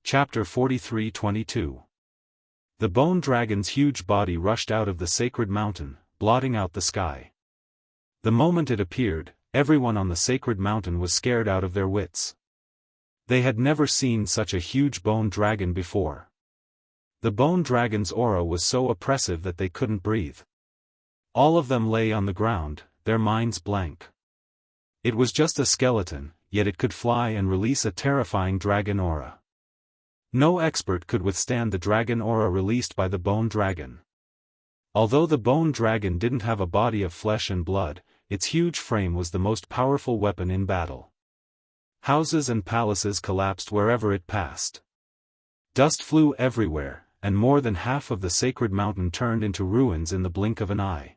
Chapter 43-22. The bone dragon's huge body rushed out of the sacred mountain, blotting out the sky. The moment it appeared, everyone on the sacred mountain was scared out of their wits. They had never seen such a huge bone dragon before. The bone dragon's aura was so oppressive that they couldn't breathe. All of them lay on the ground, their minds blank. It was just a skeleton, yet it could fly and release a terrifying dragon aura. No expert could withstand the dragon aura released by the bone dragon. Although the bone dragon didn't have a body of flesh and blood, its huge frame was the most powerful weapon in battle. Houses and palaces collapsed wherever it passed. Dust flew everywhere, and more than half of the sacred mountain turned into ruins in the blink of an eye.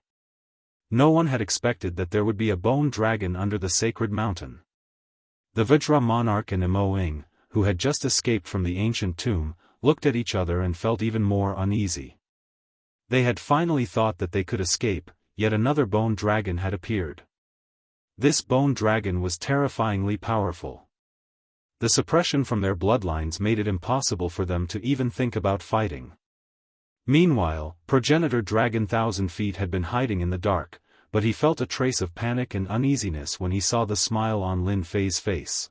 No one had expected that there would be a bone dragon under the sacred mountain. The Vajra monarch and Imo, who had just escaped from the ancient tomb, looked at each other and felt even more uneasy. They had finally thought that they could escape, yet another bone dragon had appeared. This bone dragon was terrifyingly powerful. The suppression from their bloodlines made it impossible for them to even think about fighting. Meanwhile, progenitor Dragon 1,000 Feet had been hiding in the dark, but he felt a trace of panic and uneasiness when he saw the smile on Lin Fei's face.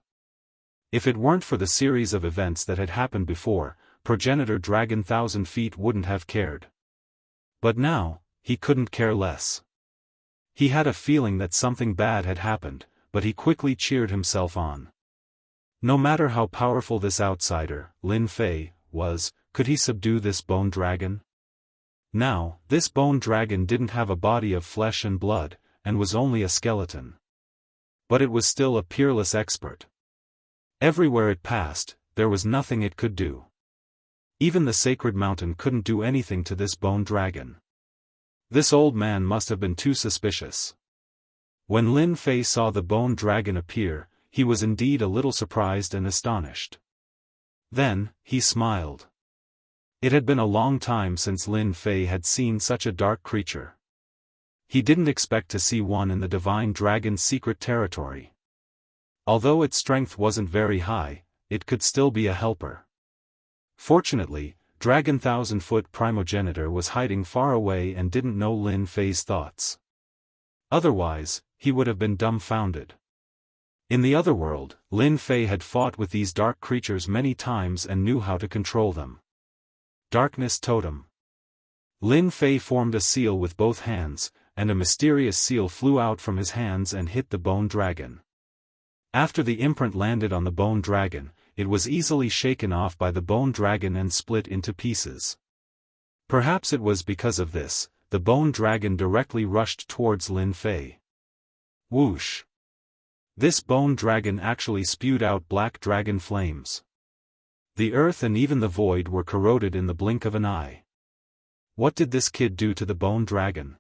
If it weren't for the series of events that had happened before, progenitor Dragon 1,000 Feet wouldn't have cared. But now, he couldn't care less. He had a feeling that something bad had happened, but he quickly cheered himself on. No matter how powerful this outsider, Lin Fei, was, could he subdue this bone dragon? Now, this bone dragon didn't have a body of flesh and blood, and was only a skeleton. But it was still a peerless expert. Everywhere it passed, there was nothing it could do. Even the sacred mountain couldn't do anything to this bone dragon. This old man must have been too suspicious. When Lin Fei saw the bone dragon appear, he was indeed a little surprised and astonished. Then, he smiled. It had been a long time since Lin Fei had seen such a dark creature. He didn't expect to see one in the divine dragon's secret territory. Although its strength wasn't very high, it could still be a helper. Fortunately, Dragon 1,000-foot primogenitor was hiding far away and didn't know Lin Fei's thoughts. Otherwise, he would have been dumbfounded. In the other world, Lin Fei had fought with these dark creatures many times and knew how to control them. Darkness Totem. Lin Fei formed a seal with both hands, and a mysterious seal flew out from his hands and hit the bone dragon. After the imprint landed on the bone dragon, it was easily shaken off by the bone dragon and split into pieces. Perhaps it was because of this, the bone dragon directly rushed towards Lin Fei. Whoosh! This bone dragon actually spewed out black dragon flames. The earth and even the void were corroded in the blink of an eye. What did this kid do to the bone dragon?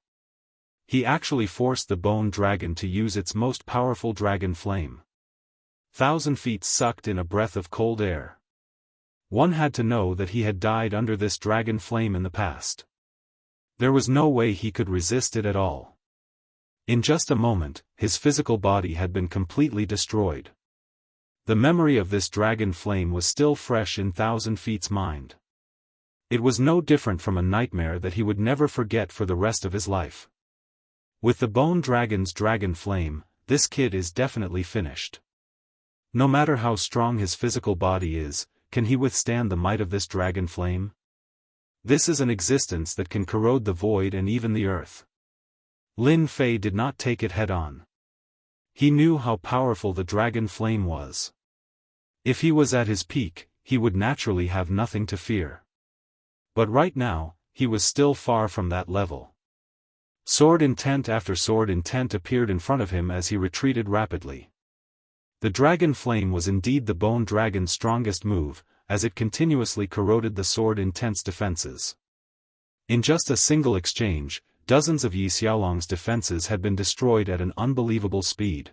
He actually forced the bone dragon to use its most powerful dragon flame. 1,000 Feet sucked in a breath of cold air. One had to know that he had died under this dragon flame in the past. There was no way he could resist it at all. In just a moment, his physical body had been completely destroyed. The memory of this dragon flame was still fresh in 1,000 Feet's mind. It was no different from a nightmare that he would never forget for the rest of his life. With the bone dragon's dragon flame, this kid is definitely finished. No matter how strong his physical body is, can he withstand the might of this dragon flame? This is an existence that can corrode the void and even the earth. Lin Fei did not take it head-on. He knew how powerful the dragon flame was. If he was at his peak, he would naturally have nothing to fear. But right now, he was still far from that level. Sword intent after sword intent appeared in front of him as he retreated rapidly. The dragon flame was indeed the bone dragon's strongest move, as it continuously corroded the sword intent's defenses. In just a single exchange, dozens of Yi Xiaolong's defenses had been destroyed at an unbelievable speed.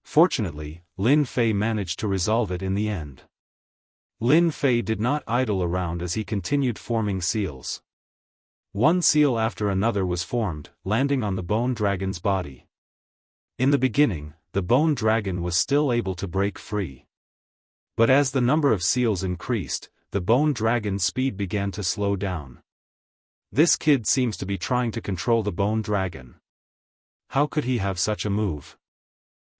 Fortunately, Lin Fei managed to resolve it in the end. Lin Fei did not idle around as he continued forming seals. One seal after another was formed, landing on the bone dragon's body. In the beginning, the bone dragon was still able to break free. But as the number of seals increased, the bone dragon's speed began to slow down. This kid seems to be trying to control the bone dragon. How could he have such a move?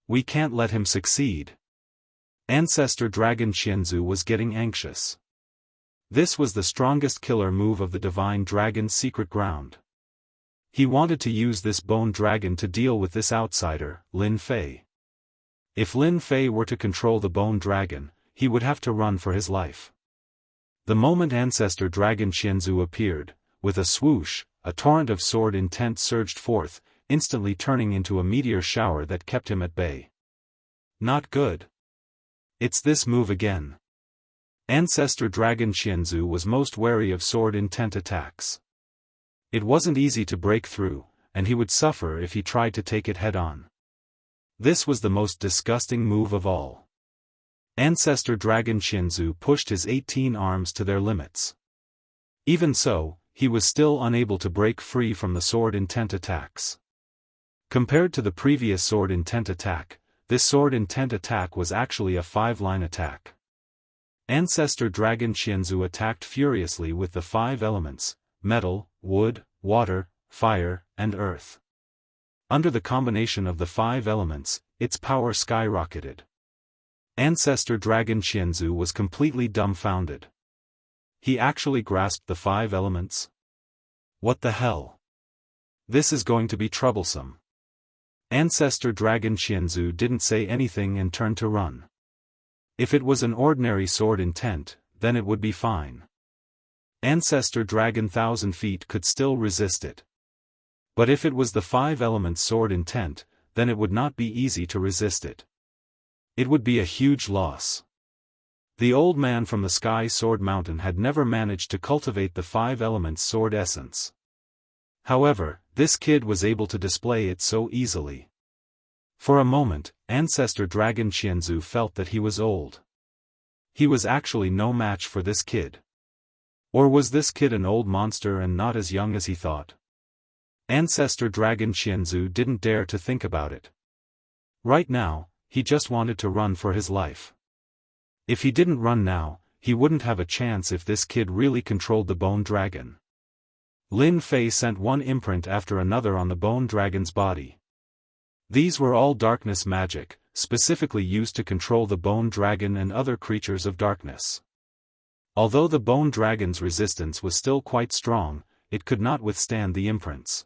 We can't let him succeed. Ancestor Dragon Xianxia was getting anxious. This was the strongest killer move of the Divine Dragon's secret ground. He wanted to use this bone dragon to deal with this outsider, Lin Fei. If Lin Fei were to control the bone dragon, he would have to run for his life. The moment Ancestor Dragon Xianxia appeared, with a swoosh, a torrent of sword intent surged forth, instantly turning into a meteor shower that kept him at bay. Not good. It's this move again. Ancestor Dragon Xianxia was most wary of sword intent attacks. It wasn't easy to break through, and he would suffer if he tried to take it head-on. This was the most disgusting move of all. Ancestor Dragon Xianxia pushed his 18 arms to their limits. Even so, he was still unable to break free from the sword intent attacks. Compared to the previous sword intent attack, this sword intent attack was actually a 5-line attack. Ancestor Dragon Xianxia attacked furiously with the 5 elements: metal, wood, water, fire, and earth. Under the combination of the 5 elements, its power skyrocketed. Ancestor Dragon Xianxia was completely dumbfounded. He actually grasped the 5 elements? What the hell? This is going to be troublesome. Ancestor Dragon Xianxia didn't say anything and turned to run. If it was an ordinary sword intent, then it would be fine. Ancestor Dragon 1,000 feet could still resist it. But if it was the 5 elements sword intent, then it would not be easy to resist it. It would be a huge loss. The old man from the Sky Sword Mountain had never managed to cultivate the 5 elements sword essence. However, this kid was able to display it so easily. For a moment, Ancestor Dragon Xianxia felt that he was old. He was actually no match for this kid. Or was this kid an old monster and not as young as he thought? Ancestor Dragon Xianxia didn't dare to think about it. Right now, he just wanted to run for his life. If he didn't run now, he wouldn't have a chance if this kid really controlled the bone dragon. Lin Fei sent one imprint after another on the bone dragon's body. These were all darkness magic, specifically used to control the bone dragon and other creatures of darkness. Although the bone dragon's resistance was still quite strong, it could not withstand the imprints.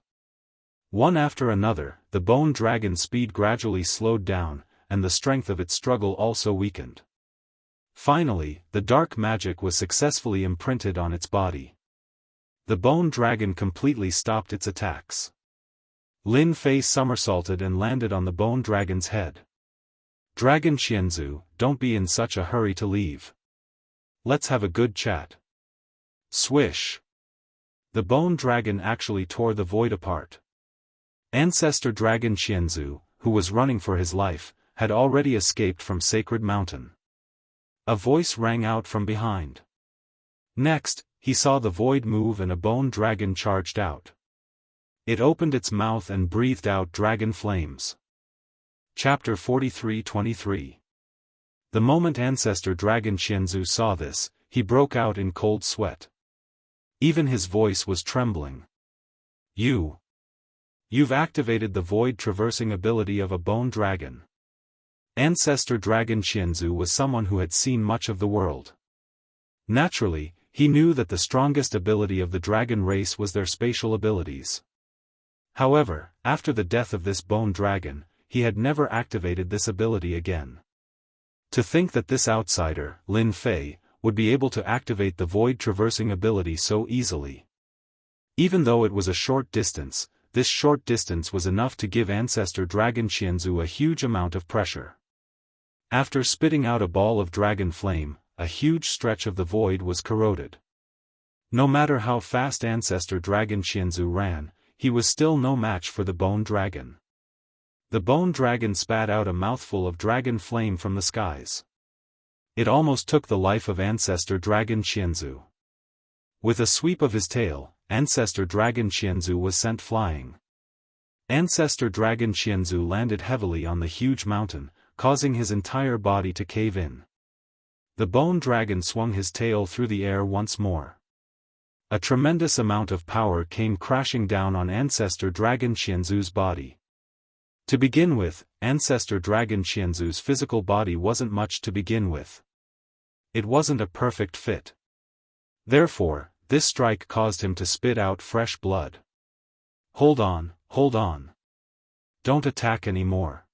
One after another, the bone dragon's speed gradually slowed down, and the strength of its struggle also weakened. Finally, the dark magic was successfully imprinted on its body. The bone dragon completely stopped its attacks. Lin Fei somersaulted and landed on the bone dragon's head. Dragon Xianxia, don't be in such a hurry to leave. Let's have a good chat. Swish. The bone dragon actually tore the void apart. Ancestor Dragon Xianxia, who was running for his life, had already escaped from Sacred Mountain. A voice rang out from behind. Next, he saw the void move and a bone dragon charged out. It opened its mouth and breathed out dragon flames. Chapter 43-23. The moment Ancestor Dragon Xianxia saw this, he broke out in cold sweat. Even his voice was trembling. You've activated the void traversing ability of a bone dragon. Ancestor Dragon Xianxia was someone who had seen much of the world. Naturally, he knew that the strongest ability of the dragon race was their spatial abilities. However, after the death of this bone dragon, he had never activated this ability again. To think that this outsider, Lin Fei, would be able to activate the void traversing ability so easily. Even though it was a short distance, this short distance was enough to give Ancestor Dragon Xianxia a huge amount of pressure. After spitting out a ball of dragon flame, a huge stretch of the void was corroded. No matter how fast Ancestor Dragon Xianxia ran, he was still no match for the bone dragon. The bone dragon spat out a mouthful of dragon flame from the skies. It almost took the life of Ancestor Dragon Xianxia. With a sweep of his tail, Ancestor Dragon Xianxia was sent flying. Ancestor Dragon Xianxia landed heavily on the huge mountain, causing his entire body to cave in. The bone dragon swung his tail through the air once more. A tremendous amount of power came crashing down on Ancestor Dragon Xianzu's body. To begin with, Ancestor Dragon Xianzu's physical body wasn't much to begin with. It wasn't a perfect fit. Therefore, this strike caused him to spit out fresh blood. Hold on, hold on. Don't attack anymore.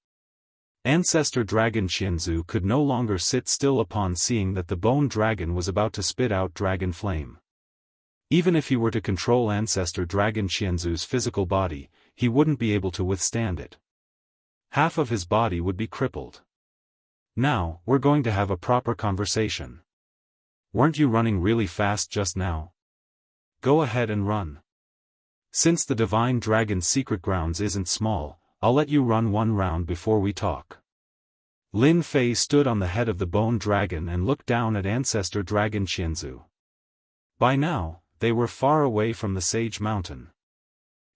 Ancestor Dragon Xianzu could no longer sit still upon seeing that the bone dragon was about to spit out dragon flame. Even if he were to control Ancestor Dragon Xianzu's physical body, he wouldn't be able to withstand it. Half of his body would be crippled. Now, we're going to have a proper conversation. Weren't you running really fast just now? Go ahead and run. Since the Divine Dragon's secret grounds isn't small, I'll let you run one round before we talk. Lin Fei stood on the head of the bone dragon and looked down at Ancestor Dragon Xianzu. By now, they were far away from the Sage Mountain.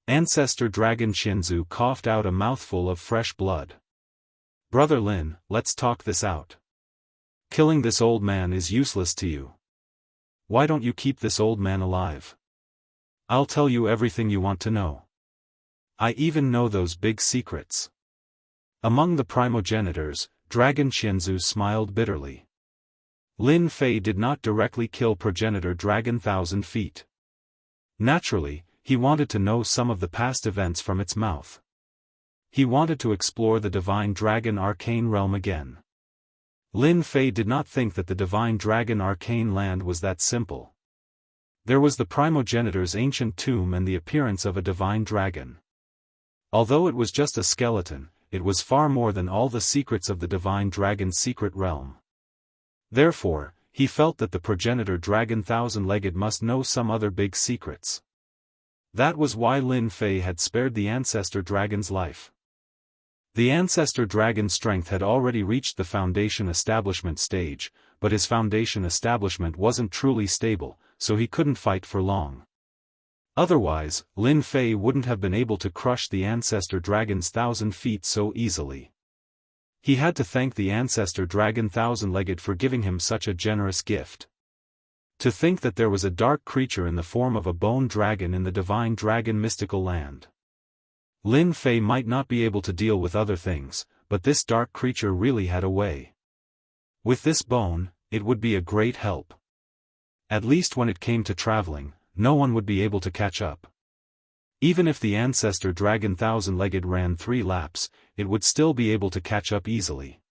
Ancestor Dragon Xianzu coughed out a mouthful of fresh blood. Brother Lin, let's talk this out. Killing this old man is useless to you. Why don't you keep this old man alive? I'll tell you everything you want to know. I even know those big secrets. Among the primogenitors, Dragon Xianzu smiled bitterly. Lin Fei did not directly kill progenitor Dragon 1,000 Feet. Naturally, he wanted to know some of the past events from its mouth. He wanted to explore the Divine Dragon Arcane Realm again. Lin Fei did not think that the Divine Dragon Arcane Land was that simple. There was the primogenitor's ancient tomb and the appearance of a divine dragon. Although it was just a skeleton, it was far more than all the secrets of the Divine Dragon's secret realm. Therefore, he felt that the progenitor dragon 1,000-legged must know some other big secrets. That was why Lin Fei had spared the Ancestor Dragon's life. The Ancestor Dragon's strength had already reached the Foundation Establishment stage, but his Foundation Establishment wasn't truly stable, so he couldn't fight for long. Otherwise, Lin Fei wouldn't have been able to crush the Ancestor Dragon's 1,000 feet so easily. He had to thank the Ancestor Dragon 1,000-legged for giving him such a generous gift. To think that there was a dark creature in the form of a bone dragon in the Divine Dragon mystical land. Lin Fei might not be able to deal with other things, but this dark creature really had a way. With this bone, it would be a great help. At least when it came to traveling, no one would be able to catch up. Even if the Ancestor Dragon 1,000-legged ran 3 laps, it would still be able to catch up easily.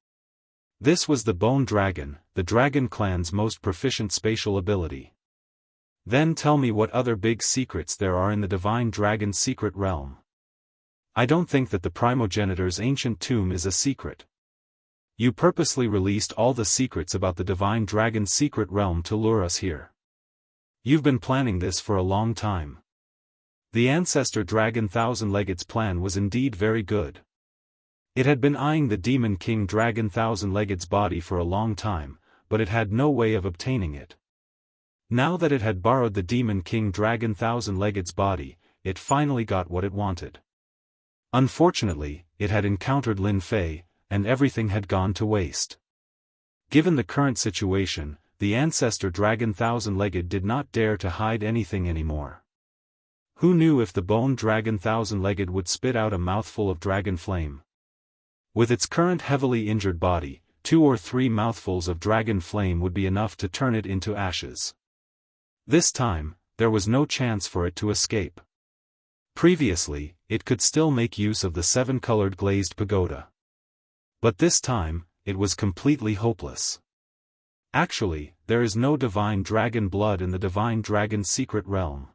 This was the Bone Dragon, the Dragon Clan's most proficient spatial ability. Then tell me what other big secrets there are in the Divine Dragon's secret realm. I don't think that the primogenitor's ancient tomb is a secret. You purposely released all the secrets about the Divine Dragon's secret realm to lure us here. You've been planning this for a long time. The Ancestor Dragon 1,000-legged's plan was indeed very good. It had been eyeing the Demon King Dragon 1,000-legged's body for a long time, but it had no way of obtaining it. Now that it had borrowed the Demon King Dragon 1,000-legged's body, it finally got what it wanted. Unfortunately, it had encountered Lin Fei, and everything had gone to waste. Given the current situation, the Ancestor Dragon 1,000-legged did not dare to hide anything anymore. Who knew if the Bone Dragon 1,000-legged would spit out a mouthful of dragon flame? With its current heavily injured body, 2 or 3 mouthfuls of dragon flame would be enough to turn it into ashes. This time, there was no chance for it to escape. Previously, it could still make use of the 7-colored glazed pagoda. But this time, it was completely hopeless. Actually, there is no divine dragon blood in the Divine Dragon's secret realm.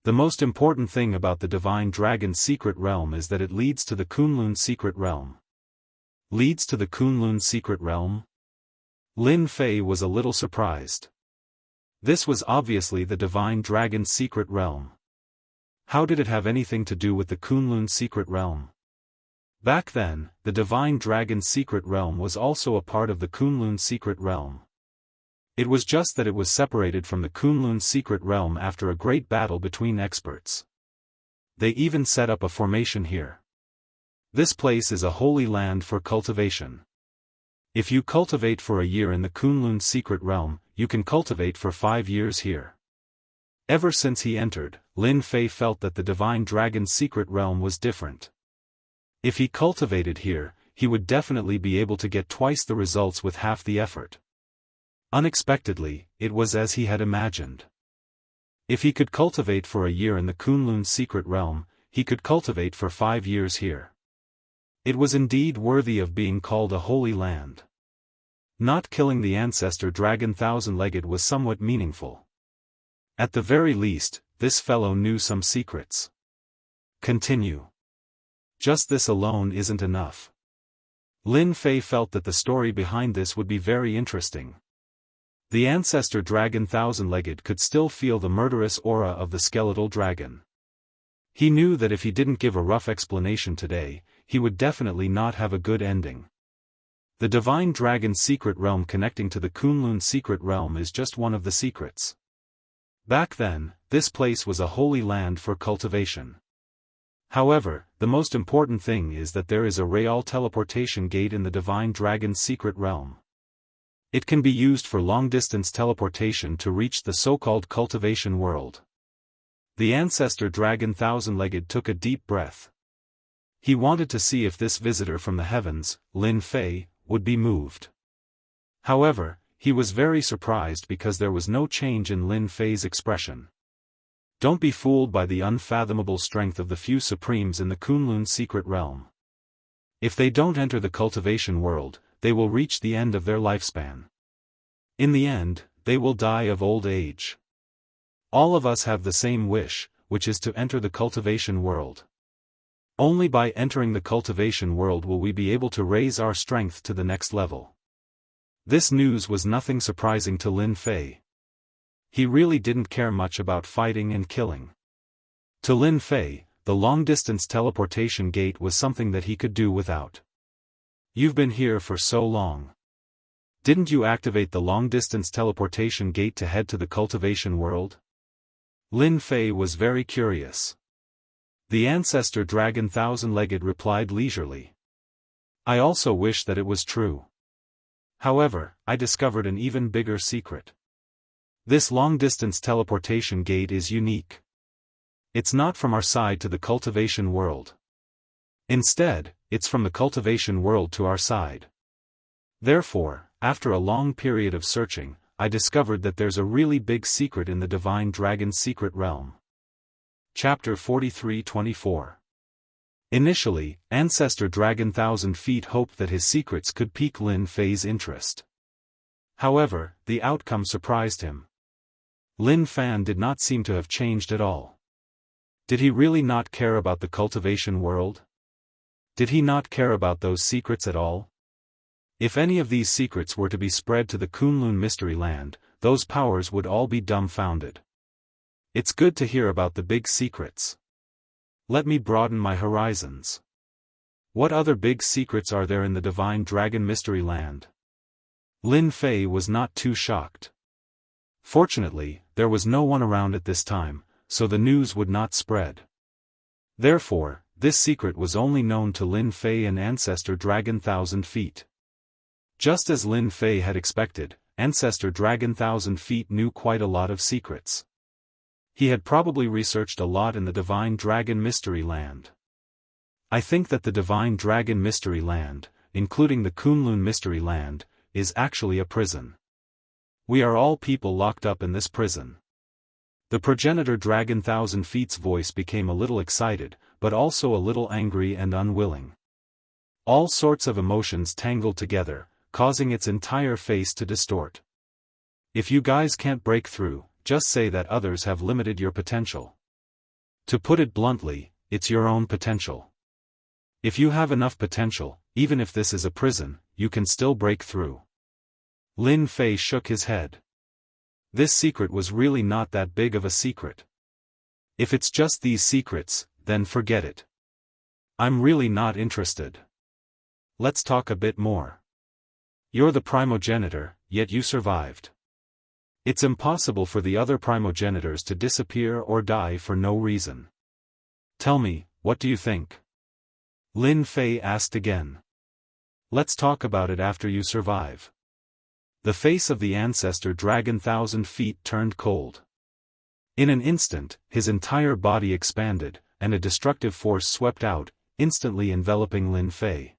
The most important thing about the Divine Dragon's secret realm is that it leads to the Kunlun secret realm. Leads to the Kunlun secret realm? Lin Fei was a little surprised. This was obviously the Divine Dragon's secret realm. How did it have anything to do with the Kunlun secret realm? Back then, the Divine Dragon's secret realm was also a part of the Kunlun secret realm. It was just that it was separated from the Kunlun secret realm after a great battle between experts. They even set up a formation here. This place is a holy land for cultivation. If you cultivate for a year in the Kunlun's secret realm, you can cultivate for 5 years here. Ever since he entered, Lin Fei felt that the divine dragon's secret realm was different. If he cultivated here, he would definitely be able to get twice the results with half the effort. Unexpectedly, it was as he had imagined. If he could cultivate for a year in the Kunlun's secret realm, he could cultivate for 5 years here. It was indeed worthy of being called a holy land. Not killing the ancestor dragon thousand-legged was somewhat meaningful. At the very least, this fellow knew some secrets. Continue. Just this alone isn't enough. Lin Fei felt that the story behind this would be very interesting. The ancestor dragon thousand-legged could still feel the murderous aura of the skeletal dragon. He knew that if he didn't give a rough explanation today, he would definitely not have a good ending. The divine dragon's secret realm connecting to the Kunlun's secret realm is just one of the secrets. Back then, this place was a holy land for cultivation. However, the most important thing is that there is a real teleportation gate in the divine dragon's secret realm. It can be used for long-distance teleportation to reach the so-called cultivation world. The ancestor dragon thousand-legged took a deep breath. He wanted to see if this visitor from the heavens, Lin Fei, would be moved. However, he was very surprised because there was no change in Lin Fei's expression. Don't be fooled by the unfathomable strength of the few supremes in the Kunlun's secret realm. If they don't enter the cultivation world, they will reach the end of their lifespan. In the end, they will die of old age. All of us have the same wish, which is to enter the cultivation world. Only by entering the cultivation world will we be able to raise our strength to the next level. This news was nothing surprising to Lin Fei. He really didn't care much about fighting and killing. To Lin Fei, the long-distance teleportation gate was something that he could do without. You've been here for so long. Didn't you activate the long-distance teleportation gate to head to the cultivation world? Lin Fei was very curious. The ancestor dragon thousand-legged replied leisurely. I also wish that it was true. However, I discovered an even bigger secret. This long-distance teleportation gate is unique. It's not from our side to the cultivation world. Instead, it's from the cultivation world to our side. Therefore, after a long period of searching, I discovered that there's a really big secret in the divine dragon's secret realm. Chapter 43-24. Initially, Ancestor Dragon Thousand Feet hoped that his secrets could pique Lin Fei's interest. However, the outcome surprised him. Lin Fan did not seem to have changed at all. Did he really not care about the cultivation world? Did he not care about those secrets at all? If any of these secrets were to be spread to the Kunlun Mystery Land, those powers would all be dumbfounded. It's good to hear about the big secrets. Let me broaden my horizons. What other big secrets are there in the Divine Dragon Mystery Land? Lin Fei was not too shocked. Fortunately, there was no one around at this time, so the news would not spread. Therefore, this secret was only known to Lin Fei and Ancestor Dragon Thousand Feet. Just as Lin Fei had expected, Ancestor Dragon Thousand Feet knew quite a lot of secrets. He had probably researched a lot in the Divine Dragon Mystery Land. I think that the Divine Dragon Mystery Land, including the Kunlun Mystery Land, is actually a prison. We are all people locked up in this prison. The progenitor Dragon Thousand Feet's voice became a little excited, but also a little angry and unwilling. All sorts of emotions tangled together, causing its entire face to distort. If you guys can't break through, just say that others have limited your potential. To put it bluntly, it's your own potential. If you have enough potential, even if this is a prison, you can still break through. Lin Fei shook his head. This secret was really not that big of a secret. If it's just these secrets, then forget it. I'm really not interested. Let's talk a bit more. You're the primogenitor, yet you survived. It's impossible for the other primogenitors to disappear or die for no reason. Tell me, what do you think? Lin Fei asked again. Let's talk about it after you survive. The face of the ancestor dragon 1,000 feet turned cold. In an instant, his entire body expanded, and a destructive force swept out, instantly enveloping Lin Fei.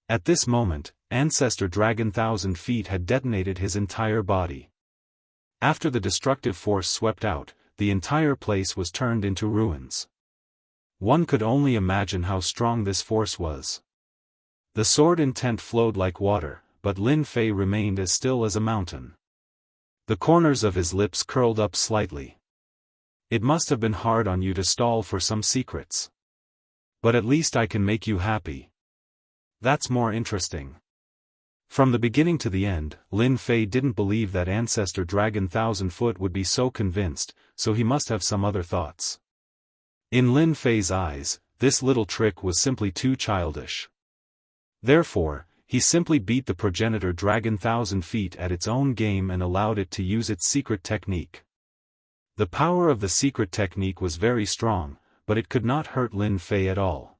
At this moment, Ancestor Dragon 1,000 feet had detonated his entire body. After the destructive force swept out, the entire place was turned into ruins. One could only imagine how strong this force was. The sword intent flowed like water, but Lin Fei remained as still as a mountain. The corners of his lips curled up slightly. It must have been hard on you to stall for some secrets. But at least I can make you happy. That's more interesting. From the beginning to the end, Lin Fei didn't believe that Ancestor Dragon 1,000 foot would be so convinced, so he must have some other thoughts. In Lin Fei's eyes, this little trick was simply too childish. Therefore, he simply beat the progenitor Dragon 1,000 feet at its own game and allowed it to use its secret technique. The power of the secret technique was very strong, but it could not hurt Lin Fei at all.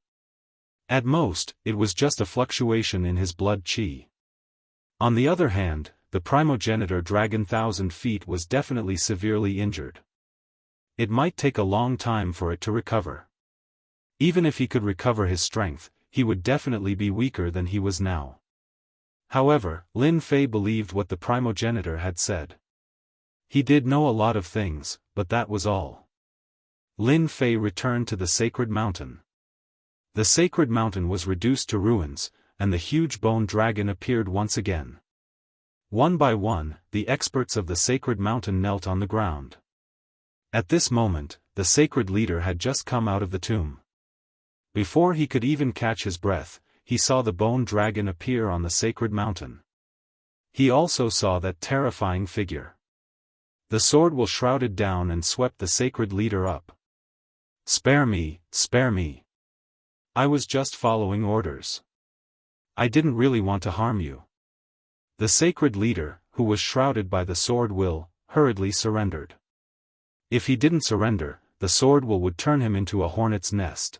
At most, it was just a fluctuation in his blood qi. On the other hand, the primogenitor Dragon 1,000 feet was definitely severely injured. It might take a long time for it to recover. Even if he could recover his strength, he would definitely be weaker than he was now. However, Lin Fei believed what the primogenitor had said. He did know a lot of things, but that was all. Lin Fei returned to the sacred mountain. The sacred mountain was reduced to ruins, and the huge bone dragon appeared once again. One by one, the experts of the sacred mountain knelt on the ground. At this moment, the sacred leader had just come out of the tomb. Before he could even catch his breath, he saw the bone dragon appear on the sacred mountain. He also saw that terrifying figure. The SwordWill shrouded down and swept the sacred leader up. "Spare me, spare me. I was just following orders. I didn't really want to harm you." The sacred leader, who was shrouded by the SwordWill, hurriedly surrendered. If he didn't surrender, the SwordWill would turn him into a hornet's nest.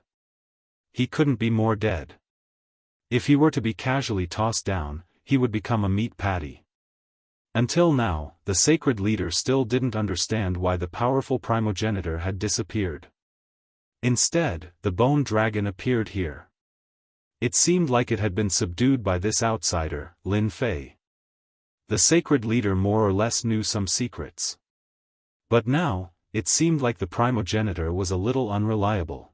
He couldn't be more dead. If he were to be casually tossed down, he would become a meat patty. Until now, the sacred leader still didn't understand why the powerful primogenitor had disappeared. Instead, the bone dragon appeared here. It seemed like it had been subdued by this outsider, Lin Fei. The sacred leader more or less knew some secrets. But now, it seemed like the primogenitor was a little unreliable.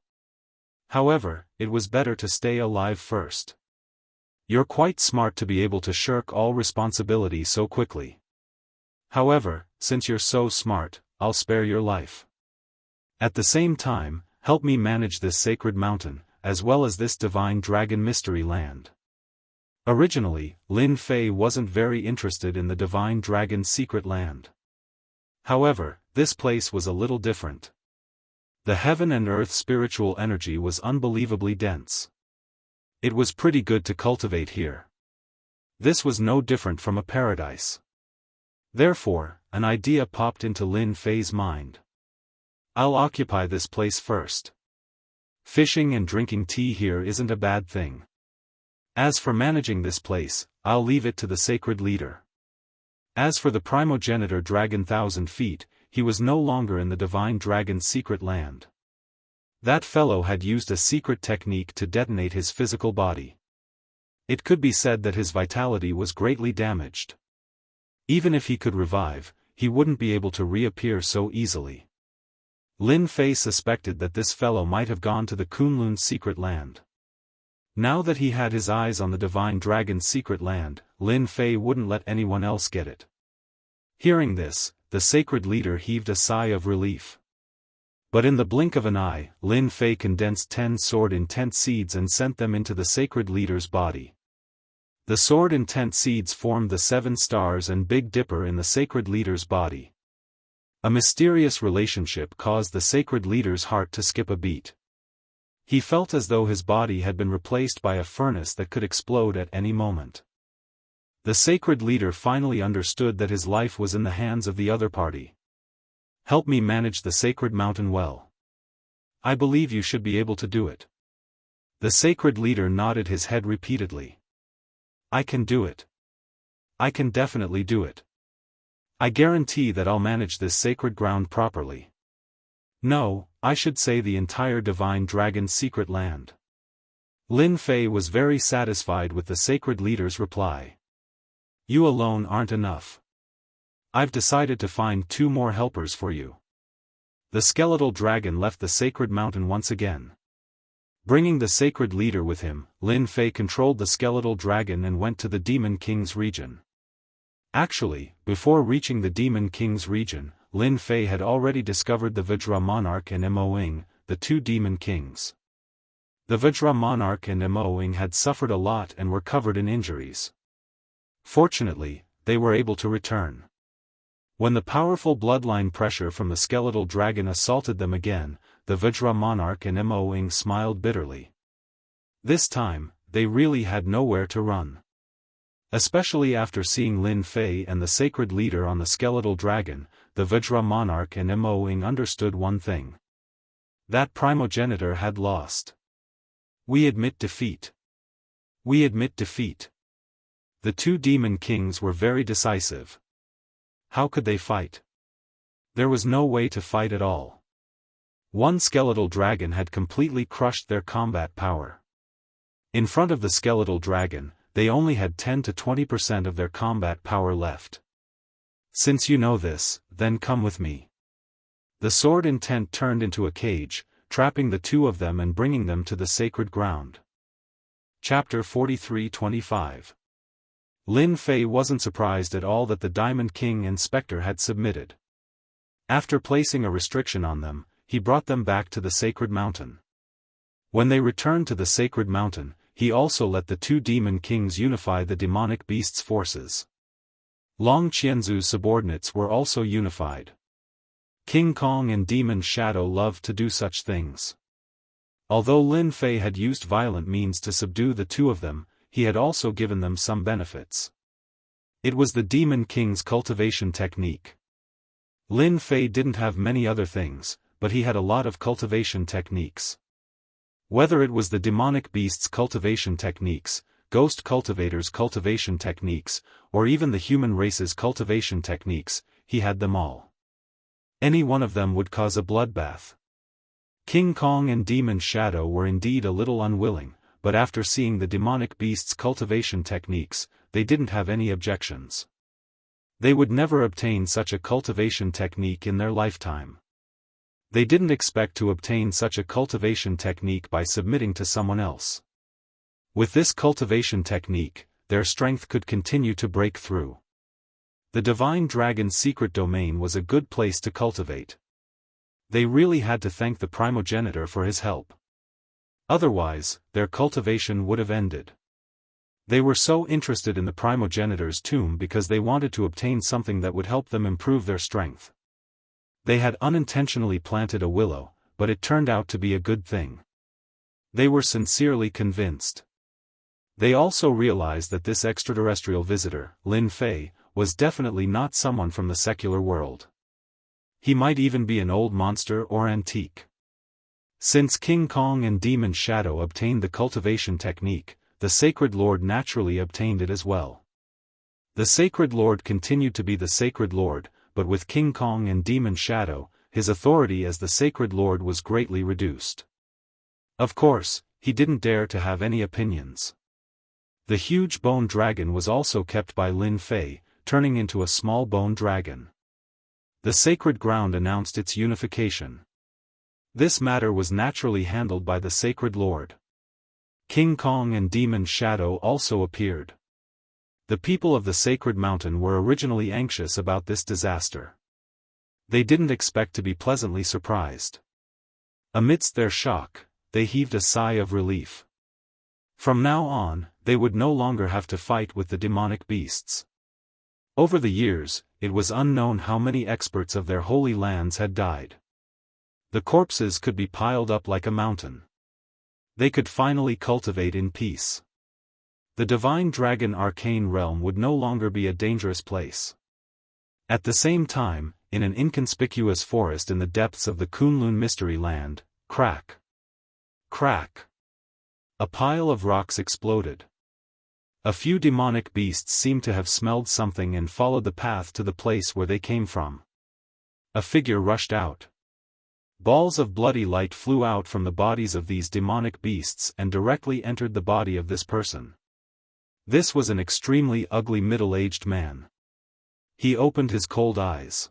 However, it was better to stay alive first. "You're quite smart to be able to shirk all responsibility so quickly. However, since you're so smart, I'll spare your life. At the same time, help me manage this sacred mountain, as well as this divine dragon mystery land." Originally, Lin Fei wasn't very interested in the divine dragon's secret land. However, this place was a little different. The heaven and earth spiritual energy was unbelievably dense. It was pretty good to cultivate here. This was no different from a paradise. Therefore, an idea popped into Lin Fei's mind. "I'll occupy this place first. Fishing and drinking tea here isn't a bad thing. As for managing this place, I'll leave it to the sacred leader." As for the primogenitor Dragon 1,000 feet, he was no longer in the divine dragon's secret land. That fellow had used a secret technique to detonate his physical body. It could be said that his vitality was greatly damaged. Even if he could revive, he wouldn't be able to reappear so easily. Lin Fei suspected that this fellow might have gone to the Kunlun's secret land. Now that he had his eyes on the divine dragon's secret land, Lin Fei wouldn't let anyone else get it. Hearing this, the sacred leader heaved a sigh of relief. But in the blink of an eye, Lin Fei condensed 10 sword intent seeds and sent them into the sacred leader's body. The sword intent seeds formed the 7 stars and Big Dipper in the sacred leader's body. A mysterious relationship caused the sacred leader's heart to skip a beat. He felt as though his body had been replaced by a furnace that could explode at any moment. The sacred leader finally understood that his life was in the hands of the other party. "Help me manage the sacred mountain well. I believe you should be able to do it." The sacred leader nodded his head repeatedly. I can do it. I can definitely do it. I guarantee that I'll manage this sacred ground properly. No, I should say the entire divine dragon's secret land. Lin Fei was very satisfied with the sacred leader's reply. You alone aren't enough. I've decided to find 2 more helpers for you. The skeletal dragon left the sacred mountain once again. Bringing the sacred leader with him, Lin Fei controlled the skeletal dragon and went to the Demon King's region. Actually, before reaching the Demon King's region, Lin Fei had already discovered the Vajra Monarch and Moing, the 2 Demon Kings. The Vajra Monarch and Moing had suffered a lot and were covered in injuries. Fortunately, they were able to return. When the powerful bloodline pressure from the skeletal dragon assaulted them again, the Vajra Monarch and Moing smiled bitterly. This time, they really had nowhere to run. Especially after seeing Lin Fei and the sacred leader on the skeletal dragon, the Vajra Monarch and Moing understood one thing. That primogenitor had lost. We admit defeat. We admit defeat. The 2 demon kings were very decisive. How could they fight? There was no way to fight at all. One skeletal dragon had completely crushed their combat power. In front of the skeletal dragon, they only had 10 to 20% of their combat power left. Since you know this, then come with me. The sword intent turned into a cage, trapping the 2 of them and bringing them to the sacred ground. Chapter 43-25. Lin Fei wasn't surprised at all that the Diamond King and Spectre had submitted. After placing a restriction on them, he brought them back to the sacred mountain. When they returned to the sacred mountain, he also let the 2 demon kings unify the demonic beast's forces. Long Qianzu's subordinates were also unified. King Kong and Demon Shadow loved to do such things. Although Lin Fei had used violent means to subdue the 2 of them, he had also given them some benefits. It was the Demon King's cultivation technique. Lin Fei didn't have many other things, but he had a lot of cultivation techniques. Whether it was the demonic beast's cultivation techniques, ghost cultivators' cultivation techniques, or even the human race's cultivation techniques, he had them all. Any one of them would cause a bloodbath. King Kong and Demon Shadow were indeed a little unwilling, but after seeing the demonic beast's cultivation techniques, they didn't have any objections. They would never obtain such a cultivation technique in their lifetime. They didn't expect to obtain such a cultivation technique by submitting to someone else. With this cultivation technique, their strength could continue to break through. The Divine Dragon's secret domain was a good place to cultivate. They really had to thank the primogenitor for his help. Otherwise, their cultivation would have ended. They were so interested in the primogenitor's tomb because they wanted to obtain something that would help them improve their strength. They had unintentionally planted a willow, but it turned out to be a good thing. They were sincerely convinced. They also realized that this extraterrestrial visitor, Lin Fei, was definitely not someone from the secular world. He might even be an old monster or antique. Since King Kong and Demon Shadow obtained the cultivation technique, the Sacred Lord naturally obtained it as well. The Sacred Lord continued to be the Sacred Lord, but with King Kong and Demon Shadow, his authority as the Sacred Lord was greatly reduced. Of course, he didn't dare to have any opinions. The huge bone dragon was also kept by Lin Fei, turning into a small bone dragon. The sacred ground announced its unification. This matter was naturally handled by the Sacred Lord. King Kong and Demon Shadow also appeared. The people of the Sacred Mountain were originally anxious about this disaster. They didn't expect to be pleasantly surprised. Amidst their shock, they heaved a sigh of relief. From now on, they would no longer have to fight with the demonic beasts. Over the years, it was unknown how many experts of their holy lands had died. The corpses could be piled up like a mountain. They could finally cultivate in peace. The Divine Dragon Arcane Realm would no longer be a dangerous place. At the same time, in an inconspicuous forest in the depths of the Kunlun Mystery Land, crack! Crack! A pile of rocks exploded. A few demonic beasts seemed to have smelled something and followed the path to the place where they came from. A figure rushed out. Balls of bloody light flew out from the bodies of these demonic beasts and directly entered the body of this person. This was an extremely ugly middle-aged man. He opened his cold eyes.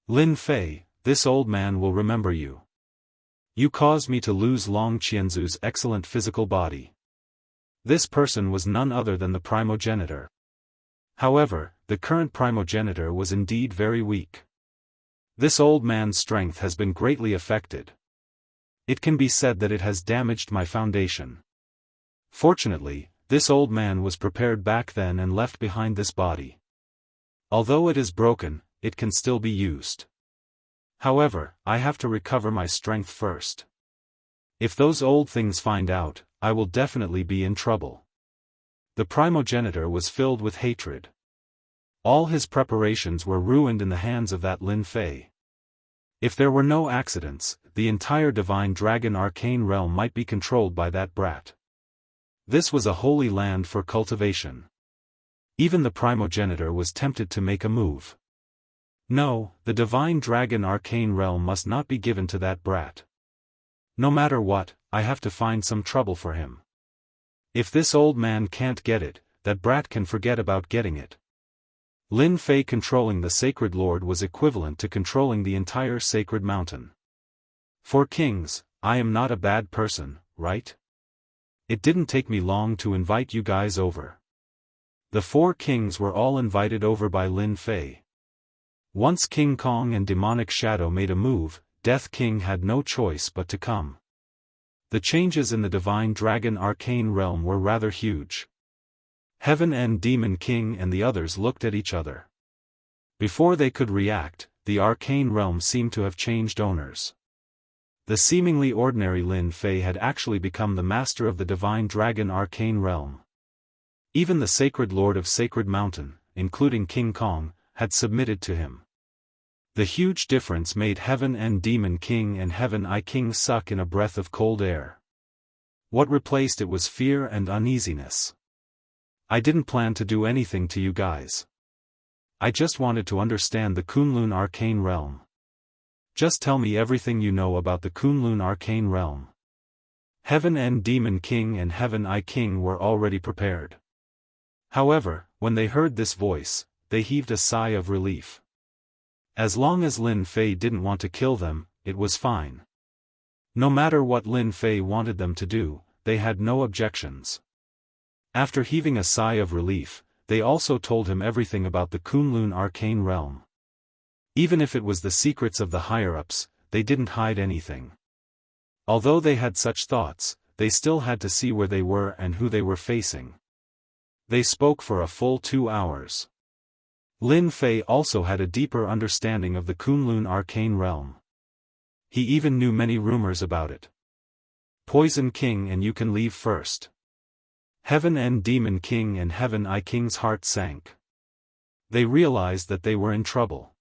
Lin Fei, this old man will remember you. You caused me to lose Long Qianzu's excellent physical body. This person was none other than the primogenitor. However, the current primogenitor was indeed very weak. This old man's strength has been greatly affected. It can be said that it has damaged my foundation. Fortunately, this old man was prepared back then and left behind this body. Although it is broken, it can still be used. However, I have to recover my strength first. If those old things find out, I will definitely be in trouble. The primogenitor was filled with hatred. All his preparations were ruined in the hands of that Lin Fei. If there were no accidents, the entire divine dragon arcane realm might be controlled by that brat. This was a holy land for cultivation. Even the primogenitor was tempted to make a move. No, the divine dragon arcane realm must not be given to that brat. No matter what, I have to find some trouble for him. If this old man can't get it, that brat can forget about getting it. Lin Fei controlling the sacred lord was equivalent to controlling the entire sacred mountain. For kings, I am not a bad person, right? It didn't take me long to invite you guys over. The 4 kings were all invited over by Lin Fei. Once King Kong and Demonic Shadow made a move, Death King had no choice but to come. The changes in the Divine Dragon Arcane Realm were rather huge. Heaven and Demon King and the others looked at each other. Before they could react, the Arcane Realm seemed to have changed owners. The seemingly ordinary Lin Fei had actually become the master of the Divine Dragon Arcane Realm. Even the Sacred Lord of Sacred Mountain, including King Kong, had submitted to him. The huge difference made Heaven and Demon King and Heaven I King suck in a breath of cold air. What replaced it was fear and uneasiness. I didn't plan to do anything to you guys. I just wanted to understand the Kunlun Arcane Realm. Just tell me everything you know about the Kunlun Arcane Realm. Heaven and Demon King and Heaven I King were already prepared. However, when they heard this voice, they heaved a sigh of relief. As long as Lin Fei didn't want to kill them, it was fine. No matter what Lin Fei wanted them to do, they had no objections. After heaving a sigh of relief, they also told him everything about the Kunlun Arcane Realm. Even if it was the secrets of the higher-ups, they didn't hide anything. Although they had such thoughts, they still had to see where they were and who they were facing. They spoke for a full 2 hours. Lin Fei also had a deeper understanding of the Kunlun Arcane Realm. He even knew many rumors about it. Poison King and you can leave first. Heaven and Demon King and Heaven I King's heart sank. They realized that they were in trouble.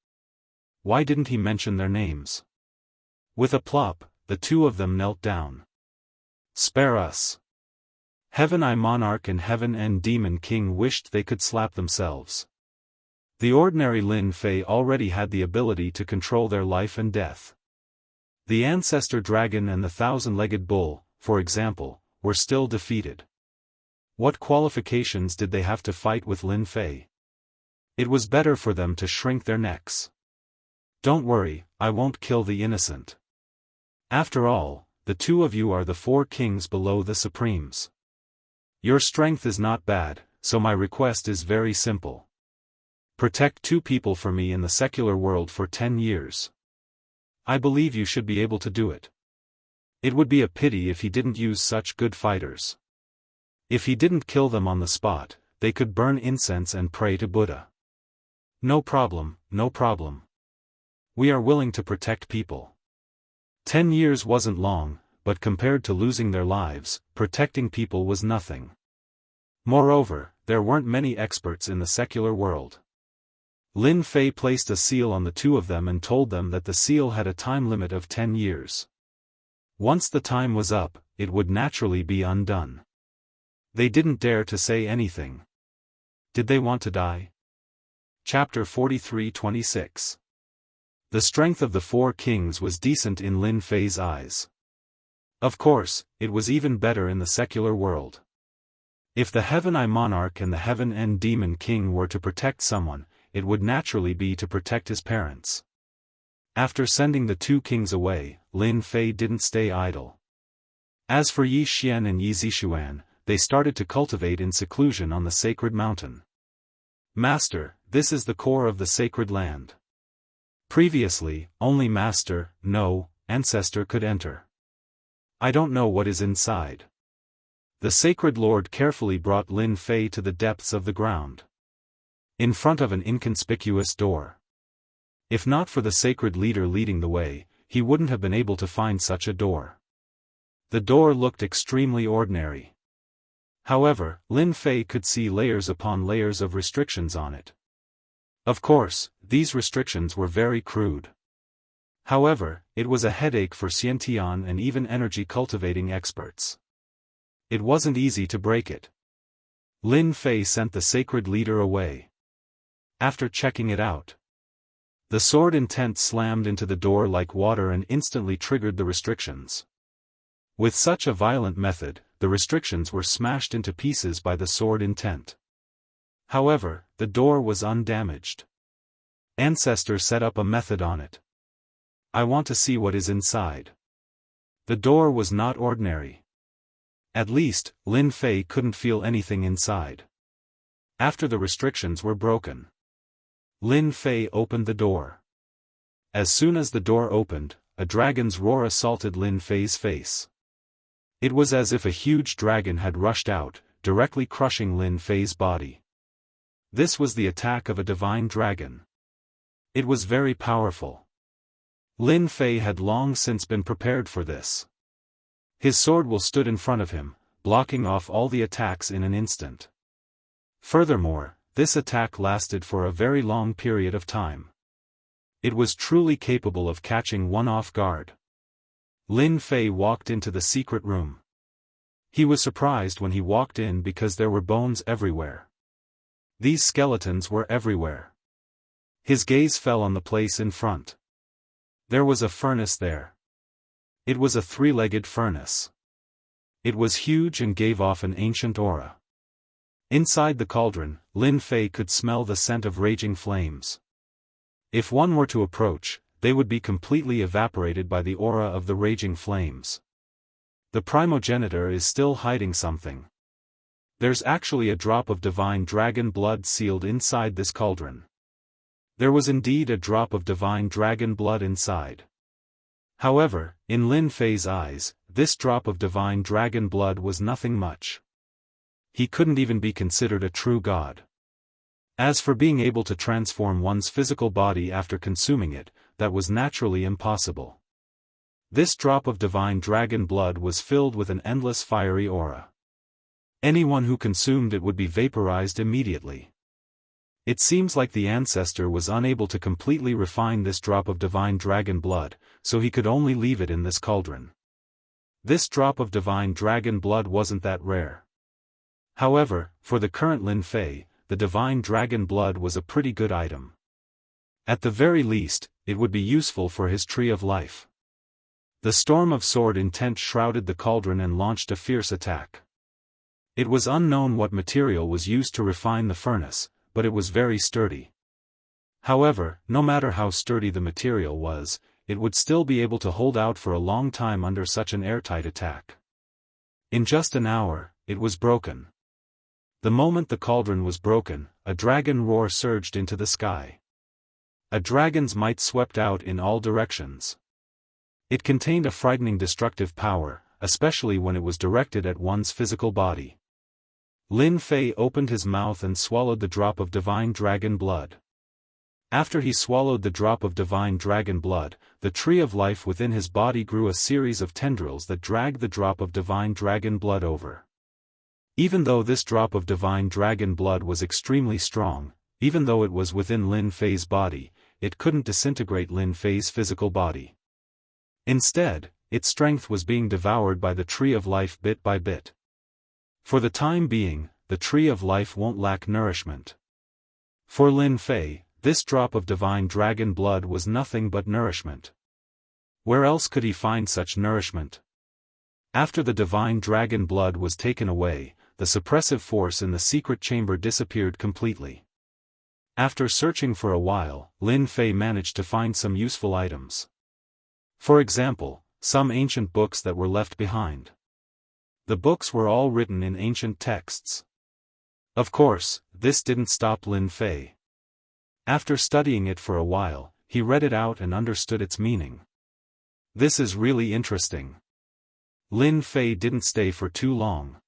Why didn't he mention their names? With a plop, the 2 of them knelt down. Spare us. Heaven I Monarch and Heaven and Demon King wished they could slap themselves. The ordinary Lin Fei already had the ability to control their life and death. The Ancestor Dragon and the 1,000-legged Bull, for example, were still defeated. What qualifications did they have to fight with Lin Fei? It was better for them to shrink their necks. Don't worry, I won't kill the innocent. After all, the 2 of you are the 4 kings below the Supremes. Your strength is not bad, so my request is very simple. Protect 2 people for me in the secular world for 10 years. I believe you should be able to do it. It would be a pity if he didn't use such good fighters. If he didn't kill them on the spot, they could burn incense and pray to Buddha. No problem, no problem. We are willing to protect people. 10 years wasn't long, but compared to losing their lives, protecting people was nothing. Moreover, there weren't many experts in the secular world. Lin Fei placed a seal on the 2 of them and told them that the seal had a time limit of 10 years. Once the time was up, it would naturally be undone. They didn't dare to say anything. Did they want to die? Chapter 43-26. The strength of the four kings was decent in Lin Fei's eyes. Of course, it was even better in the secular world. If the Heaven Eye Monarch and the Heaven End Demon King were to protect someone, it would naturally be to protect his parents. After sending the two kings away, Lin Fei didn't stay idle. As for Yi Xian and Yi Zixuan, they started to cultivate in seclusion on the sacred mountain. Master, this is the core of the sacred land. Previously, only Master, no, Ancestor could enter. I don't know what is inside. The Sacred Lord carefully brought Lin Fei to the depths of the ground. In front of an inconspicuous door. If not for the sacred leader leading the way, he wouldn't have been able to find such a door. The door looked extremely ordinary. However, Lin Fei could see layers upon layers of restrictions on it. Of course, these restrictions were very crude. However, it was a headache for Xiantian and even energy cultivating experts. It wasn't easy to break it. Lin Fei sent the sacred leader away. After checking it out, the sword intent slammed into the door like water and instantly triggered the restrictions. With such a violent method, the restrictions were smashed into pieces by the sword intent. However, the door was undamaged. Ancestor set up a method on it. I want to see what is inside. The door was not ordinary. At least, Lin Fei couldn't feel anything inside. After the restrictions were broken, Lin Fei opened the door. As soon as the door opened, a dragon's roar assaulted Lin Fei's face. It was as if a huge dragon had rushed out, directly crushing Lin Fei's body. This was the attack of a divine dragon. It was very powerful. Lin Fei had long since been prepared for this. His SwordWill stood in front of him, blocking off all the attacks in an instant. Furthermore, this attack lasted for a very long period of time. It was truly capable of catching one off guard. Lin Fei walked into the secret room. He was surprised when he walked in because there were bones everywhere. These skeletons were everywhere. His gaze fell on the place in front. There was a furnace there. It was a three-legged furnace. It was huge and gave off an ancient aura. Inside the cauldron, Lin Fei could smell the scent of raging flames. If one were to approach, they would be completely evaporated by the aura of the raging flames. The primogenitor is still hiding something. There's actually a drop of divine dragon blood sealed inside this cauldron. There was indeed a drop of divine dragon blood inside. However, in Lin Fei's eyes, this drop of divine dragon blood was nothing much. He couldn't even be considered a true god. As for being able to transform one's physical body after consuming it, that was naturally impossible. This drop of divine dragon blood was filled with an endless fiery aura. Anyone who consumed it would be vaporized immediately. It seems like the ancestor was unable to completely refine this drop of divine dragon blood, so he could only leave it in this cauldron. This drop of divine dragon blood wasn't that rare. However, for the current Lin Fei, the divine dragon blood was a pretty good item. At the very least, it would be useful for his tree of life. The storm of sword intent shrouded the cauldron and launched a fierce attack. It was unknown what material was used to refine the furnace, but it was very sturdy. However, no matter how sturdy the material was, it would still be able to hold out for a long time under such an airtight attack. In just an hour, it was broken. The moment the cauldron was broken, a dragon roar surged into the sky. A dragon's might swept out in all directions. It contained a frightening destructive power, especially when it was directed at one's physical body. Lin Fei opened his mouth and swallowed the drop of divine dragon blood. After he swallowed the drop of divine dragon blood, the tree of life within his body grew a series of tendrils that dragged the drop of divine dragon blood over. Even though this drop of divine dragon blood was extremely strong, even though it was within Lin Fei's body, it couldn't disintegrate Lin Fei's physical body. Instead, its strength was being devoured by the tree of life bit by bit. For the time being, the tree of life won't lack nourishment. For Lin Fei, this drop of divine dragon blood was nothing but nourishment. Where else could he find such nourishment? After the divine dragon blood was taken away, the suppressive force in the secret chamber disappeared completely. After searching for a while, Lin Fei managed to find some useful items. For example, some ancient books that were left behind. The books were all written in ancient texts. Of course, this didn't stop Lin Fei. After studying it for a while, he read it out and understood its meaning. This is really interesting. Lin Fei didn't stay for too long.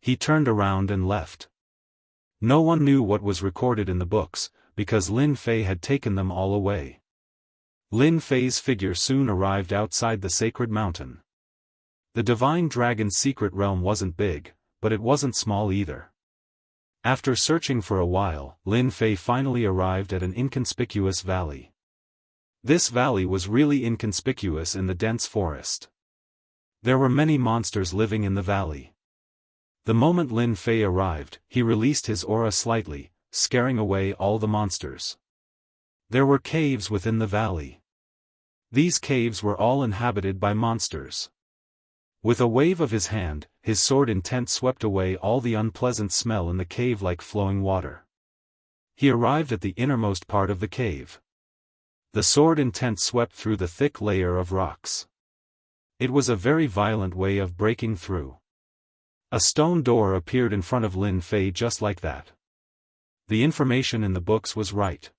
He turned around and left. No one knew what was recorded in the books, because Lin Fei had taken them all away. Lin Fei's figure soon arrived outside the sacred mountain. The divine dragon's secret realm wasn't big, but it wasn't small either. After searching for a while, Lin Fei finally arrived at an inconspicuous valley. This valley was really inconspicuous in the dense forest. There were many monsters living in the valley. The moment Lin Fei arrived, he released his aura slightly, scaring away all the monsters. There were caves within the valley. These caves were all inhabited by monsters. With a wave of his hand, his sword intent swept away all the unpleasant smell in the cave like flowing water. He arrived at the innermost part of the cave. The sword intent swept through the thick layer of rocks. It was a very violent way of breaking through. A stone door appeared in front of Lin Fei just like that. The information in the books was right.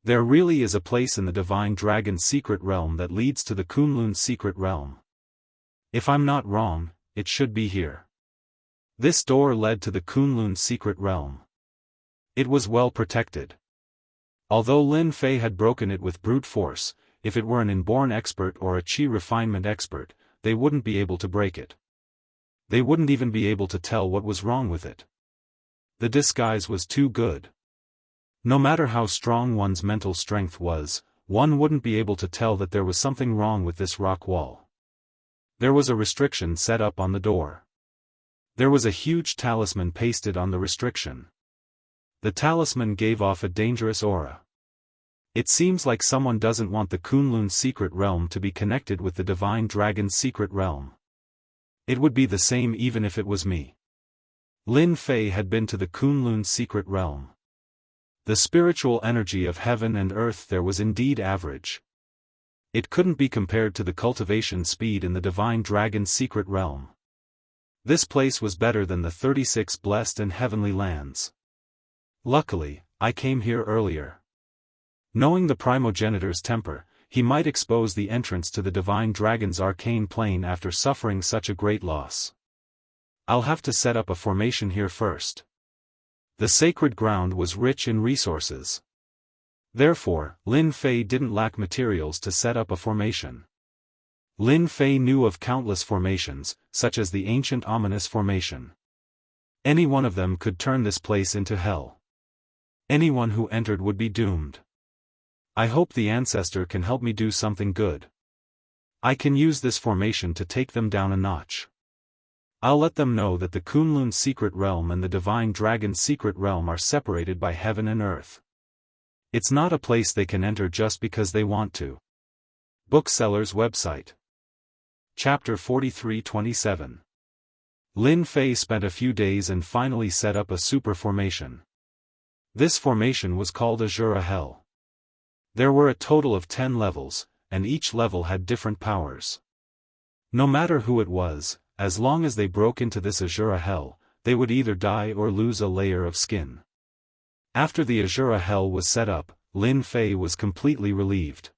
There really is a place in the divine dragon's secret realm that leads to the Kunlun's secret realm. If I'm not wrong, it should be here. This door led to the Kunlun's secret realm. It was well protected. Although Lin Fei had broken it with brute force, if it were an inborn expert or a qi refinement expert, they wouldn't be able to break it. They wouldn't even be able to tell what was wrong with it. The disguise was too good. No matter how strong one's mental strength was, one wouldn't be able to tell that there was something wrong with this rock wall. There was a restriction set up on the door. There was a huge talisman pasted on the restriction. The talisman gave off a dangerous aura. It seems like someone doesn't want the Kunlun's secret realm to be connected with the divine dragon's secret realm. It would be the same even if it was me. Lin Fei had been to the Kunlun's secret realm. The spiritual energy of heaven and earth there was indeed average. It couldn't be compared to the cultivation speed in the divine dragon's secret realm. This place was better than the 36 blessed and heavenly lands. Luckily, I came here earlier. Knowing the primogenitor's temper, he might expose the entrance to the divine dragon's arcane plane after suffering such a great loss. I'll have to set up a formation here first. The sacred ground was rich in resources. Therefore, Lin Fei didn't lack materials to set up a formation. Lin Fei knew of countless formations, such as the ancient ominous formation. Any one of them could turn this place into hell. Anyone who entered would be doomed. I hope the ancestor can help me do something good. I can use this formation to take them down a notch. I'll let them know that the Kunlun's secret realm and the divine dragon's secret realm are separated by heaven and earth. It's not a place they can enter just because they want to. Bookseller's website. Chapter 43-27. Lin Fei spent a few days and finally set up a super formation. This formation was called Azura Hell. There were a total of 10 levels, and each level had different powers. No matter who it was, as long as they broke into this Azura Hell, they would either die or lose a layer of skin. After the Azura Hell was set up, Lin Fei was completely relieved.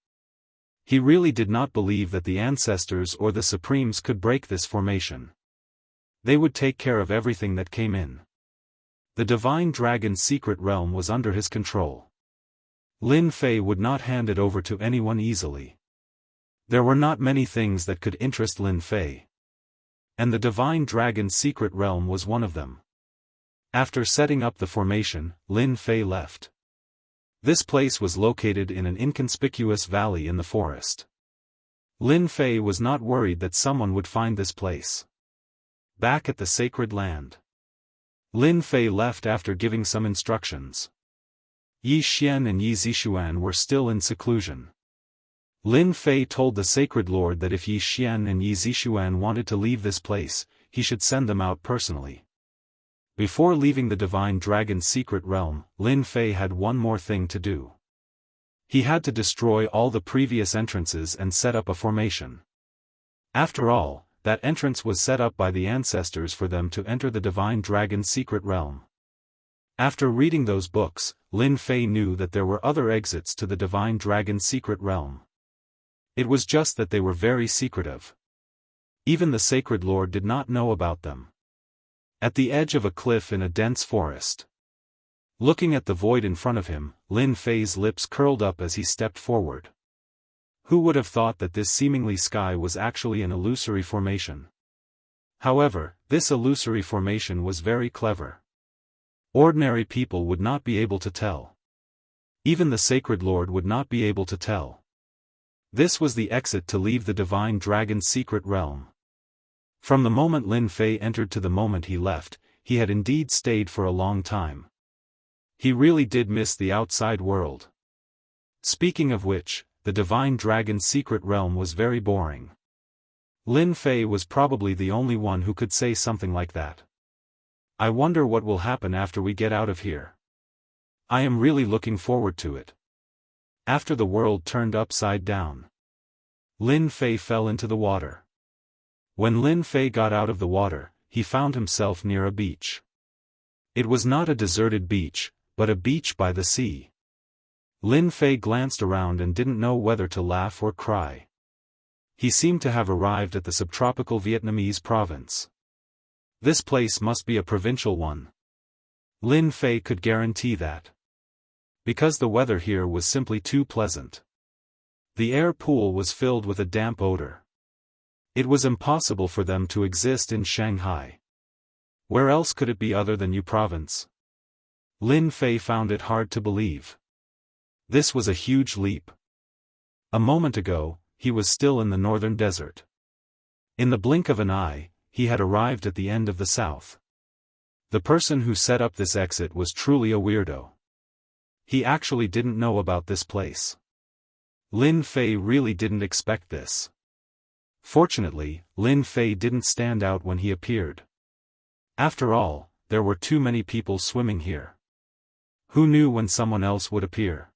He really did not believe that the ancestors or the supremes could break this formation. They would take care of everything that came in. The divine dragon's secret realm was under his control. Lin Fei would not hand it over to anyone easily. There were not many things that could interest Lin Fei. And the divine dragon's secret realm was one of them. After setting up the formation, Lin Fei left. This place was located in an inconspicuous valley in the forest. Lin Fei was not worried that someone would find this place. Back at the sacred land. Lin Fei left after giving some instructions. Yi Xian and Yi Zixuan were still in seclusion. Lin Fei told the sacred lord that if Yi Xian and Yi Zixuan wanted to leave this place, he should send them out personally. Before leaving the divine dragon's secret realm, Lin Fei had one more thing to do. He had to destroy all the previous entrances and set up a formation. After all, that entrance was set up by the ancestors for them to enter the divine dragon's secret realm. After reading those books, Lin Fei knew that there were other exits to the divine dragon's secret realm. It was just that they were very secretive. Even the sacred lord did not know about them. At the edge of a cliff in a dense forest. Looking at the void in front of him, Lin Fei's lips curled up as he stepped forward. Who would have thought that this seemingly sky was actually an illusory formation? However, this illusory formation was very clever. Ordinary people would not be able to tell. Even the sacred lord would not be able to tell. This was the exit to leave the divine dragon's secret realm. From the moment Lin Fei entered to the moment he left, he had indeed stayed for a long time. He really did miss the outside world. Speaking of which, the divine dragon's secret realm was very boring. Lin Fei was probably the only one who could say something like that. I wonder what will happen after we get out of here. I am really looking forward to it. After the world turned upside down, Lin Fei fell into the water. When Lin Fei got out of the water, he found himself near a beach. It was not a deserted beach, but a beach by the sea. Lin Fei glanced around and didn't know whether to laugh or cry. He seemed to have arrived at the subtropical Vietnamese province. This place must be a provincial one. Lin Fei could guarantee that. Because the weather here was simply too pleasant. The air pool was filled with a damp odor. It was impossible for them to exist in Shanghai. Where else could it be other than Yu province? Lin Fei found it hard to believe. This was a huge leap. A moment ago, he was still in the northern desert. In the blink of an eye, he had arrived at the end of the south. The person who set up this exit was truly a weirdo. He actually didn't know about this place. Lin Fei really didn't expect this. Fortunately, Lin Fei didn't stand out when he appeared. After all, there were too many people swimming here. Who knew when someone else would appear?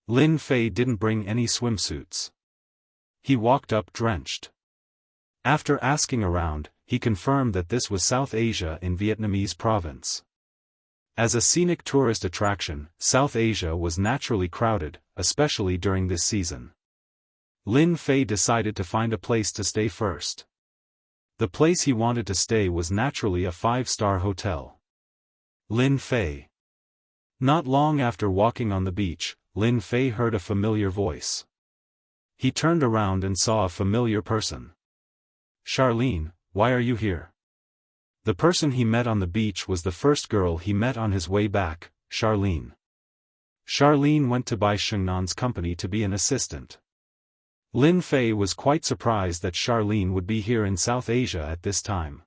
Lin Fei didn't bring any swimsuits. He walked up drenched. After asking around, he confirmed that this was South Asia in Vietnamese province. As a scenic tourist attraction, South Asia was naturally crowded, especially during this season. Lin Fei decided to find a place to stay first. The place he wanted to stay was naturally a 5-star hotel. Lin Fei. Not long after walking on the beach, Lin Fei heard a familiar voice. He turned around and saw a familiar person. Charlene, why are you here? The person he met on the beach was the first girl he met on his way back, Charlene. Charlene went to Bai Shengnan's company to be an assistant. Lin Fei was quite surprised that Charlene would be here in South Asia at this time.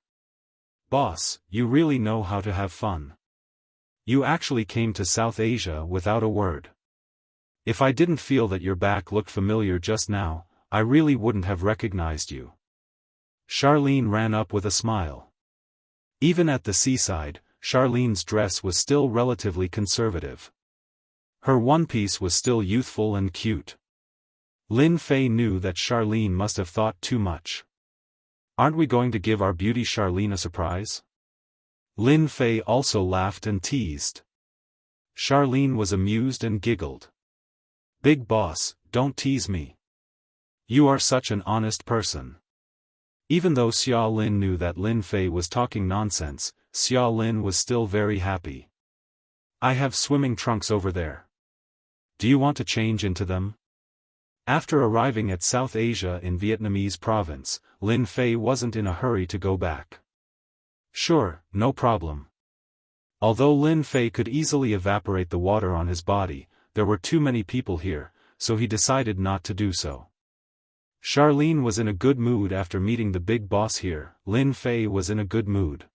Boss, you really know how to have fun. You actually came to South Asia without a word. If I didn't feel that your back looked familiar just now, I really wouldn't have recognized you. Charlene ran up with a smile. Even at the seaside, Charlene's dress was still relatively conservative. Her one-piece was still youthful and cute. Lin Fei knew that Charlene must have thought too much. Aren't we going to give our beauty Charlene a surprise? Lin Fei also laughed and teased. Charlene was amused and giggled. Big boss, don't tease me. You are such an honest person. Even though Xia Lin knew that Lin Fei was talking nonsense, Xia Lin was still very happy. I have swimming trunks over there. Do you want to change into them? After arriving at South Asia in Vietnamese province, Lin Fei wasn't in a hurry to go back. Sure, no problem. Although Lin Fei could easily evaporate the water on his body, there were too many people here, so he decided not to do so. Charlene was in a good mood after meeting the big boss here. Lin Fei was in a good mood.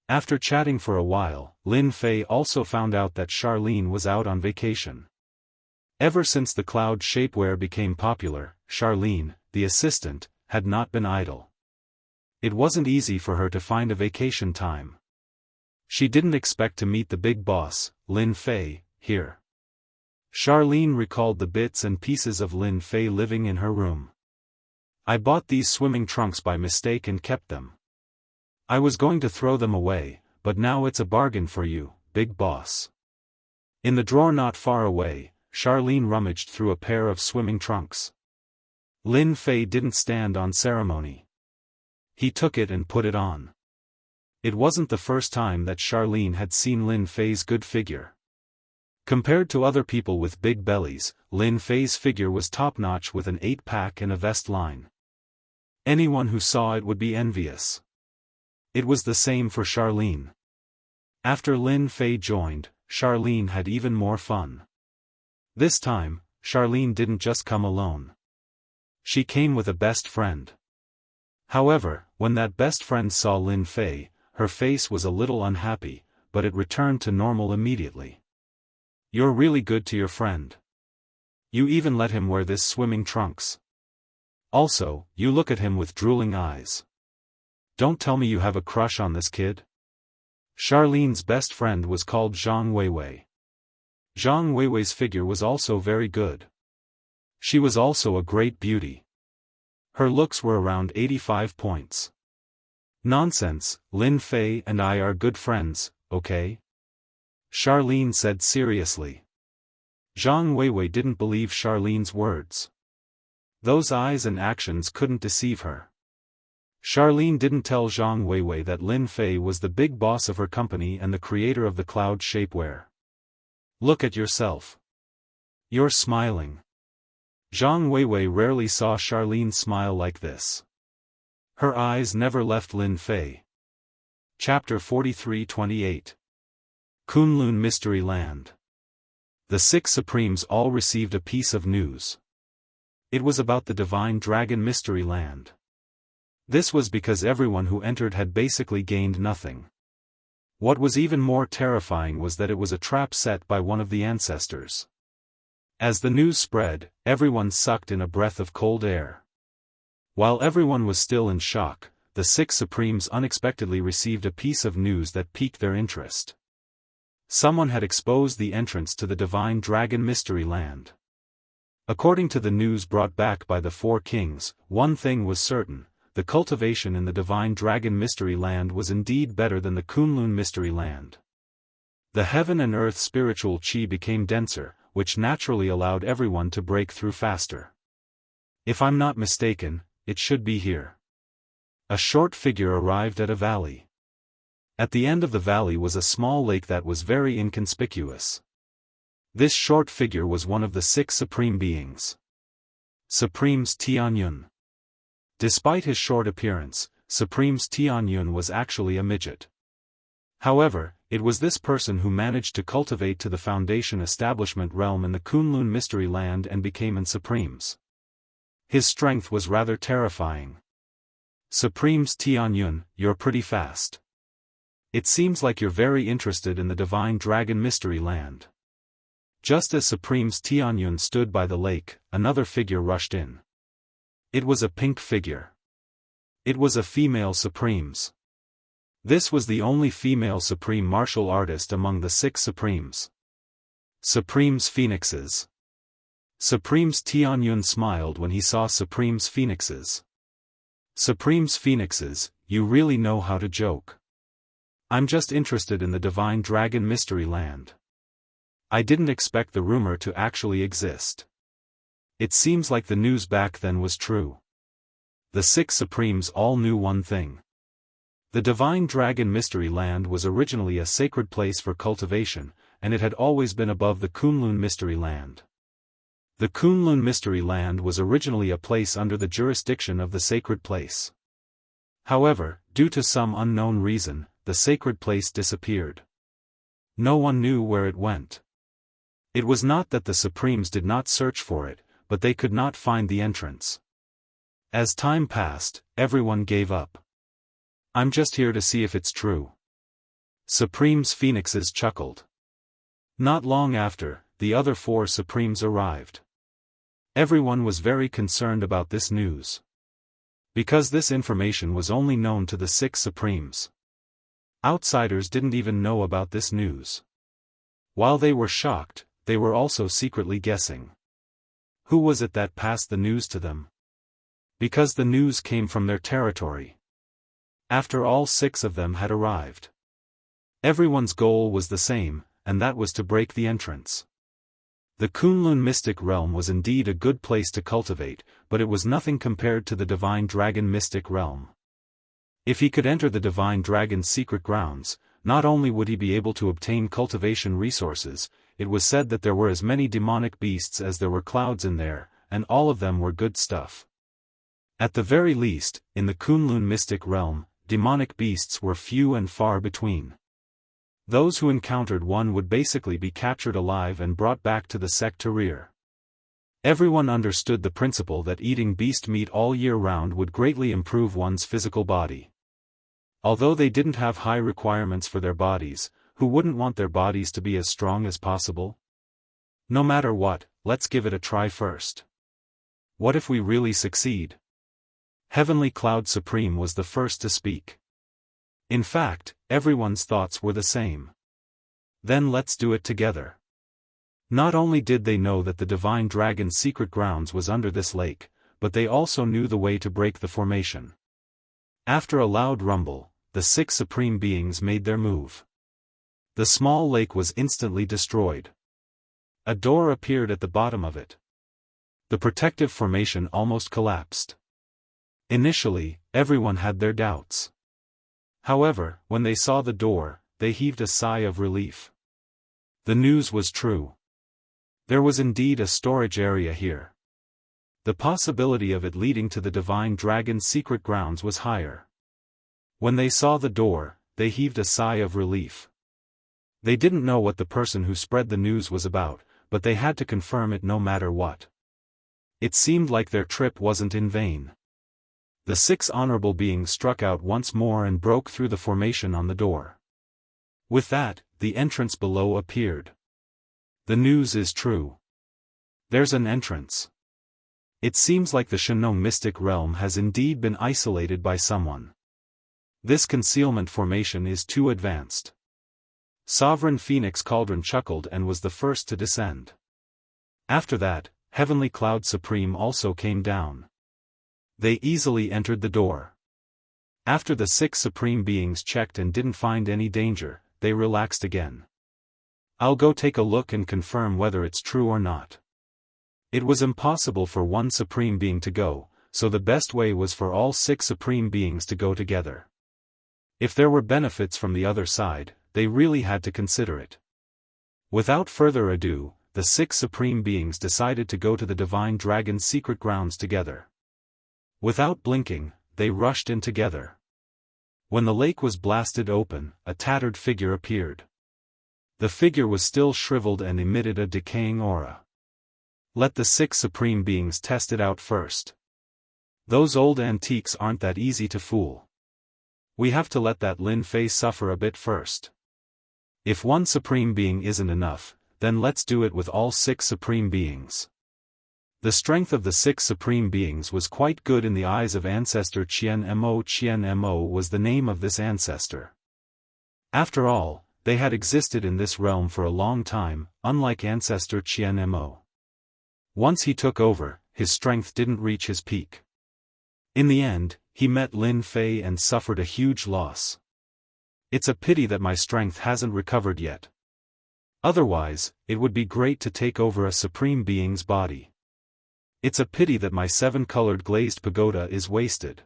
After chatting for a while, Lin Fei also found out that Charlene was out on vacation. Ever since the cloud shapewear became popular, Charlene, the assistant, had not been idle. It wasn't easy for her to find a vacation time. She didn't expect to meet the big boss, Lin Fei, here. Charlene recalled the bits and pieces of Lin Fei living in her room. I bought these swimming trunks by mistake and kept them. I was going to throw them away, but now it's a bargain for you, big boss. In the drawer not far away, Charlene rummaged through a pair of swimming trunks. Lin Fei didn't stand on ceremony. He took it and put it on. It wasn't the first time that Charlene had seen Lin Fei's good figure. Compared to other people with big bellies, Lin Fei's figure was top-notch with an 8-pack and a vest line. Anyone who saw it would be envious. It was the same for Charlene. After Lin Fei joined, Charlene had even more fun. This time, Charlene didn't just come alone. She came with a best friend. However, when that best friend saw Lin Fei, her face was a little unhappy, but it returned to normal immediately. You're really good to your friend. You even let him wear this swimming trunks. Also, you look at him with drooling eyes. Don't tell me you have a crush on this kid? Charlene's best friend was called Zhang Weiwei. Zhang Weiwei's figure was also very good. She was also a great beauty. Her looks were around 85 points. Nonsense, Lin Fei and I are good friends, okay? Charlene said seriously. Zhang Weiwei didn't believe Charlene's words. Those eyes and actions couldn't deceive her. Charlene didn't tell Zhang Weiwei that Lin Fei was the big boss of her company and the creator of the cloud shapewear. Look at yourself. You're smiling. Zhang Weiwei rarely saw Charlene smile like this. Her eyes never left Lin Fei. Chapter 43-28 Kunlun Mystery Land. The 6 Supremes all received a piece of news. It was about the Divine Dragon Mystery Land. This was because everyone who entered had basically gained nothing. What was even more terrifying was that it was a trap set by one of the ancestors. As the news spread, everyone sucked in a breath of cold air. While everyone was still in shock, the 6 Supremes unexpectedly received a piece of news that piqued their interest. Someone had exposed the entrance to the Divine Dragon Mystery Land. According to the news brought back by the 4 kings, one thing was certain: the cultivation in the Divine Dragon Mystery Land was indeed better than the Kunlun Mystery Land. The heaven and earth spiritual chi became denser, which naturally allowed everyone to break through faster. If I'm not mistaken, it should be here. A short figure arrived at a valley. At the end of the valley was a small lake that was very inconspicuous. This short figure was one of the 6 supreme beings. Supremes Tianyun. Despite his short appearance, Supremes Tianyun was actually a midget. However, it was this person who managed to cultivate to the Foundation Establishment realm in the Kunlun Mystery Land and became an Supremes. His strength was rather terrifying. Supremes Tianyun, you're pretty fast. It seems like you're very interested in the Divine Dragon Mystery Land. Just as Supremes Tianyun stood by the lake, another figure rushed in. It was a pink figure. It was a female Supremes. This was the only female Supreme martial artist among the 6 Supremes. Supremes Phoenixes. Supremes Tianyun smiled when he saw Supremes Phoenixes. Supremes Phoenixes, you really know how to joke. I'm just interested in the Divine Dragon Mystery Land. I didn't expect the rumor to actually exist. It seems like the news back then was true. The 6 Supremes all knew one thing. The Divine Dragon Mystery Land was originally a sacred place for cultivation, and it had always been above the Kunlun Mystery Land. The Kunlun Mystery Land was originally a place under the jurisdiction of the sacred place. However, due to some unknown reason, the sacred place disappeared. No one knew where it went. It was not that the Supremes did not search for it, but they could not find the entrance. As time passed, everyone gave up. I'm just here to see if it's true. Supreme's phoenixes chuckled. Not long after, the other 4 Supremes arrived. Everyone was very concerned about this news. Because this information was only known to the 6 Supremes. Outsiders didn't even know about this news. While they were shocked, they were also secretly guessing. Who was it that passed the news to them? Because the news came from their territory. After all 6 of them had arrived. Everyone's goal was the same, and that was to break the entrance. The Kunlun mystic realm was indeed a good place to cultivate, but it was nothing compared to the Divine Dragon mystic realm. If he could enter the Divine Dragon's secret grounds, not only would he be able to obtain cultivation resources, it was said that there were as many demonic beasts as there were clouds in there, and all of them were good stuff. At the very least, in the Kunlun mystic realm, demonic beasts were few and far between. Those who encountered one would basically be captured alive and brought back to the sect to rear. Everyone understood the principle that eating beast meat all year round would greatly improve one's physical body. Although they didn't have high requirements for their bodies, who wouldn't want their bodies to be as strong as possible? No matter what, let's give it a try first. What if we really succeed? Heavenly Cloud Supreme was the first to speak. In fact, everyone's thoughts were the same. Then let's do it together. Not only did they know that the Divine Dragon's secret grounds was under this lake, but they also knew the way to break the formation. After a loud rumble, the 6 Supreme Beings made their move. The small lake was instantly destroyed. A door appeared at the bottom of it. The protective formation almost collapsed. Initially, everyone had their doubts. However, when they saw the door, they heaved a sigh of relief. The news was true. There was indeed a storage area here. The possibility of it leading to the Divine Dragon's secret grounds was higher. When they saw the door, they heaved a sigh of relief. They didn't know what the person who spread the news was about, but they had to confirm it no matter what. It seemed like their trip wasn't in vain. The 6 honorable beings struck out once more and broke through the formation on the door. With that, the entrance below appeared. The news is true. There's an entrance. It seems like the Shenong mystic realm has indeed been isolated by someone. This concealment formation is too advanced. Sovereign Phoenix Cauldron chuckled and was the first to descend. After that, Heavenly Cloud Supreme also came down. They easily entered the door. After the 6 Supreme Beings checked and didn't find any danger, they relaxed again. I'll go take a look and confirm whether it's true or not. It was impossible for one Supreme Being to go, so the best way was for all 6 Supreme Beings to go together. If there were benefits from the other side, they really had to consider it. Without further ado, the 6 Supreme Beings decided to go to the Divine Dragon's secret grounds together. Without blinking, they rushed in together. When the lake was blasted open, a tattered figure appeared. The figure was still shriveled and emitted a decaying aura. Let the 6 Supreme Beings test it out first. Those old antiques aren't that easy to fool. We have to let that Lin Fei suffer a bit first. If one Supreme Being isn't enough, then let's do it with all 6 Supreme Beings. The strength of the 6 Supreme Beings was quite good in the eyes of Ancestor Qian Mo. Qian Mo was the name of this ancestor. After all, they had existed in this realm for a long time, unlike Ancestor Qian Mo. Once he took over, his strength didn't reach his peak. In the end, he met Lin Fei and suffered a huge loss. It's a pity that my strength hasn't recovered yet. Otherwise, it would be great to take over a Supreme Being's body. It's a pity that my 7-colored glazed pagoda is wasted.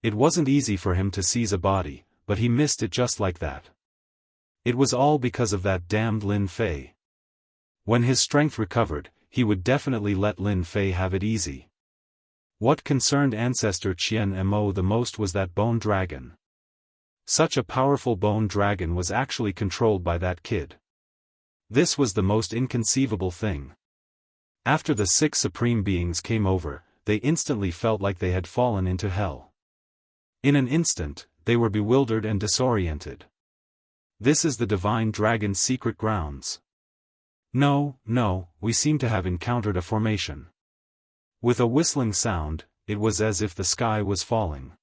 It wasn't easy for him to seize a body, but he missed it just like that. It was all because of that damned Lin Fei. When his strength recovered, he would definitely let Lin Fei have it easy. What concerned Ancestor Qian Mo the most was that bone dragon. Such a powerful bone dragon was actually controlled by that kid. This was the most inconceivable thing. After the 6 Supreme Beings came over, they instantly felt like they had fallen into hell. In an instant, they were bewildered and disoriented. This is the divine dragon's secret grounds. No, we seem to have encountered a formation. With a whistling sound, it was as if the sky was falling.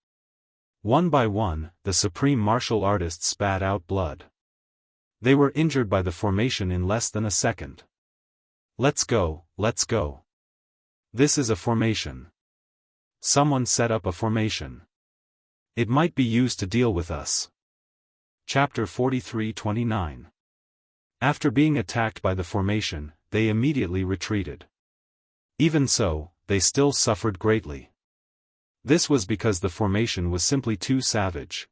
One by one, the supreme martial artists spat out blood. They were injured by the formation in less than a second. Let's go. This is a formation. Someone set up a formation. It might be used to deal with us. Chapter 43:29. After being attacked by the formation, they immediately retreated. Even so, they still suffered greatly. This was because the formation was simply too savage.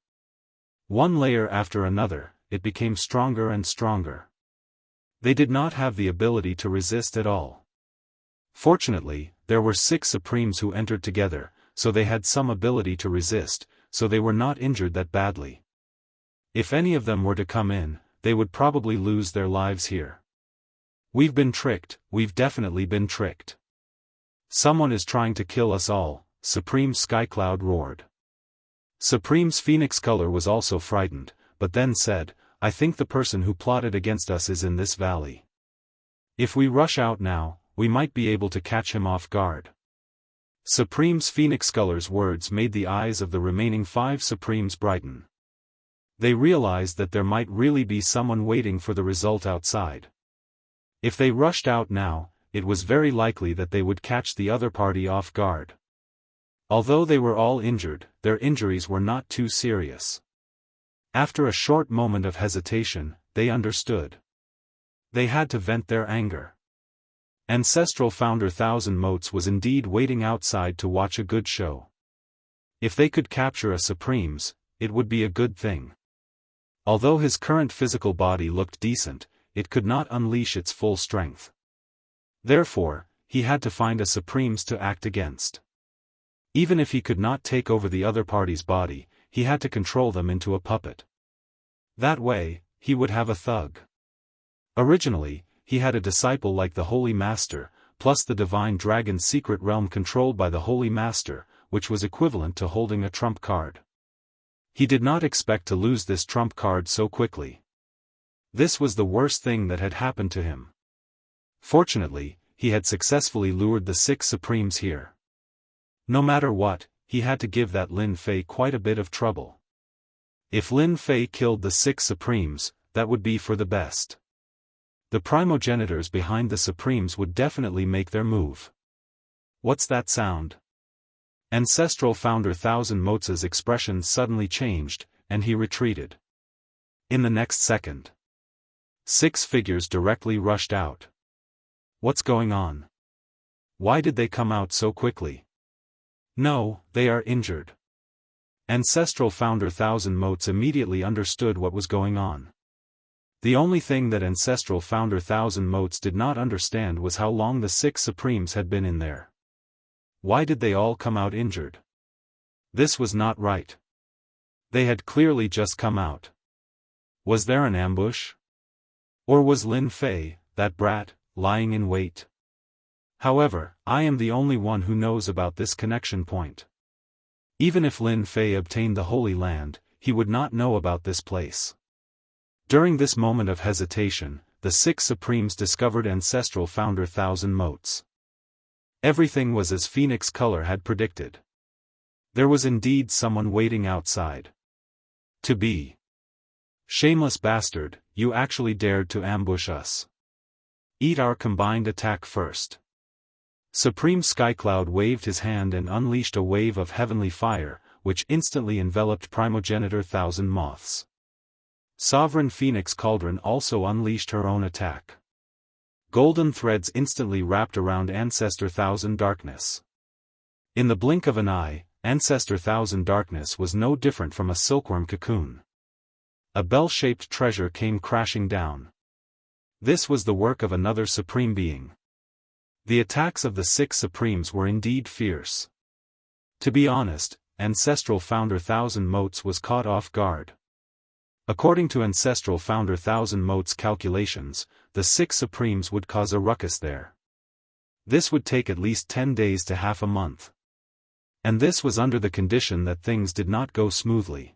One layer after another, it became stronger and stronger. They did not have the ability to resist at all. Fortunately, there were 6 Supremes who entered together, so they had some ability to resist, so they were not injured that badly. If any of them were to come in, they would probably lose their lives here. We've been tricked, we've definitely been tricked. Someone is trying to kill us all, Supreme Skycloud roared. Supreme's Phoenix Color was also frightened, but then said, I think the person who plotted against us is in this valley. If we rush out now, we might be able to catch him off guard. Supreme's Phoenix Color's words made the eyes of the remaining 5 Supremes brighten. They realized that there might really be someone waiting for the result outside. If they rushed out now, it was very likely that they would catch the other party off guard. Although they were all injured, their injuries were not too serious. After a short moment of hesitation, they understood. They had to vent their anger. Ancestral founder Thousand Motes was indeed waiting outside to watch a good show. If they could capture a Supremes, it would be a good thing. Although his current physical body looked decent, it could not unleash its full strength. Therefore, he had to find a Supremes to act against. Even if he could not take over the other party's body, he had to control them into a puppet. That way, he would have a thug. Originally, he had a disciple like the Holy Master, plus the Divine Dragon's secret realm controlled by the Holy Master, which was equivalent to holding a trump card. He did not expect to lose this trump card so quickly. This was the worst thing that had happened to him. Fortunately, he had successfully lured the 6 Supremes here. No matter what, he had to give that Lin Fei quite a bit of trouble. If Lin Fei killed the 6 Supremes, that would be for the best. The primogenitors behind the Supremes would definitely make their move. What's that sound? Ancestral founder Thousand Motes' expression suddenly changed, and he retreated. In the next second, 6 figures directly rushed out. What's going on? Why did they come out so quickly? No, they are injured. Ancestral founder Thousand Motes immediately understood what was going on. The only thing that Ancestral founder Thousand Motes did not understand was how long the 6 Supremes had been in there. Why did they all come out injured? This was not right. They had clearly just come out. Was there an ambush? Or was Lin Fei, that brat, lying in wait? However, I am the only one who knows about this connection point. Even if Lin Fei obtained the Holy Land, he would not know about this place. During this moment of hesitation, the 6 Supremes discovered Ancestral founder Thousand Motes. Everything was as Phoenix Color had predicted. There was indeed someone waiting outside. To be. Shameless bastard, you actually dared to ambush us. Eat our combined attack first. Supreme Skycloud waved his hand and unleashed a wave of heavenly fire, which instantly enveloped Primogenitor Thousand Moths. Sovereign Phoenix Cauldron also unleashed her own attack. Golden threads instantly wrapped around Ancestor Thousand Darkness. In the blink of an eye, Ancestor Thousand Darkness was no different from a silkworm cocoon. A bell-shaped treasure came crashing down. This was the work of another Supreme Being. The attacks of the 6 Supremes were indeed fierce. To be honest, Ancestral founder Thousand Motes was caught off guard. According to Ancestral founder Thousand Motes' calculations, the 6 Supremes would cause a ruckus there. This would take at least 10 days to half a month. And this was under the condition that things did not go smoothly.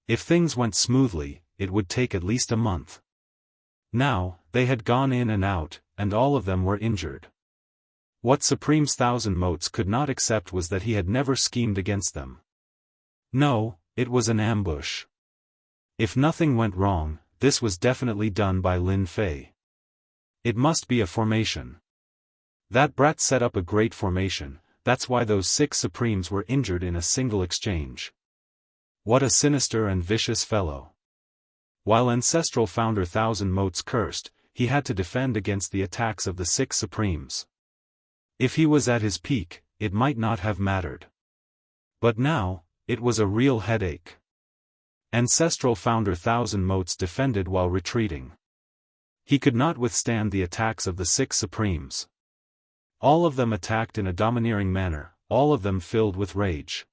If things went smoothly, it would take at least a month. Now, they had gone in and out, and all of them were injured. What Supreme's Thousand Motes could not accept was that he had never schemed against them. No, it was an ambush. If nothing went wrong, this was definitely done by Lin Fei. It must be a formation. That brat set up a great formation, that's why those 6 Supremes were injured in a single exchange. What a sinister and vicious fellow. While Ancestral Founder Thousand Motes cursed, he had to defend against the attacks of the 6 Supremes. If he was at his peak, it might not have mattered. But now, it was a real headache. Ancestral Founder Thousand Motes defended while retreating. He could not withstand the attacks of the 6 Supremes. All of them attacked in a domineering manner, all of them filled with rage.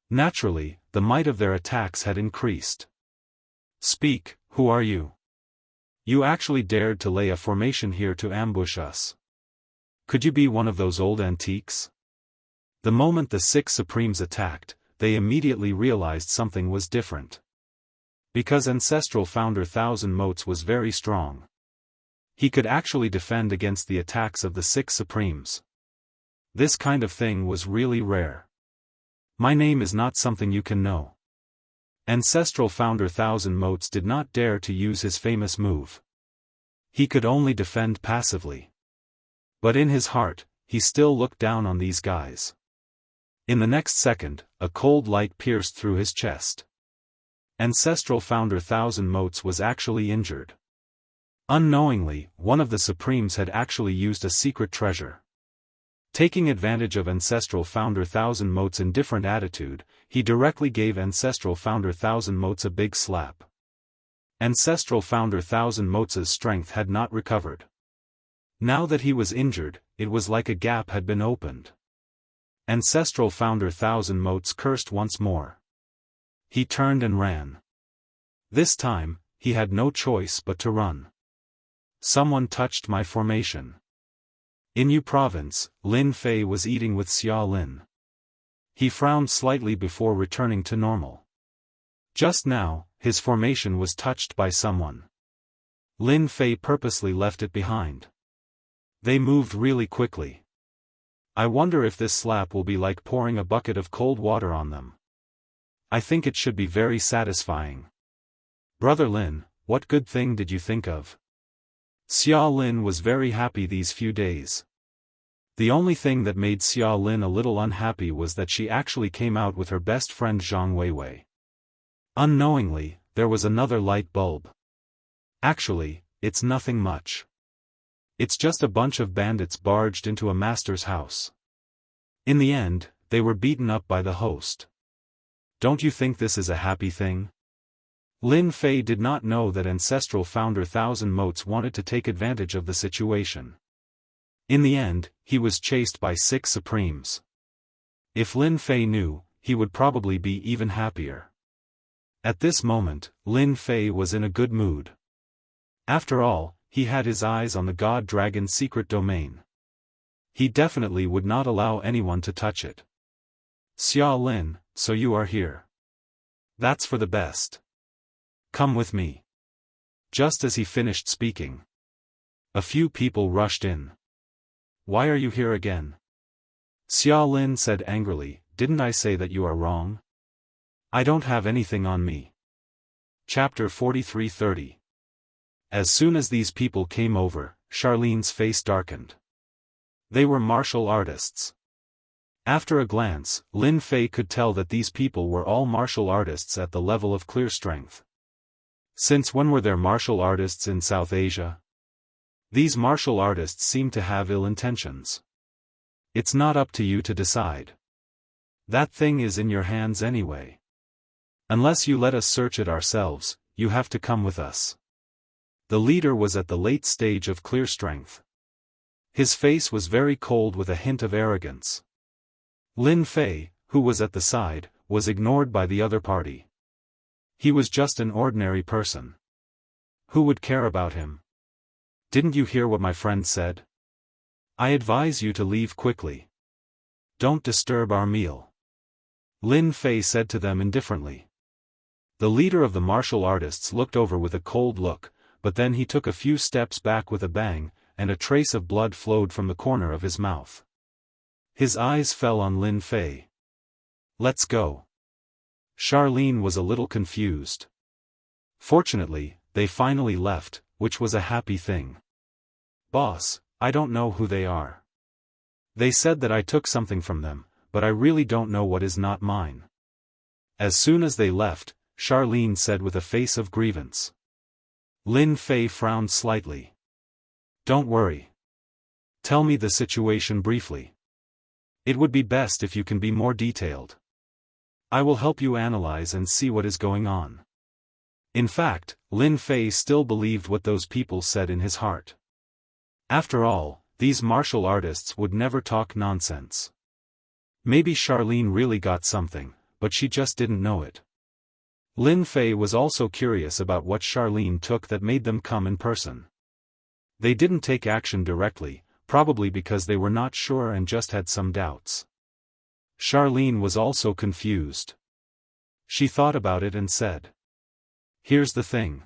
Naturally, the might of their attacks had increased. Speak, who are you? You actually dared to lay a formation here to ambush us. Could you be one of those old antiques? The moment the 6 Supremes attacked, they immediately realized something was different. Because Ancestral Founder Thousand Motes was very strong. He could actually defend against the attacks of the 6 Supremes. This kind of thing was really rare. My name is not something you can know. Ancestral Founder Thousand Motes did not dare to use his famous move. He could only defend passively. But in his heart, he still looked down on these guys. In the next second, a cold light pierced through his chest. Ancestral Founder Thousand Motes was actually injured. Unknowingly, one of the Supremes had actually used a secret treasure. Taking advantage of Ancestral Founder Thousand Motes' indifferent attitude, he directly gave Ancestral Founder Thousand Motes a big slap. Ancestral Founder Thousand Motes' strength had not recovered. Now that he was injured, it was like a gap had been opened. Ancestral Founder Thousand Motes cursed once more. He turned and ran. This time, he had no choice but to run. Someone touched my formation. In Yu Province, Lin Fei was eating with Xia Lin. He frowned slightly before returning to normal. Just now, his formation was touched by someone. Lin Fei purposely left it behind. They moved really quickly. I wonder if this slap will be like pouring a bucket of cold water on them. I think it should be very satisfying. Brother Lin, what good thing did you think of? Xia Lin was very happy these few days. The only thing that made Xia Lin a little unhappy was that she actually came out with her best friend Zhang Weiwei. Unknowingly, there was another light bulb. Actually, it's nothing much. It's just a bunch of bandits barged into a master's house. In the end, they were beaten up by the host. Don't you think this is a happy thing? Lin Fei did not know that Ancestral Founder Thousand Motes wanted to take advantage of the situation. In the end, he was chased by 6 Supremes. If Lin Fei knew, he would probably be even happier. At this moment, Lin Fei was in a good mood. After all, he had his eyes on the God Dragon's secret domain. He definitely would not allow anyone to touch it. Xia Lin, so you are here. That's for the best. Come with me. Just as he finished speaking, a few people rushed in. Why are you here again? Xia Lin said angrily, didn't I say that you are wrong? I don't have anything on me. Chapter 43:30. As soon as these people came over, Charlene's face darkened. They were martial artists. After a glance, Lin Fei could tell that these people were all martial artists at the level of clear strength. Since when were there martial artists in South Asia? These martial artists seem to have ill intentions. It's not up to you to decide. That thing is in your hands anyway. Unless you let us search it ourselves, you have to come with us. The leader was at the late stage of clear strength. His face was very cold with a hint of arrogance. Lin Fei, who was at the side, was ignored by the other party. He was just an ordinary person. Who would care about him? Didn't you hear what my friend said? I advise you to leave quickly. Don't disturb our meal. Lin Fei said to them indifferently. The leader of the martial artists looked over with a cold look, but then he took a few steps back with a bang, and a trace of blood flowed from the corner of his mouth. His eyes fell on Lin Fei. Let's go. Charlene was a little confused. Fortunately, they finally left, which was a happy thing. Boss, I don't know who they are. They said that I took something from them, but I really don't know what is not mine. As soon as they left, Charlene said with a face of grievance. Lin Fei frowned slightly. Don't worry. Tell me the situation briefly. It would be best if you can be more detailed. I will help you analyze and see what is going on. In fact, Lin Fei still believed what those people said in his heart. After all, these martial artists would never talk nonsense. Maybe Charlene really got something, but she just didn't know it. Lin Fei was also curious about what Charlene took that made them come in person. They didn't take action directly, probably because they were not sure and just had some doubts. Charlene was also confused. She thought about it and said. Here's the thing.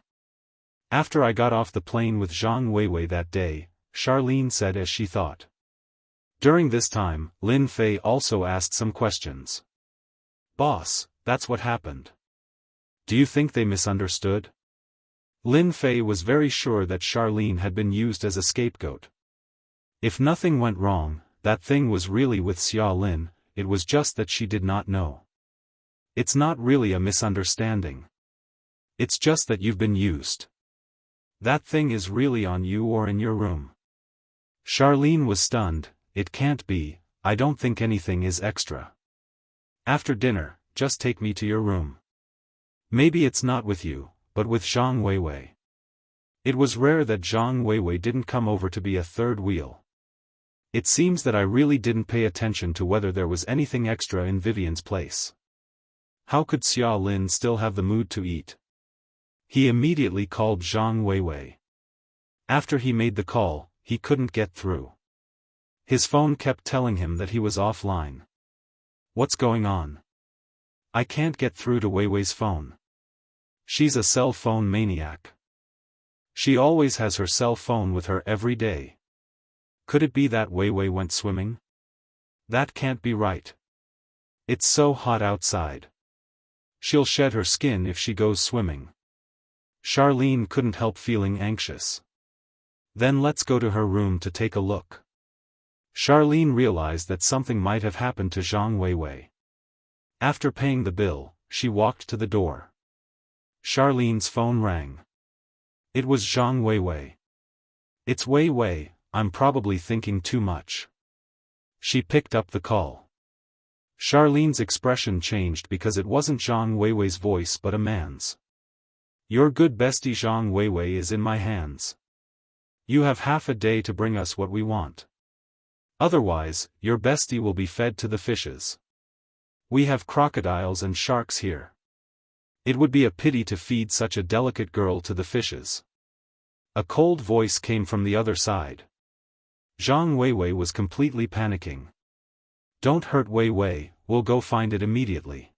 After I got off the plane with Zhang Weiwei that day, Charlene said as she thought. During this time, Lin Fei also asked some questions. Boss, that's what happened. Do you think they misunderstood? Lin Fei was very sure that Charlene had been used as a scapegoat. If nothing went wrong, that thing was really with Xia Lin, it was just that she did not know. It's not really a misunderstanding. It's just that you've been used. That thing is really on you or in your room. Charlene was stunned. It can't be, I don't think anything is extra. After dinner, just take me to your room. Maybe it's not with you, but with Zhang Weiwei. It was rare that Zhang Weiwei didn't come over to be a third wheel. It seems that I really didn't pay attention to whether there was anything extra in Vivian's place. How could Xia Lin still have the mood to eat? He immediately called Zhang Weiwei. After he made the call, he couldn't get through. His phone kept telling him that he was offline. What's going on? I can't get through to Weiwei's phone. She's a cell phone maniac. She always has her cell phone with her every day. Could it be that Weiwei went swimming? That can't be right. It's so hot outside. She'll shed her skin if she goes swimming. Charlene couldn't help feeling anxious. Then let's go to her room to take a look. Charlene realized that something might have happened to Zhang Weiwei. After paying the bill, she walked to the door. Charlene's phone rang. It was Zhang Weiwei. It's Weiwei, I'm probably thinking too much. She picked up the call. Charlene's expression changed because it wasn't Zhang Weiwei's voice but a man's. Your good bestie Zhang Weiwei is in my hands. You have half a day to bring us what we want. Otherwise, your bestie will be fed to the fishes. We have crocodiles and sharks here. It would be a pity to feed such a delicate girl to the fishes. A cold voice came from the other side. Zhang Weiwei was completely panicking. Don't hurt Weiwei, we'll go find it immediately.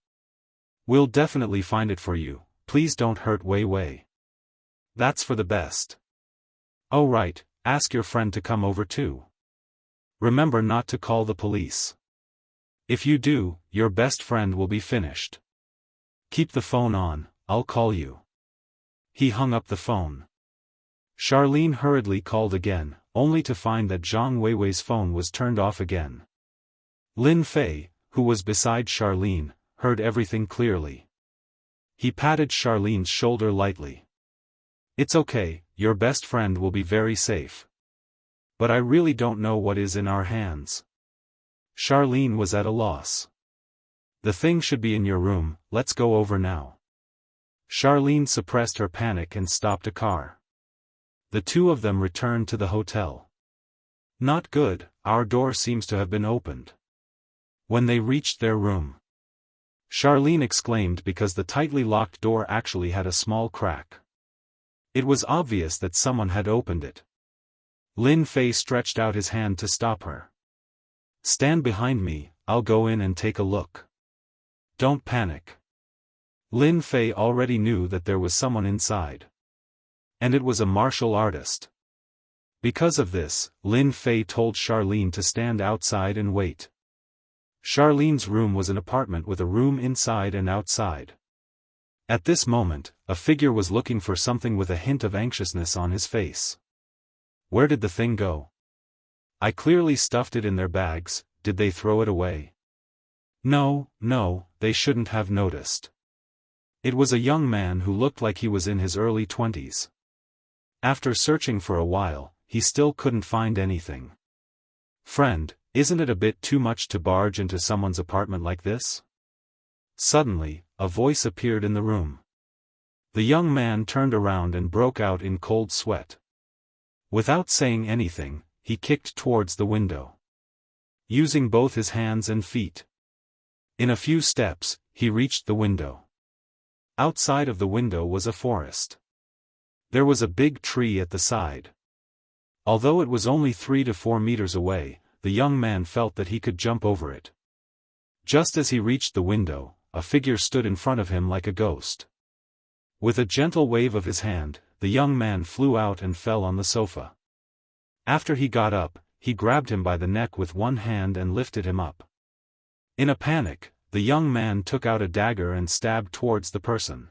We'll definitely find it for you, please don't hurt Weiwei. That's for the best. Oh right, ask your friend to come over too. Remember not to call the police. If you do, your best friend will be finished. Keep the phone on, I'll call you. He hung up the phone. Charlene hurriedly called again, only to find that Zhang Weiwei's phone was turned off again. Lin Fei, who was beside Charlene, heard everything clearly. He patted Charlene's shoulder lightly. It's okay, your best friend will be very safe. But I really don't know what is in our hands. Charlene was at a loss. The thing should be in your room, let's go over now. Charlene suppressed her panic and stopped a car. The two of them returned to the hotel. Not good, our door seems to have been opened. When they reached their room, Charlene exclaimed because the tightly locked door actually had a small crack. It was obvious that someone had opened it. Lin Fei stretched out his hand to stop her. Stand behind me, I'll go in and take a look. Don't panic. Lin Fei already knew that there was someone inside. And it was a martial artist. Because of this, Lin Fei told Charlene to stand outside and wait. Charlene's room was an apartment with a room inside and outside. At this moment, a figure was looking for something with a hint of anxiousness on his face. Where did the thing go? I clearly stuffed it in their bags, did they throw it away? No, they shouldn't have noticed. It was a young man who looked like he was in his early 20s. After searching for a while, he still couldn't find anything. Friend, isn't it a bit too much to barge into someone's apartment like this? Suddenly, a voice appeared in the room. The young man turned around and broke out in cold sweat. Without saying anything, he kicked towards the window. Using both his hands and feet. In a few steps, he reached the window. Outside of the window was a forest. There was a big tree at the side. Although it was only 3 to 4 meters away, the young man felt that he could jump over it. Just as he reached the window, a figure stood in front of him like a ghost. With a gentle wave of his hand, the young man flew out and fell on the sofa. After he got up, he grabbed him by the neck with one hand and lifted him up. In a panic, the young man took out a dagger and stabbed towards the person.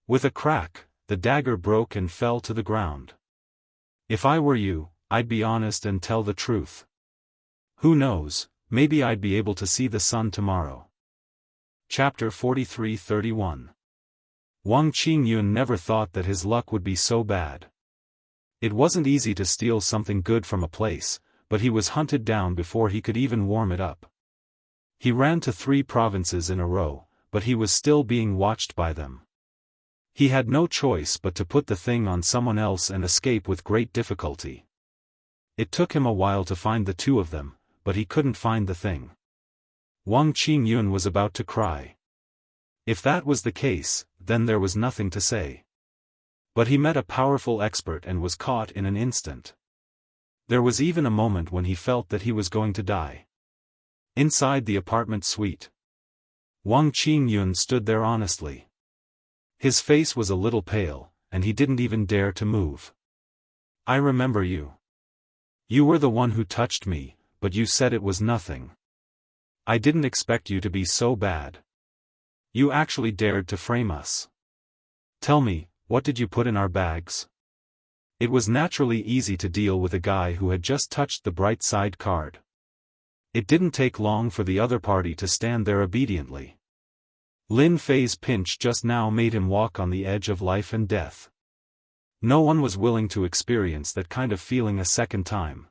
With a crack, the dagger broke and fell to the ground. If I were you, I'd be honest and tell the truth. Who knows, maybe I'd be able to see the sun tomorrow. Chapter 43-31. Wang Qingyun never thought that his luck would be so bad. It wasn't easy to steal something good from a place, but he was hunted down before he could even warm it up. He ran to 3 provinces in a row, but he was still being watched by them. He had no choice but to put the thing on someone else and escape with great difficulty. It took him a while to find the 2 of them, but he couldn't find the thing. Wang Qingyun was about to cry. If that was the case, then there was nothing to say. But he met a powerful expert and was caught in an instant. There was even a moment when he felt that he was going to die. Inside the apartment suite, Wang Qingyun stood there honestly. His face was a little pale, and he didn't even dare to move. I remember you. You were the one who touched me, but you said it was nothing. I didn't expect you to be so bad. You actually dared to frame us. Tell me, what did you put in our bags? It was naturally easy to deal with a guy who had just touched the bright side card. It didn't take long for the other party to stand there obediently. Lin Fei's pinch just now made him walk on the edge of life and death. No one was willing to experience that kind of feeling a second time.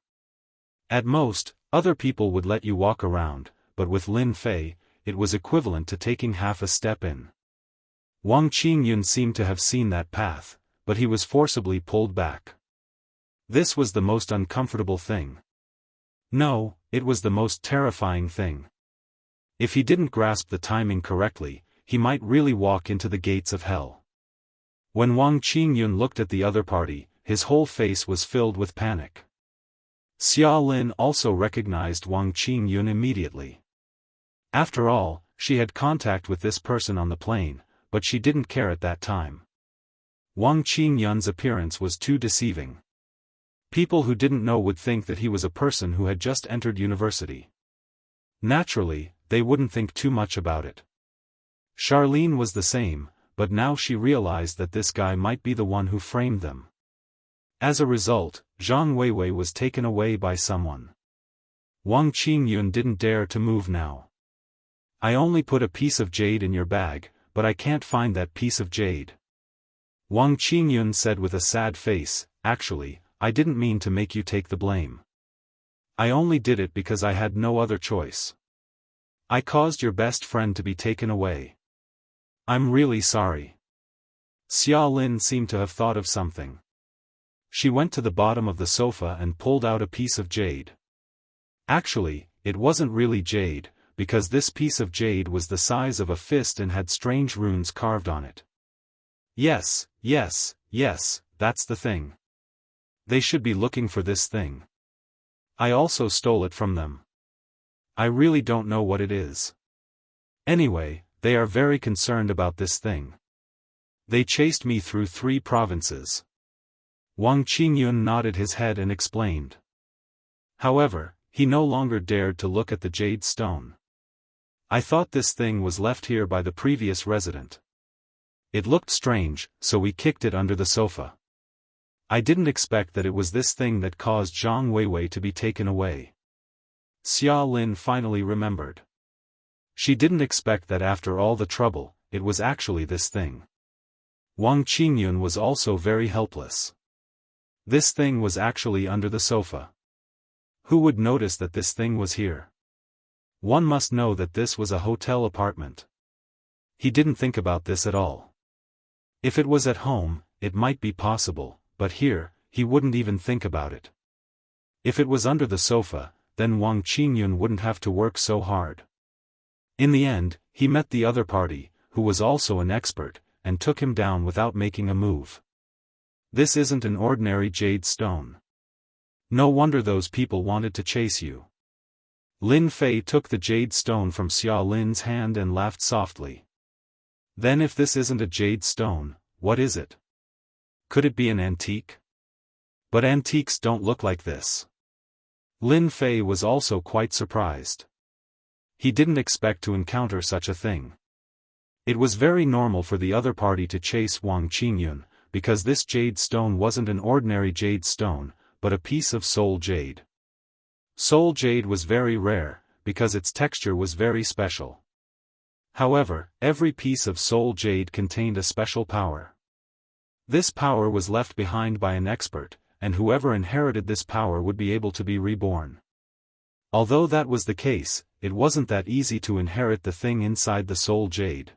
At most, other people would let you walk around, but with Lin Fei, it was equivalent to taking half a step in. Wang Qingyun seemed to have seen that path, but he was forcibly pulled back. This was the most uncomfortable thing. No, it was the most terrifying thing. If he didn't grasp the timing correctly, he might really walk into the gates of hell. When Wang Qingyun looked at the other party, his whole face was filled with panic. Xia Lin also recognized Wang Qingyun immediately. After all, she had contact with this person on the plane, but she didn't care at that time. Wang Qingyun's appearance was too deceiving. People who didn't know would think that he was a person who had just entered university. Naturally, they wouldn't think too much about it. Charlene was the same, but now she realized that this guy might be the one who framed them. As a result, Zhang Weiwei was taken away by someone. Wang Qingyun didn't dare to move now. I only put a piece of jade in your bag, but I can't find that piece of jade. Wang Qingyun said with a sad face, actually, I didn't mean to make you take the blame. I only did it because I had no other choice. I caused your best friend to be taken away. I'm really sorry. Xia Lin seemed to have thought of something. She went to the bottom of the sofa and pulled out a piece of jade. Actually, it wasn't really jade, because this piece of jade was the size of a fist and had strange runes carved on it. Yes, that's the thing. They should be looking for this thing. I also stole it from them. I really don't know what it is. Anyway, they are very concerned about this thing. They chased me through 3 provinces. Wang Qingyun nodded his head and explained. However, he no longer dared to look at the jade stone. I thought this thing was left here by the previous resident. It looked strange, so we kicked it under the sofa. I didn't expect that it was this thing that caused Zhang Weiwei to be taken away. Xia Lin finally remembered. She didn't expect that after all the trouble, it was actually this thing. Wang Qingyun was also very helpless. This thing was actually under the sofa. Who would notice that this thing was here? One must know that this was a hotel apartment. He didn't think about this at all. If it was at home, it might be possible, but here, he wouldn't even think about it. If it was under the sofa, then Wang Qingyun wouldn't have to work so hard. In the end, he met the other party, who was also an expert, and took him down without making a move. This isn't an ordinary jade stone. No wonder those people wanted to chase you. Lin Fei took the jade stone from Xia Lin's hand and laughed softly. Then if this isn't a jade stone, what is it? Could it be an antique? But antiques don't look like this. Lin Fei was also quite surprised. He didn't expect to encounter such a thing. It was very normal for the other party to chase Wang Qingyun, because this jade stone wasn't an ordinary jade stone, but a piece of soul jade. Soul jade was very rare, because its texture was very special. However, every piece of soul jade contained a special power. This power was left behind by an expert, and whoever inherited this power would be able to be reborn. Although that was the case, it wasn't that easy to inherit the thing inside the soul jade.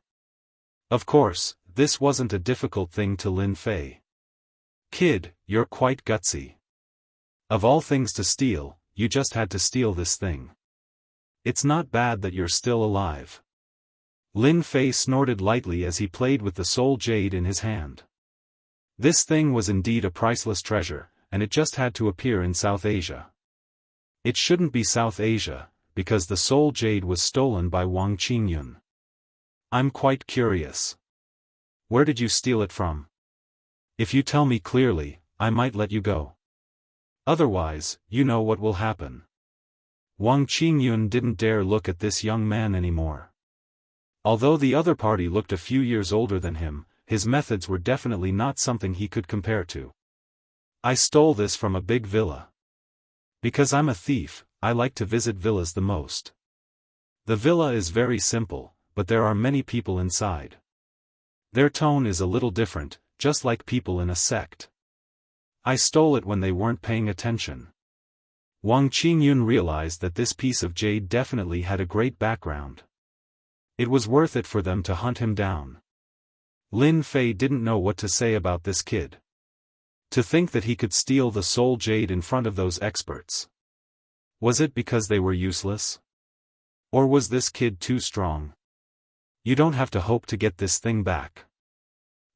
Of course, this wasn't a difficult thing to Lin Fei. Kid, you're quite gutsy. Of all things to steal, you just had to steal this thing. It's not bad that you're still alive. Lin Fei snorted lightly as he played with the soul jade in his hand. This thing was indeed a priceless treasure, and it just had to appear in South Asia. It shouldn't be South Asia, because the soul jade was stolen by Wang Qingyun. I'm quite curious. Where did you steal it from? If you tell me clearly, I might let you go. Otherwise, you know what will happen. Wang Qingyun didn't dare look at this young man anymore. Although the other party looked a few years older than him, his methods were definitely not something he could compare to. I stole this from a big villa. Because I'm a thief, I like to visit villas the most. The villa is very simple, but there are many people inside. Their tone is a little different, just like people in a sect. I stole it when they weren't paying attention. Wang Qingyun realized that this piece of jade definitely had a great background. It was worth it for them to hunt him down. Lin Fei didn't know what to say about this kid. To think that he could steal the soul jade in front of those experts. Was it because they were useless? Or was this kid too strong? You don't have to hope to get this thing back.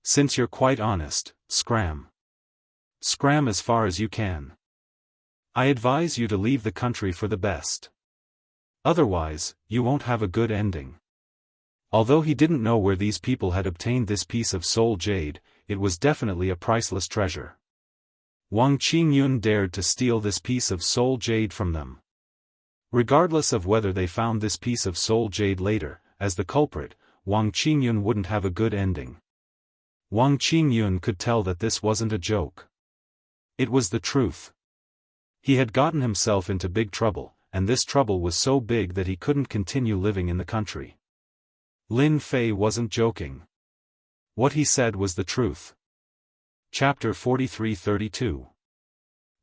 Since you're quite honest, scram. Scram as far as you can. I advise you to leave the country for the best. Otherwise, you won't have a good ending. Although he didn't know where these people had obtained this piece of soul jade, it was definitely a priceless treasure. Wang Qingyun dared to steal this piece of soul jade from them. Regardless of whether they found this piece of soul jade later, as the culprit, Wang Qingyun wouldn't have a good ending. Wang Qingyun could tell that this wasn't a joke. It was the truth. He had gotten himself into big trouble, and this trouble was so big that he couldn't continue living in the country. Lin Fei wasn't joking. What he said was the truth. Chapter 43-32.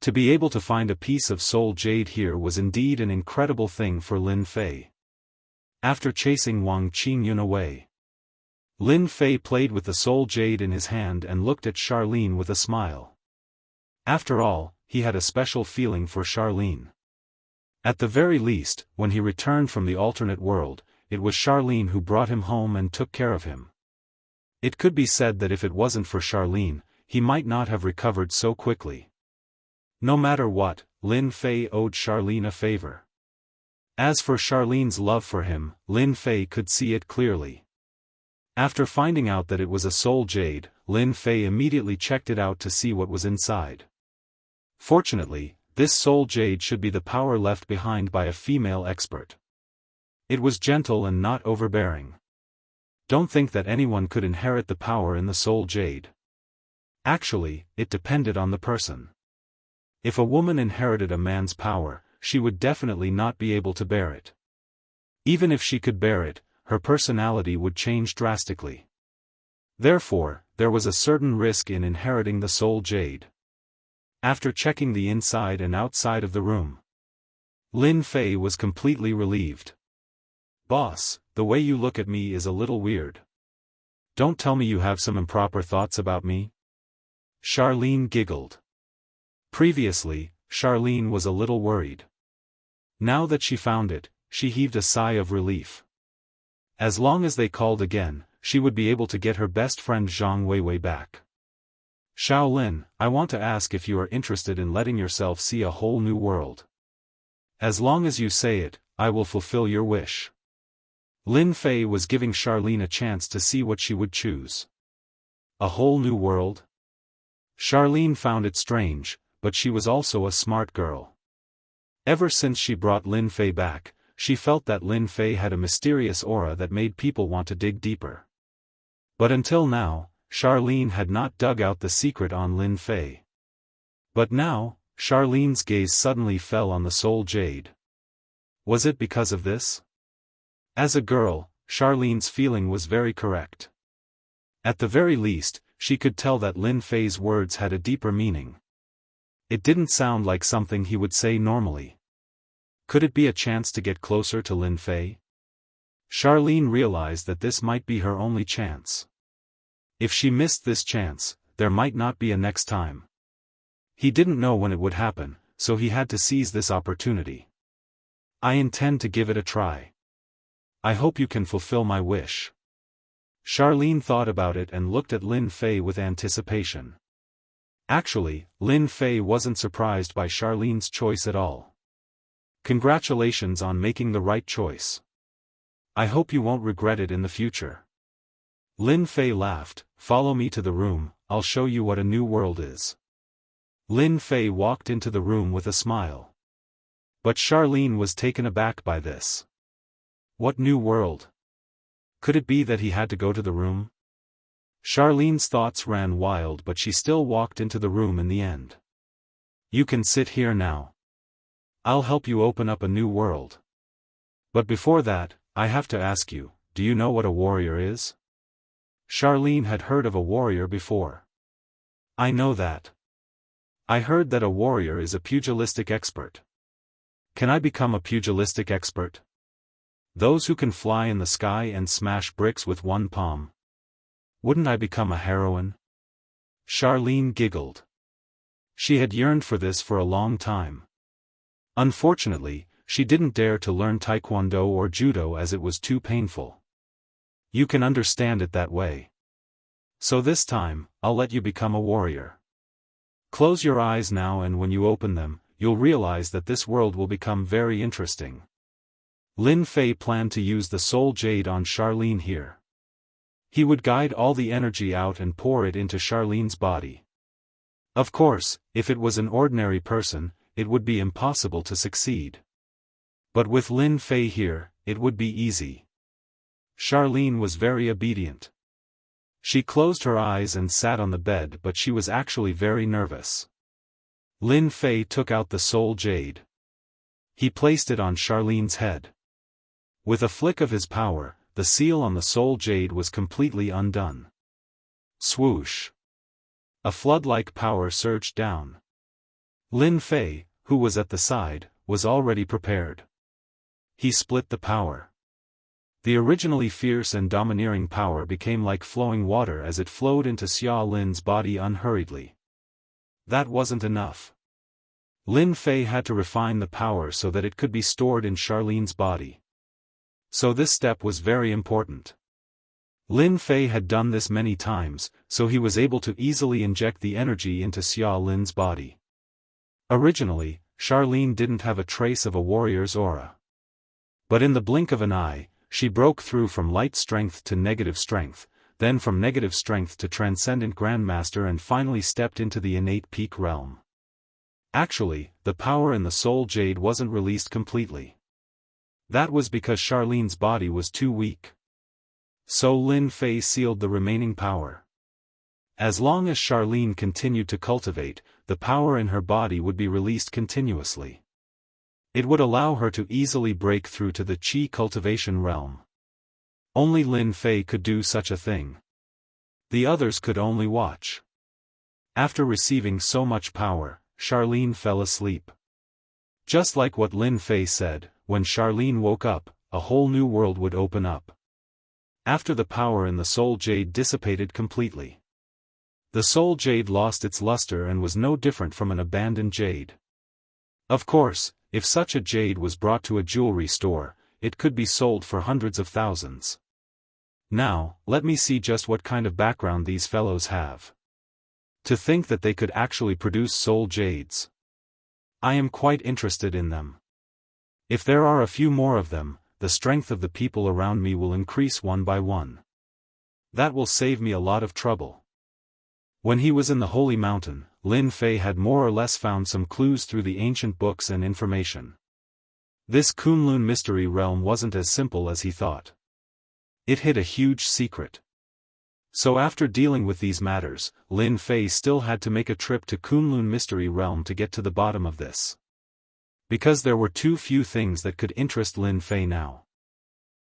To be able to find a piece of soul jade here was indeed an incredible thing for Lin Fei. After chasing Wang Qingyun away, Lin Fei played with the soul jade in his hand and looked at Charlene with a smile. After all, he had a special feeling for Charlene. At the very least, when he returned from the alternate world, it was Charlene who brought him home and took care of him. It could be said that if it wasn't for Charlene, he might not have recovered so quickly. No matter what, Lin Fei owed Charlene a favor. As for Charlene's love for him, Lin Fei could see it clearly. After finding out that it was a soul jade, Lin Fei immediately checked it out to see what was inside. Fortunately, this soul jade should be the power left behind by a female expert. It was gentle and not overbearing. Don't think that anyone could inherit the power in the soul jade. Actually, it depended on the person. If a woman inherited a man's power, she would definitely not be able to bear it. Even if she could bear it, her personality would change drastically. Therefore, there was a certain risk in inheriting the soul jade. After checking the inside and outside of the room, Lin Fei was completely relieved. Boss, the way you look at me is a little weird. Don't tell me you have some improper thoughts about me? Charlene giggled. Previously, Charlene was a little worried. Now that she found it, she heaved a sigh of relief. As long as they called again, she would be able to get her best friend Zhang Weiwei back. Shaolin, I want to ask if you are interested in letting yourself see a whole new world. As long as you say it, I will fulfill your wish. Lin Fei was giving Charlene a chance to see what she would choose. A whole new world? Charlene found it strange, but she was also a smart girl. Ever since she brought Lin Fei back, she felt that Lin Fei had a mysterious aura that made people want to dig deeper. But until now, Charlene had not dug out the secret on Lin Fei. But now, Charlene's gaze suddenly fell on the soul jade. Was it because of this? As a girl, Charlene's feeling was very correct. At the very least, she could tell that Lin Fei's words had a deeper meaning. It didn't sound like something he would say normally. Could it be a chance to get closer to Lin Fei? Charlene realized that this might be her only chance. If she missed this chance, there might not be a next time. He didn't know when it would happen, so he had to seize this opportunity. I intend to give it a try. I hope you can fulfill my wish. Charlene thought about it and looked at Lin Fei with anticipation. Actually, Lin Fei wasn't surprised by Charlene's choice at all. Congratulations on making the right choice. I hope you won't regret it in the future. Lin Fei laughed. Follow me to the room, I'll show you what a new world is. Lin Fei walked into the room with a smile. But Charlene was taken aback by this. What new world? Could it be that he had to go to the room? Charlene's thoughts ran wild, but she still walked into the room in the end. You can sit here now. I'll help you open up a new world. But before that, I have to ask you, do you know what a warrior is? Charlene had heard of a warrior before. I know that. I heard that a warrior is a pugilistic expert. Can I become a pugilistic expert? Those who can fly in the sky and smash bricks with one palm. Wouldn't I become a heroine? Charlene giggled. She had yearned for this for a long time. Unfortunately, she didn't dare to learn taekwondo or judo as it was too painful. You can understand it that way. So this time, I'll let you become a warrior. Close your eyes now, and when you open them, you'll realize that this world will become very interesting. Lin Fei planned to use the soul jade on Charlene here. He would guide all the energy out and pour it into Charlene's body. Of course, if it was an ordinary person, it would be impossible to succeed. But with Lin Fei here, it would be easy. Charlene was very obedient. She closed her eyes and sat on the bed, but she was actually very nervous. Lin Fei took out the soul jade. He placed it on Charlene's head. With a flick of his power, the seal on the soul jade was completely undone. Swoosh! A flood-like power surged down. Lin Fei, who was at the side, was already prepared. He split the power. The originally fierce and domineering power became like flowing water as it flowed into Xia Lin's body unhurriedly. That wasn't enough. Lin Fei had to refine the power so that it could be stored in Charlene's body. So this step was very important. Lin Fei had done this many times, so he was able to easily inject the energy into Xia Lin's body. Originally, Charlene didn't have a trace of a warrior's aura. But in the blink of an eye, she broke through from light strength to negative strength, then from negative strength to transcendent grandmaster and finally stepped into the innate peak realm. Actually, the power in the soul jade wasn't released completely. That was because Charlene's body was too weak. So Lin Fei sealed the remaining power. As long as Charlene continued to cultivate, the power in her body would be released continuously. It would allow her to easily break through to the Qi cultivation realm. Only Lin Fei could do such a thing. The others could only watch. After receiving so much power, Charlene fell asleep. Just like what Lin Fei said, when Charlene woke up, a whole new world would open up. After the power in the soul jade dissipated completely. The soul jade lost its luster and was no different from an abandoned jade. Of course, if such a jade was brought to a jewelry store, it could be sold for hundreds of thousands. Now, let me see just what kind of background these fellows have. To think that they could actually produce soul jades. I am quite interested in them. If there are a few more of them, the strength of the people around me will increase one by one. That will save me a lot of trouble. When he was in the Holy Mountain, Lin Fei had more or less found some clues through the ancient books and information. This Kunlun mystery realm wasn't as simple as he thought. It hid a huge secret. So after dealing with these matters, Lin Fei still had to make a trip to Kunlun mystery realm to get to the bottom of this. Because there were too few things that could interest Lin Fei now.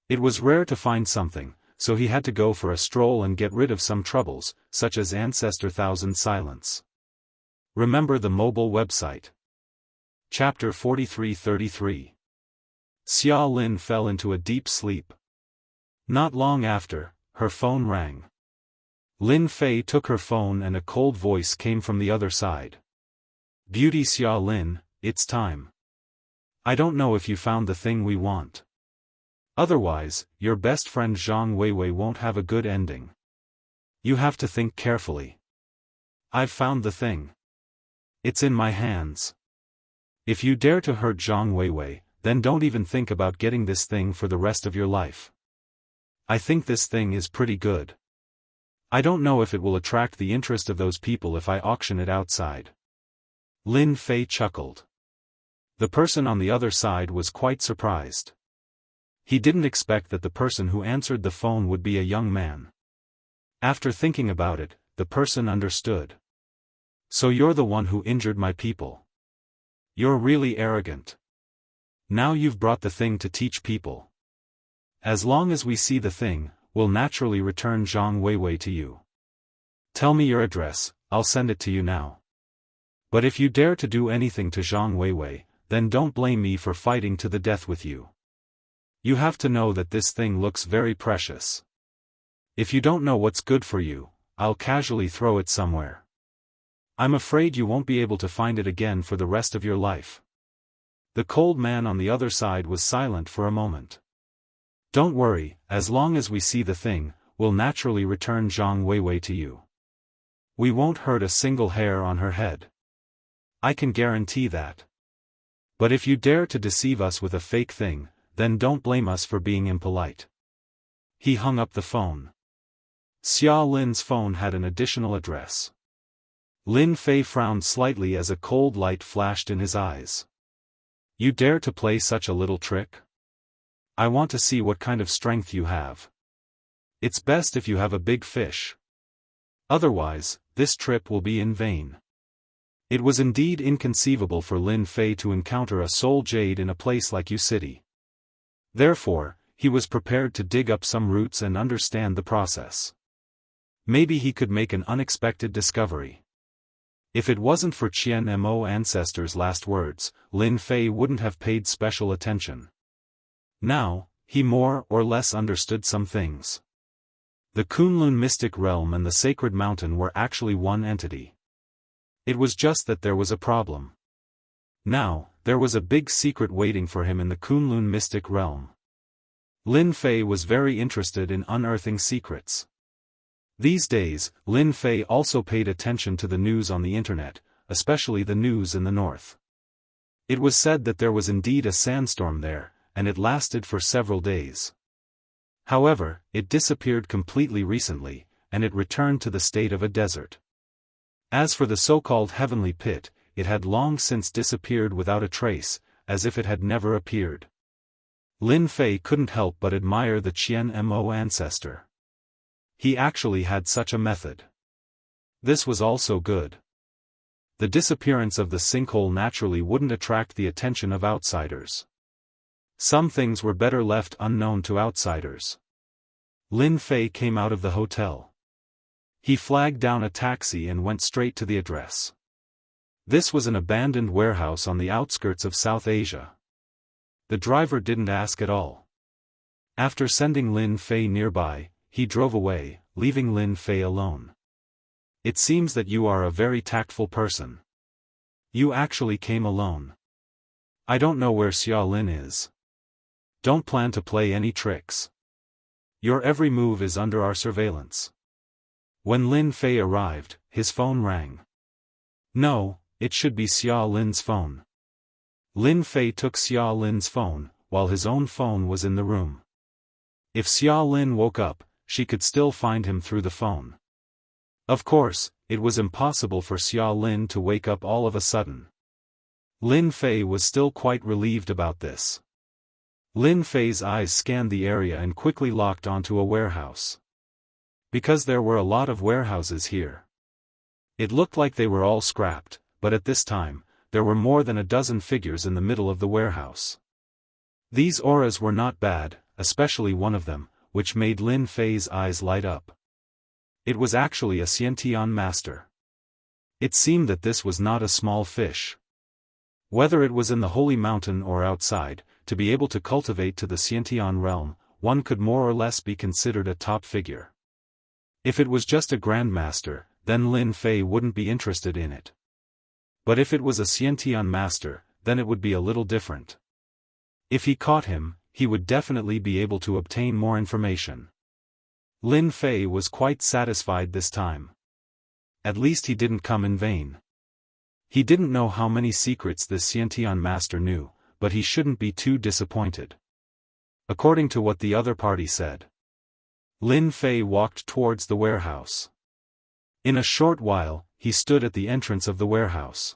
It was rare to find something, so he had to go for a stroll and get rid of some troubles, such as Ancestor Thousand Silence. Remember the mobile website. Chapter 43-33. Xia Lin fell into a deep sleep. Not long after, her phone rang. Lin Fei took her phone and a cold voice came from the other side. Beauty Xia Lin, it's time. I don't know if you found the thing we want. Otherwise, your best friend Zhang Weiwei won't have a good ending. You have to think carefully. I've found the thing. It's in my hands. If you dare to hurt Zhang Weiwei, then don't even think about getting this thing for the rest of your life. I think this thing is pretty good. I don't know if it will attract the interest of those people if I auction it outside. Lin Fei chuckled. The person on the other side was quite surprised. He didn't expect that the person who answered the phone would be a young man. After thinking about it, the person understood. So you're the one who injured my people. You're really arrogant. Now you've brought the thing to teach people. As long as we see the thing, we'll naturally return Zhang Weiwei to you. Tell me your address, I'll send it to you now. But if you dare to do anything to Zhang Weiwei, then don't blame me for fighting to the death with you. You have to know that this thing looks very precious. If you don't know what's good for you, I'll casually throw it somewhere. I'm afraid you won't be able to find it again for the rest of your life. The cold man on the other side was silent for a moment. Don't worry, as long as we see the thing, we'll naturally return Zhang Weiwei to you. We won't hurt a single hair on her head. I can guarantee that. But if you dare to deceive us with a fake thing, then don't blame us for being impolite. He hung up the phone. Xia Lin's phone had an additional address. Lin Fei frowned slightly as a cold light flashed in his eyes. You dare to play such a little trick? I want to see what kind of strength you have. It's best if you have a big fish. Otherwise, this trip will be in vain. It was indeed inconceivable for Lin Fei to encounter a soul jade in a place like U City. Therefore, he was prepared to dig up some roots and understand the process. Maybe he could make an unexpected discovery. If it wasn't for Qian Mo ancestors' last words, Lin Fei wouldn't have paid special attention. Now, he more or less understood some things. The Kunlun mystic realm and the sacred mountain were actually one entity. It was just that there was a problem. Now, there was a big secret waiting for him in the Kunlun mystic realm. Lin Fei was very interested in unearthing secrets. These days, Lin Fei also paid attention to the news on the internet, especially the news in the north. It was said that there was indeed a sandstorm there, and it lasted for several days. However, it disappeared completely recently, and it returned to the state of a desert. As for the so-called heavenly pit, it had long since disappeared without a trace, as if it had never appeared. Lin Fei couldn't help but admire the Qian Mo ancestor. He actually had such a method. This was also good. The disappearance of the sinkhole naturally wouldn't attract the attention of outsiders. Some things were better left unknown to outsiders. Lin Fei came out of the hotel. He flagged down a taxi and went straight to the address. This was an abandoned warehouse on the outskirts of South Asia. The driver didn't ask at all. After sending Lin Fei nearby, he drove away, leaving Lin Fei alone. It seems that you are a very tactful person. You actually came alone. I don't know where Xia Lin is. Don't plan to play any tricks. Your every move is under our surveillance. When Lin Fei arrived, his phone rang. No, it should be Xia Lin's phone. Lin Fei took Xia Lin's phone, while his own phone was in the room. If Xia Lin woke up, she could still find him through the phone. Of course, it was impossible for Xia Lin to wake up all of a sudden. Lin Fei was still quite relieved about this. Lin Fei's eyes scanned the area and quickly locked onto a warehouse. Because there were a lot of warehouses here. It looked like they were all scrapped, but at this time, there were more than a dozen figures in the middle of the warehouse. These auras were not bad, especially one of them, which made Lin Fei's eyes light up. It was actually a Xiantian master. It seemed that this was not a small fish. Whether it was in the holy mountain or outside, to be able to cultivate to the Xiantian realm, one could more or less be considered a top figure. If it was just a grandmaster, then Lin Fei wouldn't be interested in it. But if it was a Xiantian master, then it would be a little different. If he caught him, he would definitely be able to obtain more information. Lin Fei was quite satisfied this time. At least he didn't come in vain. He didn't know how many secrets this Xiantian master knew, but he shouldn't be too disappointed. According to what the other party said. Lin Fei walked towards the warehouse. In a short while, he stood at the entrance of the warehouse.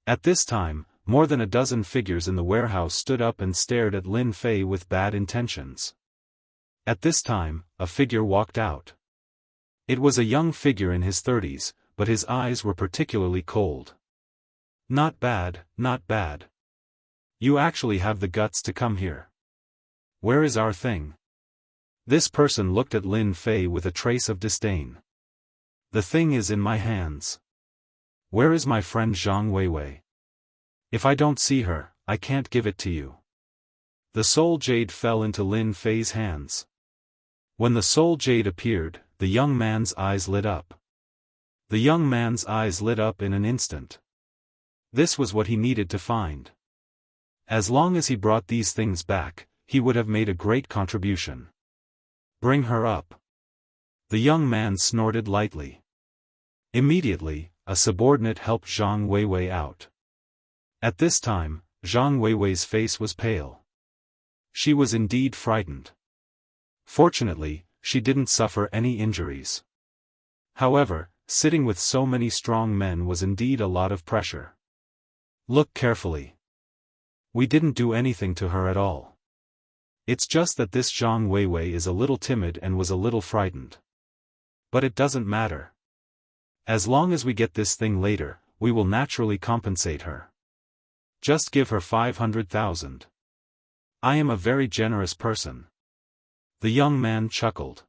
At this time, more than a dozen figures in the warehouse stood up and stared at Lin Fei with bad intentions. At this time, a figure walked out. It was a young figure in his 30s, but his eyes were particularly cold. Not bad, not bad. You actually have the guts to come here. Where is our thing? This person looked at Lin Fei with a trace of disdain. The thing is in my hands. Where is my friend Zhang Weiwei? If I don't see her, I can't give it to you. The soul jade fell into Lin Fei's hands. When the soul jade appeared, the young man's eyes lit up. The young man's eyes lit up in an instant. This was what he needed to find. As long as he brought these things back, he would have made a great contribution. Bring her up. The young man snorted lightly. Immediately, a subordinate helped Zhang Weiwei out. At this time, Zhang Weiwei's face was pale. She was indeed frightened. Fortunately, she didn't suffer any injuries. However, sitting with so many strong men was indeed a lot of pressure. Look carefully. We didn't do anything to her at all. It's just that this Zhang Weiwei is a little timid and was a little frightened. But it doesn't matter. As long as we get this thing later, we will naturally compensate her. Just give her 500,000. I am a very generous person. The young man chuckled.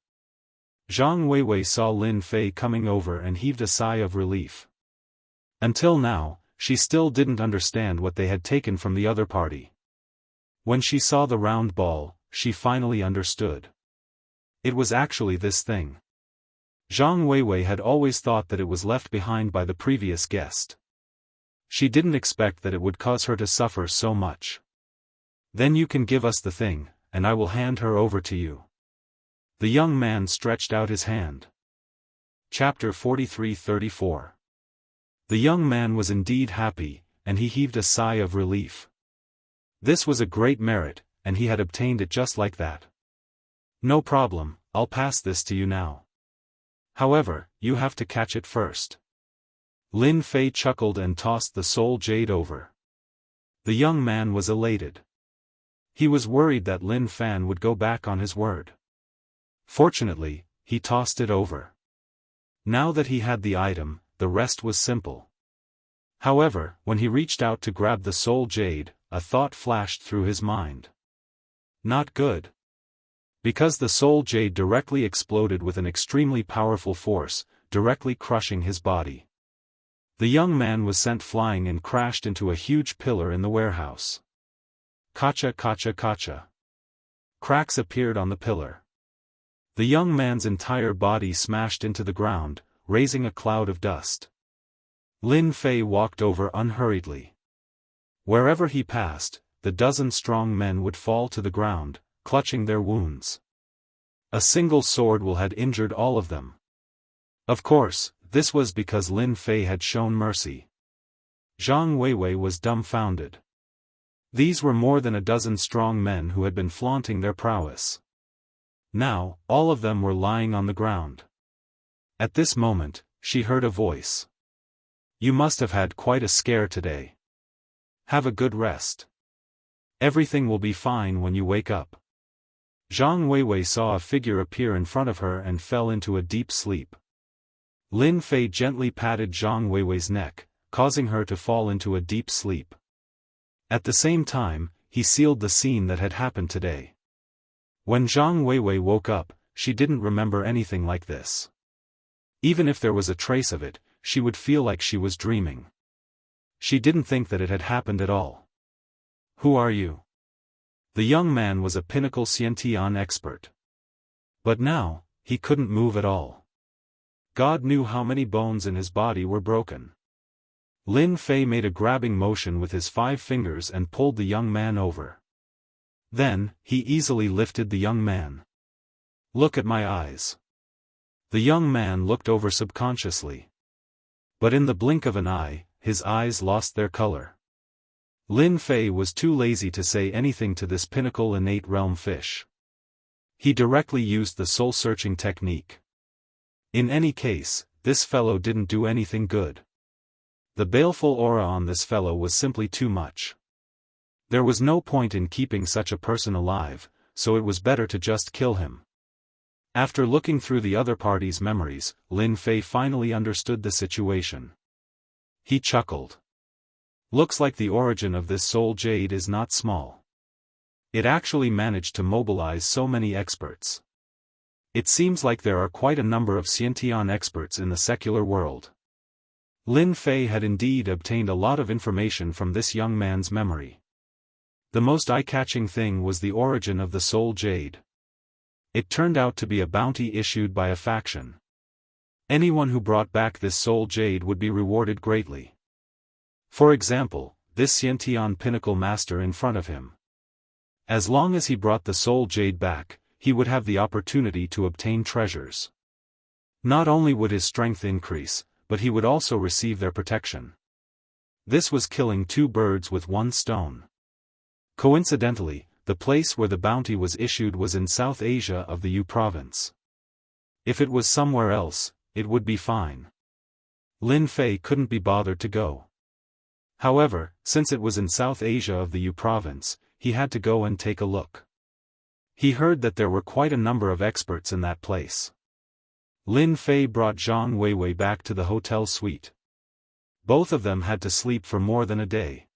Zhang Weiwei saw Lin Fei coming over and heaved a sigh of relief. Until now, she still didn't understand what they had taken from the other party. When she saw the round ball, she finally understood. It was actually this thing. Zhang Weiwei had always thought that it was left behind by the previous guest. She didn't expect that it would cause her to suffer so much. Then you can give us the thing, and I will hand her over to you. The young man stretched out his hand. Chapter 43-34. The young man was indeed happy, and he heaved a sigh of relief. This was a great merit, and he had obtained it just like that. No problem, I'll pass this to you now. However, you have to catch it first. Lin Fei chuckled and tossed the soul jade over. The young man was elated. He was worried that Lin Fan would go back on his word. Fortunately, he tossed it over. Now that he had the item, the rest was simple. However, when he reached out to grab the soul jade, a thought flashed through his mind. Not good. Because the soul jade directly exploded with an extremely powerful force, directly crushing his body. The young man was sent flying and crashed into a huge pillar in the warehouse. Kacha kacha kacha. Cracks appeared on the pillar. The young man's entire body smashed into the ground, raising a cloud of dust. Lin Fei walked over unhurriedly. Wherever he passed, the dozen strong men would fall to the ground, clutching their wounds. A single swordwill had injured all of them. Of course, this was because Lin Fei had shown mercy. Zhang Weiwei was dumbfounded. These were more than a dozen strong men who had been flaunting their prowess. Now, all of them were lying on the ground. At this moment, she heard a voice. You must have had quite a scare today. Have a good rest. Everything will be fine when you wake up. Zhang Weiwei saw a figure appear in front of her and fell into a deep sleep. Lin Fei gently patted Zhang Weiwei's neck, causing her to fall into a deep sleep. At the same time, he sealed the scene that had happened today. When Zhang Weiwei woke up, she didn't remember anything like this. Even if there was a trace of it, she would feel like she was dreaming. She didn't think that it had happened at all. Who are you? The young man was a pinnacle Xiantian expert. But now, he couldn't move at all. God knew how many bones in his body were broken. Lin Fei made a grabbing motion with his 5 fingers and pulled the young man over. Then, he easily lifted the young man. Look at my eyes. The young man looked over subconsciously. But in the blink of an eye, his eyes lost their color. Lin Fei was too lazy to say anything to this pinnacle innate realm fish. He directly used the soul-searching technique. In any case, this fellow didn't do anything good. The baleful aura on this fellow was simply too much. There was no point in keeping such a person alive, so it was better to just kill him. After looking through the other party's memories, Lin Fei finally understood the situation. He chuckled. Looks like the origin of this soul jade is not small. It actually managed to mobilize so many experts. It seems like there are quite a number of Xiantian experts in the secular world. Lin Fei had indeed obtained a lot of information from this young man's memory. The most eye-catching thing was the origin of the soul jade. It turned out to be a bounty issued by a faction. Anyone who brought back this soul jade would be rewarded greatly. For example, this Xiantian pinnacle master in front of him. As long as he brought the soul jade back, he would have the opportunity to obtain treasures. Not only would his strength increase, but he would also receive their protection. This was killing 2 birds with 1 stone. Coincidentally, the place where the bounty was issued was in South Asia of the Yu province. If it was somewhere else, it would be fine. Lin Fei couldn't be bothered to go. However, since it was in South Asia of the Yu province, he had to go and take a look. He heard that there were quite a number of experts in that place. Lin Fei brought Zhang Weiwei back to the hotel suite. Both of them had to sleep for more than a day.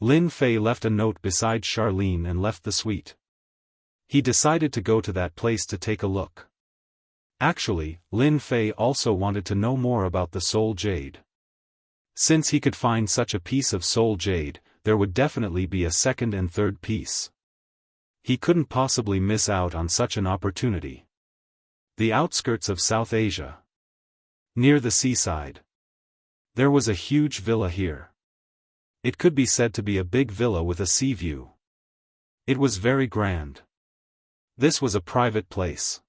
Lin Fei left a note beside Charlene and left the suite. He decided to go to that place to take a look. Actually, Lin Fei also wanted to know more about the soul jade. Since he could find such a piece of soul jade, there would definitely be a second and third piece. He couldn't possibly miss out on such an opportunity. The outskirts of South Asia. Near the seaside. There was a huge villa here. It could be said to be a big villa with a sea view. It was very grand. This was a private place.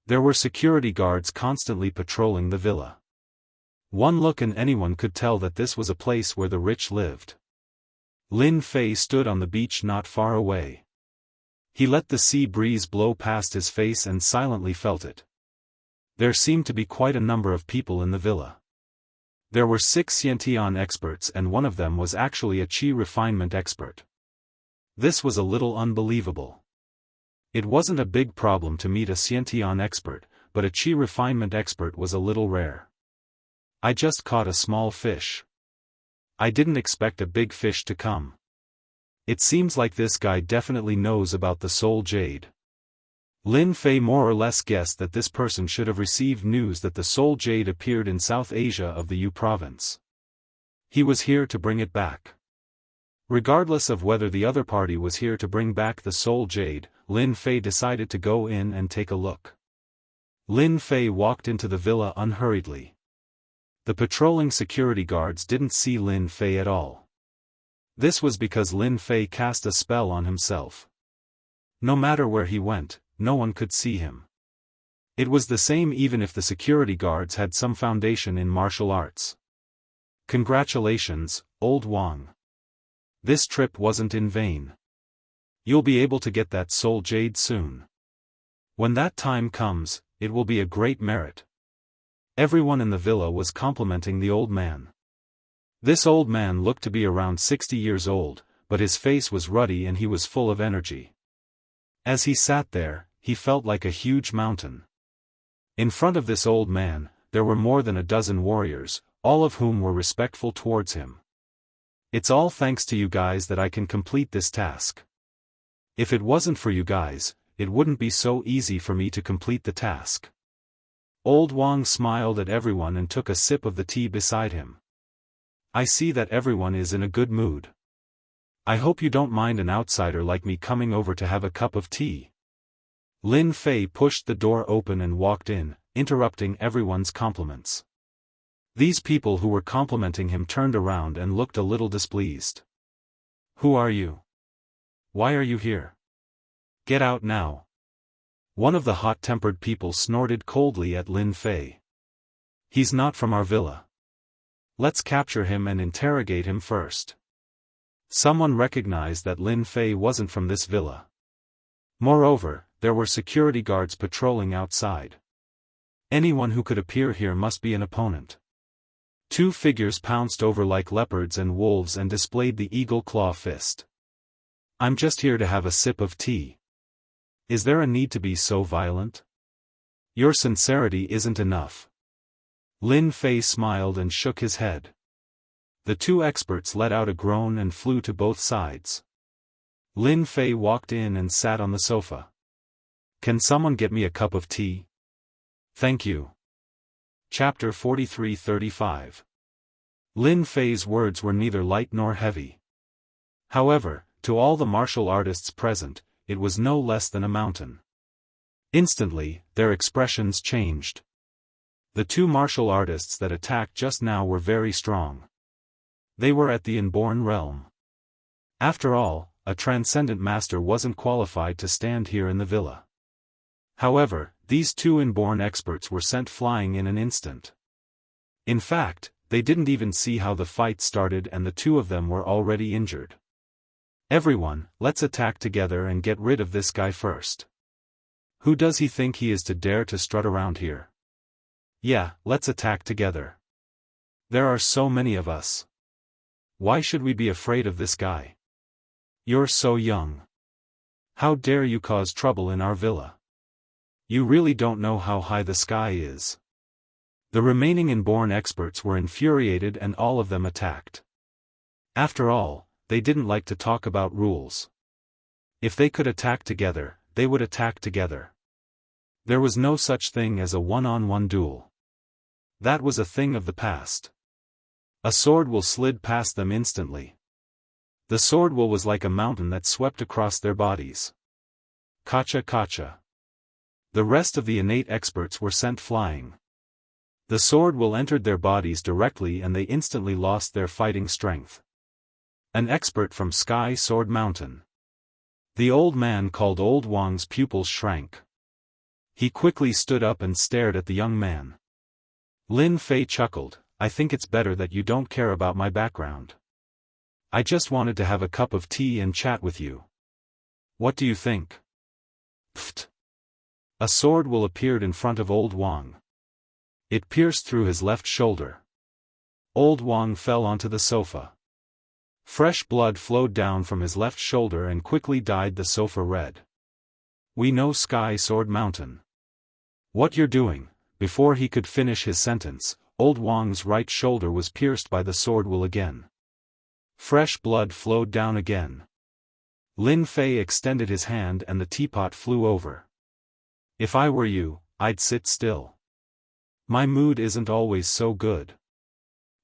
There were security guards constantly patrolling the villa. One look and anyone could tell that this was a place where the rich lived. Lin Fei stood on the beach not far away. He let the sea breeze blow past his face and silently felt it. There seemed to be quite a number of people in the villa. There were 6 Xiantian experts and one of them was actually a qi refinement expert. This was a little unbelievable. It wasn't a big problem to meet a Xiantian expert, but a qi refinement expert was a little rare. I just caught a small fish. I didn't expect a big fish to come. It seems like this guy definitely knows about the soul jade. Lin Fei more or less guessed that this person should have received news that the soul jade appeared in South Asia of the Yu province. He was here to bring it back. Regardless of whether the other party was here to bring back the soul jade, Lin Fei decided to go in and take a look. Lin Fei walked into the villa unhurriedly. The patrolling security guards didn't see Lin Fei at all. This was because Lin Fei cast a spell on himself. No matter where he went, no one could see him. It was the same even if the security guards had some foundation in martial arts. Congratulations, Old Wang. This trip wasn't in vain. You'll be able to get that soul jade soon. When that time comes, it will be a great merit. Everyone in the villa was complimenting the old man. This old man looked to be around 60 years old, but his face was ruddy and he was full of energy. As he sat there, he felt like a huge mountain. In front of this old man, there were more than a dozen warriors, all of whom were respectful towards him. It's all thanks to you guys that I can complete this task. If it wasn't for you guys, it wouldn't be so easy for me to complete the task. Old Wang smiled at everyone and took a sip of the tea beside him. I see that everyone is in a good mood. I hope you don't mind an outsider like me coming over to have a cup of tea. Lin Fei pushed the door open and walked in, interrupting everyone's compliments. These people who were complimenting him turned around and looked a little displeased. Who are you? Why are you here? Get out now. One of the hot-tempered people snorted coldly at Lin Fei. He's not from our villa. Let's capture him and interrogate him first. Someone recognized that Lin Fei wasn't from this villa. Moreover, there were security guards patrolling outside. Anyone who could appear here must be an opponent. 2 figures pounced over like leopards and wolves and displayed the eagle claw fist. I'm just here to have a sip of tea. Is there a need to be so violent? Your sincerity isn't enough. Lin Fei smiled and shook his head. The 2 experts let out a groan and flew to both sides. Lin Fei walked in and sat on the sofa. Can someone get me a cup of tea? Thank you. Chapter 43-35. Lin Fei's words were neither light nor heavy. However, to all the martial artists present, it was no less than a mountain. Instantly, their expressions changed. The 2 martial artists that attacked just now were very strong. They were at the inborn realm. After all, a transcendent master wasn't qualified to stand here in the villa. However, these 2 inborn experts were sent flying in an instant. In fact, they didn't even see how the fight started and the 2 of them were already injured. Everyone, let's attack together and get rid of this guy first. Who does he think he is to dare to strut around here? Yeah, let's attack together. There are so many of us. Why should we be afraid of this guy? You're so young. How dare you cause trouble in our villa? You really don't know how high the sky is. The remaining inborn experts were infuriated and all of them attacked. After all, they didn't like to talk about rules. If they could attack together, they would attack together. There was no such thing as a one-on-one duel. That was a thing of the past. A swordwill slid past them instantly. The swordwill was like a mountain that swept across their bodies. Kacha kacha. The rest of the innate experts were sent flying. The swordwill entered their bodies directly and they instantly lost their fighting strength. An expert from Sky Sword Mountain. The old man called Old Wang's pupils shrank. He quickly stood up and stared at the young man. Lin Fei chuckled, I think it's better that you don't care about my background. I just wanted to have a cup of tea and chat with you. What do you think? Pfft. A sword will appeared in front of Old Wang. It pierced through his left shoulder. Old Wang fell onto the sofa. Fresh blood flowed down from his left shoulder and quickly dyed the sofa red. We know Sky Sword Mountain. What you're doing? Before he could finish his sentence, Old Wang's right shoulder was pierced by the sword will again. Fresh blood flowed down again. Lin Fei extended his hand and the teapot flew over. If I were you, I'd sit still. My mood isn't always so good.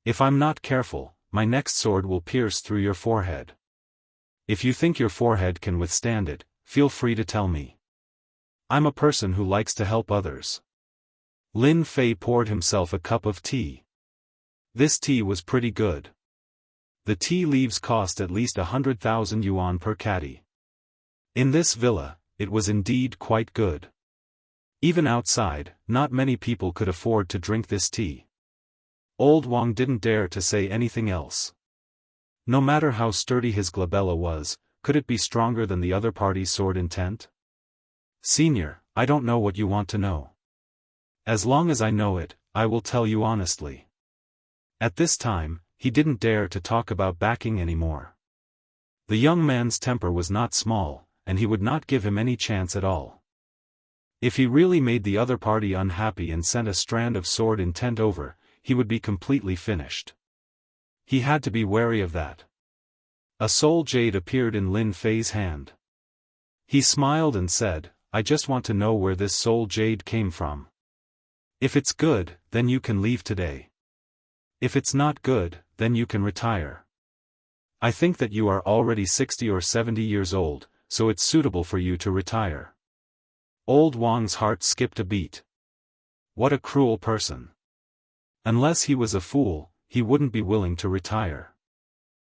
If I'm not careful, my next sword will pierce through your forehead. If you think your forehead can withstand it, feel free to tell me. I'm a person who likes to help others. Lin Fei poured himself a cup of tea. This tea was pretty good. The tea leaves cost at least 100,000 yuan per caddy. In this villa, it was indeed quite good. Even outside, not many people could afford to drink this tea. Old Wang didn't dare to say anything else. No matter how sturdy his glabella was, could it be stronger than the other party's sword intent? Senior, I don't know what you want to know. As long as I know it, I will tell you honestly. At this time, he didn't dare to talk about backing anymore. The young man's temper was not small, and he would not give him any chance at all. If he really made the other party unhappy and sent a strand of sword intent over, he would be completely finished. He had to be wary of that. A soul jade appeared in Lin Fei's hand. He smiled and said, I just want to know where this soul jade came from. If it's good, then you can leave today. If it's not good, then you can retire. I think that you are already 60 or 70 years old, so it's suitable for you to retire. Old Wang's heart skipped a beat. What a cruel person. Unless he was a fool, he wouldn't be willing to retire.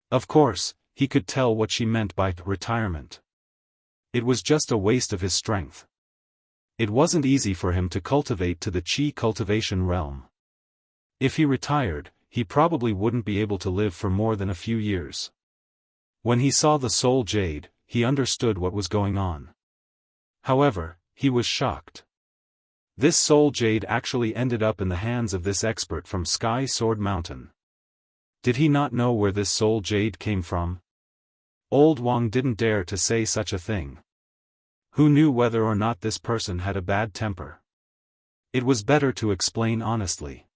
Of course, he could tell what she meant by retirement. It was just a waste of his strength. It wasn't easy for him to cultivate to the Qi cultivation realm. If he retired, he probably wouldn't be able to live for more than a few years. When he saw the soul jade, he understood what was going on. However, he was shocked. This soul jade actually ended up in the hands of this expert from Sky Sword Mountain. Did he not know where this soul jade came from? Old Wang didn't dare to say such a thing. Who knew whether or not this person had a bad temper? It was better to explain honestly.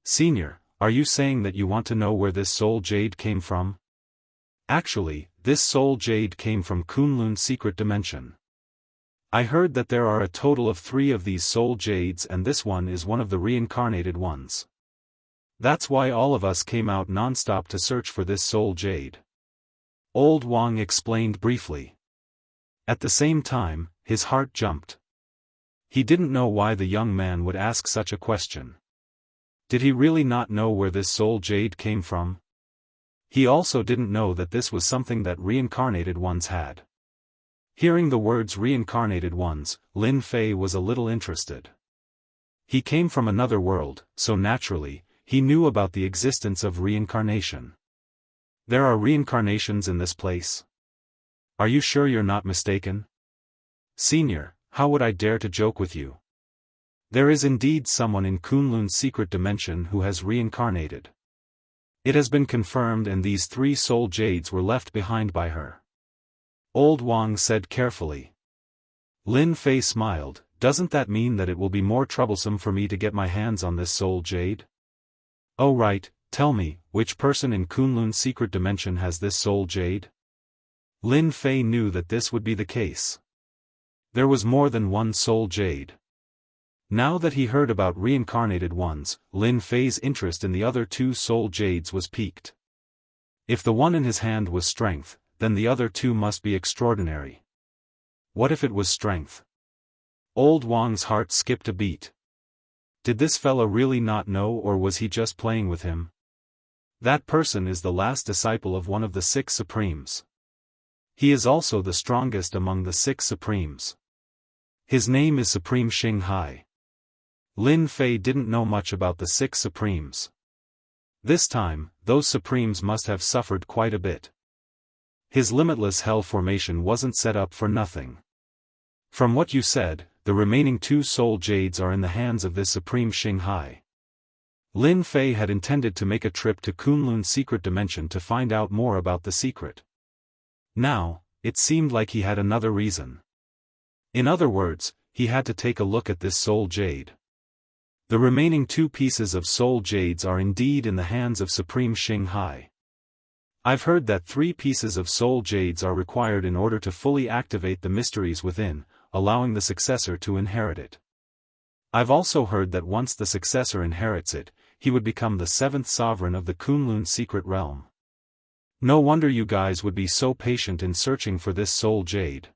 Senior, are you saying that you want to know where this soul jade came from? Actually, this soul jade came from Kunlun's secret dimension. I heard that there are a total of 3 of these soul jades and this one is one of the reincarnated ones. That's why all of us came out non-stop to search for this soul jade. Old Wang explained briefly. At the same time, his heart jumped. He didn't know why the young man would ask such a question. Did he really not know where this soul jade came from? He also didn't know that this was something that reincarnated ones had. Hearing the words reincarnated ones, Lin Fei was a little interested. He came from another world, so naturally, he knew about the existence of reincarnation. There are reincarnations in this place? Are you sure you're not mistaken? Senior, how would I dare to joke with you? There is indeed someone in Kunlun's secret dimension who has reincarnated. It has been confirmed and these 3 soul jades were left behind by her. Old Wang said carefully. Lin Fei smiled, doesn't that mean that it will be more troublesome for me to get my hands on this soul jade? Oh right, tell me, which person in Kunlun's secret dimension has this soul jade? Lin Fei knew that this would be the case. There was more than one soul jade. Now that he heard about reincarnated ones, Lin Fei's interest in the other 2 soul jades was piqued. If the one in his hand was strength, then the other 2 must be extraordinary. What if it was strength? Old Wang's heart skipped a beat. Did this fella really not know or was he just playing with him? That person is the last disciple of one of the 6 supremes. He is also the strongest among the 6 supremes. His name is Supreme Xing Hai. Lin Fei didn't know much about the 6 supremes. This time, those Supremes must have suffered quite a bit. His limitless hell formation wasn't set up for nothing. From what you said, the remaining 2 soul jades are in the hands of this Supreme Xinghai. Lin Fei had intended to make a trip to Kunlun's secret dimension to find out more about the secret. Now, it seemed like he had another reason. In other words, he had to take a look at this soul jade. The remaining 2 pieces of soul jades are indeed in the hands of Supreme Xinghai. I've heard that 3 pieces of soul jades are required in order to fully activate the mysteries within, allowing the successor to inherit it. I've also heard that once the successor inherits it, he would become the 7th sovereign of the Kunlun secret realm. No wonder you guys would be so patient in searching for this soul jade.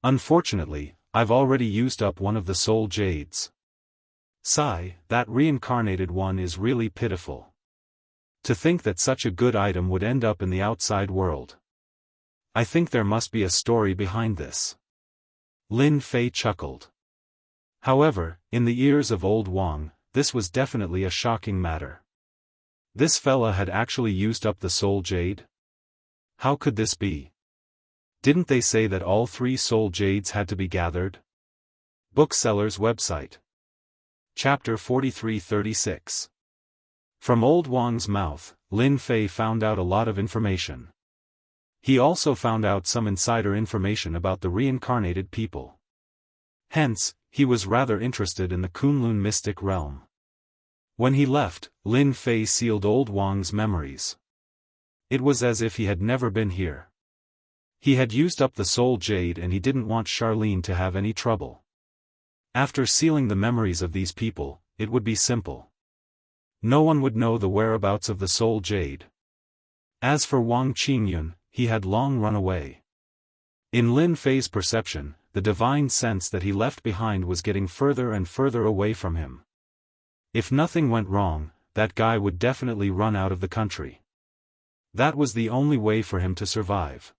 Unfortunately, I've already used up one of the soul jades. Sigh, that reincarnated one is really pitiful. To think that such a good item would end up in the outside world. I think there must be a story behind this. Lin Fei chuckled. However, in the ears of old Wang, this was definitely a shocking matter. This fella had actually used up the soul jade? How could this be? Didn't they say that all 3 soul jades had to be gathered? Bookseller's website. Chapter 4336. From old Wang's mouth, Lin Fei found out a lot of information. He also found out some insider information about the reincarnated people. Hence, he was rather interested in the Kunlun mystic realm. When he left, Lin Fei sealed old Wang's memories. It was as if he had never been here. He had used up the soul jade and he didn't want Charlene to have any trouble. After sealing the memories of these people, it would be simple. No one would know the whereabouts of the soul jade. As for Wang Qingyun, he had long run away. In Lin Fei's perception, the divine sense that he left behind was getting further and further away from him. If nothing went wrong, that guy would definitely run out of the country. That was the only way for him to survive.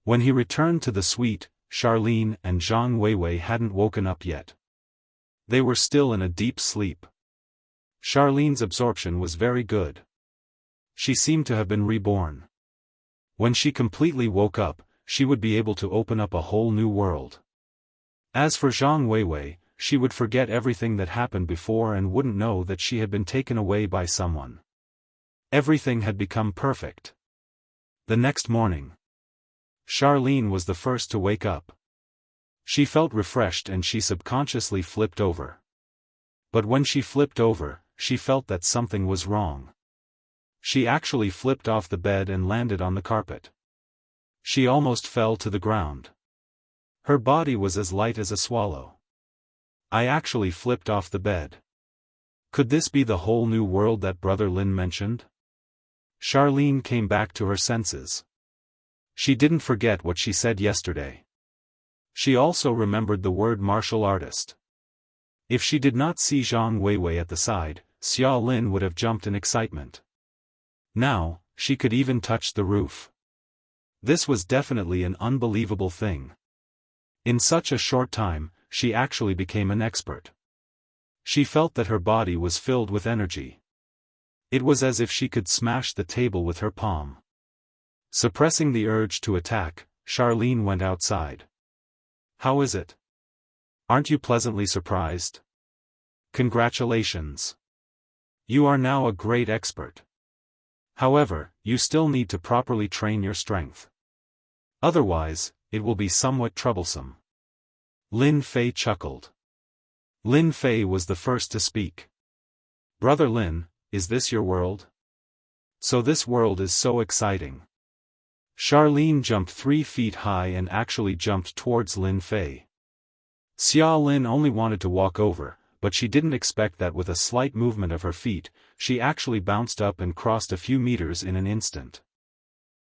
When he returned to the suite, Charlene and Zhang Weiwei hadn't woken up yet. They were still in a deep sleep. Charlene's absorption was very good. She seemed to have been reborn. When she completely woke up, she would be able to open up a whole new world. As for Zhang Weiwei, she would forget everything that happened before and wouldn't know that she had been taken away by someone. Everything had become perfect. The next morning, Charlene was the first to wake up. She felt refreshed and she subconsciously flipped over. But when she flipped over, she felt that something was wrong. She actually flipped off the bed and landed on the carpet. She almost fell to the ground. Her body was as light as a swallow. I actually flipped off the bed. Could this be the whole new world that Brother Lin mentioned? Charlene came back to her senses. She didn't forget what she said yesterday. She also remembered the word martial artist. If she did not see Zhang Weiwei at the side, Xia Lin would have jumped in excitement. Now, she could even touch the roof. This was definitely an unbelievable thing. In such a short time, she actually became an expert. She felt that her body was filled with energy. It was as if she could smash the table with her palm. Suppressing the urge to attack, Charlene went outside. How is it? Aren't you pleasantly surprised? Congratulations. You are now a great expert. However, you still need to properly train your strength. Otherwise, it will be somewhat troublesome. Lin Fei chuckled. Lin Fei was the first to speak. Brother Lin, is this your world? So this world is so exciting. Charlene jumped 3 feet high and actually jumped towards Lin Fei. Xia Lin only wanted to walk over, but she didn't expect that with a slight movement of her feet, she actually bounced up and crossed a few meters in an instant.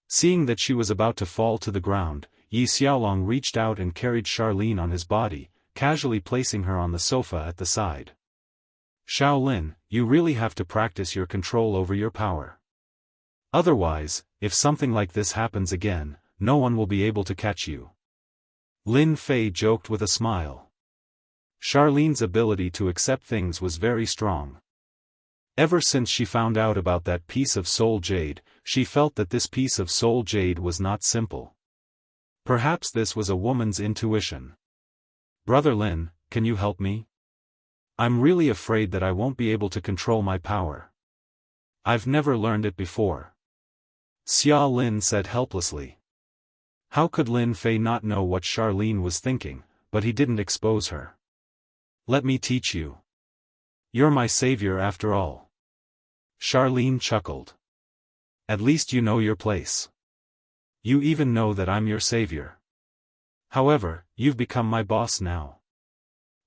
Seeing that she was about to fall to the ground, Yi Xiaolong reached out and carried Charlene on his body, casually placing her on the sofa at the side. Shaolin, you really have to practice your control over your power. Otherwise, if something like this happens again, no one will be able to catch you. Lin Fei joked with a smile. Charlene's ability to accept things was very strong. Ever since she found out about that piece of soul jade, she felt that this piece of soul jade was not simple. Perhaps this was a woman's intuition. Brother Lin, can you help me? I'm really afraid that I won't be able to control my power. I've never learned it before. Xia Lin said helplessly. How could Lin Fei not know what Charlene was thinking, but he didn't expose her. Let me teach you. You're my savior after all. Charlene chuckled. At least you know your place. You even know that I'm your savior. However, you've become my boss now.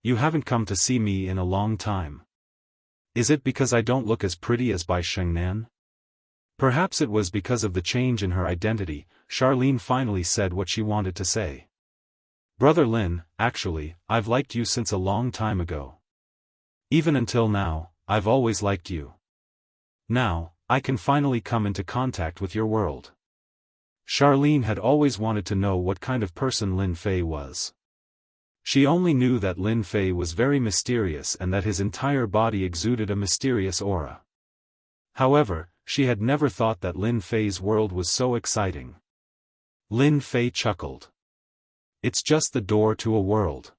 You haven't come to see me in a long time. Is it because I don't look as pretty as Bai Shengnan? Perhaps it was because of the change in her identity. Charlene finally said what she wanted to say. Brother Lin, actually, I've liked you since a long time ago. Even until now, I've always liked you. Now, I can finally come into contact with your world. Charlene had always wanted to know what kind of person Lin Fei was. She only knew that Lin Fei was very mysterious and that his entire body exuded a mysterious aura. However, she had never thought that Lin Fei's world was so exciting. Lin Fei chuckled. It's just the door to a world.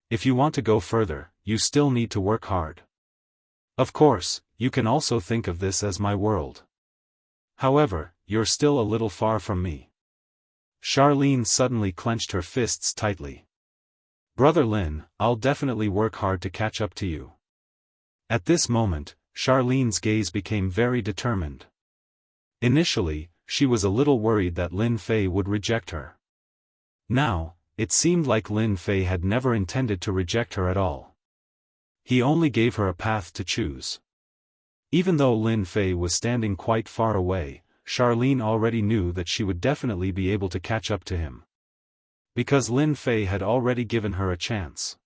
If you want to go further, you still need to work hard. Of course, you can also think of this as my world. However, you're still a little far from me. Charlene suddenly clenched her fists tightly. Brother Lin, I'll definitely work hard to catch up to you. At this moment, Charlene's gaze became very determined. Initially, she was a little worried that Lin Fei would reject her. Now, it seemed like Lin Fei had never intended to reject her at all. He only gave her a path to choose. Even though Lin Fei was standing quite far away, Charlene already knew that she would definitely be able to catch up to him. Because Lin Fei had already given her a chance.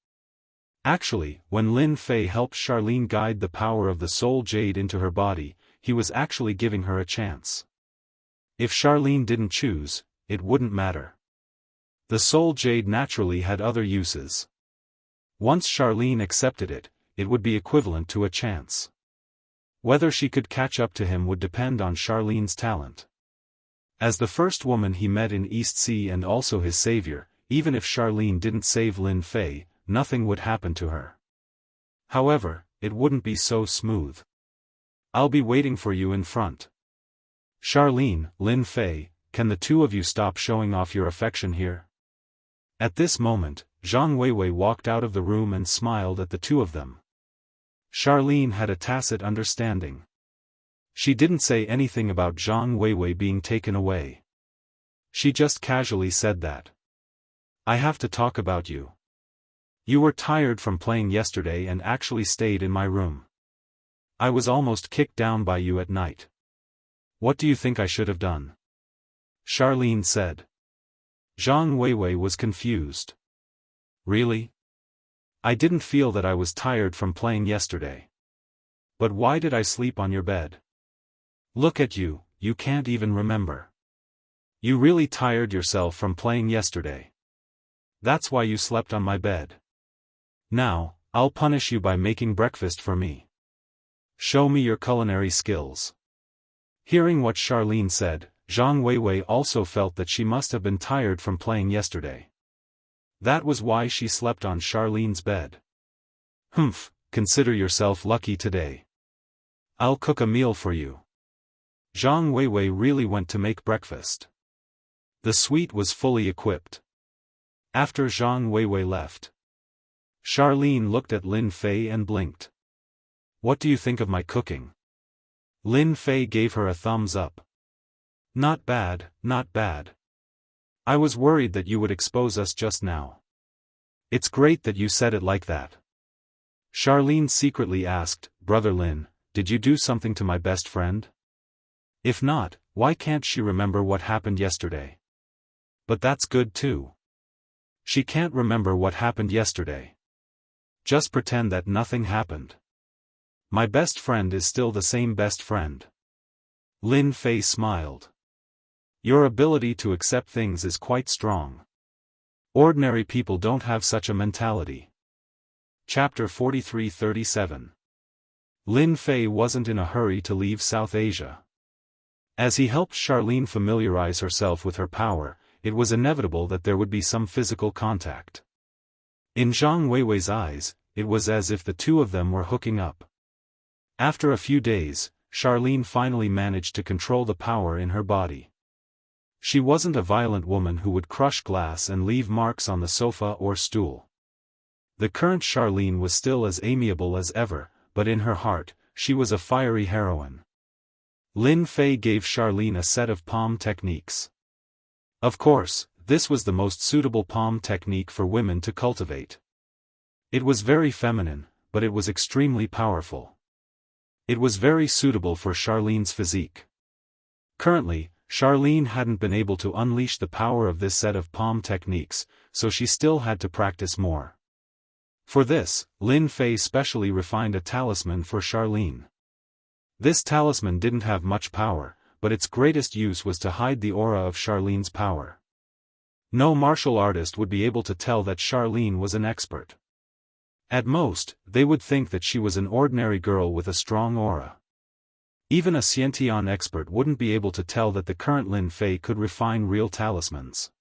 Actually, when Lin Fei helped Charlene guide the power of the soul jade into her body, he was actually giving her a chance. If Charlene didn't choose, it wouldn't matter. The soul jade naturally had other uses. Once Charlene accepted it, it would be equivalent to a chance. Whether she could catch up to him would depend on Charlene's talent. As the first woman he met in East Sea and also his savior, even if Charlene didn't save Lin Fei, nothing would happen to her. However, it wouldn't be so smooth. I'll be waiting for you in front. Charlene, Lin Fei, can the two of you stop showing off your affection here? At this moment, Zhang Weiwei walked out of the room and smiled at the two of them. Charlene had a tacit understanding. She didn't say anything about Zhang Weiwei being taken away. She just casually said that. I have to talk about you. You were tired from playing yesterday and actually stayed in my room. I was almost kicked down by you at night. What do you think I should have done? Charlene said. Zhang Weiwei was confused. Really? I didn't feel that I was tired from playing yesterday. But why did I sleep on your bed? Look at you, you can't even remember. You really tired yourself from playing yesterday. That's why you slept on my bed. Now, I'll punish you by making breakfast for me. Show me your culinary skills. Hearing what Charlene said, Zhang Weiwei also felt that she must have been tired from playing yesterday. That was why she slept on Charlene's bed. Humph, consider yourself lucky today. I'll cook a meal for you. Zhang Weiwei really went to make breakfast. The suite was fully equipped. After Zhang Weiwei left, Charlene looked at Lin Fei and blinked. What do you think of my cooking? Lin Fei gave her a thumbs up. Not bad, not bad. I was worried that you would expose us just now. It's great that you said it like that. Charlene secretly asked, Brother Lin, did you do something to my best friend? If not, why can't she remember what happened yesterday? But that's good too. She can't remember what happened yesterday. Just pretend that nothing happened. My best friend is still the same best friend. Lin Fei smiled. Your ability to accept things is quite strong. Ordinary people don't have such a mentality. Chapter 43-37. Lin Fei wasn't in a hurry to leave South Asia. As he helped Charlene familiarize herself with her power, it was inevitable that there would be some physical contact. In Zhang Weiwei's eyes, it was as if the two of them were hooking up. After a few days, Charlene finally managed to control the power in her body. She wasn't a violent woman who would crush glass and leave marks on the sofa or stool. The current Charlene was still as amiable as ever, but in her heart, she was a fiery heroine. Lin Fei gave Charlene a set of palm techniques. Of course, this was the most suitable palm technique for women to cultivate. It was very feminine, but it was extremely powerful. It was very suitable for Charlene's physique. Currently, Charlene hadn't been able to unleash the power of this set of palm techniques, so she still had to practice more. For this, Lin Fei specially refined a talisman for Charlene. This talisman didn't have much power, but its greatest use was to hide the aura of Charlene's power. No martial artist would be able to tell that Charlene was an expert. At most, they would think that she was an ordinary girl with a strong aura. Even a Xiantian expert wouldn't be able to tell that the current Lin Fei could refine real talismans.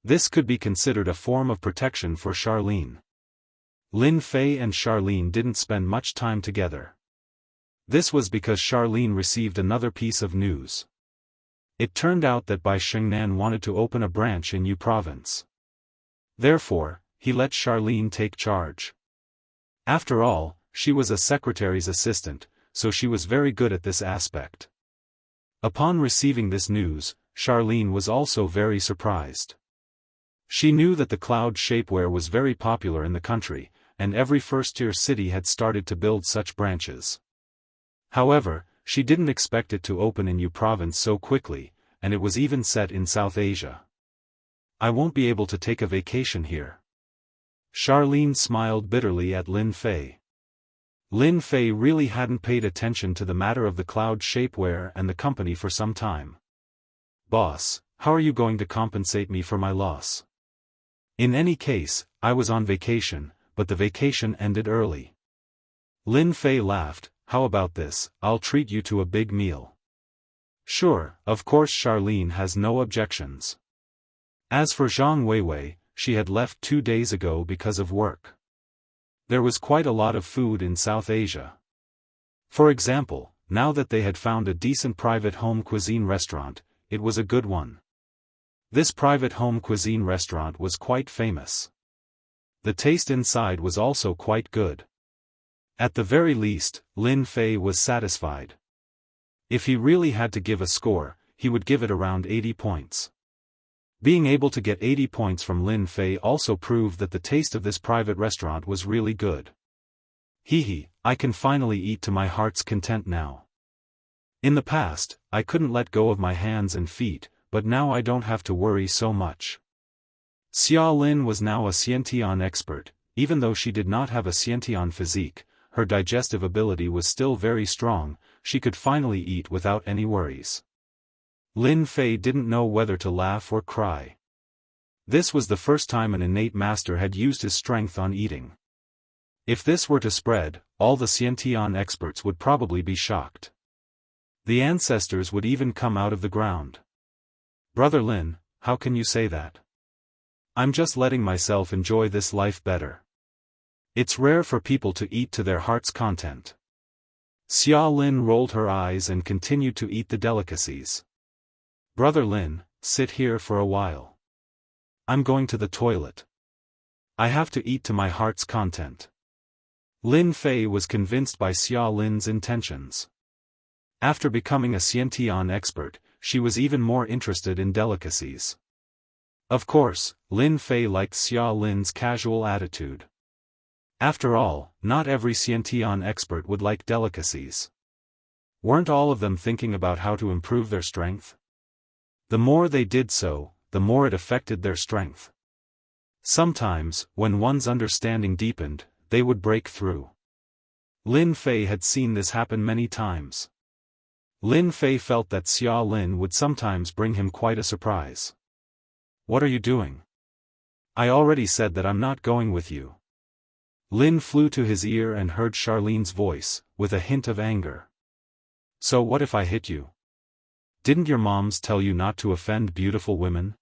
This could be considered a form of protection for Charlene. Lin Fei and Charlene didn't spend much time together. This was because Charlene received another piece of news. It turned out that Bai Shengnan wanted to open a branch in Yu province. Therefore, he let Charlene take charge. After all, she was a secretary's assistant, so she was very good at this aspect. Upon receiving this news, Charlene was also very surprised. She knew that the cloud shapewear was very popular in the country, and every first-tier city had started to build such branches. However, she didn't expect it to open in Yu province so quickly, and it was even set in South Asia. I won't be able to take a vacation here. Charlene smiled bitterly at Lin Fei. Lin Fei really hadn't paid attention to the matter of the cloud shapewear and the company for some time. Boss, how are you going to compensate me for my loss? In any case, I was on vacation, but the vacation ended early. Lin Fei laughed. How about this, I'll treat you to a big meal. Sure, of course Charlene has no objections. As for Zhang Weiwei, she had left 2 days ago because of work. There was quite a lot of food in South Asia. For example, now that they had found a decent private home cuisine restaurant, it was a good one. This private home cuisine restaurant was quite famous. The taste inside was also quite good. At the very least, Lin Fei was satisfied. If he really had to give a score, he would give it around 80 points. Being able to get 80 points from Lin Fei also proved that the taste of this private restaurant was really good. Hee, I can finally eat to my heart's content now. In the past, I couldn't let go of my hands and feet, but now I don't have to worry so much. Xia Lin was now a Xiantian expert. Even though she did not have a Xiantian physique, her digestive ability was still very strong. She could finally eat without any worries. Lin Fei didn't know whether to laugh or cry. This was the first time an innate master had used his strength on eating. If this were to spread, all the Xiantian experts would probably be shocked. The ancestors would even come out of the ground. Brother Lin, how can you say that? I'm just letting myself enjoy this life better. It's rare for people to eat to their heart's content. Xia Lin rolled her eyes and continued to eat the delicacies. Brother Lin, sit here for a while. I'm going to the toilet. I have to eat to my heart's content. Lin Fei was convinced by Xia Lin's intentions. After becoming a Xiantian expert, she was even more interested in delicacies. Of course, Lin Fei liked Xia Lin's casual attitude. After all, not every Xiantian expert would like delicacies. Weren't all of them thinking about how to improve their strength? The more they did so, the more it affected their strength. Sometimes, when one's understanding deepened, they would break through. Lin Fei had seen this happen many times. Lin Fei felt that Xia Lin would sometimes bring him quite a surprise. What are you doing? I already said that I'm not going with you. Lin flew to his ear and heard Charlene's voice, with a hint of anger. So what if I hit you? Didn't your moms tell you not to offend beautiful women?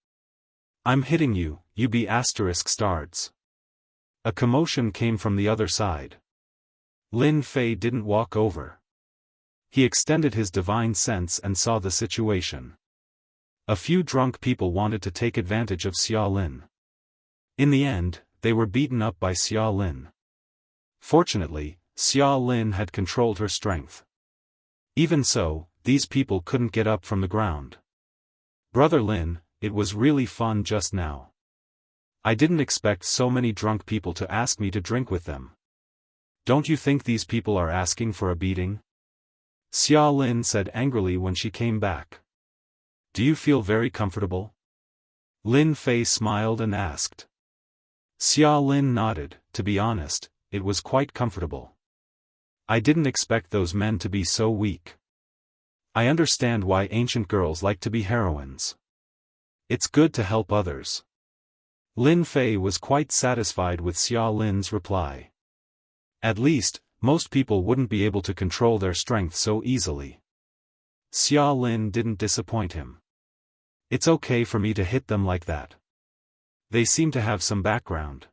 I'm hitting you, you be asterisk stards. A commotion came from the other side. Lin Fei didn't walk over. He extended his divine sense and saw the situation. A few drunk people wanted to take advantage of Xia Lin. In the end, they were beaten up by Xia Lin. Fortunately, Xia Lin had controlled her strength. Even so, these people couldn't get up from the ground. Brother Lin, it was really fun just now. I didn't expect so many drunk people to ask me to drink with them. Don't you think these people are asking for a beating? Xia Lin said angrily when she came back. Do you feel very comfortable? Lin Fei smiled and asked. Xia Lin nodded. To be honest, it was quite comfortable. I didn't expect those men to be so weak. I understand why ancient girls like to be heroines. It's good to help others. Lin Fei was quite satisfied with Xia Lin's reply. At least, most people wouldn't be able to control their strength so easily. Xia Lin didn't disappoint him. It's okay for me to hit them like that. They seem to have some background.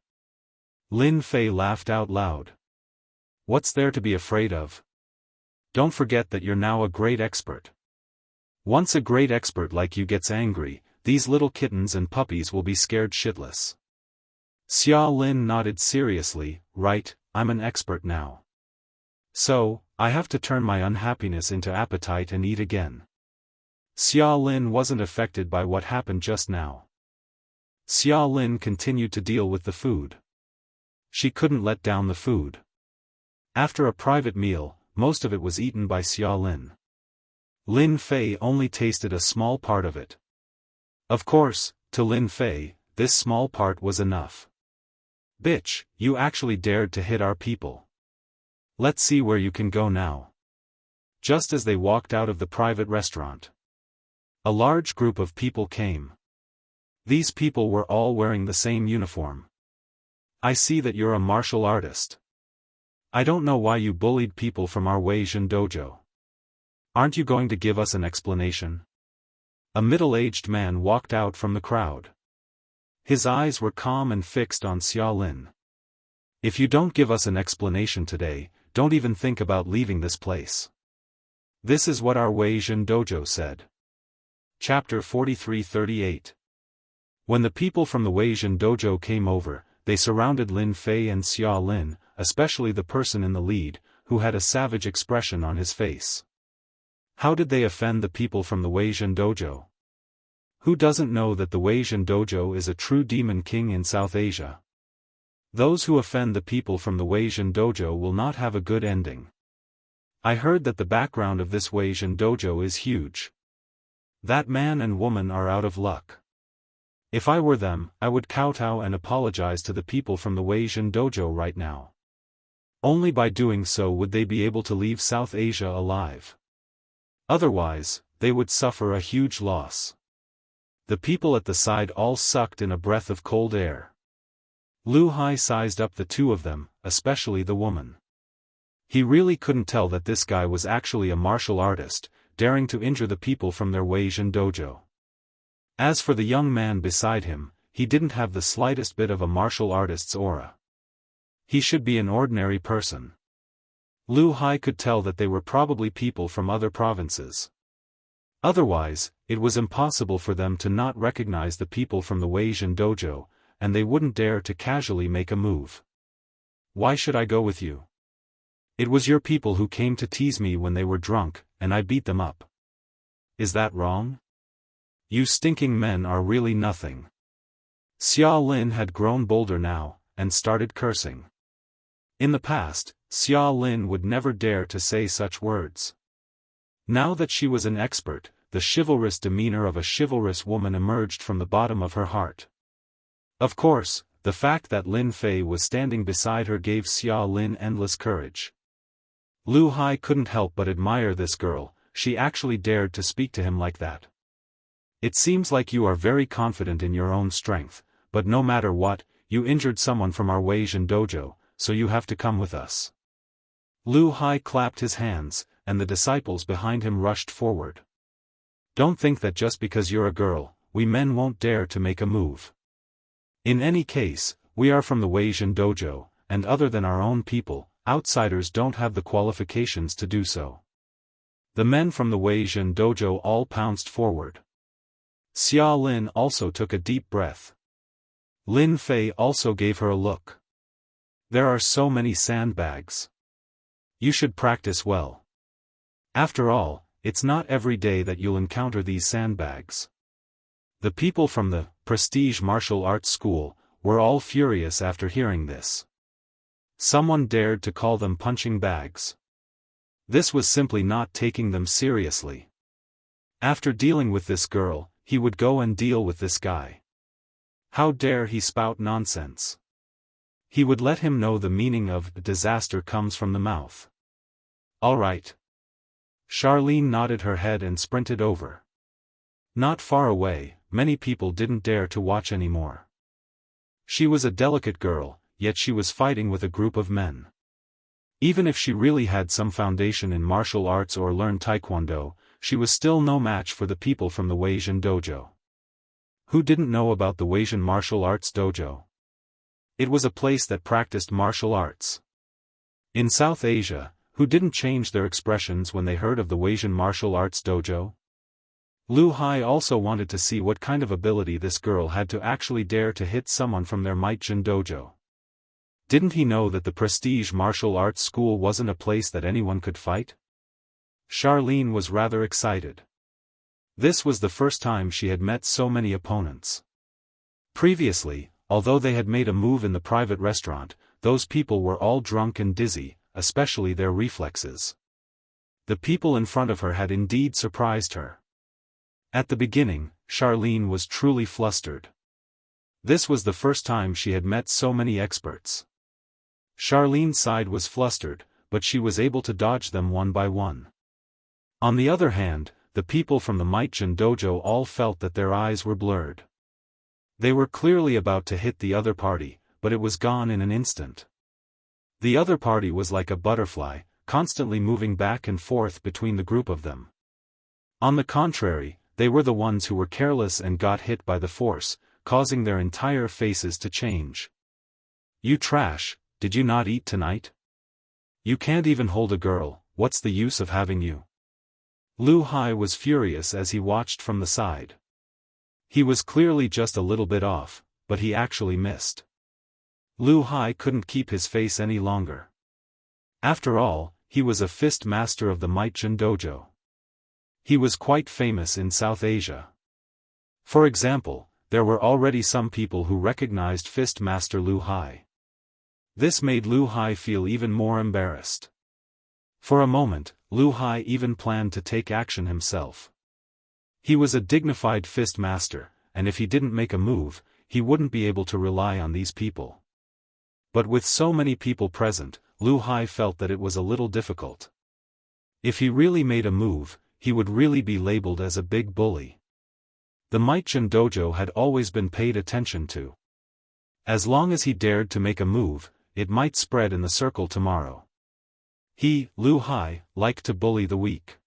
Lin Fei laughed out loud. What's there to be afraid of? Don't forget that you're now a great expert. Once a great expert like you gets angry, these little kittens and puppies will be scared shitless. Xia Lin nodded seriously. Right, I'm an expert now. So, I have to turn my unhappiness into appetite and eat again. Xia Lin wasn't affected by what happened just now. Xia Lin continued to deal with the food. She couldn't let down the food. After a private meal, most of it was eaten by Xia Lin. Lin Fei only tasted a small part of it. Of course, to Lin Fei, this small part was enough. Bitch, you actually dared to hit our people. Let's see where you can go now. Just as they walked out of the private restaurant, a large group of people came. These people were all wearing the same uniform. I see that you're a martial artist. I don't know why you bullied people from our Weijin dojo. Aren't you going to give us an explanation? A middle-aged man walked out from the crowd. His eyes were calm and fixed on Xia Lin. If you don't give us an explanation today, don't even think about leaving this place. This is what our Weijin dojo said. Chapter 43-38. When the people from the Weijin dojo came over, they surrounded Lin Fei and Xia Lin, especially the person in the lead, who had a savage expression on his face. How did they offend the people from the Weijin dojo? Who doesn't know that the Weijin dojo is a true demon king in South Asia? Those who offend the people from the Weijin dojo will not have a good ending. I heard that the background of this Weijin dojo is huge. That man and woman are out of luck. If I were them, I would kowtow and apologize to the people from the Weijin dojo right now. Only by doing so would they be able to leave South Asia alive. Otherwise, they would suffer a huge loss. The people at the side all sucked in a breath of cold air. Lu Hai sized up the two of them, especially the woman. He really couldn't tell that this guy was actually a martial artist, daring to injure the people from their Weijin dojo. As for the young man beside him, he didn't have the slightest bit of a martial artist's aura. He should be an ordinary person. Lu Hai could tell that they were probably people from other provinces. Otherwise, it was impossible for them to not recognize the people from the Weijin dojo, and they wouldn't dare to casually make a move. Why should I go with you? It was your people who came to tease me when they were drunk, and I beat them up. Is that wrong? You stinking men are really nothing. Xia Lin had grown bolder now, and started cursing. In the past, Xia Lin would never dare to say such words. Now that she was an expert, the chivalrous demeanor of a chivalrous woman emerged from the bottom of her heart. Of course, the fact that Lin Fei was standing beside her gave Xia Lin endless courage. Lu Hai couldn't help but admire this girl. She actually dared to speak to him like that. It seems like you are very confident in your own strength, but no matter what, you injured someone from our Weijin dojo, so you have to come with us. Lu Hai clapped his hands, and the disciples behind him rushed forward. Don't think that just because you're a girl, we men won't dare to make a move. In any case, we are from the Wuxia dojo, and other than our own people, outsiders don't have the qualifications to do so. The men from the Wuxia dojo all pounced forward. Xia Lin also took a deep breath. Lin Fei also gave her a look. There are so many sandbags. You should practice well. After all, it's not every day that you'll encounter these sandbags. The people from the prestige martial arts school were all furious after hearing this. Someone dared to call them punching bags. This was simply not taking them seriously. After dealing with this girl, he would go and deal with this guy. How dare he spout nonsense? He would let him know the meaning of disaster comes from the mouth. All right. Charlene nodded her head and sprinted over. Not far away, many people didn't dare to watch anymore. She was a delicate girl, yet she was fighting with a group of men. Even if she really had some foundation in martial arts or learned taekwondo, she was still no match for the people from the Wuxia dojo. Who didn't know about the Wuxia martial arts dojo? It was a place that practiced martial arts. In South Asia, who didn't change their expressions when they heard of the Wuxia martial arts dojo? Lu Hai also wanted to see what kind of ability this girl had to actually dare to hit someone from their Might-jin dojo. Didn't he know that the prestige martial arts school wasn't a place that anyone could fight? Charlene was rather excited. This was the first time she had met so many opponents. Previously, although they had made a move in the private restaurant, those people were all drunk and dizzy, especially their reflexes. The people in front of her had indeed surprised her. At the beginning, Charlene was truly flustered. This was the first time she had met so many experts. Charlene's side was flustered, but she was able to dodge them one by one. On the other hand, the people from the Might-jin dojo all felt that their eyes were blurred. They were clearly about to hit the other party, but it was gone in an instant. The other party was like a butterfly, constantly moving back and forth between the group of them. On the contrary, they were the ones who were careless and got hit by the force, causing their entire faces to change. You trash, did you not eat tonight? You can't even hold a girl, what's the use of having you? Lu Hai was furious as he watched from the side. He was clearly just a little bit off, but he actually missed. Lu Hai couldn't keep his face any longer. After all, he was a fist master of the Might-jin dojo. He was quite famous in South Asia. For example, there were already some people who recognized fist master Lu Hai. This made Lu Hai feel even more embarrassed. For a moment, Lu Hai even planned to take action himself. He was a dignified fist master, and if he didn't make a move, he wouldn't be able to rely on these people. But with so many people present, Lu Hai felt that it was a little difficult. If he really made a move, he would really be labeled as a big bully. The Might-jin dojo had always been paid attention to. As long as he dared to make a move, it might spread in the circle tomorrow. He, Lu Hai, liked to bully the weak.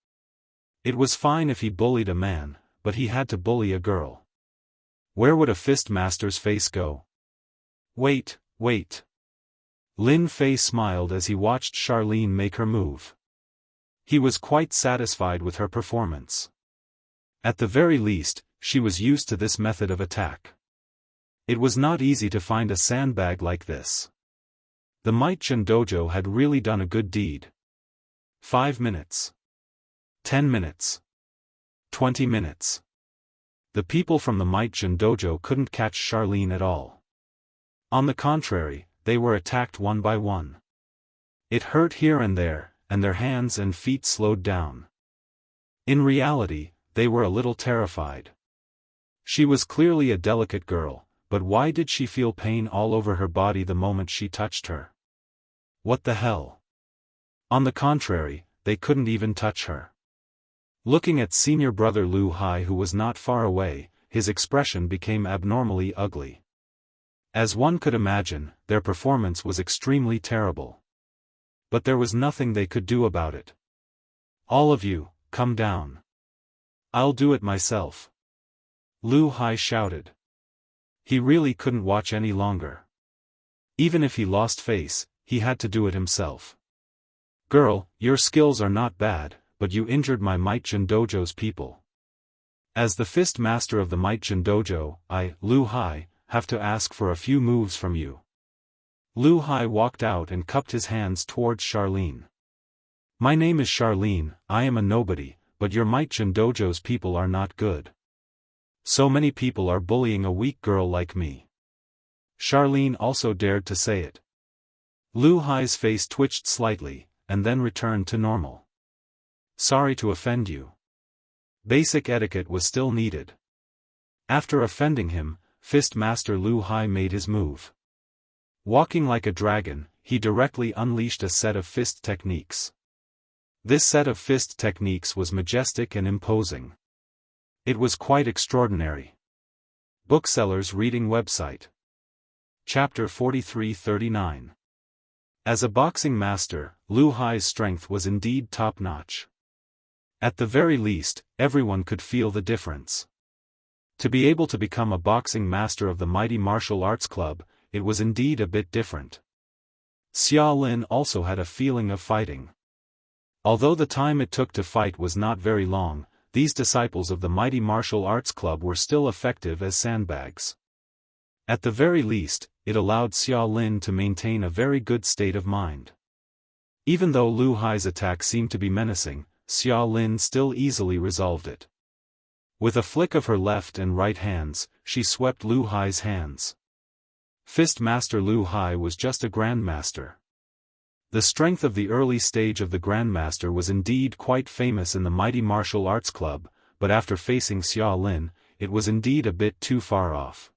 It was fine if he bullied a man, but he had to bully a girl. Where would a fist master's face go? Wait. Lin Fei smiled as he watched Charlene make her move. He was quite satisfied with her performance. At the very least, she was used to this method of attack. It was not easy to find a sandbag like this. The Might-jin dojo had really done a good deed. 5 minutes. 10 minutes. 20 minutes. The people from the Might-jin dojo couldn't catch Charlene at all. On the contrary, they were attacked one by one. It hurt here and there, and their hands and feet slowed down. In reality, they were a little terrified. She was clearly a delicate girl, but why did she feel pain all over her body the moment she touched her? What the hell? On the contrary, they couldn't even touch her. Looking at senior brother Lu Hai who was not far away, his expression became abnormally ugly. As one could imagine, their performance was extremely terrible. But there was nothing they could do about it. All of you, come down. I'll do it myself. Lu Hai shouted. He really couldn't watch any longer. Even if he lost face, he had to do it himself. Girl, your skills are not bad, but you injured my Might-Jin Dojo's people. As the fist master of the Might-Jin Dojo, I, Lu Hai, have to ask for a few moves from you. Lu Hai walked out and cupped his hands towards Charlene. My name is Charlene, I am a nobody, but your Might-Jin Dojo's people are not good. So many people are bullying a weak girl like me. Charlene also dared to say it. Lu Hai's face twitched slightly, and then returned to normal. Sorry to offend you. Basic etiquette was still needed. After offending him, Fist Master Lu Hai made his move. Walking like a dragon, he directly unleashed a set of fist techniques. This set of fist techniques was majestic and imposing. It was quite extraordinary. Booksellers Reading Website. Chapter 43-39. As a boxing master, Lu Hai's strength was indeed top-notch. At the very least, everyone could feel the difference. To be able to become a boxing master of the mighty martial arts club, it was indeed a bit different. Xia Lin also had a feeling of fighting. Although the time it took to fight was not very long, these disciples of the mighty martial arts club were still effective as sandbags. At the very least, it allowed Xia Lin to maintain a very good state of mind. Even though Lu Hai's attack seemed to be menacing, Xia Lin still easily resolved it. With a flick of her left and right hands, she swept Lu Hai's hands. Fist Master Lu Hai was just a grandmaster. The strength of the early stage of the grandmaster was indeed quite famous in the mighty martial arts club, but after facing Xia Lin, it was indeed a bit too far off.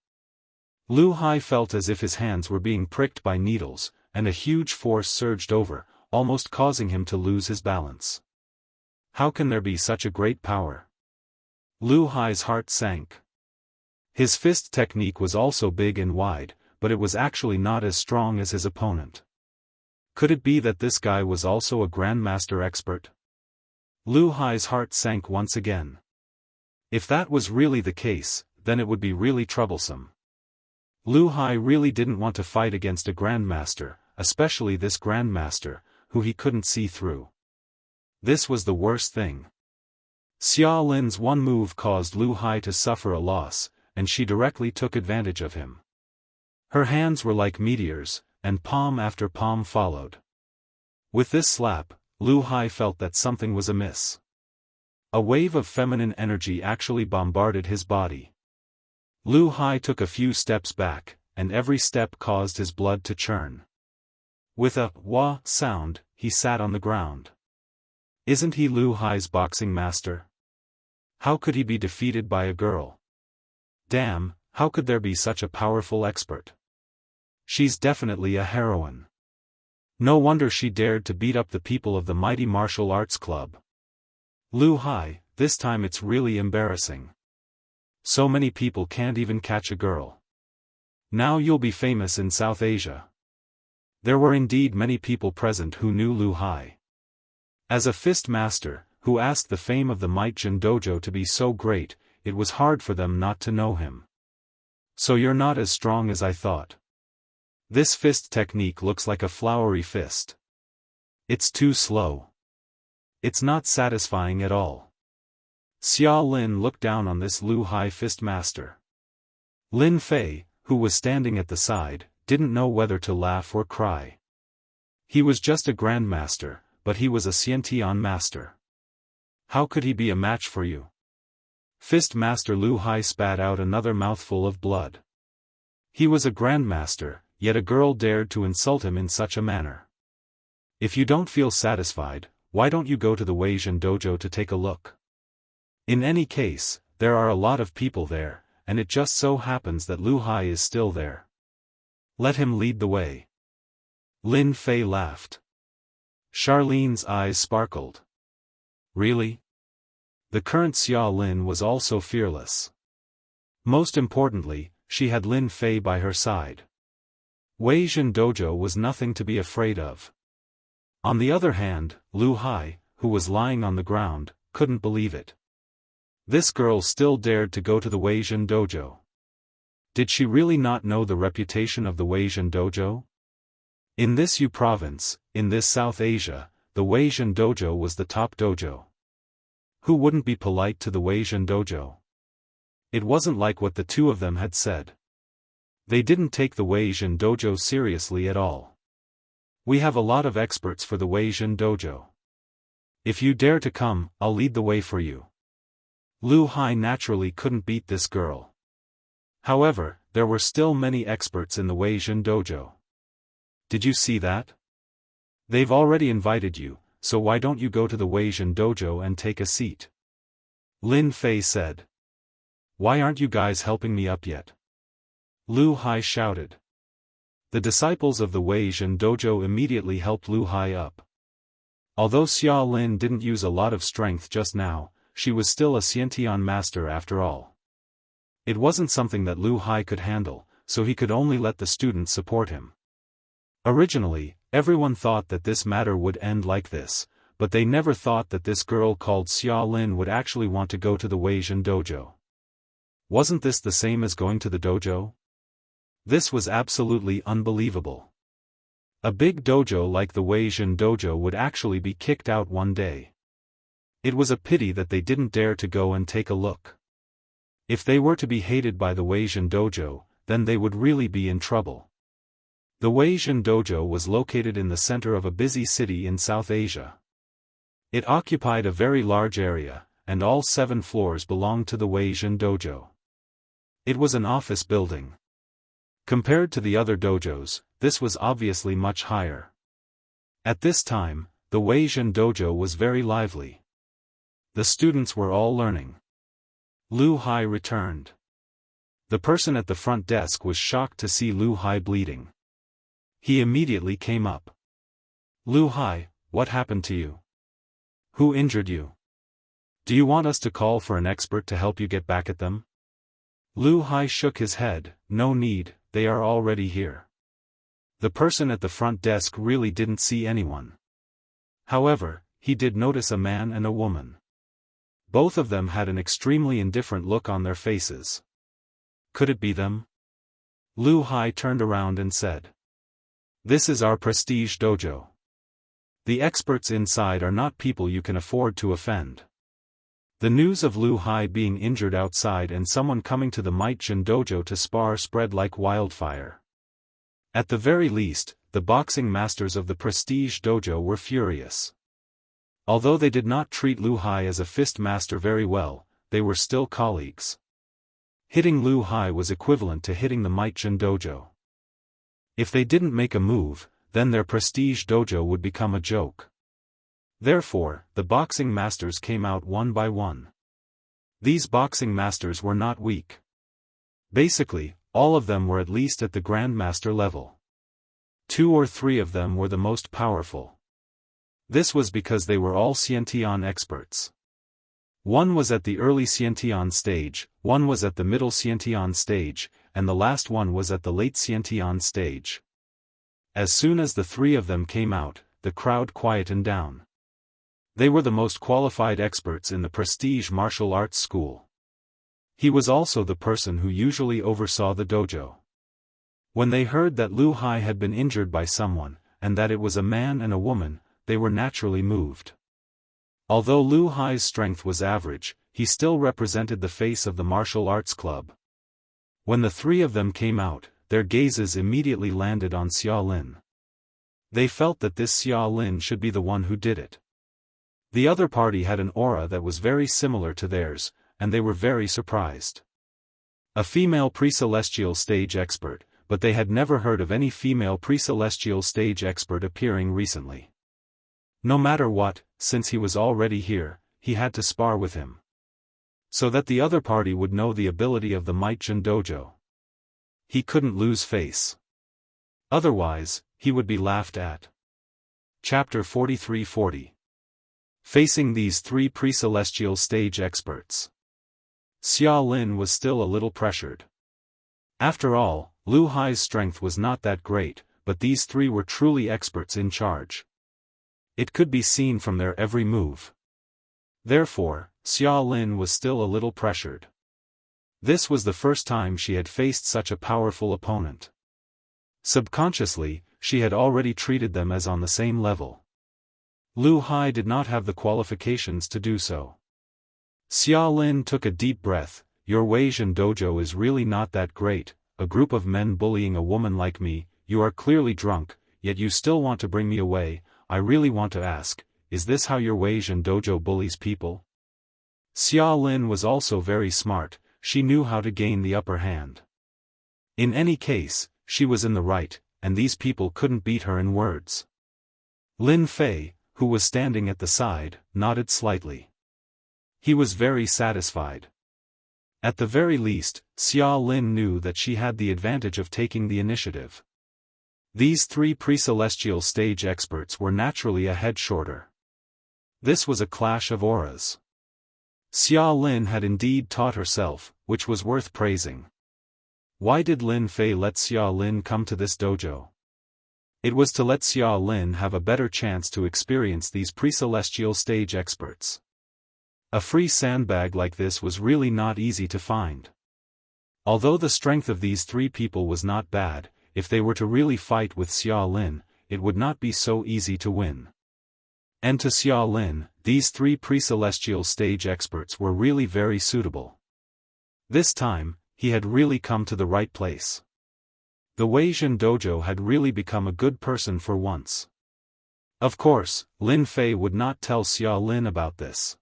Lu Hai felt as if his hands were being pricked by needles, and a huge force surged over, almost causing him to lose his balance. How can there be such a great power? Lu Hai's heart sank. His fist technique was also big and wide, but it was actually not as strong as his opponent. Could it be that this guy was also a grandmaster expert? Lu Hai's heart sank once again. If that was really the case, then it would be really troublesome. Lu Hai really didn't want to fight against a grandmaster, especially this grandmaster, who he couldn't see through. This was the worst thing. Xia Lin's one move caused Lu Hai to suffer a loss, and she directly took advantage of him. Her hands were like meteors, and palm after palm followed. With this slap, Lu Hai felt that something was amiss. A wave of feminine energy actually bombarded his body. Lu Hai took a few steps back, and every step caused his blood to churn. With a wah sound, he sat on the ground. Isn't he Lu Hai's boxing master? How could he be defeated by a girl? Damn, how could there be such a powerful expert? She's definitely a heroine. No wonder she dared to beat up the people of the mighty martial arts club. Lu Hai, this time it's really embarrassing. So many people can't even catch a girl. Now you'll be famous in South Asia. There were indeed many people present who knew Lu Hai. As a fist master, who asked the fame of the Might-Jin Dojo to be so great, it was hard for them not to know him. So you're not as strong as I thought. This fist technique looks like a flowery fist. It's too slow. It's not satisfying at all. Xia Lin looked down on this Lu Hai fist master. Lin Fei, who was standing at the side, didn't know whether to laugh or cry. He was just a grandmaster, but he was a Xiantian master. How could he be a match for you? Fist Master Lu Hai spat out another mouthful of blood. He was a grandmaster, yet a girl dared to insult him in such a manner. If you don't feel satisfied, why don't you go to the Wuxia Dojo to take a look? In any case, there are a lot of people there, and it just so happens that Lu Hai is still there. Let him lead the way. Lin Fei laughed. Charlene's eyes sparkled. Really? The current Xia Lin was also fearless. Most importantly, she had Lin Fei by her side. Wei Jin Dojo was nothing to be afraid of. On the other hand, Lu Hai, who was lying on the ground, couldn't believe it. This girl still dared to go to the Wei Jin Dojo. Did she really not know the reputation of the Wei Jin Dojo? In this Yu province, in this South Asia, the Wei Jin Dojo was the top dojo. Who wouldn't be polite to the Wei Jin Dojo? It wasn't like what the two of them had said. They didn't take the Wei Jin Dojo seriously at all. We have a lot of experts for the Wei Jin Dojo. If you dare to come, I'll lead the way for you. Lu Hai naturally couldn't beat this girl. However, there were still many experts in the Wei Jin Dojo. Did you see that? They've already invited you, so why don't you go to the Wei Jin Dojo and take a seat? Lin Fei said. Why aren't you guys helping me up yet? Lu Hai shouted. The disciples of the Wei Jin Dojo immediately helped Lu Hai up. Although Xia Lin didn't use a lot of strength just now, she was still a Xiantian master after all. It wasn't something that Lu Hai could handle, so he could only let the students support him. Originally, everyone thought that this matter would end like this, but they never thought that this girl called Xia Lin would actually want to go to the Wei Jin Dojo. Wasn't this the same as going to the dojo? This was absolutely unbelievable. A big dojo like the Wei Jin Dojo would actually be kicked out one day. It was a pity that they didn't dare to go and take a look. If they were to be hated by the Wei Jin Dojo, then they would really be in trouble. The Wei Jin Dojo was located in the center of a busy city in South Asia. It occupied a very large area, and all 7 floors belonged to the Wei Jin Dojo. It was an office building. Compared to the other dojos, this was obviously much higher. At this time, the Wei Jin Dojo was very lively. The students were all learning. Lu Hai returned. The person at the front desk was shocked to see Lu Hai bleeding. He immediately came up. Lu Hai, what happened to you? Who injured you? Do you want us to call for an expert to help you get back at them? Lu Hai shook his head. No need, they are already here. The person at the front desk really didn't see anyone. However, he did notice a man and a woman. Both of them had an extremely indifferent look on their faces. Could it be them? Lu Hai turned around and said. This is our prestige dojo. The experts inside are not people you can afford to offend. The news of Lu Hai being injured outside and someone coming to the Might Jin Dojo to spar spread like wildfire. At the very least, the boxing masters of the prestige dojo were furious. Although they did not treat Lu Hai as a fist master very well, they were still colleagues. Hitting Lu Hai was equivalent to hitting the Might Jin Dojo. If they didn't make a move, then their prestige dojo would become a joke. Therefore, the boxing masters came out one by one. These boxing masters were not weak. Basically, all of them were at least at the grandmaster level. 2 or 3 of them were the most powerful. This was because they were all Xiantian experts. One was at the early Xiantian stage, one was at the middle Xiantian stage, and the last one was at the late Xiantian stage. As soon as the 3 of them came out, the crowd quietened down. They were the most qualified experts in the prestige martial arts school. He was also the person who usually oversaw the dojo. When they heard that Lu Hai had been injured by someone, and that it was a man and a woman, they were naturally moved. Although Lu Hai's strength was average, he still represented the face of the martial arts club. When the 3 of them came out, their gazes immediately landed on Xia Lin. They felt that this Xia Lin should be the one who did it. The other party had an aura that was very similar to theirs, and they were very surprised. A female pre-celestial stage expert, but they had never heard of any female pre-celestial stage expert appearing recently. No matter what, since he was already here, he had to spar with him. So that the other party would know the ability of the Might Jin Dojo. He couldn't lose face. Otherwise, he would be laughed at. Chapter 43-40. Facing these 3 pre-celestial stage experts. Xia Lin was still a little pressured. After all, Lu Hai's strength was not that great, but these three were truly experts in charge. It could be seen from their every move. Therefore, Xia Lin was still a little pressured. This was the first time she had faced such a powerful opponent. Subconsciously, she had already treated them as on the same level. Lu Hai did not have the qualifications to do so. Xia Lin took a deep breath. Your Weizhen dojo is really not that great, a group of men bullying a woman like me. You are clearly drunk, yet you still want to bring me away. I really want to ask, is this how your Weizhen dojo bullies people? Xia Lin was also very smart, she knew how to gain the upper hand. In any case, she was in the right, and these people couldn't beat her in words. Lin Fei, who was standing at the side, nodded slightly. He was very satisfied. At the very least, Xia Lin knew that she had the advantage of taking the initiative. These three pre-celestial stage experts were naturally a head shorter. This was a clash of auras. Xia Lin had indeed taught herself, which was worth praising. Why did Lin Fei let Xia Lin come to this dojo? It was to let Xia Lin have a better chance to experience these pre-celestial stage experts. A free sandbag like this was really not easy to find. Although the strength of these three people was not bad, if they were to really fight with Xia Lin, it would not be so easy to win. And to Xia Lin, these three pre-celestial stage experts were really very suitable. This time, he had really come to the right place. The Weizhen dojo had really become a good person for once. Of course, Lin Fei would not tell Xia Lin about this.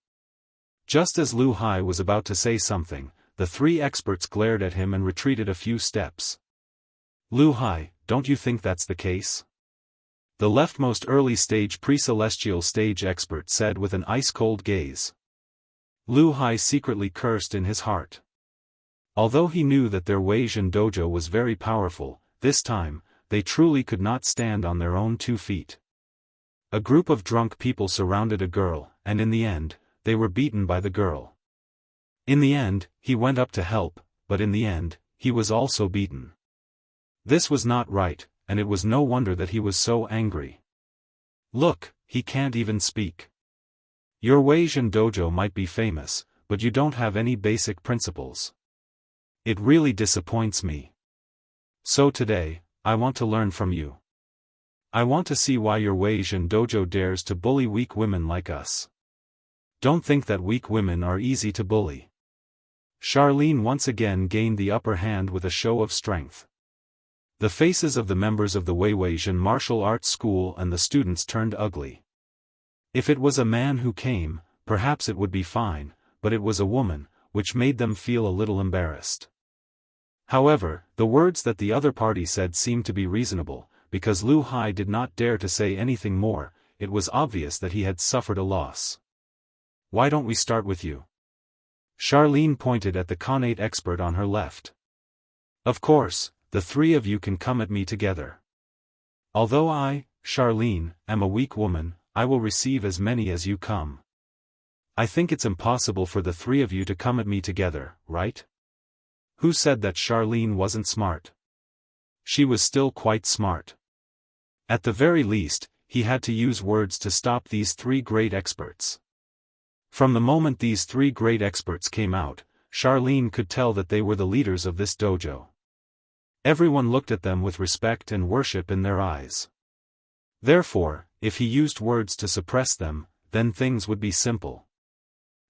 Just as Lu Hai was about to say something, the three experts glared at him and retreated a few steps. Lu Hai, don't you think that's the case? The leftmost early stage pre-celestial stage expert said with an ice-cold gaze. Lu Hai secretly cursed in his heart. Although he knew that their Weizhen dojo was very powerful, this time, they truly could not stand on their own 2 feet. A group of drunk people surrounded a girl, and in the end, they were beaten by the girl. In the end, he went up to help, but in the end, he was also beaten. This was not right, and it was no wonder that he was so angry. Look, he can't even speak. Your Weizhen dojo might be famous, but you don't have any basic principles. It really disappoints me. So today, I want to learn from you. I want to see why your Weizhen dojo dares to bully weak women like us. Don't think that weak women are easy to bully. Charlene once again gained the upper hand with a show of strength. The faces of the members of the Weizhen martial arts school and the students turned ugly. If it was a man who came, perhaps it would be fine, but it was a woman, which made them feel a little embarrassed. However, the words that the other party said seemed to be reasonable, because Lu Hai did not dare to say anything more. It was obvious that he had suffered a loss. Why don't we start with you? Charlene pointed at the Khanate expert on her left. Of course, the three of you can come at me together. Although I, Charlene, am a weak woman, I will receive as many as you come. I think it's impossible for the three of you to come at me together, right? Who said that Charlene wasn't smart? She was still quite smart. At the very least, he had to use words to stop these three great experts. From the moment these three great experts came out, Charlene could tell that they were the leaders of this dojo. Everyone looked at them with respect and worship in their eyes. Therefore, if he used words to suppress them, then things would be simple.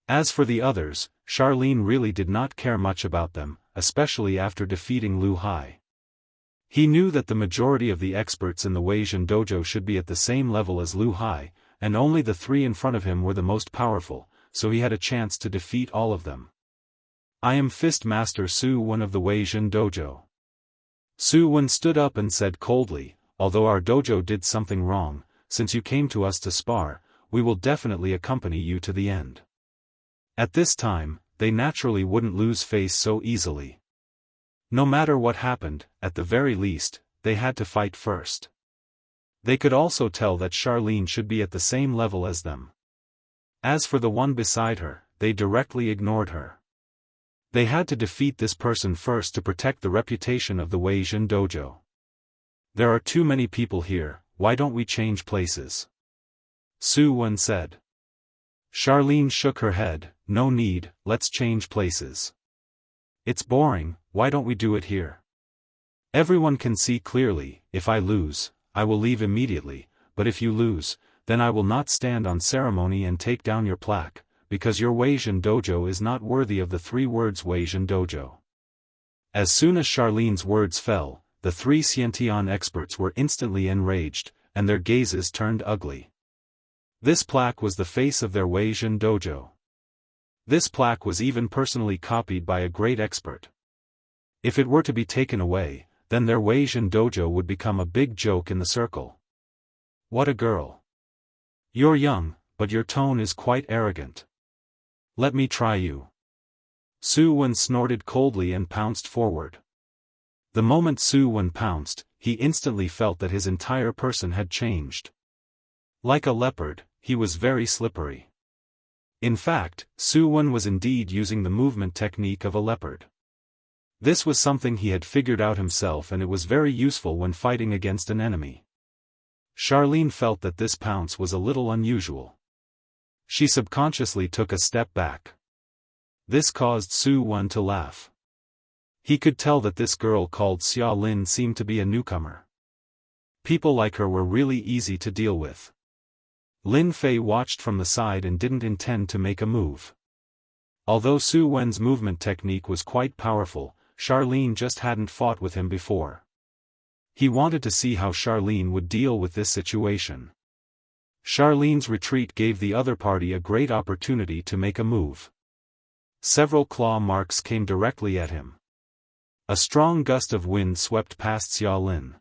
As for the others, Charlene really did not care much about them, especially after defeating Lu Hai. He knew that the majority of the experts in the Weizhen dojo should be at the same level as Lu Hai, and only the three in front of him were the most powerful, so he had a chance to defeat all of them. I am Fist Master Su Wen of the Weizhen dojo. Su Wen stood up and said coldly, although our dojo did something wrong, since you came to us to spar, we will definitely accompany you to the end. At this time, they naturally wouldn't lose face so easily. No matter what happened, at the very least, they had to fight first. They could also tell that Charlene should be at the same level as them. As for the one beside her, they directly ignored her. They had to defeat this person first to protect the reputation of the Wei Jin dojo. There are too many people here, why don't we change places? Su Wen said. Charlene shook her head, no need, let's change places. It's boring, why don't we do it here? Everyone can see clearly, if I lose, I will leave immediately, but if you lose, then I will not stand on ceremony and take down your plaque, because your Wei Jin dojo is not worthy of the 3 words Wei Jin dojo. As soon as Charlene's words fell, the 3 Xiantian experts were instantly enraged, and their gazes turned ugly. This plaque was the face of their Wei Jin dojo. This plaque was even personally copied by a great expert. If it were to be taken away, then their Wei Jin dojo would become a big joke in the circle. What a girl. You're young, but your tone is quite arrogant. Let me try you. Su Wen snorted coldly and pounced forward. The moment Su Wen pounced, he instantly felt that his entire person had changed. Like a leopard, he was very slippery. In fact, Su Wen was indeed using the movement technique of a leopard. This was something he had figured out himself, and it was very useful when fighting against an enemy. Charlene felt that this pounce was a little unusual. She subconsciously took a step back. This caused Su Wen to laugh. He could tell that this girl called Xia Lin seemed to be a newcomer. People like her were really easy to deal with. Lin Fei watched from the side and didn't intend to make a move. Although Su Wen's movement technique was quite powerful, Charlene just hadn't fought with him before. He wanted to see how Charlene would deal with this situation. Charlene's retreat gave the other party a great opportunity to make a move. Several claw marks came directly at him. A strong gust of wind swept past Xia Lin.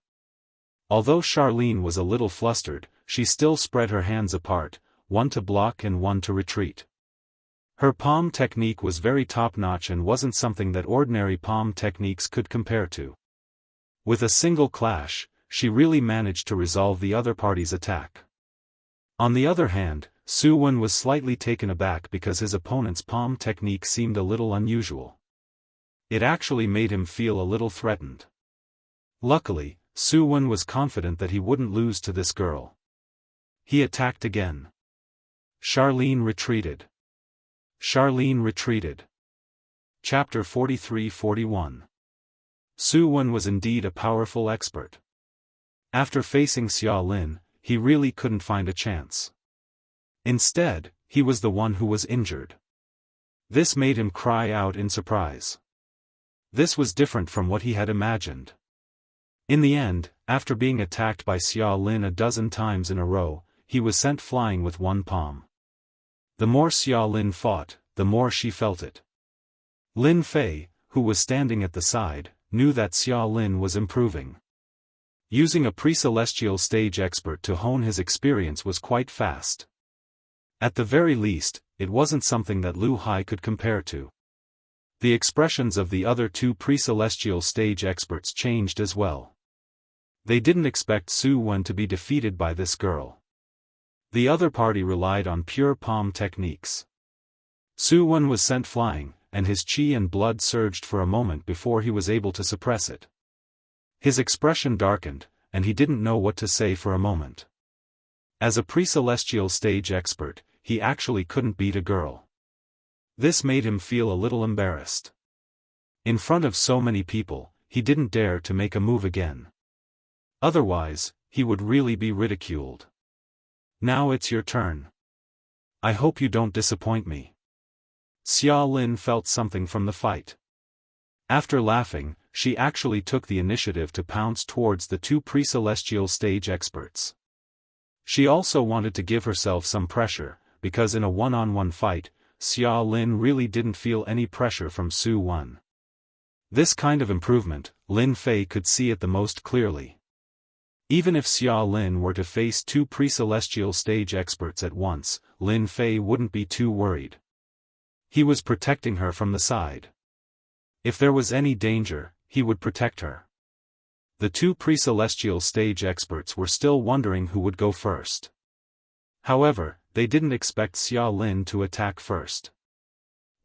Although Charlene was a little flustered, she still spread her hands apart, one to block and one to retreat. Her palm technique was very top-notch and wasn't something that ordinary palm techniques could compare to. With a single clash, she really managed to resolve the other party's attack. On the other hand, Su Wen was slightly taken aback because his opponent's palm technique seemed a little unusual. It actually made him feel a little threatened. Luckily, Su Wen was confident that he wouldn't lose to this girl. He attacked again. Charlene retreated. Charlene retreated. Chapter 43-41. Su Wen was indeed a powerful expert. After facing Xia Lin, he really couldn't find a chance. Instead, he was the one who was injured. This made him cry out in surprise. This was different from what he had imagined. In the end, after being attacked by Xia Lin a dozen times in a row, he was sent flying with one palm. The more Xia Lin fought, the more she felt it. Lin Fei, who was standing at the side, knew that Xia Lin was improving. Using a pre-celestial stage expert to hone his experience was quite fast. At the very least, it wasn't something that Lu Hai could compare to. The expressions of the other 2 pre-celestial stage experts changed as well. They didn't expect Su Wen to be defeated by this girl. The other party relied on pure palm techniques. Su Wen was sent flying, and his chi and blood surged for a moment before he was able to suppress it. His expression darkened, and he didn't know what to say for a moment. As a pre-celestial stage expert, he actually couldn't beat a girl. This made him feel a little embarrassed. In front of so many people, he didn't dare to make a move again. Otherwise, he would really be ridiculed. Now it's your turn. I hope you don't disappoint me. Xia Lin felt something from the fight. After laughing, she actually took the initiative to pounce towards the 2 pre-celestial stage experts. She also wanted to give herself some pressure, because in a one-on-one fight, Xia Lin really didn't feel any pressure from Su Wen. This kind of improvement, Lin Fei could see it the most clearly. Even if Xia Lin were to face 2 pre-celestial stage experts at once, Lin Fei wouldn't be too worried. He was protecting her from the side. If there was any danger, he would protect her. The 2 pre-celestial stage experts were still wondering who would go first. However, they didn't expect Xia Lin to attack first.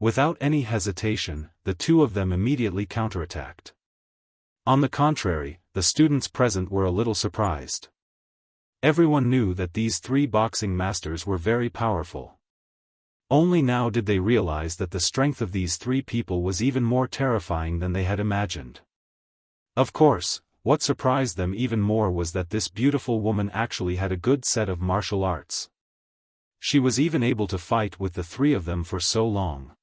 Without any hesitation, the two of them immediately counterattacked. On the contrary, the students present were a little surprised. Everyone knew that these three boxing masters were very powerful. Only now did they realize that the strength of these three people was even more terrifying than they had imagined. Of course, what surprised them even more was that this beautiful woman actually had a good set of martial arts. She was even able to fight with the three of them for so long.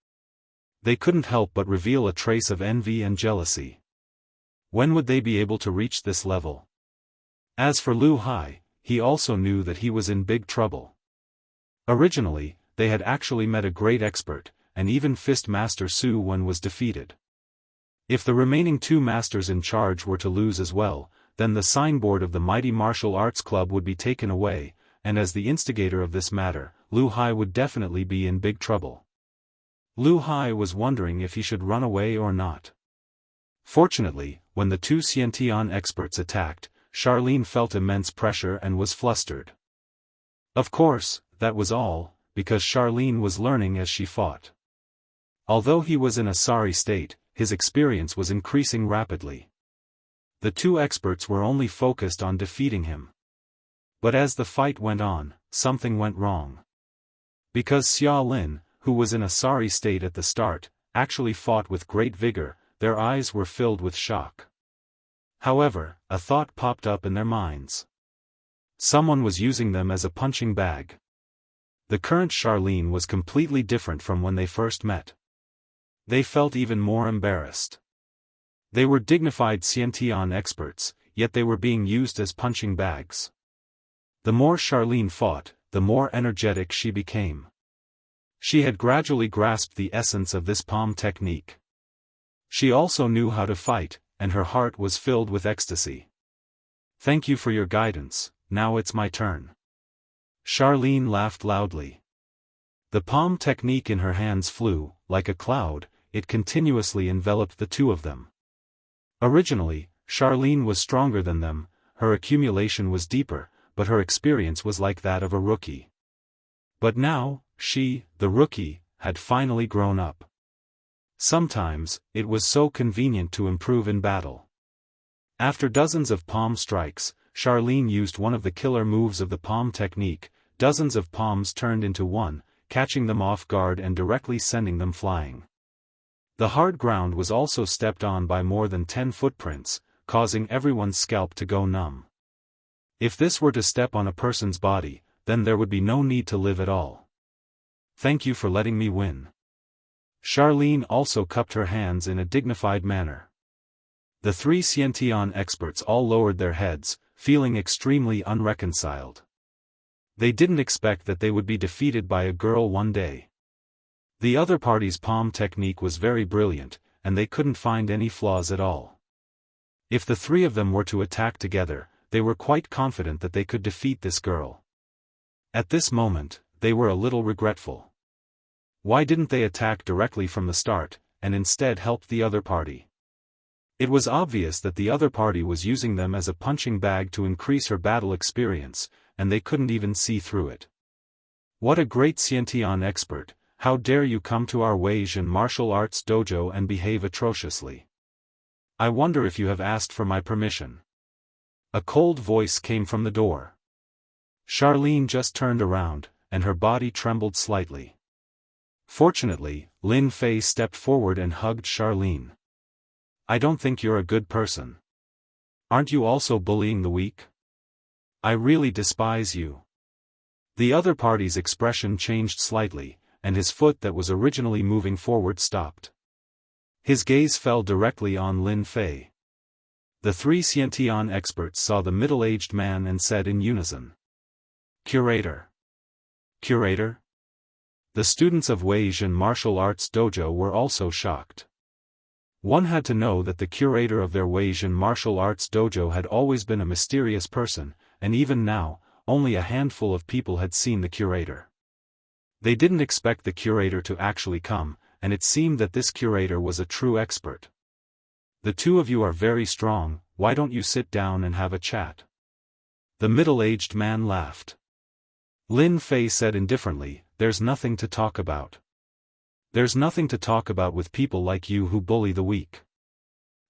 They couldn't help but reveal a trace of envy and jealousy. When would they be able to reach this level? As for Lu Hai, he also knew that he was in big trouble. Originally, they had actually met a great expert, and even Fist Master Su Wen was defeated. If the remaining two masters in charge were to lose as well, then the signboard of the mighty martial arts club would be taken away, and as the instigator of this matter, Lu Hai would definitely be in big trouble. Lu Hai was wondering if he should run away or not. Fortunately, when the two Xiantian experts attacked, Charlene felt immense pressure and was flustered. Of course, that was all, because Charlene was learning as she fought. Although he was in a sorry state, his experience was increasing rapidly. The two experts were only focused on defeating him. But as the fight went on, something went wrong. Because Xia Lin, who was in a sorry state at the start, actually fought with great vigor, their eyes were filled with shock. However, a thought popped up in their minds. Someone was using them as a punching bag. The current Charlene was completely different from when they first met. They felt even more embarrassed. They were dignified Xiantian experts, yet they were being used as punching bags. The more Charlene fought, the more energetic she became. She had gradually grasped the essence of this palm technique. She also knew how to fight, and her heart was filled with ecstasy. "Thank you for your guidance, now it's my turn." Charlene laughed loudly. The palm technique in her hands flew, like a cloud, it continuously enveloped the two of them. Originally, Charlene was stronger than them, her accumulation was deeper, but her experience was like that of a rookie. But now, she, the rookie, had finally grown up. Sometimes, it was so convenient to improve in battle. After dozens of palm strikes, Charlene used one of the killer moves of the palm technique. Dozens of palms turned into one, catching them off guard and directly sending them flying. The hard ground was also stepped on by more than 10 footprints, causing everyone's scalp to go numb. If this were to step on a person's body, then there would be no need to live at all. "Thank you for letting me win." Charlene also cupped her hands in a dignified manner. The three Xiantian experts all lowered their heads, feeling extremely unreconciled. They didn't expect that they would be defeated by a girl one day. The other party's palm technique was very brilliant, and they couldn't find any flaws at all. If the three of them were to attack together, they were quite confident that they could defeat this girl. At this moment, they were a little regretful. Why didn't they attack directly from the start, and instead help the other party? It was obvious that the other party was using them as a punching bag to increase her battle experience, and they couldn't even see through it. "What a great Xiantian expert, how dare you come to our Wuxia martial arts dojo and behave atrociously? I wonder if you have asked for my permission." A cold voice came from the door. Charlene just turned around, and her body trembled slightly. Fortunately, Lin Fei stepped forward and hugged Charlene. "I don't think you're a good person. Aren't you also bullying the weak? I really despise you." The other party's expression changed slightly, and his foot that was originally moving forward stopped. His gaze fell directly on Lin Fei. The three Xiantian experts saw the middle-aged man and said in unison, "Curator." "Curator?" The students of Wuxia martial arts dojo were also shocked. One had to know that the curator of their Wuxia martial arts dojo had always been a mysterious person, and even now, only a handful of people had seen the curator. They didn't expect the curator to actually come, and it seemed that this curator was a true expert. "The two of you are very strong, why don't you sit down and have a chat?" The middle-aged man laughed. Lin Fei said indifferently, "There's nothing to talk about." There's nothing to talk about with people like you who bully the weak.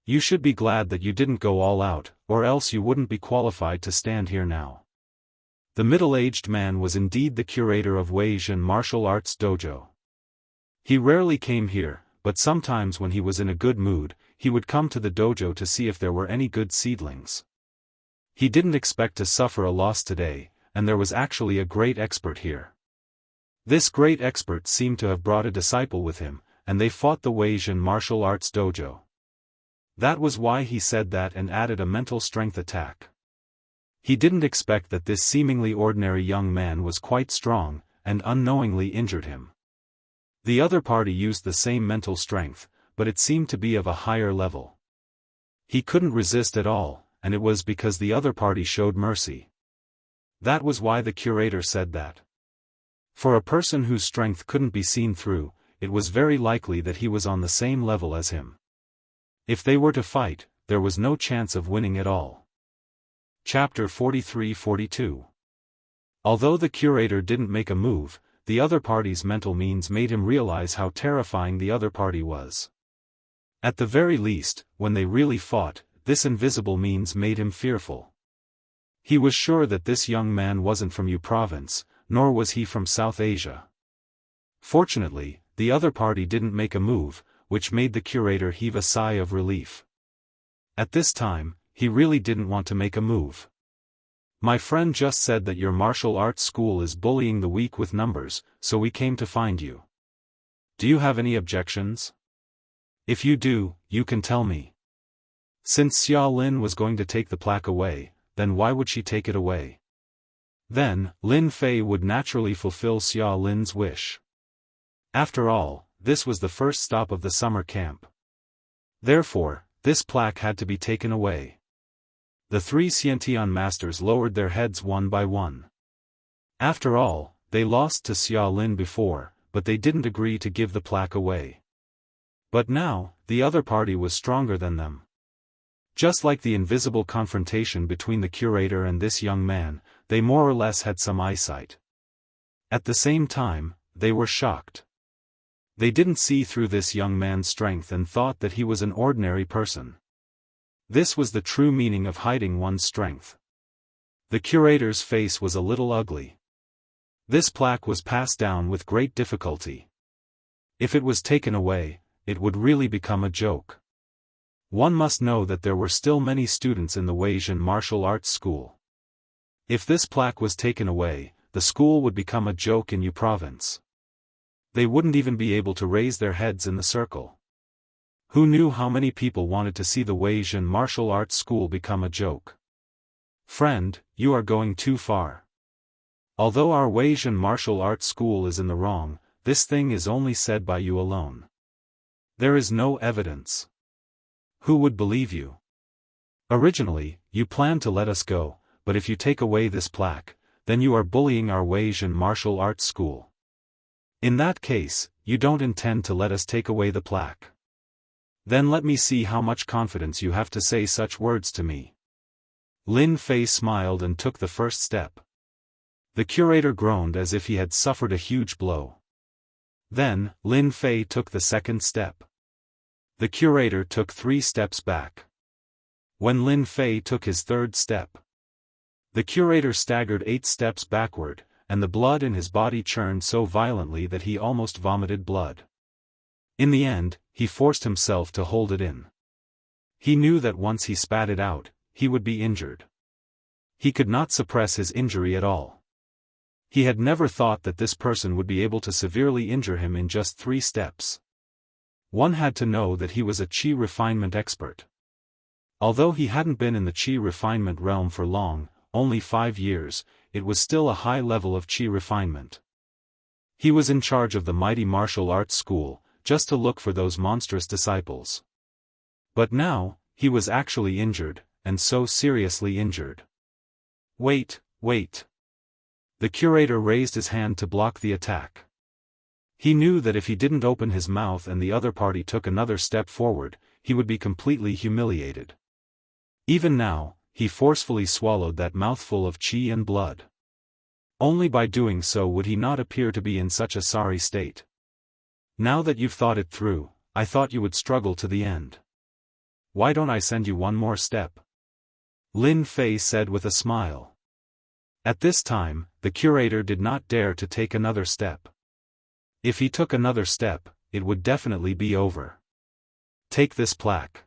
You should be glad that you didn't go all out, or else you wouldn't be qualified to stand here now. The middle-aged man was indeed the curator of Wuxia martial arts dojo. He rarely came here, but sometimes when he was in a good mood, he would come to the dojo to see if there were any good seedlings. He didn't expect to suffer a loss today, and there was actually a great expert here. This great expert seemed to have brought a disciple with him, and they fought the Wuxia martial arts dojo. That was why he said that and added a mental strength attack. He didn't expect that this seemingly ordinary young man was quite strong, and unknowingly injured him. The other party used the same mental strength, but it seemed to be of a higher level. He couldn't resist at all, and it was because the other party showed mercy. That was why the curator said that. For a person whose strength couldn't be seen through, it was very likely that he was on the same level as him. If they were to fight, there was no chance of winning at all. Chapter 43-42. Although the curator didn't make a move, the other party's mental means made him realize how terrifying the other party was. At the very least, when they really fought, this invisible means made him fearful. He was sure that this young man wasn't from U province, nor was he from South Asia. Fortunately, the other party didn't make a move, which made the curator heave a sigh of relief. At this time, he really didn't want to make a move. My friend just said that your martial arts school is bullying the weak with numbers, so we came to find you. Do you have any objections? If you do, you can tell me. Since Xia Lin was going to take the plaque away, then why would she take it away? Then, Lin Fei would naturally fulfill Xia Lin's wish. After all, this was the first stop of the summer camp. Therefore, this plaque had to be taken away. The three Xiantian masters lowered their heads one by one. After all, they lost to Xia Lin before, but they didn't agree to give the plaque away. But now, the other party was stronger than them. Just like the invisible confrontation between the curator and this young man, they more or less had some eyesight. At the same time, they were shocked. They didn't see through this young man's strength and thought that he was an ordinary person. This was the true meaning of hiding one's strength. The curator's face was a little ugly. This plaque was passed down with great difficulty. If it was taken away, it would really become a joke. One must know that there were still many students in the Wuxia martial arts school. If this plaque was taken away, the school would become a joke in U province. They wouldn't even be able to raise their heads in the circle. Who knew how many people wanted to see the Wuxia martial arts school become a joke? Friend, you are going too far. Although our Wuxia martial arts school is in the wrong, this thing is only said by you alone. There is no evidence. Who would believe you? Originally, you planned to let us go, but if you take away this plaque, then you are bullying our Wuxia martial arts school. In that case, you don't intend to let us take away the plaque. Then let me see how much confidence you have to say such words to me. Lin Fei smiled and took the first step. The curator groaned as if he had suffered a huge blow. Then, Lin Fei took the second step. The curator took 3 steps back. When Lin Fei took his third step, the curator staggered 8 steps backward, and the blood in his body churned so violently that he almost vomited blood. In the end, he forced himself to hold it in. He knew that once he spat it out, he would be injured. He could not suppress his injury at all. He had never thought that this person would be able to severely injure him in just 3 steps. One had to know that he was a chi refinement expert. Although he hadn't been in the chi refinement realm for long, only 5 years, it was still a high level of chi refinement. He was in charge of the mighty martial arts school, just to look for those monstrous disciples. But now, he was actually injured, and so seriously injured. Wait. The curator raised his hand to block the attack. He knew that if he didn't open his mouth and the other party took another step forward, he would be completely humiliated. Even now, he forcefully swallowed that mouthful of qi and blood. Only by doing so would he not appear to be in such a sorry state. Now that you've thought it through, I thought you would struggle to the end. Why don't I send you one more step? Lin Fei said with a smile. At this time, the curator did not dare to take another step. If he took another step, it would definitely be over. Take this plaque.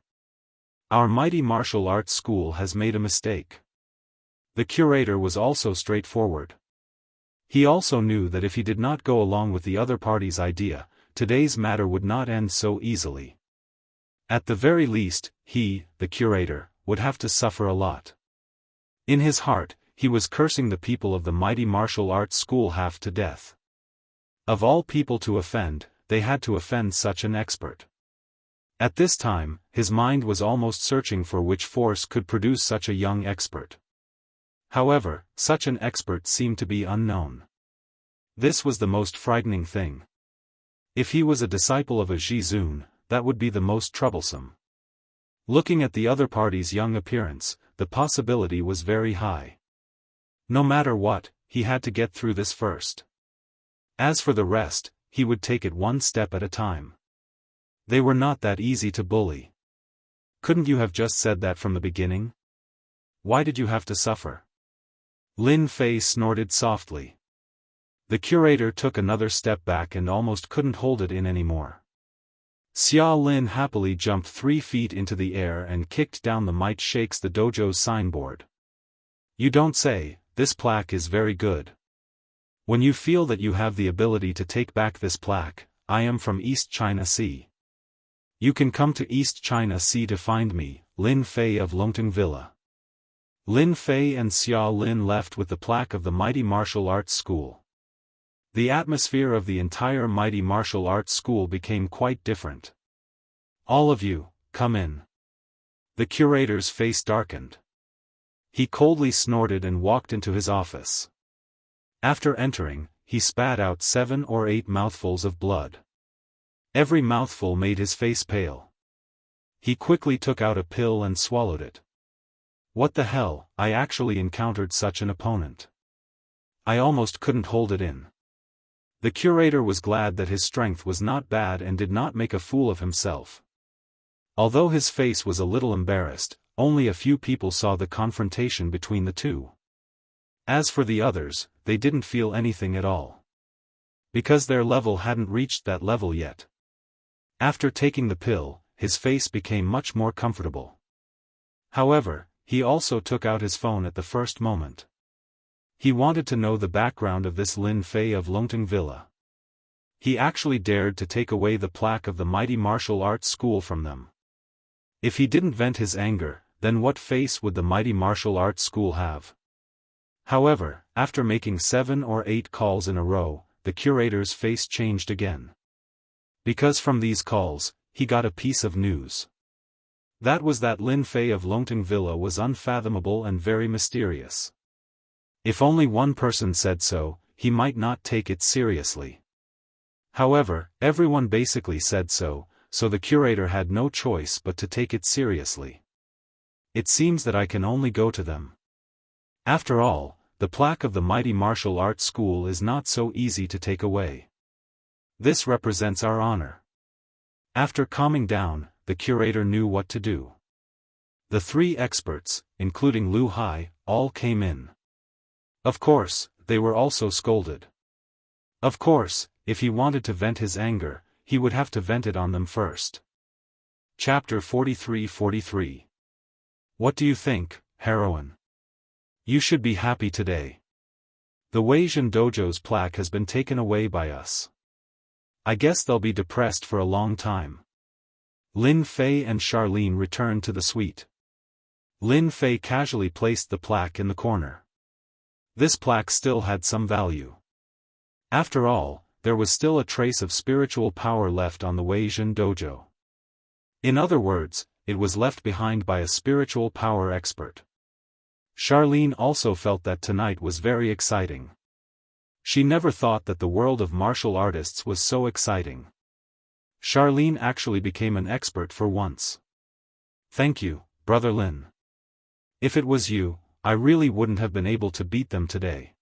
Our mighty martial arts school has made a mistake. The curator was also straightforward. He also knew that if he did not go along with the other party's idea, today's matter would not end so easily. At the very least, he, the curator, would have to suffer a lot. In his heart, he was cursing the people of the mighty martial arts school half to death. Of all people to offend, they had to offend such an expert. At this time, his mind was almost searching for which force could produce such a young expert. However, such an expert seemed to be unknown. This was the most frightening thing. If he was a disciple of a Zhizun, that would be the most troublesome. Looking at the other party's young appearance, the possibility was very high. No matter what, he had to get through this first. As for the rest, he would take it one step at a time. They were not that easy to bully. Couldn't you have just said that from the beginning? Why did you have to suffer? Lin Fei snorted softly. The curator took another step back and almost couldn't hold it in anymore. Xia Lin happily jumped 3 feet into the air and kicked down the Might Shakes the Dojo's signboard. You don't say, this plaque is very good. When you feel that you have the ability to take back this plaque, I am from East China Sea. You can come to East China Sea to find me, Lin Fei of Longting Villa. Lin Fei and Xia Lin left with the plaque of the mighty martial arts school. The atmosphere of the entire mighty martial arts school became quite different. All of you, come in. The curator's face darkened. He coldly snorted and walked into his office. After entering, he spat out 7 or 8 mouthfuls of blood. Every mouthful made his face pale. He quickly took out a pill and swallowed it. What the hell, I actually encountered such an opponent. I almost couldn't hold it in. The curator was glad that his strength was not bad and did not make a fool of himself. Although his face was a little embarrassed, only a few people saw the confrontation between the two. As for the others, they didn't feel anything at all. Because their level hadn't reached that level yet. After taking the pill, his face became much more comfortable. However, he also took out his phone at the first moment. He wanted to know the background of this Lin Fei of Longting Villa. He actually dared to take away the plaque of the mighty martial arts school from them. If he didn't vent his anger, then what face would the mighty martial arts school have? However, after making 7 or 8 calls in a row, the curator's face changed again. Because from these calls, he got a piece of news. That was that Lin Fei of Longting Villa was unfathomable and very mysterious. If only one person said so, he might not take it seriously. However, everyone basically said so, so the curator had no choice but to take it seriously. It seems that I can only go to them. After all, the plaque of the mighty martial arts school is not so easy to take away. This represents our honor. After calming down, the curator knew what to do. The 3 experts, including Lu Hai, all came in. Of course, they were also scolded. Of course, if he wanted to vent his anger, he would have to vent it on them first. Chapter 43-43. What do you think, heroine? You should be happy today. The Weizhen Dojo's plaque has been taken away by us. I guess they'll be depressed for a long time. Lin Fei and Charlene returned to the suite. Lin Fei casually placed the plaque in the corner. This plaque still had some value. After all, there was still a trace of spiritual power left on the Weizhen Dojo. In other words, it was left behind by a spiritual power expert. Charlene also felt that tonight was very exciting. She never thought that the world of martial artists was so exciting. Charlene actually became an expert for once. Thank you, Brother Lin. If it was you, I really wouldn't have been able to beat them today.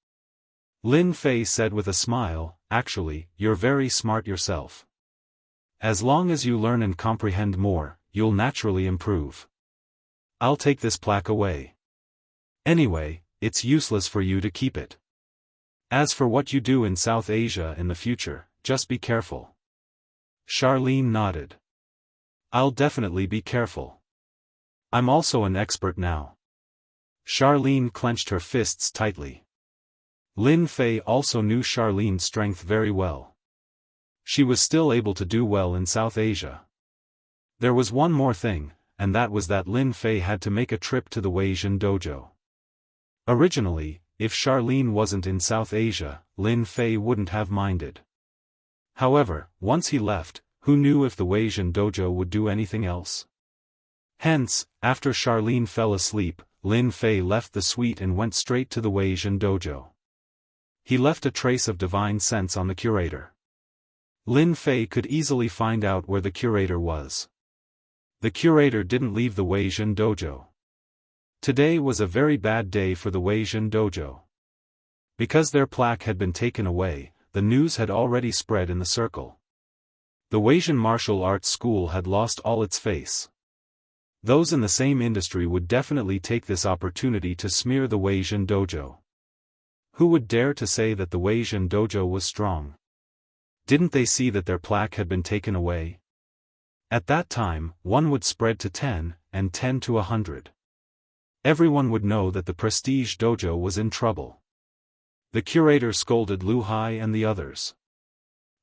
Lin Fei said with a smile, actually, you're very smart yourself. As long as you learn and comprehend more, you'll naturally improve. I'll take this plaque away. Anyway, it's useless for you to keep it. As for what you do in South Asia in the future, just be careful. Charlene nodded. I'll definitely be careful. I'm also an expert now. Charlene clenched her fists tightly. Lin Fei also knew Charlene's strength very well. She was still able to do well in South Asia. There was one more thing, and that was that Lin Fei had to make a trip to the Wuxia dojo. Originally, if Charlene wasn't in South Asia, Lin Fei wouldn't have minded. However, once he left, who knew if the Wuxia dojo would do anything else? Hence, after Charlene fell asleep, Lin Fei left the suite and went straight to the Wuxia dojo. He left a trace of divine sense on the curator. Lin Fei could easily find out where the curator was. The curator didn't leave the Wuxia dojo. Today was a very bad day for the Wuxia dojo. Because their plaque had been taken away, the news had already spread in the circle. The Wuxia martial arts school had lost all its face. Those in the same industry would definitely take this opportunity to smear the Wuxia dojo. Who would dare to say that the Wuxia dojo was strong? Didn't they see that their plaque had been taken away? At that time, 1 would spread to 10, and 10 to 100. Everyone would know that the prestige dojo was in trouble. The curator scolded Lu Hai and the others.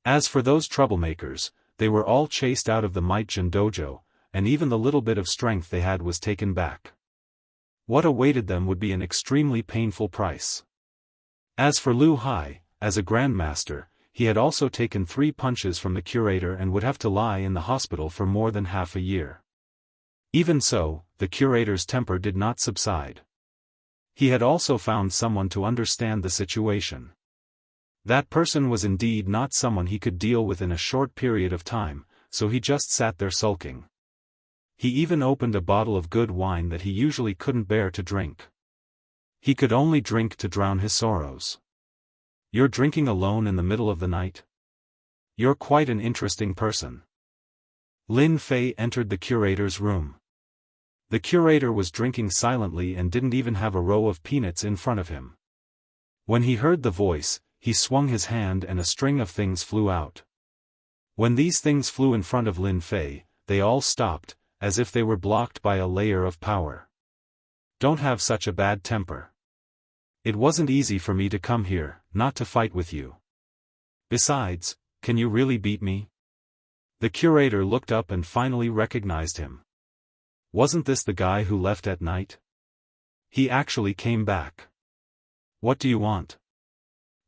As for those troublemakers, they were all chased out of the Might-jin dojo, and even the little bit of strength they had was taken back. What awaited them would be an extremely painful price. As for Lu Hai, as a grandmaster, he had also taken 3 punches from the curator and would have to lie in the hospital for more than half a year. Even so, the curator's temper did not subside. He had also found someone to understand the situation. That person was indeed not someone he could deal with in a short period of time, so he just sat there sulking. He even opened a bottle of good wine that he usually couldn't bear to drink. He could only drink to drown his sorrows. You're drinking alone in the middle of the night? You're quite an interesting person. Lin Fei entered the curator's room. The curator was drinking silently and didn't even have a row of peanuts in front of him. When he heard the voice, he swung his hand and a string of things flew out. When these things flew in front of Lin Fei, they all stopped, as if they were blocked by a layer of power. Don't have such a bad temper. It wasn't easy for me to come here, not to fight with you. Besides, can you really beat me? The curator looked up and finally recognized him. Wasn't this the guy who left at night? He actually came back. What do you want?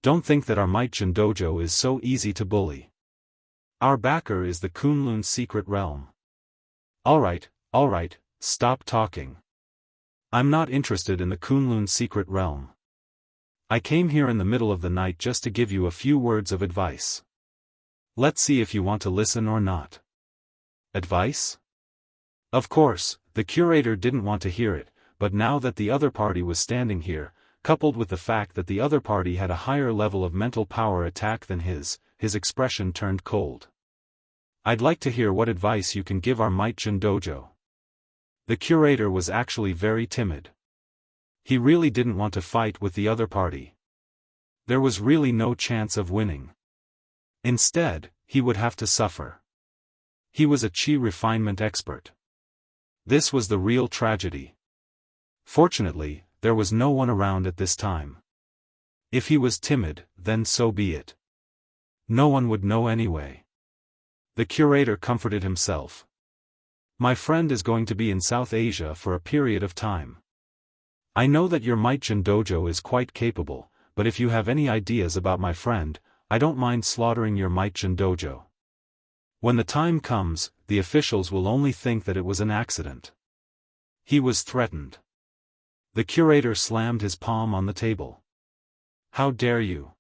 Don't think that our Might-jin dojo is so easy to bully. Our backer is the Kunlun's secret realm. Alright, stop talking. I'm not interested in the Kunlun's secret realm. I came here in the middle of the night just to give you a few words of advice. Let's see if you want to listen or not. Advice? Of course, the curator didn't want to hear it, but now that the other party was standing here, coupled with the fact that the other party had a higher level of mental power attack than his expression turned cold. I'd like to hear what advice you can give our Might-jin dojo. The curator was actually very timid. He really didn't want to fight with the other party. There was really no chance of winning. Instead, he would have to suffer. He was a chi refinement expert. This was the real tragedy. Fortunately, there was no one around at this time. If he was timid, then so be it. No one would know anyway. The curator comforted himself. My friend is going to be in South Asia for a period of time. I know that your Might-jin dojo is quite capable, but if you have any ideas about my friend, I don't mind slaughtering your Might-jin dojo. When the time comes, the officials will only think that it was an accident. He was threatened. The curator slammed his palm on the table. How dare you?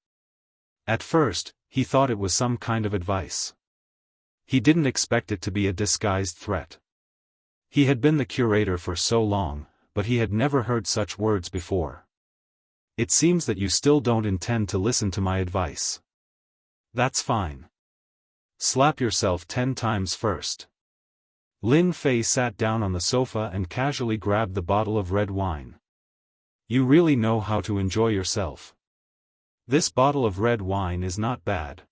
At first, he thought it was some kind of advice. He didn't expect it to be a disguised threat. He had been the curator for so long, but he had never heard such words before. It seems that you still don't intend to listen to my advice. That's fine. Slap yourself 10 times first. Lin Fei sat down on the sofa and casually grabbed the bottle of red wine. You really know how to enjoy yourself. This bottle of red wine is not bad.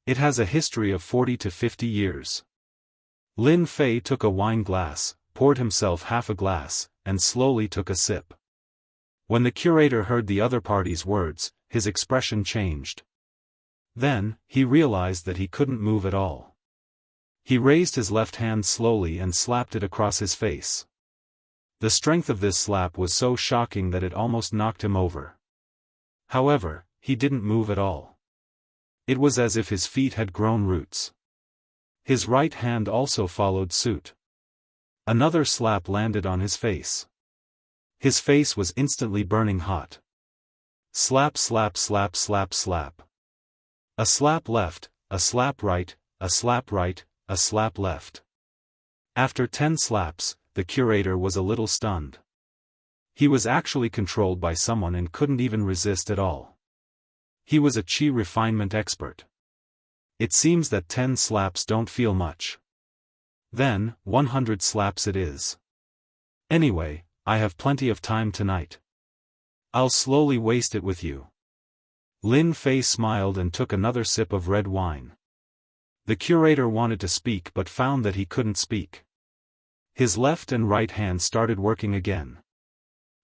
It has a history of 40 to 50 years. Lin Fei took a wine glass, poured himself half a glass, and slowly took a sip. When the curator heard the other party's words, his expression changed. Then, he realized that he couldn't move at all. He raised his left hand slowly and slapped it across his face. The strength of this slap was so shocking that it almost knocked him over. However, he didn't move at all. It was as if his feet had grown roots. His right hand also followed suit. Another slap landed on his face. His face was instantly burning hot. Slap slap slap slap slap. A slap left, a slap right, a slap right, a slap left. After 10 slaps, the curator was a little stunned. He was actually controlled by someone and couldn't even resist at all. He was a qi refinement expert. It seems that 10 slaps don't feel much. Then, 100 slaps it is. Anyway, I have plenty of time tonight. I'll slowly waste it with you. Lin Fei smiled and took another sip of red wine. The curator wanted to speak but found that he couldn't speak. His left and right hand started working again.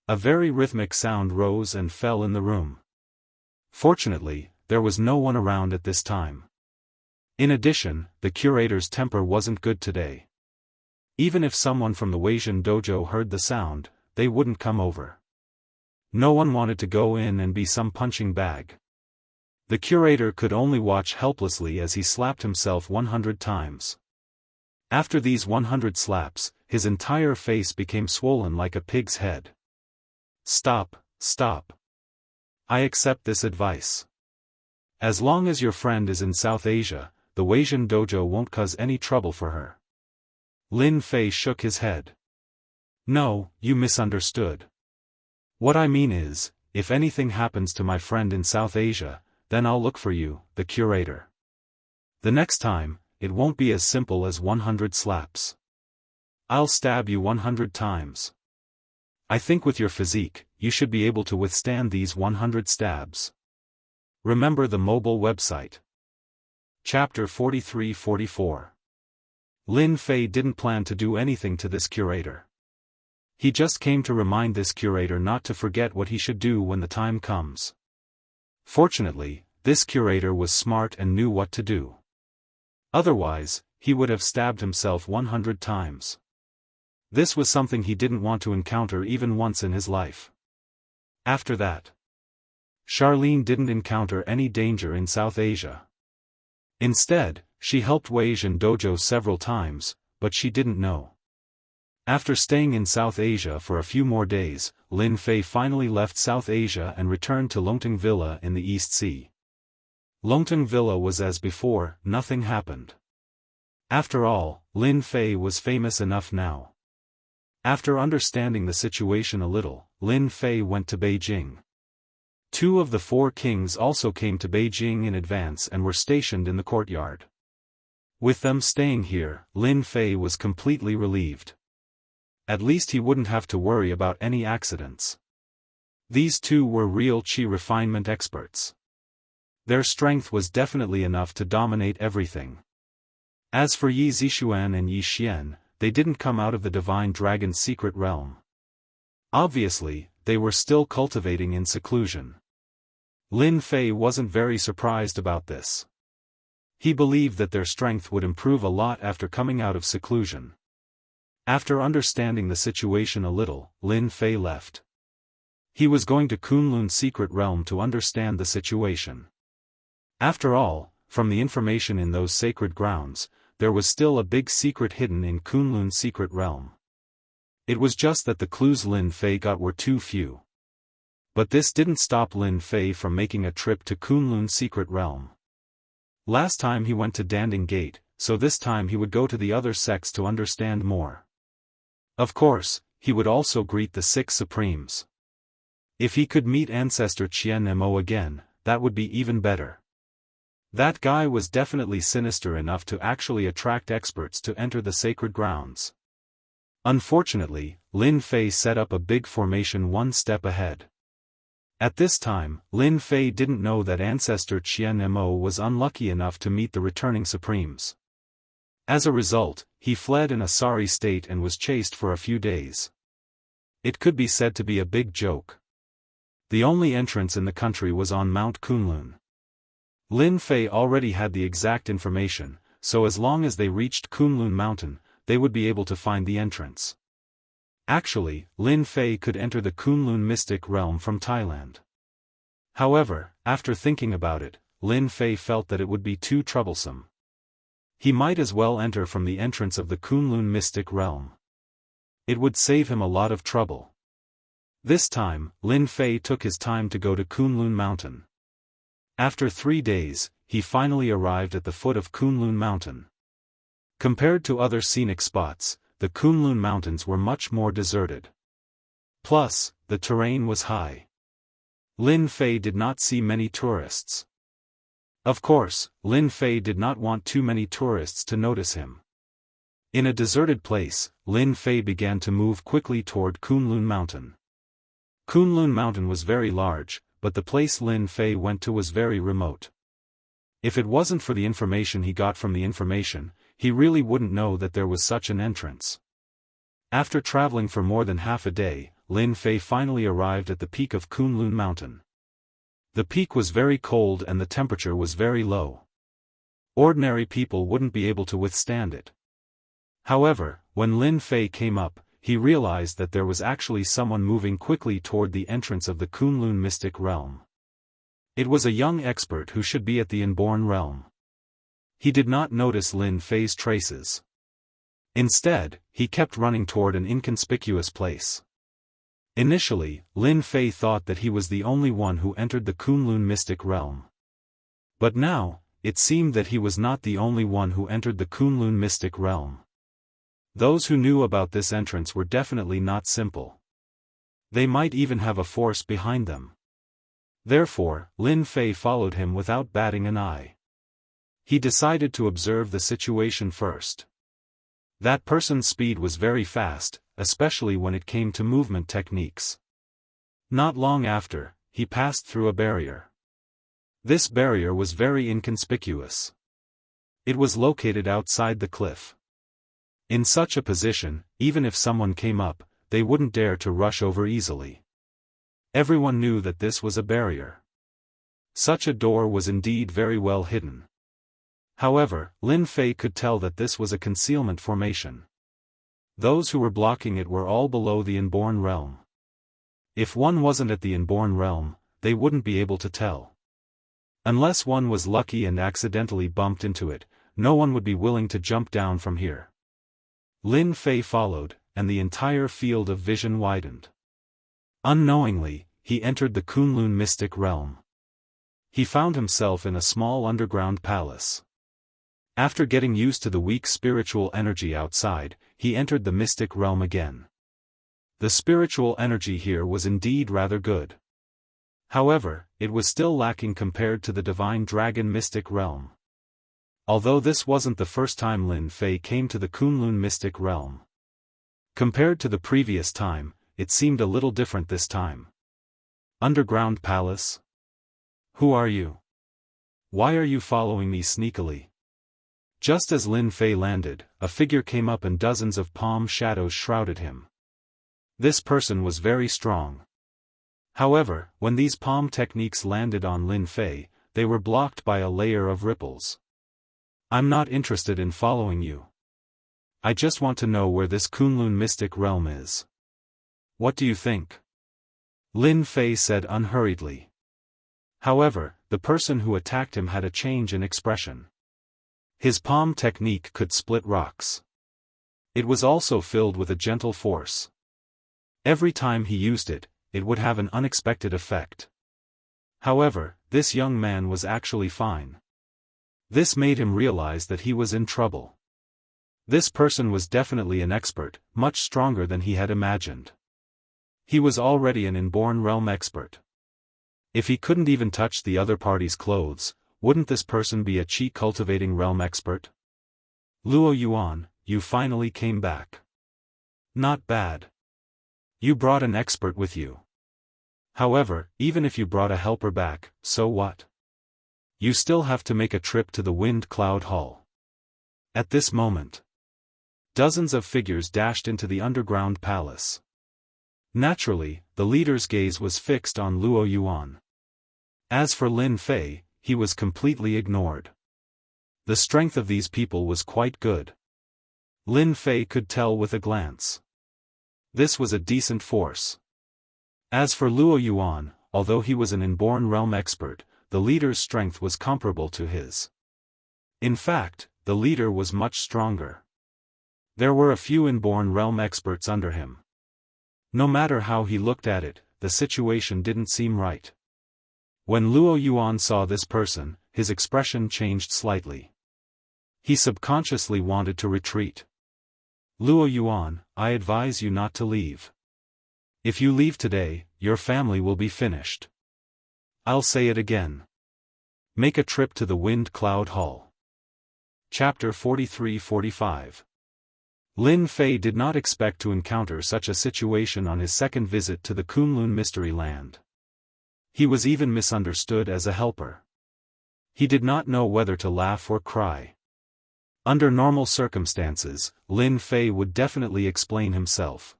A very rhythmic sound rose and fell in the room. Fortunately, there was no one around at this time. In addition, the curator's temper wasn't good today. Even if someone from the Wuxia dojo heard the sound, they wouldn't come over. No one wanted to go in and be some punching bag. The curator could only watch helplessly as he slapped himself 100 times. After these 100 slaps, his entire face became swollen like a pig's head. Stop, stop. I accept this advice. As long as your friend is in South Asia, the Wuxia dojo won't cause any trouble for her. Lin Fei shook his head. No, you misunderstood. What I mean is, if anything happens to my friend in South Asia, then I'll look for you, the curator. The next time, it won't be as simple as 100 slaps. I'll stab you 100 times. I think with your physique, you should be able to withstand these 100 stabs. Remember the mobile website. Chapter 43-44. Lin Fei didn't plan to do anything to this curator. He just came to remind this curator not to forget what he should do when the time comes. Fortunately, this curator was smart and knew what to do. Otherwise, he would have stabbed himself 100 times. This was something he didn't want to encounter even once in his life. After that, Charlene didn't encounter any danger in South Asia. Instead, she helped Wuxia dojo several times, but she didn't know. After staying in South Asia for a few more days, Lin Fei finally left South Asia and returned to Longteng Villa in the East Sea. Longteng Villa was as before, nothing happened. After all, Lin Fei was famous enough now. After understanding the situation a little, Lin Fei went to Beijing. 2 of the 4 kings also came to Beijing in advance and were stationed in the courtyard. With them staying here, Lin Fei was completely relieved. At least he wouldn't have to worry about any accidents. These 2 were real qi refinement experts. Their strength was definitely enough to dominate everything. As for Yi Zixuan and Yi Xian, they didn't come out of the Divine Dragon's secret realm. Obviously, they were still cultivating in seclusion. Lin Fei wasn't very surprised about this. He believed that their strength would improve a lot after coming out of seclusion. After understanding the situation a little, Lin Fei left. He was going to Kunlun's secret realm to understand the situation. After all, from the information in those sacred grounds, there was still a big secret hidden in Kunlun's secret realm. It was just that the clues Lin Fei got were too few. But this didn't stop Lin Fei from making a trip to Kunlun's secret realm. Last time he went to Danding Gate, so this time he would go to the other sects to understand more. Of course, he would also greet the 6 supremes. If he could meet Ancestor Qian Mo again, that would be even better. That guy was definitely sinister enough to actually attract experts to enter the sacred grounds. Unfortunately, Lin Fei set up a big formation one step ahead. At this time, Lin Fei didn't know that ancestor Qian Mo was unlucky enough to meet the returning supremes. As a result, he fled in a sorry state and was chased for a few days. It could be said to be a big joke. The only entrance in the country was on Mount Kunlun. Lin Fei already had the exact information, so as long as they reached Kunlun Mountain, they would be able to find the entrance. Actually, Lin Fei could enter the Kunlun mystic realm from Thailand. However, after thinking about it, Lin Fei felt that it would be too troublesome. He might as well enter from the entrance of the Kunlun mystic realm. It would save him a lot of trouble. This time, Lin Fei took his time to go to Kunlun Mountain. After 3 days, he finally arrived at the foot of Kunlun Mountain. Compared to other scenic spots, the Kunlun Mountains were much more deserted. Plus, the terrain was high. Lin Fei did not see many tourists. Of course, Lin Fei did not want too many tourists to notice him. In a deserted place, Lin Fei began to move quickly toward Kunlun Mountain. Kunlun Mountain was very large, but the place Lin Fei went to was very remote. If it wasn't for the information he got from the information, he really wouldn't know that there was such an entrance. After traveling for more than half a day, Lin Fei finally arrived at the peak of Kunlun Mountain. The peak was very cold and the temperature was very low. Ordinary people wouldn't be able to withstand it. However, when Lin Fei came up, he realized that there was actually someone moving quickly toward the entrance of the Kunlun mystic realm. It was a young expert who should be at the inborn realm. He did not notice Lin Fei's traces. Instead, he kept running toward an inconspicuous place. Initially, Lin Fei thought that he was the only one who entered the Kunlun mystic realm. But now, it seemed that he was not the only one who entered the Kunlun mystic realm. Those who knew about this entrance were definitely not simple. They might even have a force behind them. Therefore, Lin Fei followed him without batting an eye. He decided to observe the situation first. That person's speed was very fast, especially when it came to movement techniques. Not long after, he passed through a barrier. This barrier was very inconspicuous. It was located outside the cliff. In such a position, even if someone came up, they wouldn't dare to rush over easily. Everyone knew that this was a barrier. Such a door was indeed very well hidden. However, Lin Fei could tell that this was a concealment formation. Those who were blocking it were all below the inborn realm. If one wasn't at the inborn realm, they wouldn't be able to tell. Unless one was lucky and accidentally bumped into it, no one would be willing to jump down from here. Lin Fei followed, and the entire field of vision widened. Unknowingly, he entered the Kunlun mystic realm. He found himself in a small underground palace. After getting used to the weak spiritual energy outside, he entered the mystic realm again. The spiritual energy here was indeed rather good. However, it was still lacking compared to the divine dragon mystic realm. Although this wasn't the first time Lin Fei came to the Kunlun mystic realm. Compared to the previous time, it seemed a little different this time. Underground palace? Who are you? Why are you following me sneakily? Just as Lin Fei landed, a figure came up and dozens of palm shadows shrouded him. This person was very strong. However, when these palm techniques landed on Lin Fei, they were blocked by a layer of ripples. I'm not interested in following you. I just want to know where this Kunlun mystic realm is. What do you think? Lin Fei said unhurriedly. However, the person who attacked him had a change in expression. His palm technique could split rocks. It was also filled with a gentle force. Every time he used it, it would have an unexpected effect. However, this young man was actually fine. This made him realize that he was in trouble. This person was definitely an expert, much stronger than he had imagined. He was already an inborn realm expert. If he couldn't even touch the other party's clothes, Wouldn't this person be a chi cultivating realm expert? Luo Yuan, you finally came back. Not bad. You brought an expert with you. However, even if you brought a helper back, so what? You still have to make a trip to the Wind Cloud Hall. At this moment, dozens of figures dashed into the underground palace. Naturally, the leader's gaze was fixed on Luo Yuan. As for Lin Fei, he was completely ignored. The strength of these people was quite good. Lin Fei could tell with a glance. This was a decent force. As for Luo Yuan, although he was an inborn realm expert, the leader's strength was comparable to his. In fact, the leader was much stronger. There were a few inborn realm experts under him. No matter how he looked at it, the situation didn't seem right. When Luo Yuan saw this person, his expression changed slightly. He subconsciously wanted to retreat. Luo Yuan, I advise you not to leave. If you leave today, your family will be finished. I'll say it again. Make a trip to the Wind Cloud Hall. Chapter 43-45. Lin Fei did not expect to encounter such a situation on his second visit to the Kunlun Mystery Land. He was even misunderstood as a helper. He did not know whether to laugh or cry. Under normal circumstances, Lin Fei would definitely explain himself.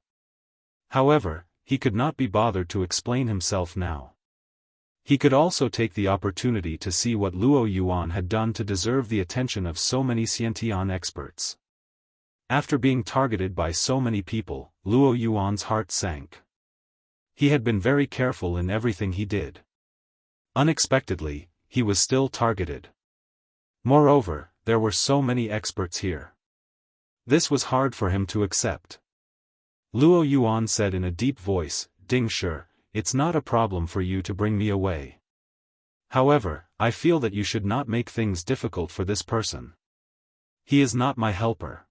However, he could not be bothered to explain himself now. He could also take the opportunity to see what Luo Yuan had done to deserve the attention of so many Xiantian experts. After being targeted by so many people, Luo Yuan's heart sank. He had been very careful in everything he did. Unexpectedly, he was still targeted. Moreover, there were so many experts here. This was hard for him to accept. Luo Yuan said in a deep voice, Ding Shi, it's not a problem for you to bring me away. However, I feel that you should not make things difficult for this person. He is not my helper.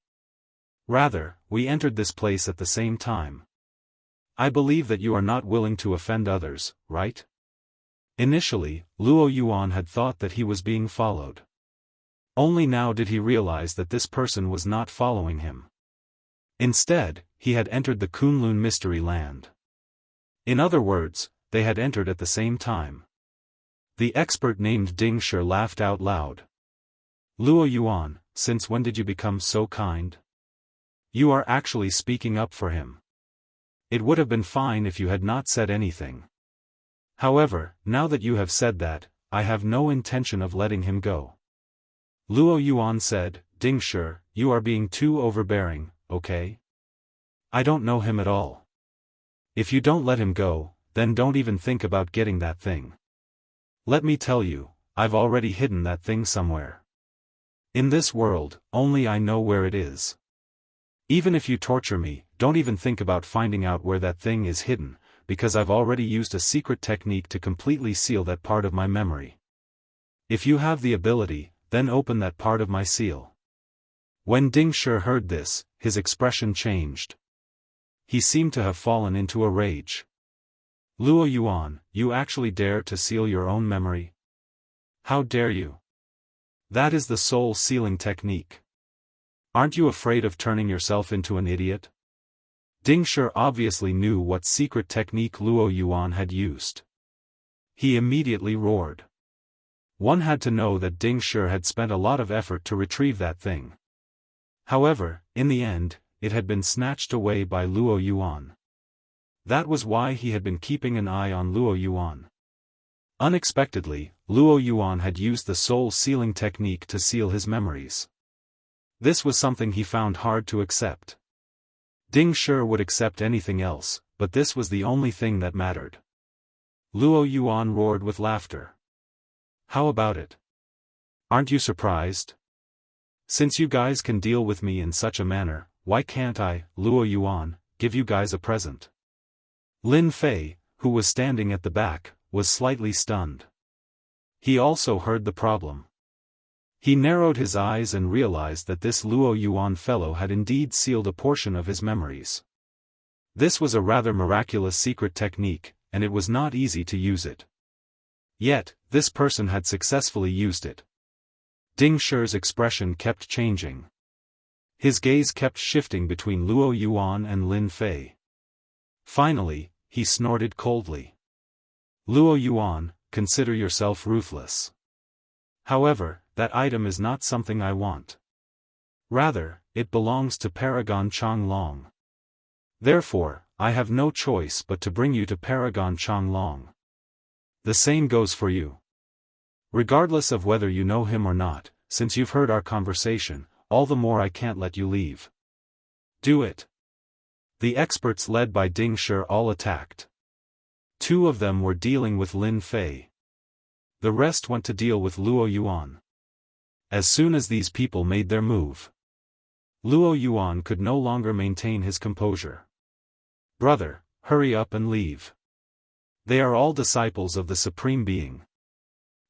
Rather, we entered this place at the same time. I believe that you are not willing to offend others, right? Initially, Luo Yuan had thought that he was being followed. Only now did he realize that this person was not following him. Instead, he had entered the Kunlun Mystery Land. In other words, they had entered at the same time. The expert named Ding Shi laughed out loud. Luo Yuan, since when did you become so kind? You are actually speaking up for him. It would have been fine if you had not said anything. However, now that you have said that, I have no intention of letting him go. Luo Yuan said, Ding Shi, you are being too overbearing, okay? I don't know him at all. If you don't let him go, then don't even think about getting that thing. Let me tell you, I've already hidden that thing somewhere. In this world, only I know where it is. Even if you torture me, don't even think about finding out where that thing is hidden, because I've already used a secret technique to completely seal that part of my memory. If you have the ability, then open that part of my seal. When Ding Shi heard this, his expression changed. He seemed to have fallen into a rage. Luo Yuan, you actually dare to seal your own memory? How dare you? That is the soul sealing technique. Aren't you afraid of turning yourself into an idiot? Ding Shi obviously knew what secret technique Luo Yuan had used. He immediately roared. One had to know that Ding Shi had spent a lot of effort to retrieve that thing. However, in the end, it had been snatched away by Luo Yuan. That was why he had been keeping an eye on Luo Yuan. Unexpectedly, Luo Yuan had used the soul sealing technique to seal his memories. This was something he found hard to accept. Ding Shi would accept anything else, but this was the only thing that mattered. Luo Yuan roared with laughter. How about it? Aren't you surprised? Since you guys can deal with me in such a manner, why can't I, Luo Yuan, give you guys a present? Lin Fei, who was standing at the back, was slightly stunned. He also heard the problem. He narrowed his eyes and realized that this Luo Yuan fellow had indeed sealed a portion of his memories. This was a rather miraculous secret technique, and it was not easy to use it. Yet, this person had successfully used it. Ding Shi's expression kept changing. His gaze kept shifting between Luo Yuan and Lin Fei. Finally, he snorted coldly. Luo Yuan, consider yourself ruthless. However, that item is not something I want. Rather, it belongs to Paragon Changlong. Therefore, I have no choice but to bring you to Paragon Changlong. The same goes for you. Regardless of whether you know him or not, since you've heard our conversation, all the more I can't let you leave. Do it. The experts led by Ding Shi all attacked. 2 of them were dealing with Lin Fei. The rest went to deal with Luo Yuan. As soon as these people made their move, Luo Yuan could no longer maintain his composure. Brother, hurry up and leave. They are all disciples of the Supreme Being.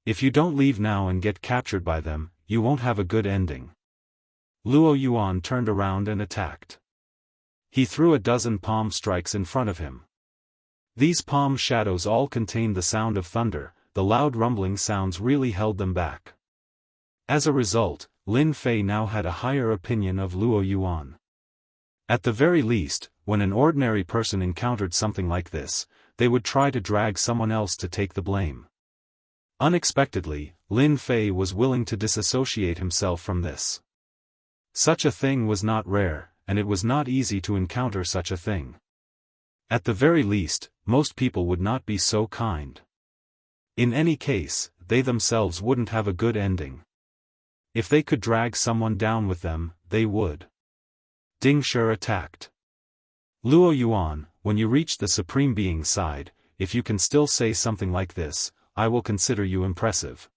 If you don't leave now and get captured by them, you won't have a good ending. Luo Yuan turned around and attacked. He threw a dozen palm strikes in front of him. These palm shadows all contained the sound of thunder. The loud rumbling sounds really held them back. As a result, Lin Fei now had a higher opinion of Luo Yuan. At the very least, when an ordinary person encountered something like this, they would try to drag someone else to take the blame. Unexpectedly, Lin Fei was willing to disassociate himself from this. Such a thing was not rare, and it was not easy to encounter such a thing. At the very least, most people would not be so kind. In any case, they themselves wouldn't have a good ending. If they could drag someone down with them, they would. Ding Shi attacked. Luo Yuan, when you reach the Supreme Being's side, if you can still say something like this, I will consider you impressive.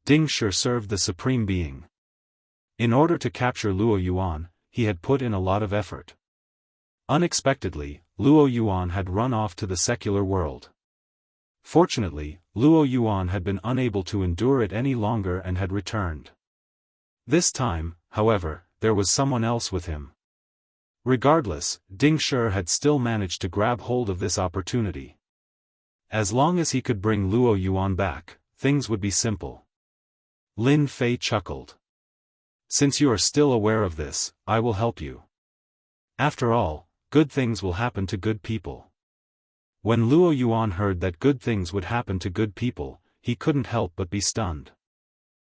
Ding Shi served the Supreme Being. In order to capture Luo Yuan, he had put in a lot of effort. Unexpectedly, Luo Yuan had run off to the secular world. Fortunately, Luo Yuan had been unable to endure it any longer and had returned. This time, however, there was someone else with him. Regardless, Ding Shi had still managed to grab hold of this opportunity. As long as he could bring Luo Yuan back, things would be simple. Lin Fei chuckled. Since you are still aware of this, I will help you. After all, good things will happen to good people. When Luo Yuan heard that good things would happen to good people, he couldn't help but be stunned.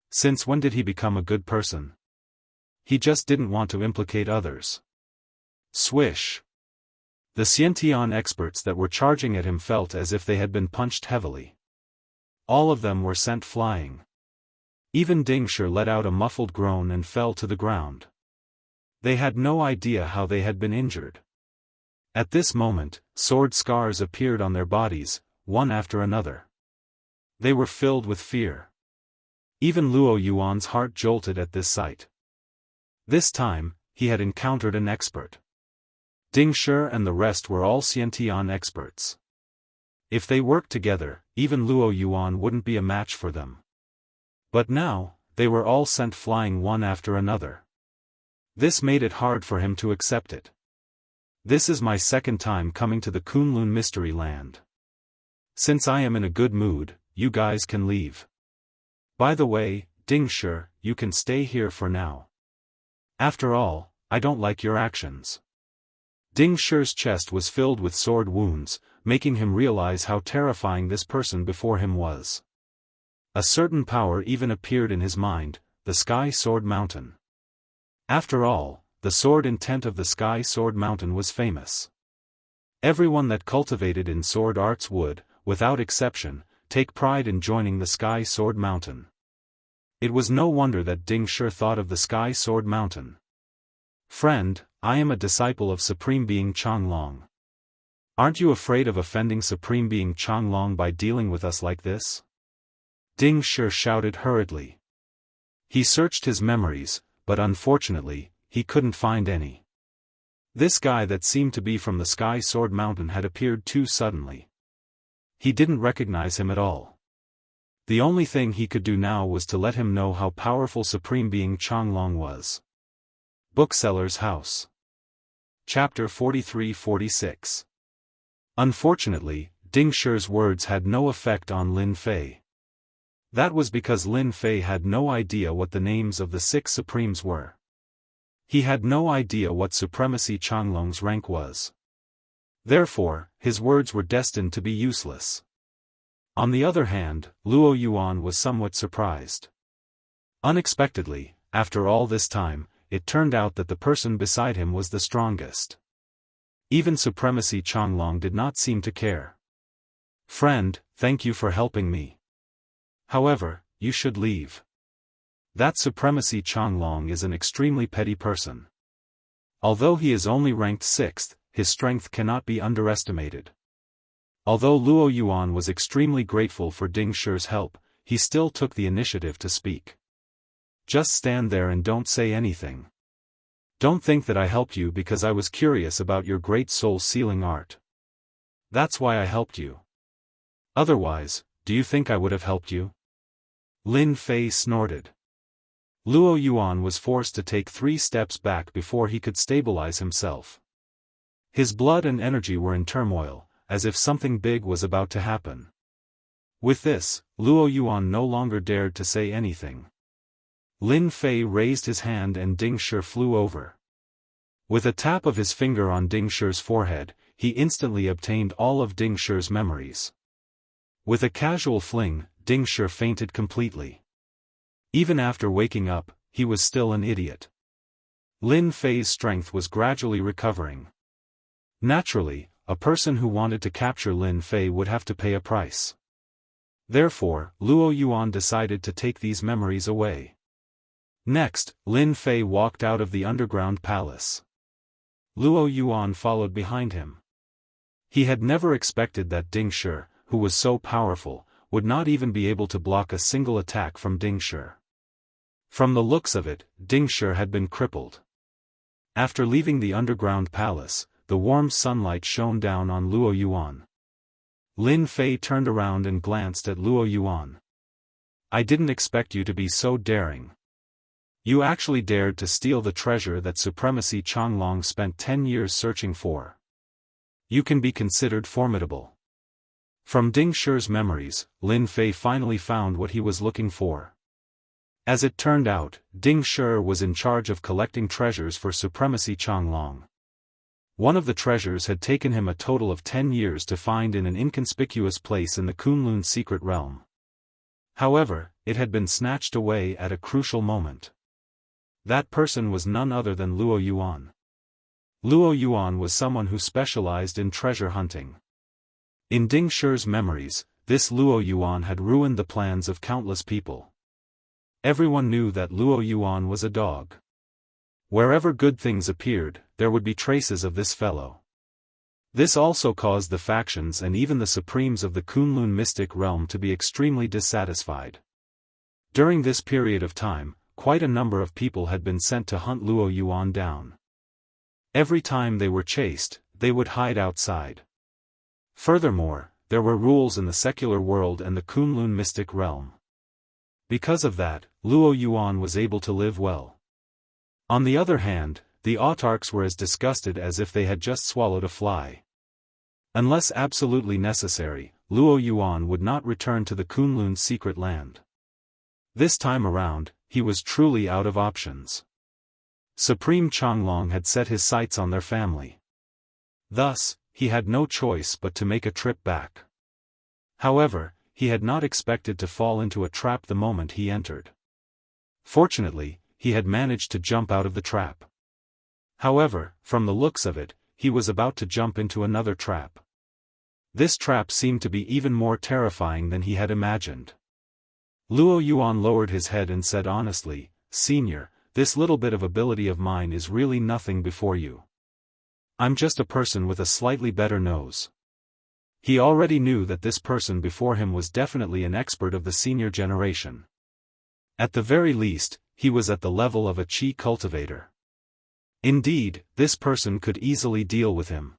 Since when did he become a good person? He just didn't want to implicate others. Swish! The Xiantian experts that were charging at him felt as if they had been punched heavily. All of them were sent flying. Even Ding Shi let out a muffled groan and fell to the ground. They had no idea how they had been injured. At this moment, sword scars appeared on their bodies, one after another. They were filled with fear. Even Luo Yuan's heart jolted at this sight. This time, he had encountered an expert. Ding Shi and the rest were all Xiantian experts. If they worked together, even Luo Yuan wouldn't be a match for them. But now, they were all sent flying one after another. This made it hard for him to accept it. This is my second time coming to the Kunlun Mystery Land. Since I am in a good mood, you guys can leave. By the way, Ding Shi, you can stay here for now. After all, I don't like your actions. Ding Shi's chest was filled with sword wounds, making him realize how terrifying this person before him was. A certain power even appeared in his mind, the Sky Sword Mountain. After all, the sword intent of the Sky Sword Mountain was famous. Everyone that cultivated in sword arts would, without exception, take pride in joining the Sky Sword Mountain. It was no wonder that Ding Shi thought of the Sky Sword Mountain. Friend, I am a disciple of Supreme Being Changlong. Aren't you afraid of offending Supreme Being Changlong by dealing with us like this? Ding Shi shouted hurriedly. He searched his memories, but unfortunately, he couldn't find any. This guy that seemed to be from the Sky Sword Mountain had appeared too suddenly. He didn't recognize him at all. The only thing he could do now was to let him know how powerful Supreme Being Changlong was. Bookseller's House. Chapter 43-46. Unfortunately, Ding Shi's words had no effect on Lin Fei. That was because Lin Fei had no idea what the names of the 6 supremes were. He had no idea what Supremacy Changlong's rank was. Therefore, his words were destined to be useless. On the other hand, Luo Yuan was somewhat surprised. Unexpectedly, after all this time, it turned out that the person beside him was the strongest. Even Supremacy Changlong did not seem to care. "Friend, thank you for helping me. However, you should leave. That Supremacy Changlong is an extremely petty person. Although he is only ranked 6th, his strength cannot be underestimated." Although Luo Yuan was extremely grateful for Ding Shi's help, he still took the initiative to speak. "Just stand there and don't say anything. Don't think that I helped you because I was curious about your great soul-sealing art. That's why I helped you. Otherwise, do you think I would have helped you?" Lin Fei snorted. Luo Yuan was forced to take 3 steps back before he could stabilize himself. His blood and energy were in turmoil, as if something big was about to happen. With this, Luo Yuan no longer dared to say anything. Lin Fei raised his hand and Ding Shi flew over. With a tap of his finger on Ding Shi's forehead, he instantly obtained all of Ding Shi's memories. With a casual fling, Ding Shi fainted completely. Even after waking up, he was still an idiot. Lin Fei's strength was gradually recovering. Naturally, a person who wanted to capture Lin Fei would have to pay a price. Therefore, Luo Yuan decided to take these memories away. Next, Lin Fei walked out of the underground palace. Luo Yuan followed behind him. He had never expected that Ding Shi, who was so powerful, would not even be able to block a single attack from Ding Shi. From the looks of it, Ding Shi had been crippled. After leaving the underground palace, the warm sunlight shone down on Luo Yuan. Lin Fei turned around and glanced at Luo Yuan. "I didn't expect you to be so daring. You actually dared to steal the treasure that Supremacy Changlong spent 10 years searching for. You can be considered formidable." From Ding Shi's memories, Lin Fei finally found what he was looking for. As it turned out, Ding Shi was in charge of collecting treasures for Supremacy Changlong. One of the treasures had taken him a total of 10 years to find in an inconspicuous place in the Kunlun secret realm. However, it had been snatched away at a crucial moment. That person was none other than Luo Yuan. Luo Yuan was someone who specialized in treasure hunting. In Ding Shi's memories, this Luo Yuan had ruined the plans of countless people. Everyone knew that Luo Yuan was a dog. Wherever good things appeared, there would be traces of this fellow. This also caused the factions and even the supremes of the Kunlun mystic realm to be extremely dissatisfied. During this period of time, quite a number of people had been sent to hunt Luo Yuan down. Every time they were chased, they would hide outside. Furthermore, there were rules in the secular world and the Kunlun mystic realm. Because of that, Luo Yuan was able to live well. On the other hand, the autarchs were as disgusted as if they had just swallowed a fly. Unless absolutely necessary, Luo Yuan would not return to the Kunlun secret land. This time around, he was truly out of options. Supreme Changlong had set his sights on their family. Thus, he had no choice but to make a trip back. However, he had not expected to fall into a trap the moment he entered. Fortunately, he had managed to jump out of the trap. However, from the looks of it, he was about to jump into another trap. This trap seemed to be even more terrifying than he had imagined. Luo Yuan lowered his head and said honestly, "Senior, this little bit of ability of mine is really nothing before you. I'm just a person with a slightly better nose." He already knew that this person before him was definitely an expert of the senior generation. At the very least, he was at the level of a chi cultivator. Indeed, this person could easily deal with him.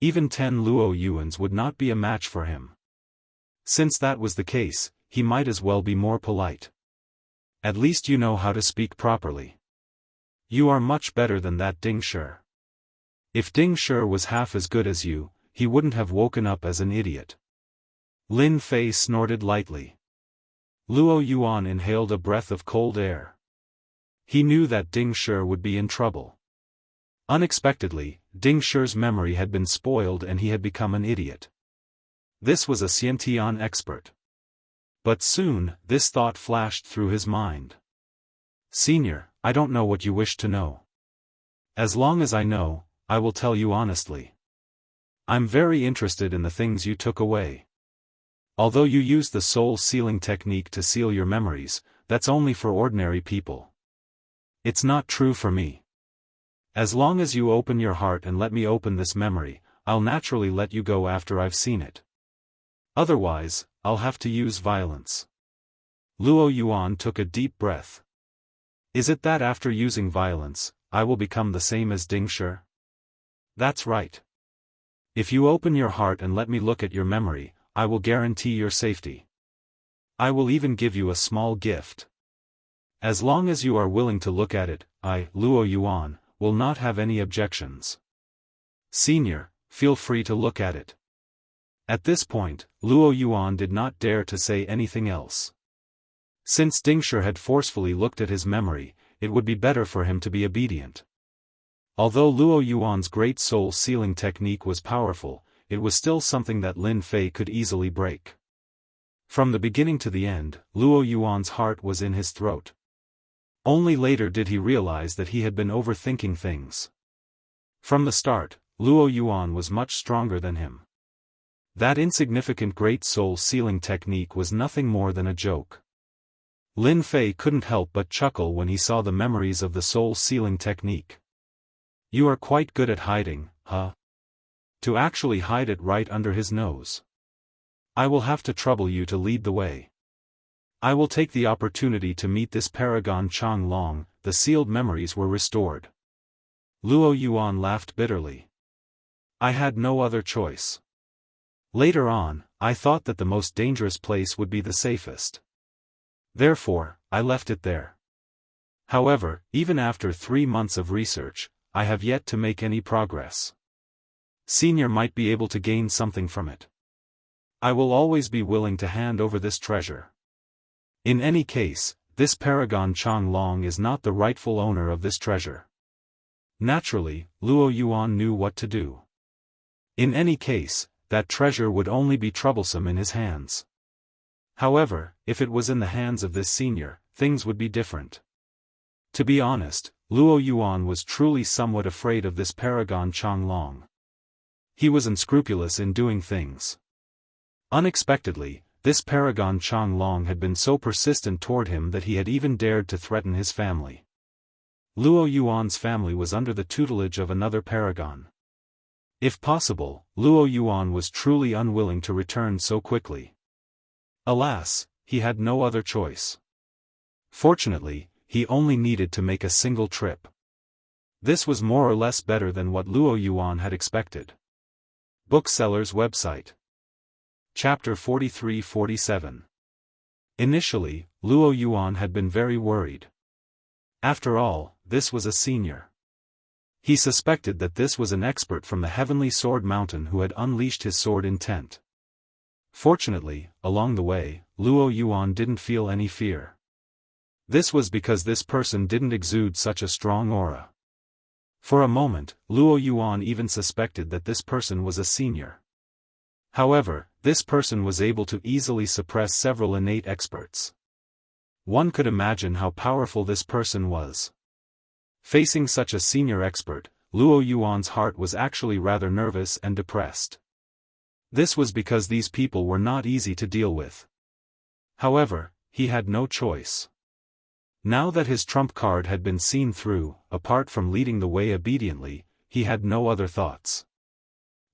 Even 10 Luo Yuans would not be a match for him. Since that was the case, he might as well be more polite. "At least you know how to speak properly. You are much better than that Ding Shi. If Ding Shi was half as good as you, he wouldn't have woken up as an idiot. Lin Fei snorted lightly. Luo Yuan inhaled a breath of cold air. He knew that Ding Shi would be in trouble. Unexpectedly, Ding Shi's memory had been spoiled and he had become an idiot. This was a Xiantian expert. But soon, this thought flashed through his mind. Senior, I don't know what you wish to know. As long as I know, I will tell you honestly. I'm very interested in the things you took away. Although you used the soul sealing technique to seal your memories, that's only for ordinary people. It's not true for me. As long as you open your heart and let me open this memory, I'll naturally let you go after I've seen it. Otherwise, I'll have to use violence. Luo Yuan took a deep breath. Is it that after using violence, I will become the same as Ding Shi? That's right. If you open your heart and let me look at your memory, I will guarantee your safety. I will even give you a small gift. As long as you are willing to look at it, I, Luo Yuan, will not have any objections. Senior, feel free to look at it. At this point, Luo Yuan did not dare to say anything else. Since Ding Shi had forcefully looked at his memory, it would be better for him to be obedient. Although Luo Yuan's great soul sealing technique was powerful, it was still something that Lin Fei could easily break. From the beginning to the end, Luo Yuan's heart was in his throat. Only later did he realize that he had been overthinking things. From the start, Luo Yuan was much stronger than him. That insignificant great soul sealing technique was nothing more than a joke. Lin Fei couldn't help but chuckle when he saw the memories of the soul sealing technique. You are quite good at hiding, huh? To actually hide it right under his nose. I will have to trouble you to lead the way. I will take the opportunity to meet this paragon Chang Long. The sealed memories were restored. Luo Yuan laughed bitterly. I had no other choice. Later on, I thought that the most dangerous place would be the safest. Therefore, I left it there. However, even after 3 months of research, I have yet to make any progress. Senior might be able to gain something from it. I will always be willing to hand over this treasure. In any case, this paragon Chang Long is not the rightful owner of this treasure. Naturally, Luo Yuan knew what to do. In any case, that treasure would only be troublesome in his hands. However, if it was in the hands of this senior, things would be different. To be honest, Luo Yuan was truly somewhat afraid of this paragon Chang Long. He was unscrupulous in doing things. Unexpectedly, this paragon Chang Long had been so persistent toward him that he had even dared to threaten his family. Luo Yuan's family was under the tutelage of another paragon. If possible, Luo Yuan was truly unwilling to return so quickly. Alas, he had no other choice. Fortunately, he only needed to make a single trip. This was more or less better than what Luo Yuan had expected. Bookseller's website. Chapter 43-47. Initially, Luo Yuan had been very worried. After all, this was a senior. He suspected that this was an expert from the Heavenly Sword Mountain who had unleashed his sword intent. Fortunately, along the way, Luo Yuan didn't feel any fear. This was because this person didn't exude such a strong aura. For a moment, Luo Yuan even suspected that this person was a senior. However, this person was able to easily suppress several innate experts. One could imagine how powerful this person was. Facing such a senior expert, Luo Yuan's heart was actually rather nervous and depressed. This was because these people were not easy to deal with. However, he had no choice. Now that his trump card had been seen through, apart from leading the way obediently, he had no other thoughts.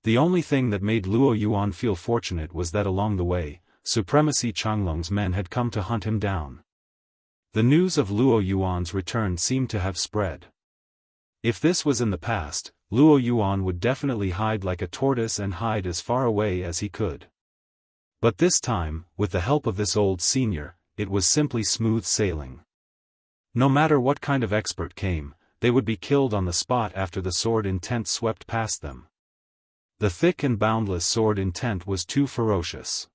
The only thing that made Luo Yuan feel fortunate was that along the way, Supremacy Changlong's men had come to hunt him down. The news of Luo Yuan's return seemed to have spread. If this was in the past, Luo Yuan would definitely hide like a tortoise and hide as far away as he could. But this time, with the help of this old senior, it was simply smooth sailing. No matter what kind of expert came, they would be killed on the spot after the sword intent swept past them. The thick and boundless sword intent was too ferocious.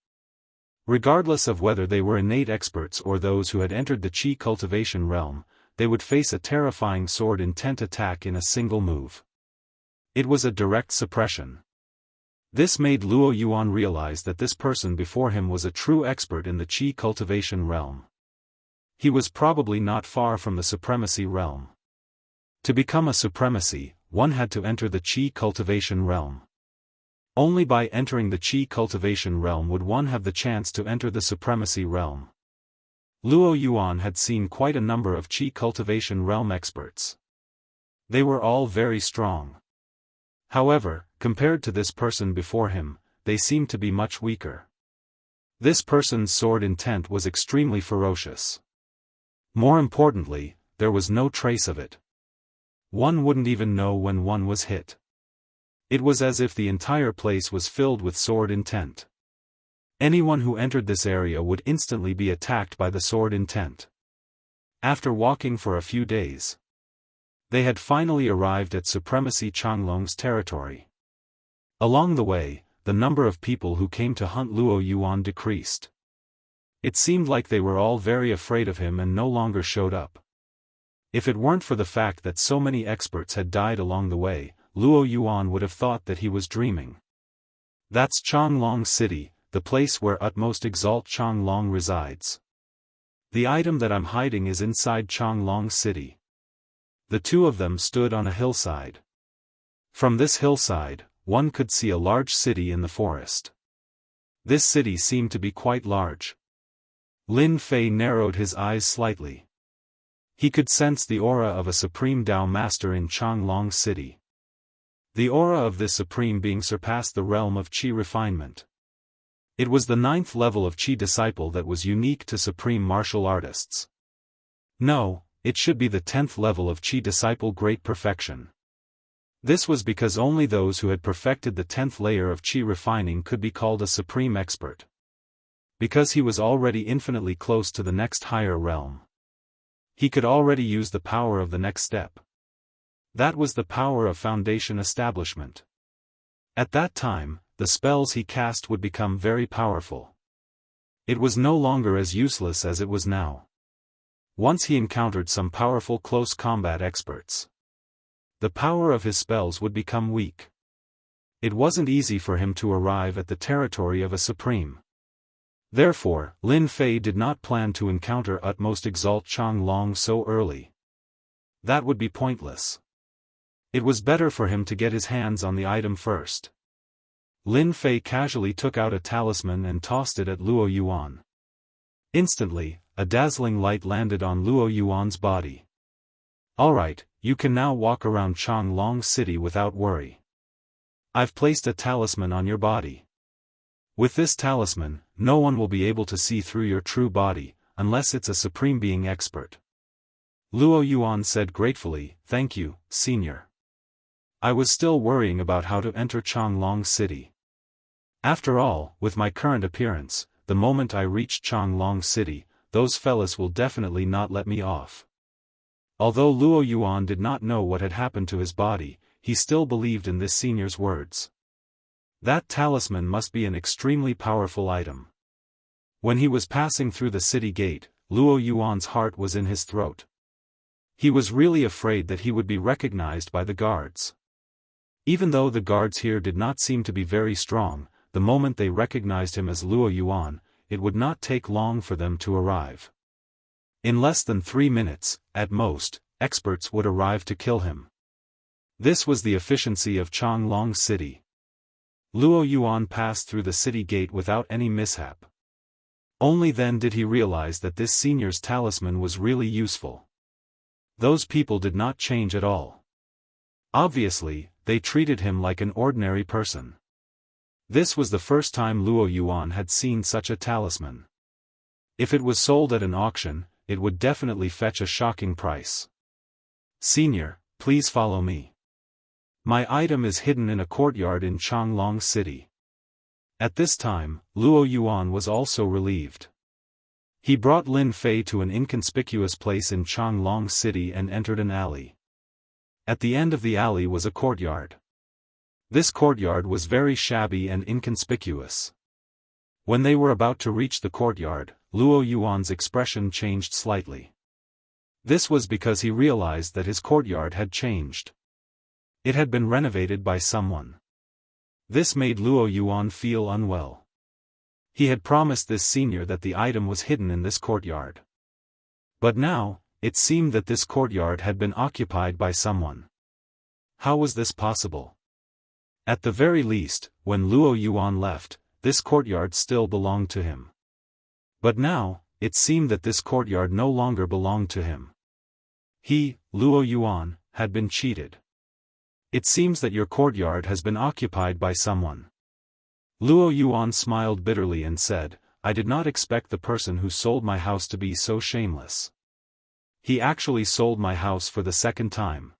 Regardless of whether they were innate experts or those who had entered the Qi cultivation realm, they would face a terrifying sword intent attack in a single move. It was a direct suppression. This made Luo Yuan realize that this person before him was a true expert in the Qi cultivation realm. He was probably not far from the supremacy realm. To become a supremacy, one had to enter the Qi cultivation realm. Only by entering the Qi cultivation realm would one have the chance to enter the supremacy realm. Luo Yuan had seen quite a number of Qi cultivation realm experts. They were all very strong. However, compared to this person before him, they seemed to be much weaker. This person's sword intent was extremely ferocious. More importantly, there was no trace of it. One wouldn't even know when one was hit. It was as if the entire place was filled with sword intent. Anyone who entered this area would instantly be attacked by the sword intent. After walking for a few days, they had finally arrived at Supremacy Changlong's territory. Along the way, the number of people who came to hunt Luo Yuan decreased. It seemed like they were all very afraid of him and no longer showed up. If it weren't for the fact that so many experts had died along the way, Luo Yuan would have thought that he was dreaming. That's Changlong City, the place where Utmost Exalt Changlong resides. The item that I'm hiding is inside Changlong City. The two of them stood on a hillside. From this hillside, one could see a large city in the forest. This city seemed to be quite large. Lin Fei narrowed his eyes slightly. He could sense the aura of a supreme Dao master in Changlong City. The aura of this supreme being surpassed the realm of Qi refinement. It was the 9th level of Qi disciple that was unique to supreme martial artists. No, it should be the 10th level of Qi disciple great perfection. This was because only those who had perfected the 10th layer of Qi refining could be called a supreme expert. Because he was already infinitely close to the next higher realm. He could already use the power of the next step. That was the power of foundation establishment. At that time, the spells he cast would become very powerful. It was no longer as useless as it was now. Once he encountered some powerful close combat experts, the power of his spells would become weak. It wasn't easy for him to arrive at the territory of a supreme. Therefore, Lin Fei did not plan to encounter Utmost Exalt Changlong so early. That would be pointless. It was better for him to get his hands on the item first. Lin Fei casually took out a talisman and tossed it at Luo Yuan. Instantly, a dazzling light landed on Luo Yuan's body. Alright, you can now walk around Changlong City without worry. I've placed a talisman on your body. With this talisman, no one will be able to see through your true body, unless it's a supreme being expert. Luo Yuan said gratefully, "Thank you, senior. I was still worrying about how to enter Changlong City. After all, with my current appearance, the moment I reach Changlong City, those fellas will definitely not let me off." Although Luo Yuan did not know what had happened to his body, he still believed in this senior's words. That talisman must be an extremely powerful item. When he was passing through the city gate, Luo Yuan's heart was in his throat. He was really afraid that he would be recognized by the guards. Even though the guards here did not seem to be very strong, the moment they recognized him as Luo Yuan, it would not take long for them to arrive. In less than 3 minutes, at most, experts would arrive to kill him. This was the efficiency of Changlong City. Luo Yuan passed through the city gate without any mishap. Only then did he realize that this senior's talisman was really useful. Those people did not change at all. Obviously, they treated him like an ordinary person. This was the first time Luo Yuan had seen such a talisman. If it was sold at an auction, it would definitely fetch a shocking price. "Senior, please follow me. My item is hidden in a courtyard in Changlong City." At this time, Luo Yuan was also relieved. He brought Lin Fei to an inconspicuous place in Changlong City and entered an alley. At the end of the alley was a courtyard. This courtyard was very shabby and inconspicuous. When they were about to reach the courtyard, Luo Yuan's expression changed slightly. This was because he realized that his courtyard had changed. It had been renovated by someone. This made Luo Yuan feel unwell. He had promised this senior that the item was hidden in this courtyard. But now, it seemed that this courtyard had been occupied by someone. How was this possible? At the very least, when Luo Yuan left, this courtyard still belonged to him. But now, it seemed that this courtyard no longer belonged to him. He, Luo Yuan, had been cheated. It seems that your courtyard has been occupied by someone. Luo Yuan smiled bitterly and said, I did not expect the person who sold my house to be so shameless. He actually sold my house for the second time.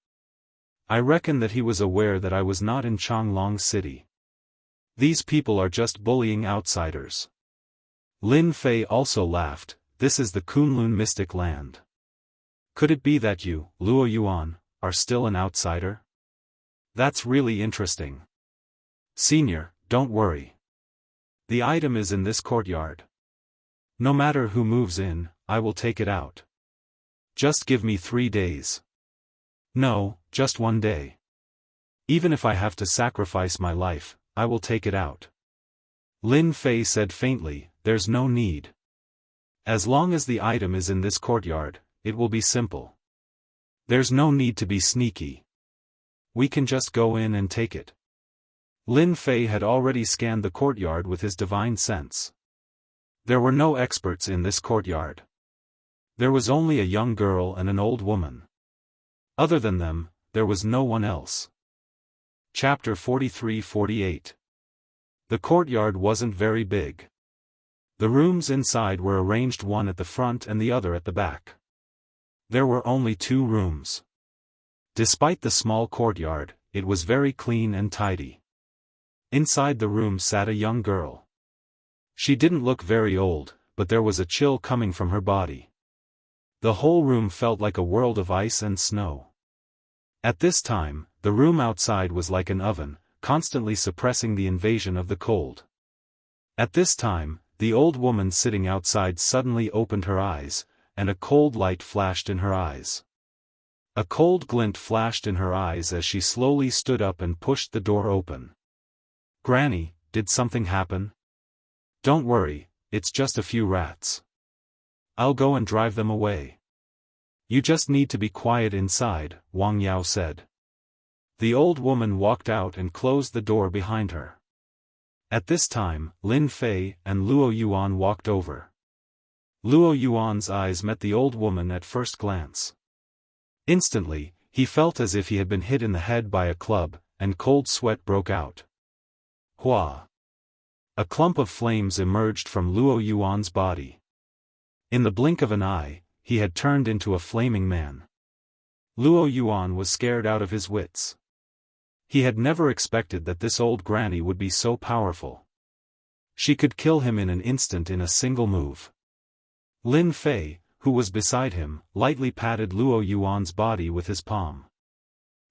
I reckon that he was aware that I was not in Changlong City. These people are just bullying outsiders. Lin Fei also laughed, this is the Kunlun mystic land. Could it be that you, Luo Yuan, are still an outsider? That's really interesting. Senior, don't worry. The item is in this courtyard. No matter who moves in, I will take it out. Just give me 3 days. No, just 1 day. Even if I have to sacrifice my life, I will take it out. Lin Fei said faintly, there's no need. As long as the item is in this courtyard, it will be simple. There's no need to be sneaky. We can just go in and take it. Lin Fei had already scanned the courtyard with his divine sense. There were no experts in this courtyard. There was only a young girl and an old woman. Other than them, there was no one else. Chapter 43-48. The courtyard wasn't very big. The rooms inside were arranged one at the front and the other at the back. There were only 2 rooms. Despite the small courtyard, it was very clean and tidy. Inside the room sat a young girl. She didn't look very old, but there was a chill coming from her body. The whole room felt like a world of ice and snow. At this time, the room outside was like an oven, constantly suppressing the invasion of the cold. At this time, the old woman sitting outside suddenly opened her eyes, and a cold light flashed in her eyes. A cold glint flashed in her eyes as she slowly stood up and pushed the door open. Granny, did something happen? Don't worry, it's just a few rats. I'll go and drive them away. You just need to be quiet inside, Wang Yao said. The old woman walked out and closed the door behind her. At this time, Lin Fei and Luo Yuan walked over. Luo Yuan's eyes met the old woman at first glance. Instantly, he felt as if he had been hit in the head by a club, and cold sweat broke out. Hua! A clump of flames emerged from Luo Yuan's body. In the blink of an eye, he had turned into a flaming man. Luo Yuan was scared out of his wits. He had never expected that this old granny would be so powerful. She could kill him in an instant in a single move. Lin Fei, who was beside him, lightly patted Luo Yuan's body with his palm.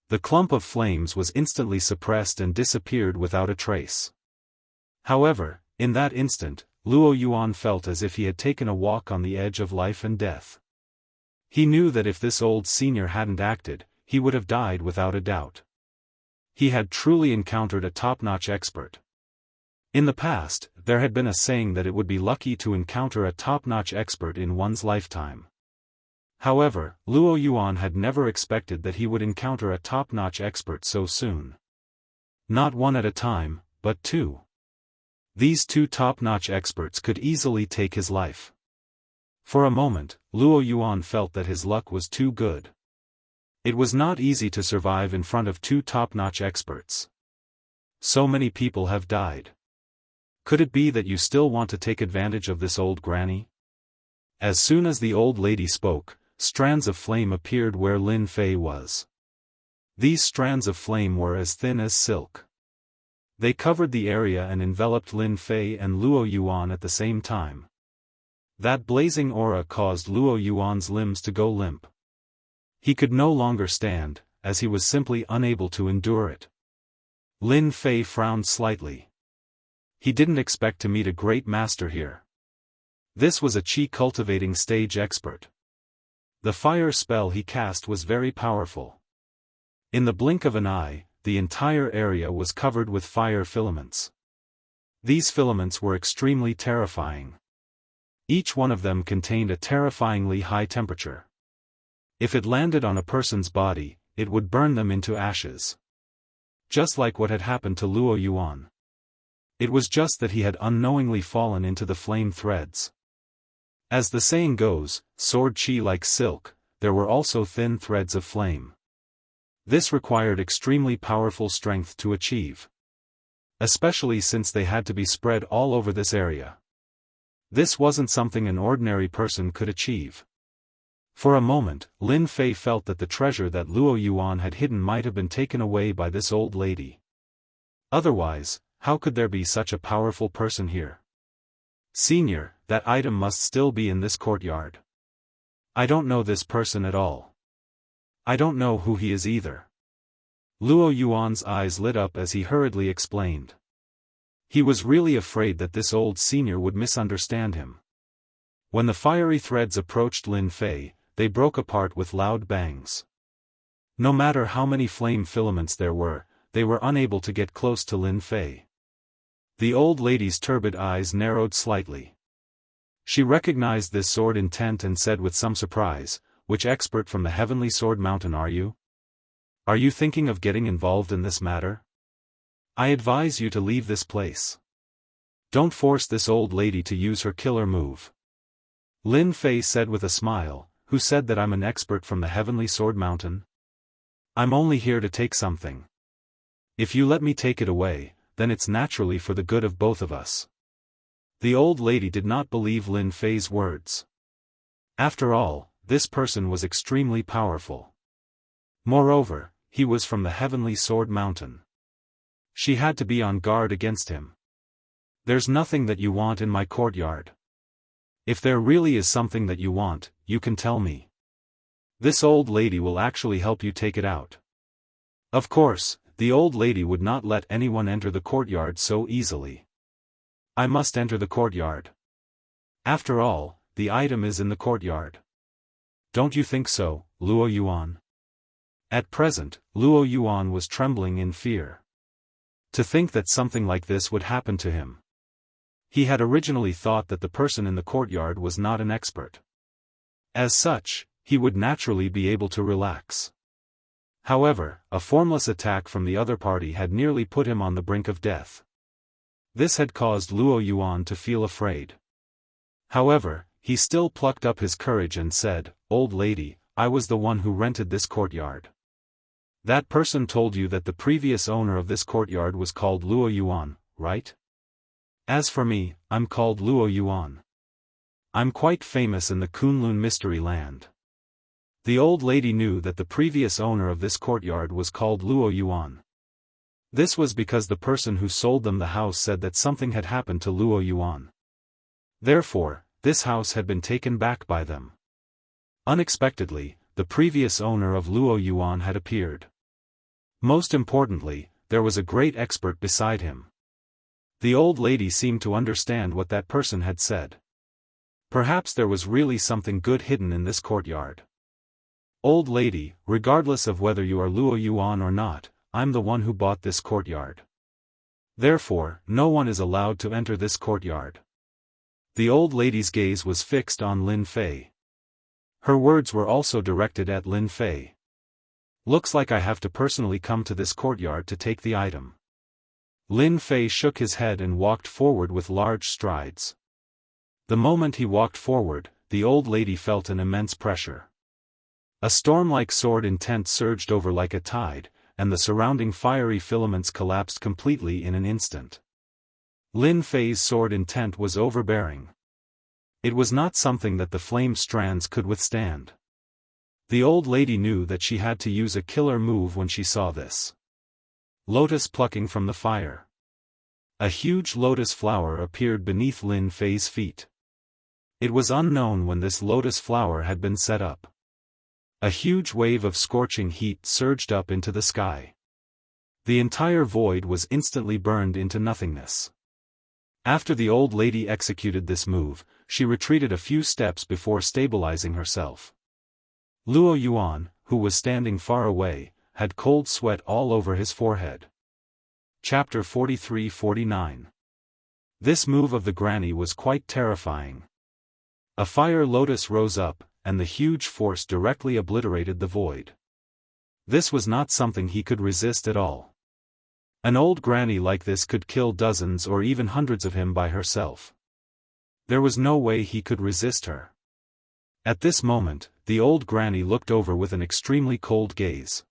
The clump of flames was instantly suppressed and disappeared without a trace. However, in that instant, Luo Yuan felt as if he had taken a walk on the edge of life and death. He knew that if this old senior hadn't acted, he would have died without a doubt. He had truly encountered a top-notch expert. In the past, there had been a saying that it would be lucky to encounter a top-notch expert in one's lifetime. However, Luo Yuan had never expected that he would encounter a top-notch expert so soon. Not one at a time, but 2. These 2 top-notch experts could easily take his life. For a moment, Luo Yuan felt that his luck was too good. It was not easy to survive in front of 2 top-notch experts. So many people have died. Could it be that you still want to take advantage of this old granny? As soon as the old lady spoke, strands of flame appeared where Lin Fei was. These strands of flame were as thin as silk. They covered the area and enveloped Lin Fei and Luo Yuan at the same time. That blazing aura caused Luo Yuan's limbs to go limp. He could no longer stand, as he was simply unable to endure it. Lin Fei frowned slightly. He didn't expect to meet a great master here. This was a qi cultivating stage expert. The fire spell he cast was very powerful. In the blink of an eye, the entire area was covered with fire filaments. These filaments were extremely terrifying. Each one of them contained a terrifyingly high temperature. If it landed on a person's body, it would burn them into ashes. Just like what had happened to Luo Yuan. It was just that he had unknowingly fallen into the flame threads. As the saying goes, sword qi like silk, there were also thin threads of flame. This required extremely powerful strength to achieve. Especially since they had to be spread all over this area. This wasn't something an ordinary person could achieve. For a moment, Lin Fei felt that the treasure that Luo Yuan had hidden might have been taken away by this old lady. Otherwise, how could there be such a powerful person here? Senior, that item must still be in this courtyard. I don't know this person at all. I don't know who he is either. Luo Yuan's eyes lit up as he hurriedly explained. He was really afraid that this old senior would misunderstand him. When the fiery threads approached Lin Fei, they broke apart with loud bangs. No matter how many flame filaments there were, they were unable to get close to Lin Fei. The old lady's turbid eyes narrowed slightly. She recognized this sword intent and said with some surprise, "Which expert from the Heavenly Sword Mountain are you? Are you thinking of getting involved in this matter? I advise you to leave this place. Don't force this old lady to use her killer move." Lin Fei said with a smile, "Who said that I'm an expert from the Heavenly Sword Mountain? I'm only here to take something. If you let me take it away, then it's naturally for the good of both of us." The old lady did not believe Lin Fei's words. After all, this person was extremely powerful. Moreover, he was from the Heavenly Sword Mountain. She had to be on guard against him. "There's nothing that you want in my courtyard. If there really is something that you want, you can tell me. This old lady will actually help you take it out." Of course, the old lady would not let anyone enter the courtyard so easily. "I must enter the courtyard. After all, the item is in the courtyard. Don't you think so, Luo Yuan?" At present, Luo Yuan was trembling in fear. To think that something like this would happen to him. He had originally thought that the person in the courtyard was not an expert. As such, he would naturally be able to relax. However, a formless attack from the other party had nearly put him on the brink of death. This had caused Luo Yuan to feel afraid. However, he still plucked up his courage and said, "Old lady, I was the one who rented this courtyard. That person told you that the previous owner of this courtyard was called Luo Yuan, right? As for me, I'm called Luo Yuan. I'm quite famous in the Kunlun Mystery Land." The old lady knew that the previous owner of this courtyard was called Luo Yuan. This was because the person who sold them the house said that something had happened to Luo Yuan. Therefore, this house had been taken back by them. Unexpectedly, the previous owner of Luo Yuan had appeared. Most importantly, there was a great expert beside him. The old lady seemed to understand what that person had said. Perhaps there was really something good hidden in this courtyard. "Old lady, regardless of whether you are Luo Yuan or not, I'm the one who bought this courtyard. Therefore, no one is allowed to enter this courtyard." The old lady's gaze was fixed on Lin Fei. Her words were also directed at Lin Fei. "Looks like I have to personally come to this courtyard to take the item." Lin Fei shook his head and walked forward with large strides. The moment he walked forward, the old lady felt an immense pressure. A storm-like sword intent surged over like a tide, and the surrounding fiery filaments collapsed completely in an instant. Lin Fei's sword intent was overbearing. It was not something that the flame strands could withstand. The old lady knew that she had to use a killer move when she saw this. Lotus plucking from the fire. A huge lotus flower appeared beneath Lin Fei's feet. It was unknown when this lotus flower had been set up. A huge wave of scorching heat surged up into the sky. The entire void was instantly burned into nothingness. After the old lady executed this move, she retreated a few steps before stabilizing herself. Luo Yuan, who was standing far away, had cold sweat all over his forehead. Chapter 43-49. This move of the granny was quite terrifying. A fire lotus rose up, and the huge force directly obliterated the void. This was not something he could resist at all. An old granny like this could kill dozens or even hundreds of him by herself. There was no way he could resist her. At this moment, the old granny looked over with an extremely cold gaze.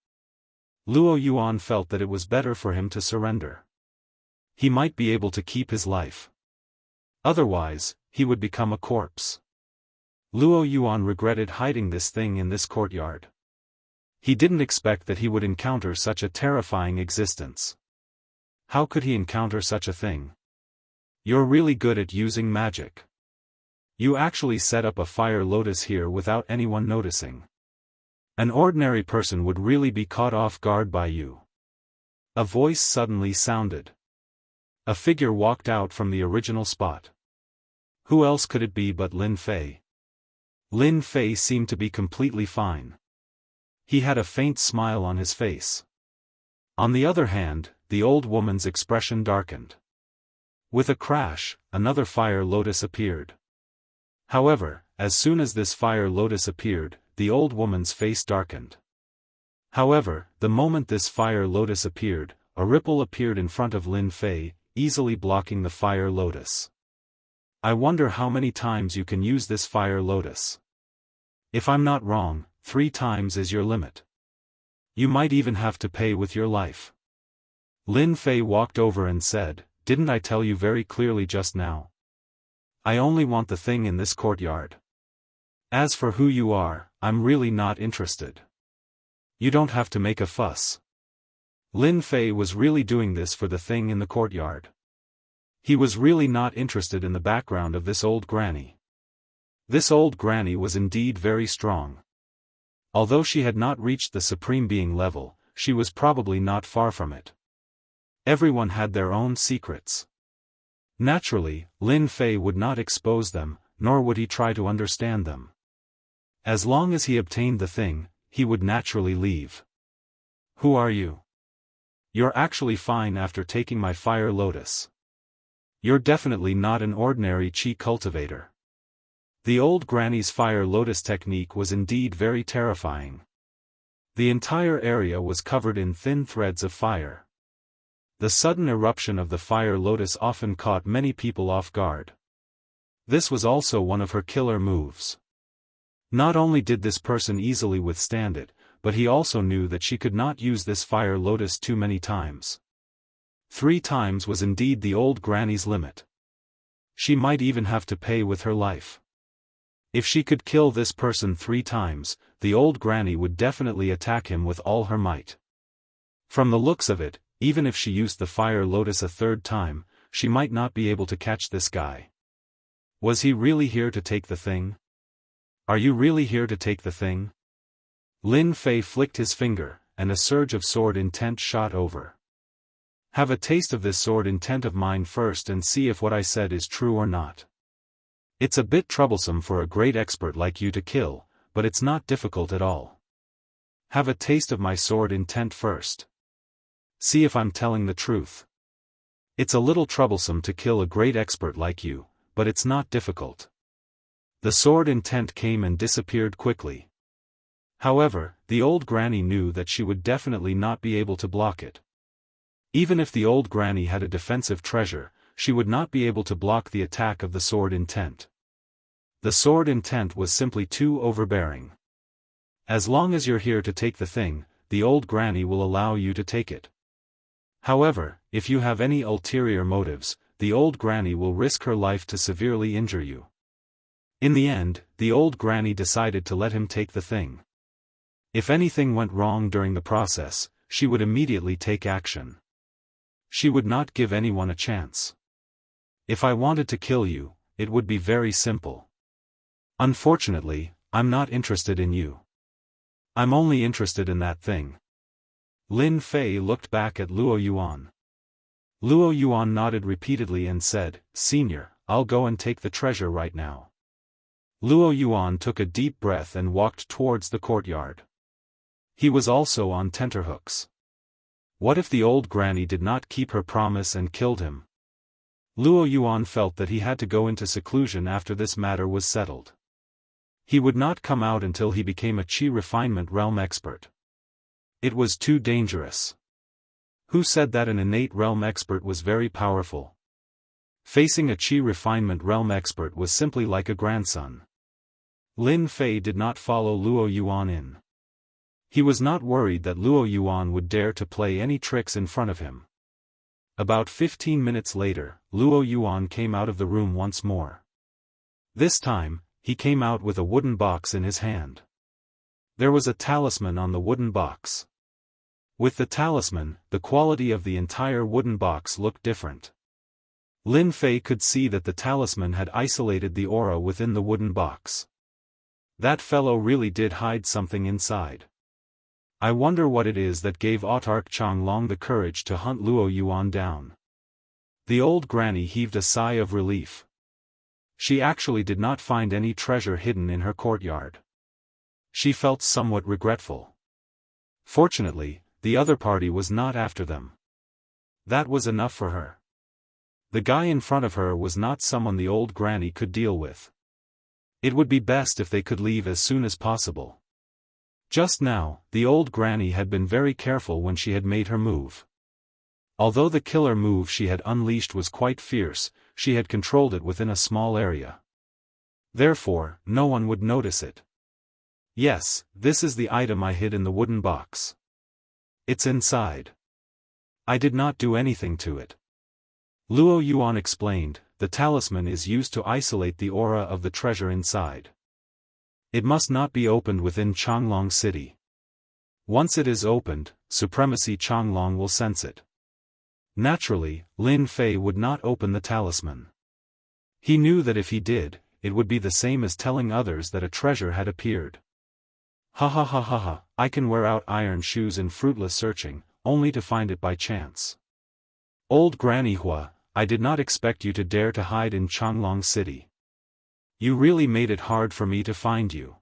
Luo Yuan felt that it was better for him to surrender. He might be able to keep his life. Otherwise, he would become a corpse. Luo Yuan regretted hiding this thing in this courtyard. He didn't expect that he would encounter such a terrifying existence. How could he encounter such a thing? You're really good at using magic. You actually set up a fire lotus here without anyone noticing. An ordinary person would really be caught off guard by you. A voice suddenly sounded. A figure walked out from the original spot. Who else could it be but Lin Fei? Lin Fei seemed to be completely fine. He had a faint smile on his face. On the other hand, the old woman's expression darkened. With a crash, another fire lotus appeared. However, as soon as this fire lotus appeared, the old woman's face darkened. However, the moment this fire lotus appeared, a ripple appeared in front of Lin Fei, easily blocking the fire lotus. I wonder how many times you can use this fire lotus. If I'm not wrong, 3 times is your limit. You might even have to pay with your life. Lin Fei walked over and said, "Didn't I tell you very clearly just now? I only want the thing in this courtyard. As for who you are, I'm really not interested. You don't have to make a fuss." Lin Fei was really doing this for the thing in the courtyard. He was really not interested in the background of this old granny. This old granny was indeed very strong. Although she had not reached the Supreme Being level, she was probably not far from it. Everyone had their own secrets. Naturally, Lin Fei would not expose them, nor would he try to understand them. As long as he obtained the thing, he would naturally leave. Who are you? You're actually fine after taking my fire lotus. You're definitely not an ordinary chi cultivator. The old granny's fire lotus technique was indeed very terrifying. The entire area was covered in thin threads of fire. The sudden eruption of the fire lotus often caught many people off guard. This was also one of her killer moves. Not only did this person easily withstand it, but he also knew that she could not use this fire lotus too many times. 3 times was indeed the old granny's limit. She might even have to pay with her life. If she could kill this person 3 times, the old granny would definitely attack him with all her might. From the looks of it, even if she used the fire lotus a 3rd time, she might not be able to catch this guy. Was he really here to take the thing? Are you really here to take the thing? Lin Fei flicked his finger, and a surge of sword intent shot over. Have a taste of this sword intent of mine first and see if what I said is true or not. It's a bit troublesome for a great expert like you to kill, but it's not difficult at all. Have a taste of my sword intent first. See if I'm telling the truth. It's a little troublesome to kill a great expert like you, but it's not difficult. The sword intent came and disappeared quickly. However, the old granny knew that she would definitely not be able to block it. Even if the old granny had a defensive treasure, she would not be able to block the attack of the sword intent. The sword intent was simply too overbearing. As long as you're here to take the thing, the old granny will allow you to take it. However, if you have any ulterior motives, the old granny will risk her life to severely injure you. In the end, the old granny decided to let him take the thing. If anything went wrong during the process, she would immediately take action. She would not give anyone a chance. If I wanted to kill you, it would be very simple. Unfortunately, I'm not interested in you. I'm only interested in that thing. Lin Fei looked back at Luo Yuan. Luo Yuan nodded repeatedly and said, "Senior, I'll go and take the treasure right now." Luo Yuan took a deep breath and walked towards the courtyard. He was also on tenterhooks. What if the old granny did not keep her promise and killed him? Luo Yuan felt that he had to go into seclusion after this matter was settled. He would not come out until he became a Qi refinement realm expert. It was too dangerous. Who said that an innate realm expert was very powerful? Facing a Qi refinement realm expert was simply like a grandson. Lin Fei did not follow Luo Yuan in. He was not worried that Luo Yuan would dare to play any tricks in front of him. About 15 minutes later, Luo Yuan came out of the room once more. This time, he came out with a wooden box in his hand. There was a talisman on the wooden box. With the talisman, the quality of the entire wooden box looked different. Lin Fei could see that the talisman had isolated the aura within the wooden box. That fellow really did hide something inside. I wonder what it is that gave Autarch Changlong the courage to hunt Luo Yuan down. The old granny heaved a sigh of relief. She actually did not find any treasure hidden in her courtyard. She felt somewhat regretful. Fortunately, the other party was not after them. That was enough for her. The guy in front of her was not someone the old granny could deal with. It would be best if they could leave as soon as possible. Just now, the old granny had been very careful when she had made her move. Although the killer move she had unleashed was quite fierce, she had controlled it within a small area. Therefore, no one would notice it. Yes, this is the item I hid in the wooden box. It's inside. I did not do anything to it. Luo Yuan explained, the talisman is used to isolate the aura of the treasure inside. It must not be opened within Changlong City. Once it is opened, Supremacy Changlong will sense it. Naturally, Lin Fei would not open the talisman. He knew that if he did, it would be the same as telling others that a treasure had appeared. Ha ha ha ha ha, I can wear out iron shoes in fruitless searching, only to find it by chance. Old Granny Hua, I did not expect you to dare to hide in Changlong City. You really made it hard for me to find you.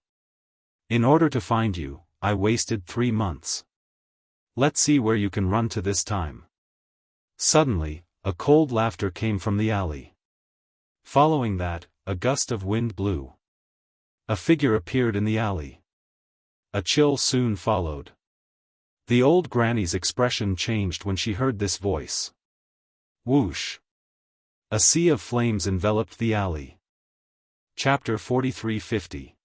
In order to find you, I wasted 3 months. Let's see where you can run to this time. Suddenly, a cold laughter came from the alley. Following that, a gust of wind blew. A figure appeared in the alley. A chill soon followed. The old granny's expression changed when she heard this voice. Whoosh! A sea of flames enveloped the alley. Chapter 4350.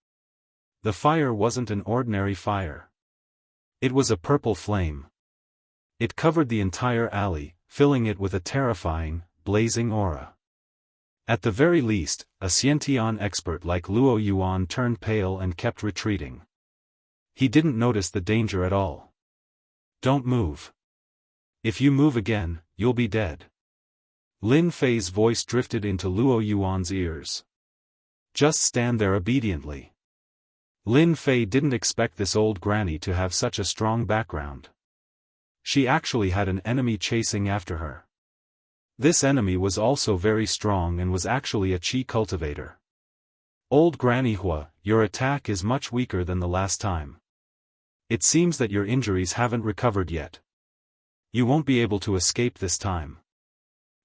The fire wasn't an ordinary fire. It was a purple flame. It covered the entire alley, filling it with a terrifying, blazing aura. At the very least, a Xiantian expert like Luo Yuan turned pale and kept retreating. He didn't notice the danger at all. Don't move. If you move again, you'll be dead. Lin Fei's voice drifted into Luo Yuan's ears. Just stand there obediently. Lin Fei didn't expect this old granny to have such a strong background. She actually had an enemy chasing after her. This enemy was also very strong and was actually a Qi cultivator. Old Granny Hua, your attack is much weaker than the last time. It seems that your injuries haven't recovered yet. You won't be able to escape this time.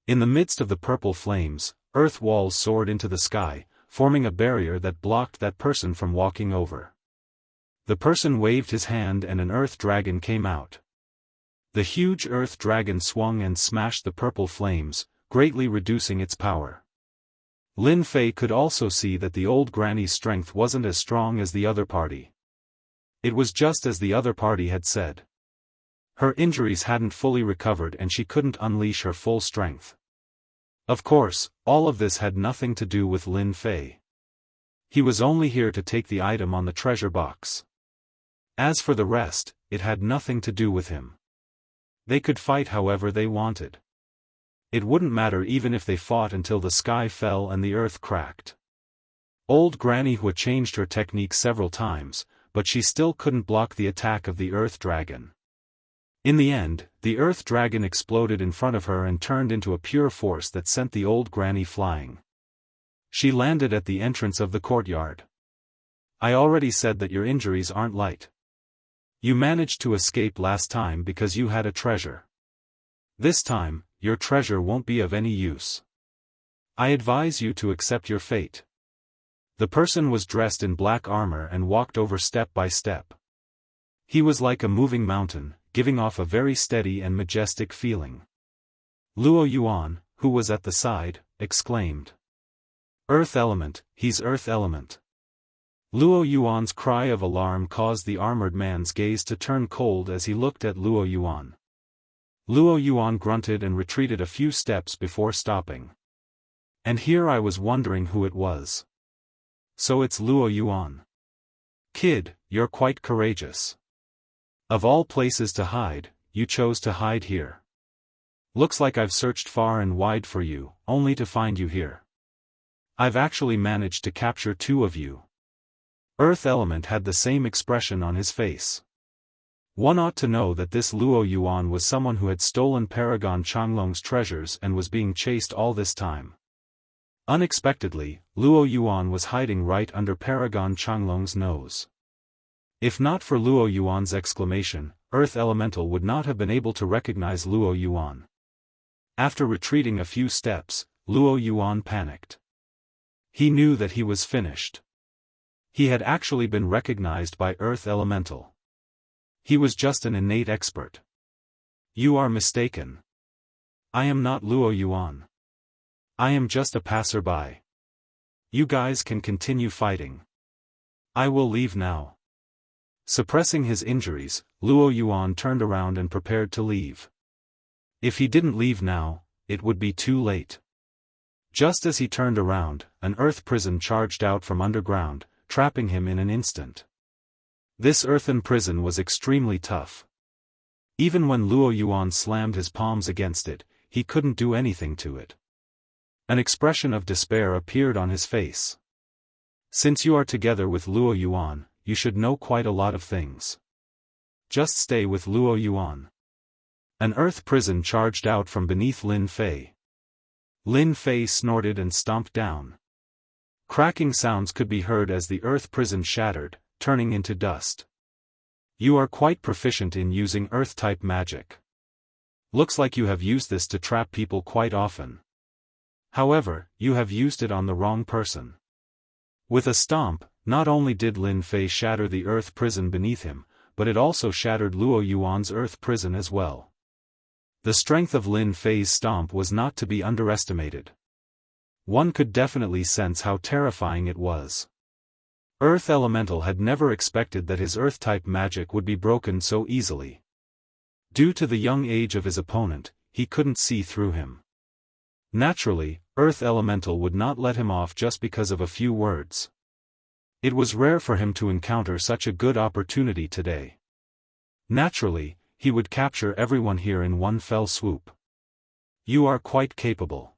In the midst of the purple flames, earth walls soared into the sky, forming a barrier that blocked that person from walking over. The person waved his hand and an earth dragon came out. The huge earth dragon swung and smashed the purple flames, greatly reducing its power. Lin Fei could also see that the old granny's strength wasn't as strong as the other party. It was just as the other party had said. Her injuries hadn't fully recovered and she couldn't unleash her full strength. Of course, all of this had nothing to do with Lin Fei. He was only here to take the item on the treasure box. As for the rest, it had nothing to do with him. They could fight however they wanted. It wouldn't matter even if they fought until the sky fell and the earth cracked. Old Granny Hua changed her technique several times, but she still couldn't block the attack of the earth dragon. In the end, the earth dragon exploded in front of her and turned into a pure force that sent the old granny flying. She landed at the entrance of the courtyard. I already said that your injuries aren't light. You managed to escape last time because you had a treasure. This time, your treasure won't be of any use. I advise you to accept your fate. The person was dressed in black armor and walked over step by step. He was like a moving mountain, giving off a very steady and majestic feeling. Luo Yuan, who was at the side, exclaimed. Earth element, he's earth element. Luo Yuan's cry of alarm caused the armored man's gaze to turn cold as he looked at Luo Yuan. Luo Yuan grunted and retreated a few steps before stopping. And here I was wondering who it was. So it's Luo Yuan. Kid, you're quite courageous. Of all places to hide, you chose to hide here. Looks like I've searched far and wide for you, only to find you here. I've actually managed to capture 2 of you. Earth Element had the same expression on his face. One ought to know that this Luo Yuan was someone who had stolen Paragon Changlong's treasures and was being chased all this time. Unexpectedly, Luo Yuan was hiding right under Paragon Changlong's nose. If not for Luo Yuan's exclamation, Earth Elemental would not have been able to recognize Luo Yuan. After retreating a few steps, Luo Yuan panicked. He knew that he was finished. He had actually been recognized by Earth Elemental. He was just an innate expert. You are mistaken. I am not Luo Yuan. I am just a passerby. You guys can continue fighting. I will leave now. Suppressing his injuries, Luo Yuan turned around and prepared to leave. If he didn't leave now, it would be too late. Just as he turned around, an earth prison charged out from underground, trapping him in an instant. This earthen prison was extremely tough. Even when Luo Yuan slammed his palms against it, he couldn't do anything to it. An expression of despair appeared on his face. Since you are together with Luo Yuan, you should know quite a lot of things. Just stay with Luo Yuan. An earth prison charged out from beneath Lin Fei. Lin Fei snorted and stomped down. Cracking sounds could be heard as the earth prison shattered, turning into dust. You are quite proficient in using earth-type magic. Looks like you have used this to trap people quite often. However, you have used it on the wrong person. With a stomp, not only did Lin Fei shatter the earth prison beneath him, but it also shattered Luo Yuan's earth prison as well. The strength of Lin Fei's stomp was not to be underestimated. One could definitely sense how terrifying it was. Earth Elemental had never expected that his earth-type magic would be broken so easily. Due to the young age of his opponent, he couldn't see through him. Naturally, Earth Elemental would not let him off just because of a few words. It was rare for him to encounter such a good opportunity today. Naturally, he would capture everyone here in one fell swoop. You are quite capable.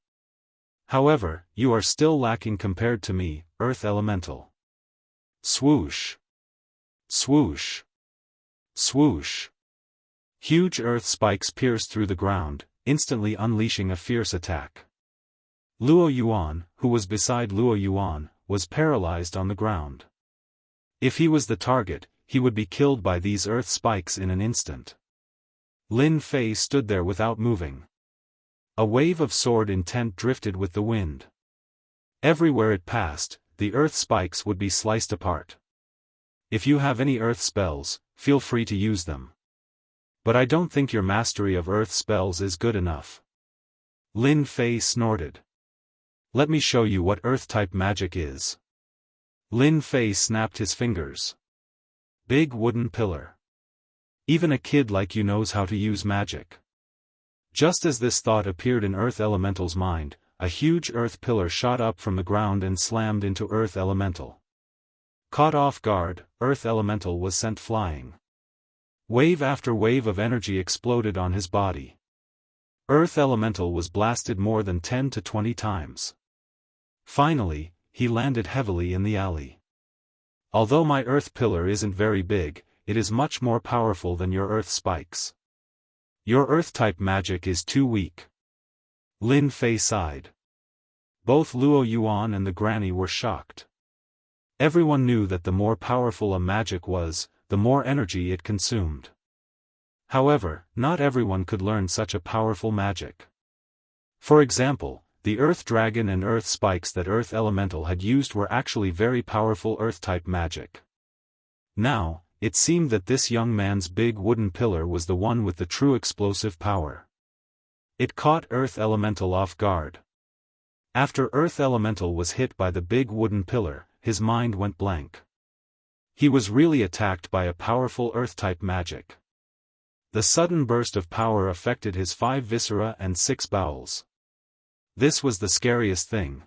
However, you are still lacking compared to me, Earth Elemental. Swoosh. Swoosh. Swoosh. Huge earth spikes pierced through the ground, instantly unleashing a fierce attack. Luo Yuan, who was beside Luo Yuan, was paralyzed on the ground. If he was the target, he would be killed by these earth spikes in an instant. Lin Fei stood there without moving. A wave of sword intent drifted with the wind. Everywhere it passed, the earth spikes would be sliced apart. If you have any earth spells, feel free to use them. But I don't think your mastery of earth spells is good enough. Lin Fei snorted. Let me show you what earth-type magic is. Lin Fei snapped his fingers. Big wooden pillar. Even a kid like you knows how to use magic. Just as this thought appeared in Earth Elemental's mind, a huge earth pillar shot up from the ground and slammed into Earth Elemental. Caught off guard, Earth Elemental was sent flying. Wave after wave of energy exploded on his body. Earth Elemental was blasted more than 10 to 20 times. Finally, he landed heavily in the alley. Although my earth pillar isn't very big, it is much more powerful than your earth spikes. Your Earth-type magic is too weak. Lin Fei sighed. Both Luo Yuan and the granny were shocked. Everyone knew that the more powerful a magic was, the more energy it consumed. However, not everyone could learn such a powerful magic. For example, the Earth Dragon and Earth Spikes that Earth Elemental had used were actually very powerful Earth-type magic. Now, it seemed that this young man's big wooden pillar was the one with the true explosive power. It caught Earth Elemental off guard. After Earth Elemental was hit by the big wooden pillar, his mind went blank. He was really attacked by a powerful Earth-type magic. The sudden burst of power affected his 5 viscera and 6 bowels. This was the scariest thing.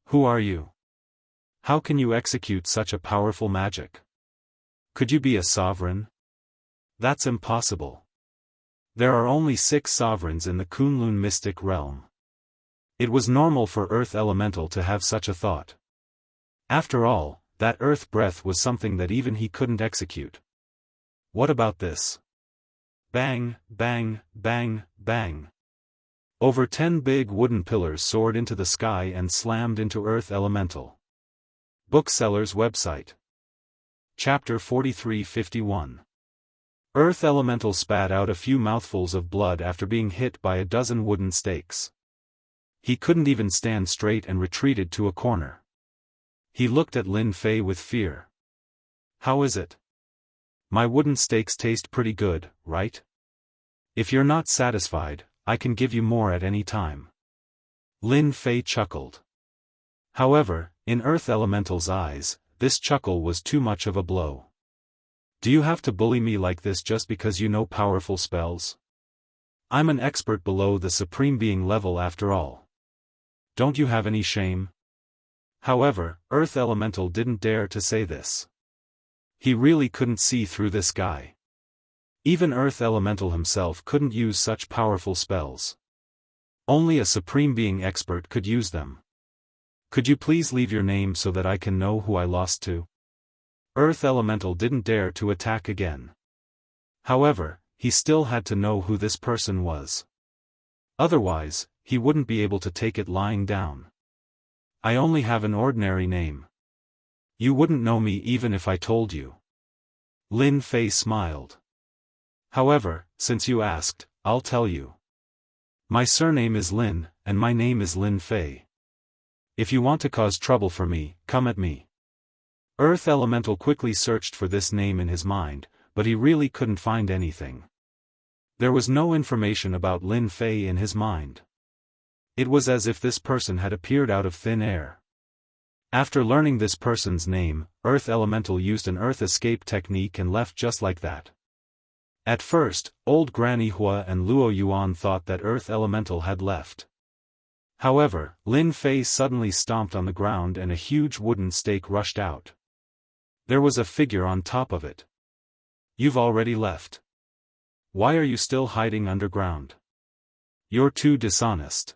Who are you? How can you execute such a powerful magic? Could you be a sovereign? That's impossible. There are only 6 sovereigns in the Kunlun mystic realm. It was normal for Earth Elemental to have such a thought. After all, that Earth breath was something that even he couldn't execute. What about this? Bang, bang, bang, bang. Over 10 big wooden pillars soared into the sky and slammed into Earth Elemental. Bookseller's website. Chapter 43:51. Earth Elemental spat out a few mouthfuls of blood after being hit by a dozen wooden stakes. He couldn't even stand straight and retreated to a corner. He looked at Lin Fei with fear. How is it? My wooden stakes taste pretty good, right? If you're not satisfied, I can give you more at any time. Lin Fei chuckled. However, in Earth Elemental's eyes, this chuckle was too much of a blow. Do you have to bully me like this just because you know powerful spells? I'm an expert below the Supreme Being level after all. Don't you have any shame? However, Earth Elemental didn't dare to say this. He really couldn't see through this guy. Even Earth Elemental himself couldn't use such powerful spells. Only a Supreme Being expert could use them. Could you please leave your name so that I can know who I lost to? Earth Elemental didn't dare to attack again. However, he still had to know who this person was. Otherwise, he wouldn't be able to take it lying down. I only have an ordinary name. You wouldn't know me even if I told you. Lin Fei smiled. However, since you asked, I'll tell you. My surname is Lin, and my name is Lin Fei. If you want to cause trouble for me, come at me. Earth Elemental quickly searched for this name in his mind, but he really couldn't find anything. There was no information about Lin Fei in his mind. It was as if this person had appeared out of thin air. After learning this person's name, Earth Elemental used an Earth escape technique and left just like that. At first, Old Granny Hua and Luo Yuan thought that Earth Elemental had left. However, Lin Fei suddenly stomped on the ground and a huge wooden stake rushed out. There was a figure on top of it. You've already left. Why are you still hiding underground? You're too dishonest.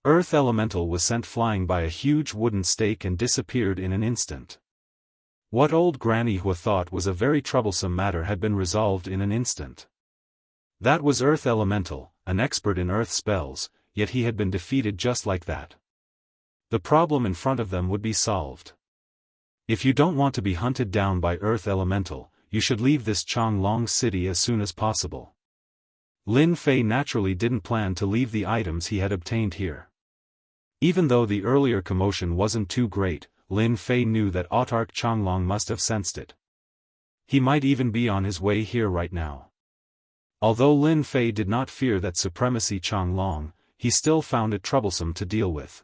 Earth Elemental was sent flying by a huge wooden stake and disappeared in an instant. What Old Granny Hua thought was a very troublesome matter had been resolved in an instant. That was Earth Elemental, an expert in earth spells, yet he had been defeated just like that. The problem in front of them would be solved. If you don't want to be hunted down by Earth Elemental, you should leave this Changlong city as soon as possible. Lin Fei naturally didn't plan to leave the items he had obtained here. Even though the earlier commotion wasn't too great, Lin Fei knew that Autarch Changlong must have sensed it. He might even be on his way here right now. Although Lin Fei did not fear that supremacy Changlong, he still found it troublesome to deal with.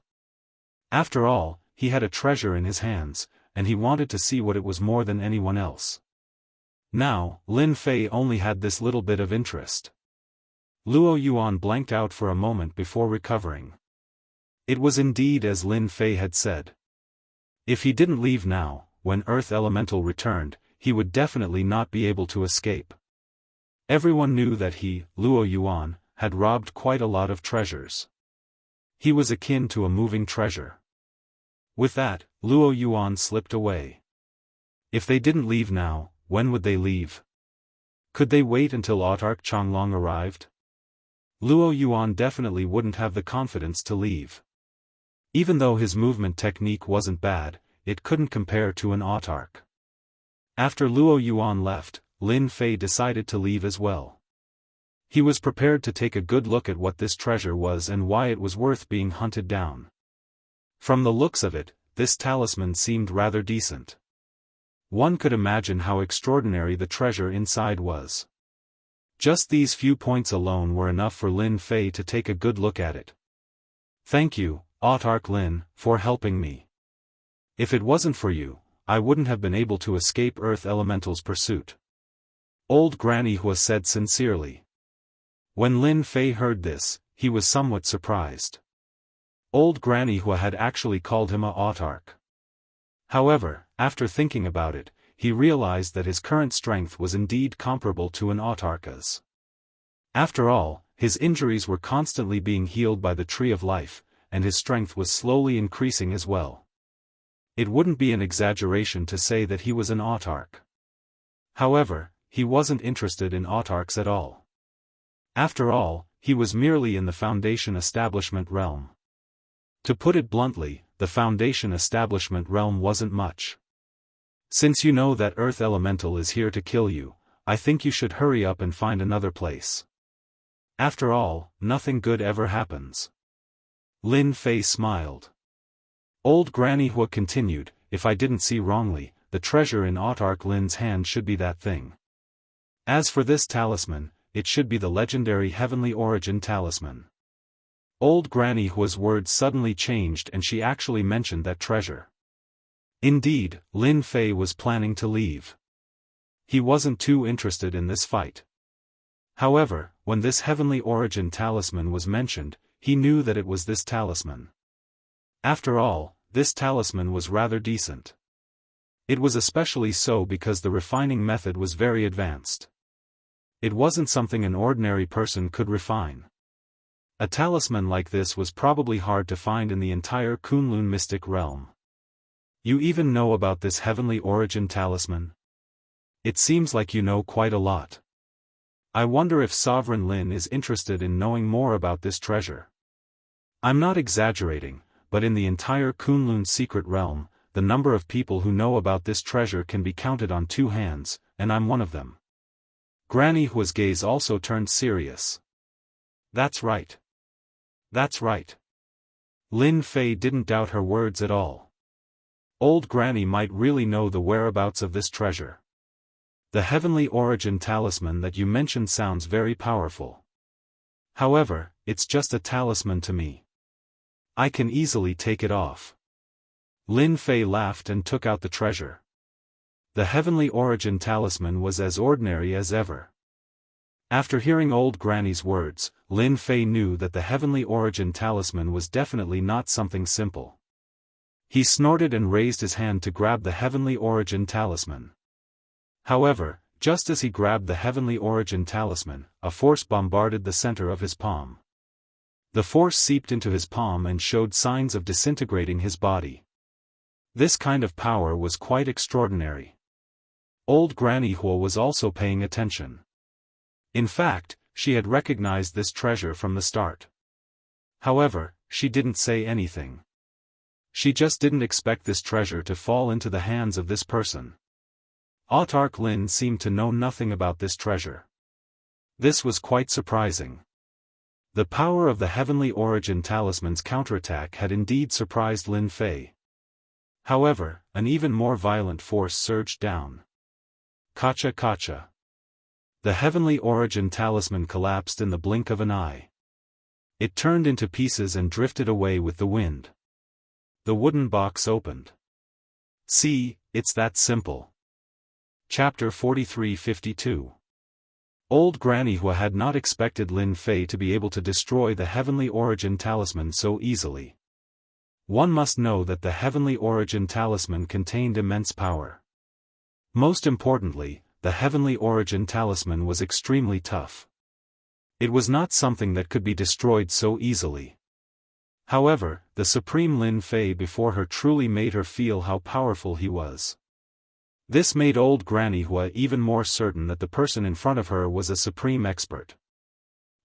After all, he had a treasure in his hands, and he wanted to see what it was more than anyone else. Now, Lin Fei only had this little bit of interest. Luo Yuan blanked out for a moment before recovering. It was indeed as Lin Fei had said. If he didn't leave now, when Earth Elemental returned, he would definitely not be able to escape. Everyone knew that he, Luo Yuan, had robbed quite a lot of treasures. He was akin to a moving treasure. With that, Luo Yuan slipped away. If they didn't leave now, when would they leave? Could they wait until Autarch Changlong arrived? Luo Yuan definitely wouldn't have the confidence to leave. Even though his movement technique wasn't bad, it couldn't compare to an autarch. After Luo Yuan left, Lin Fei decided to leave as well. He was prepared to take a good look at what this treasure was and why it was worth being hunted down. From the looks of it, this talisman seemed rather decent. One could imagine how extraordinary the treasure inside was. Just these few points alone were enough for Lin Fei to take a good look at it. Thank you, Autarch Lin, for helping me. If it wasn't for you, I wouldn't have been able to escape Earth Elemental's pursuit. Old Granny Hua said sincerely. When Lin Fei heard this, he was somewhat surprised. Old Granny Hua had actually called him a autarch. However, after thinking about it, he realized that his current strength was indeed comparable to an autarch's. After all, his injuries were constantly being healed by the Tree of Life, and his strength was slowly increasing as well. It wouldn't be an exaggeration to say that he was an autarch. However, he wasn't interested in autarchs at all. After all, he was merely in the Foundation Establishment realm. To put it bluntly, the Foundation Establishment realm wasn't much. Since you know that Earth Elemental is here to kill you, I think you should hurry up and find another place. After all, nothing good ever happens. Lin Fei smiled. Old Granny Hua continued, if I didn't see wrongly, the treasure in Autarch Lin's hand should be that thing. As for this talisman, it should be the legendary Heavenly Origin talisman. Old Granny Hua's words suddenly changed and she actually mentioned that treasure. Indeed, Lin Fei was planning to leave. He wasn't too interested in this fight. However, when this Heavenly Origin talisman was mentioned, he knew that it was this talisman. After all, this talisman was rather decent. It was especially so because the refining method was very advanced. It wasn't something an ordinary person could refine. A talisman like this was probably hard to find in the entire Kunlun mystic realm. You even know about this Heavenly Origin talisman? It seems like you know quite a lot. I wonder if Sovereign Lin is interested in knowing more about this treasure. I'm not exaggerating, but in the entire Kunlun secret realm, the number of people who know about this treasure can be counted on 2 hands, and I'm one of them. Granny Hua's gaze also turned serious. That's right. That's right. Lin Fei didn't doubt her words at all. Old Granny might really know the whereabouts of this treasure. The Heavenly Origin talisman that you mentioned sounds very powerful. However, it's just a talisman to me. I can easily take it off. Lin Fei laughed and took out the treasure. The Heavenly Origin talisman was as ordinary as ever. After hearing Old Granny's words, Lin Fei knew that the Heavenly Origin talisman was definitely not something simple. He snorted and raised his hand to grab the Heavenly Origin talisman. However, just as he grabbed the Heavenly Origin talisman, a force bombarded the center of his palm. The force seeped into his palm and showed signs of disintegrating his body. This kind of power was quite extraordinary. Old Granny Hua was also paying attention. In fact, she had recognized this treasure from the start. However, she didn't say anything. She just didn't expect this treasure to fall into the hands of this person. Autarch Lin seemed to know nothing about this treasure. This was quite surprising. The power of the Heavenly Origin talisman's counterattack had indeed surprised Lin Fei. However, an even more violent force surged down. Kacha kacha. The Heavenly Origin talisman collapsed in the blink of an eye. It turned into pieces and drifted away with the wind. The wooden box opened. See, it's that simple. Chapter 43-52. Old Granny Hua had not expected Lin Fei to be able to destroy the Heavenly Origin talisman so easily. One must know that the Heavenly Origin talisman contained immense power. Most importantly, the Heavenly Origin talisman was extremely tough. It was not something that could be destroyed so easily. However, the Supreme Lin Fei before her truly made her feel how powerful he was. This made old Granny Hua even more certain that the person in front of her was a supreme expert.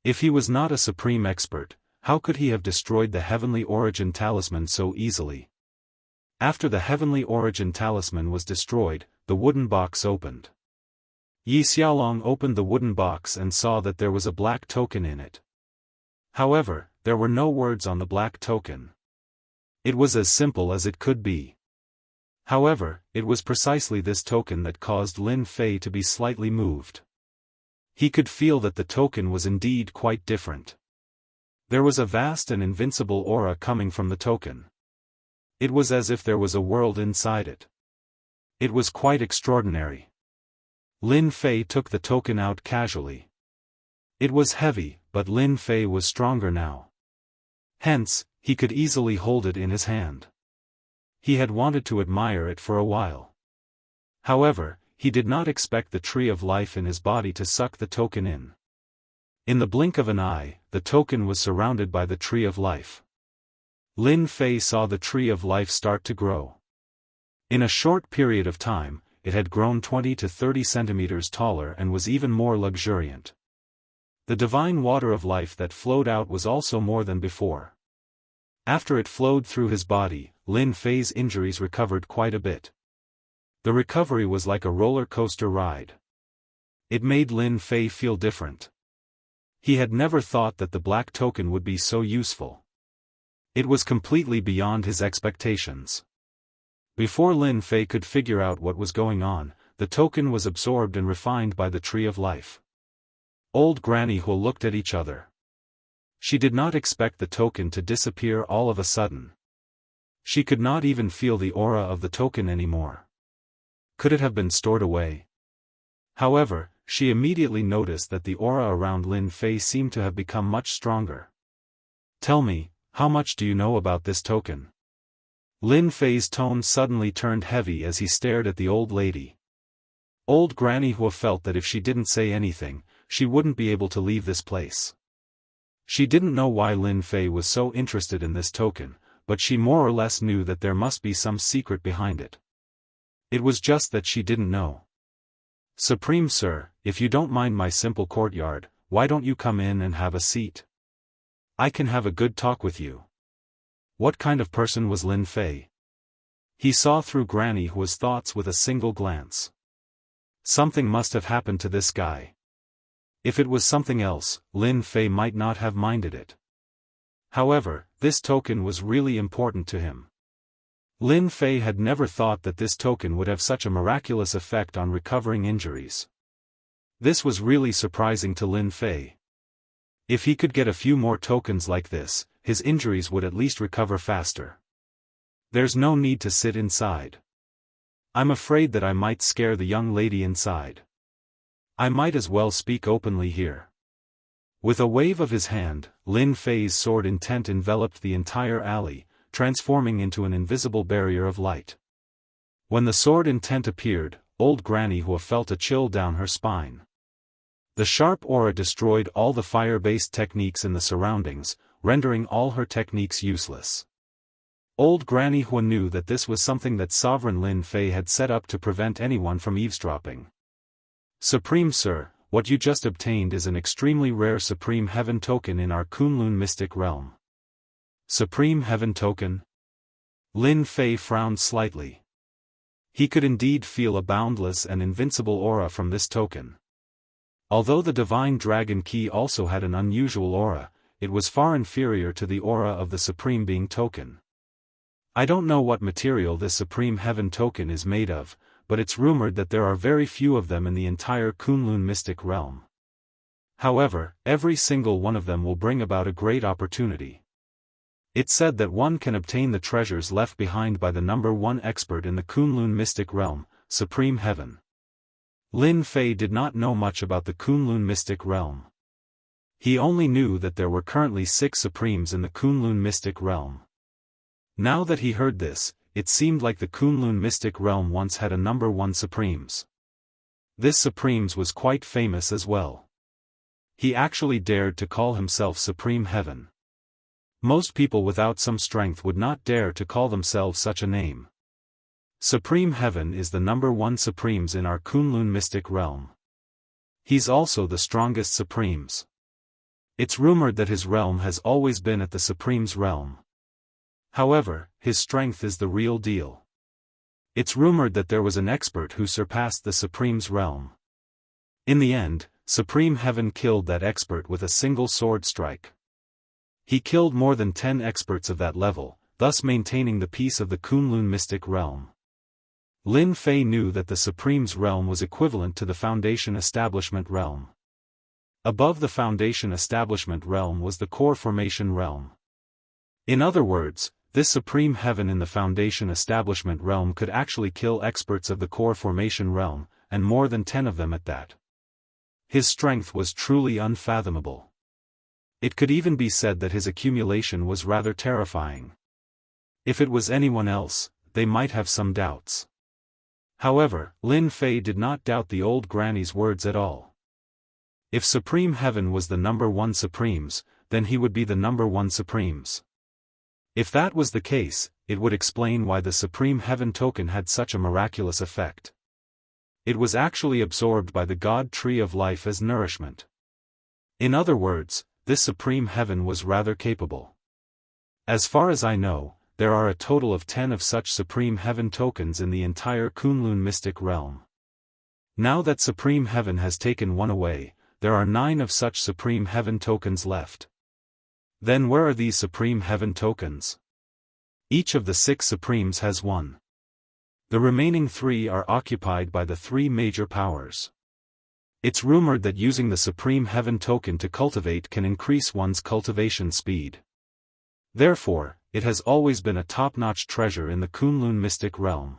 If he was not a supreme expert, how could he have destroyed the Heavenly Origin Talisman so easily? After the Heavenly Origin Talisman was destroyed, the wooden box opened. Yi Xiaolong opened the wooden box and saw that there was a black token in it. However, there were no words on the black token. It was as simple as it could be. However, it was precisely this token that caused Lin Fei to be slightly moved. He could feel that the token was indeed quite different. There was a vast and invincible aura coming from the token. It was as if there was a world inside it. It was quite extraordinary. Lin Fei took the token out casually. It was heavy, but Lin Fei was stronger now. Hence, he could easily hold it in his hand. He had wanted to admire it for a while. However, he did not expect the tree of life in his body to suck the token in. In the blink of an eye, the token was surrounded by the tree of life. Lin Fei saw the tree of life start to grow. In a short period of time, it had grown 20 to 30 centimeters taller and was even more luxuriant. The divine water of life that flowed out was also more than before. After it flowed through his body, Lin Fei's injuries recovered quite a bit. The recovery was like a roller coaster ride. It made Lin Fei feel different. He had never thought that the black token would be so useful. It was completely beyond his expectations. Before Lin Fei could figure out what was going on, the token was absorbed and refined by the tree of life. Old Granny Hua looked at each other. She did not expect the token to disappear all of a sudden. She could not even feel the aura of the token anymore. Could it have been stored away? However, she immediately noticed that the aura around Lin Fei seemed to have become much stronger. "Tell me, how much do you know about this token?" Lin Fei's tone suddenly turned heavy as he stared at the old lady. Old Granny Hua felt that if she didn't say anything, she wouldn't be able to leave this place. She didn't know why Lin Fei was so interested in this token, but she more or less knew that there must be some secret behind it. It was just that she didn't know. "Supreme Sir, if you don't mind my simple courtyard, why don't you come in and have a seat? I can have a good talk with you." What kind of person was Lin Fei? He saw through Granny Hua's thoughts with a single glance. Something must have happened to this guy. If it was something else, Lin Fei might not have minded it. However, this token was really important to him. Lin Fei had never thought that this token would have such a miraculous effect on recovering injuries. This was really surprising to Lin Fei. If he could get a few more tokens like this, his injuries would at least recover faster. "There's no need to sit inside. I'm afraid that I might scare the young lady inside. I might as well speak openly here." With a wave of his hand, Lin Fei's sword intent enveloped the entire alley, transforming into an invisible barrier of light. When the sword intent appeared, old Granny Hua felt a chill down her spine. The sharp aura destroyed all the fire-based techniques in the surroundings, rendering all her techniques useless. Old Granny Hua knew that this was something that Sovereign Lin Fei had set up to prevent anyone from eavesdropping. "Supreme Sir, what you just obtained is an extremely rare Supreme Heaven token in our Kunlun mystic realm." Supreme Heaven token? Lin Fei frowned slightly. He could indeed feel a boundless and invincible aura from this token. Although the Divine Dragon Key also had an unusual aura, it was far inferior to the aura of the Supreme Being token. "I don't know what material this Supreme Heaven token is made of, but it's rumored that there are very few of them in the entire Kunlun mystic realm. However, every single one of them will bring about a great opportunity. It's said that one can obtain the treasures left behind by the #1 expert in the Kunlun mystic realm, Supreme Heaven." Lin Fei did not know much about the Kunlun mystic realm. He only knew that there were currently 6 Supremes in the Kunlun mystic realm. Now that he heard this, it seemed like the Kunlun mystic realm once had a #1 Supremes. This Supremes was quite famous as well. He actually dared to call himself Supreme Heaven. Most people without some strength would not dare to call themselves such a name. Supreme Heaven is the number one Supremes in our Kunlun mystic realm. He's also the strongest Supremes. It's rumored that his realm has always been at the Supreme's realm. However, his strength is the real deal. It's rumored that there was an expert who surpassed the Supreme's realm. In the end, Supreme Heaven killed that expert with a single sword strike. He killed more than 10 experts of that level, thus maintaining the peace of the Kunlun mystic realm. Lin Fei knew that the Supreme's realm was equivalent to the Foundation Establishment realm. Above the Foundation Establishment realm was the Core Formation realm. In other words, this Supreme Heaven in the Foundation Establishment realm could actually kill experts of the Core Formation realm, and more than 10 of them at that. His strength was truly unfathomable. It could even be said that his accumulation was rather terrifying. If it was anyone else, they might have some doubts. However, Lin Fei did not doubt the old granny's words at all. If Supreme Heaven was the number one Supremes, then he would be the number one Supremes. If that was the case, it would explain why the Supreme Heaven token had such a miraculous effect. It was actually absorbed by the God Tree of Life as nourishment. In other words, this Supreme Heaven was rather capable. As far as I know, there are a total of 10 of such Supreme Heaven tokens in the entire Kunlun mystic realm. Now that Supreme Heaven has taken one away, there are 9 of such Supreme Heaven tokens left. Then where are these Supreme Heaven tokens? Each of the 6 Supremes has one. The remaining 3 are occupied by the 3 major powers. It's rumored that using the Supreme Heaven token to cultivate can increase one's cultivation speed. Therefore, it has always been a top-notch treasure in the Kunlun mystic realm.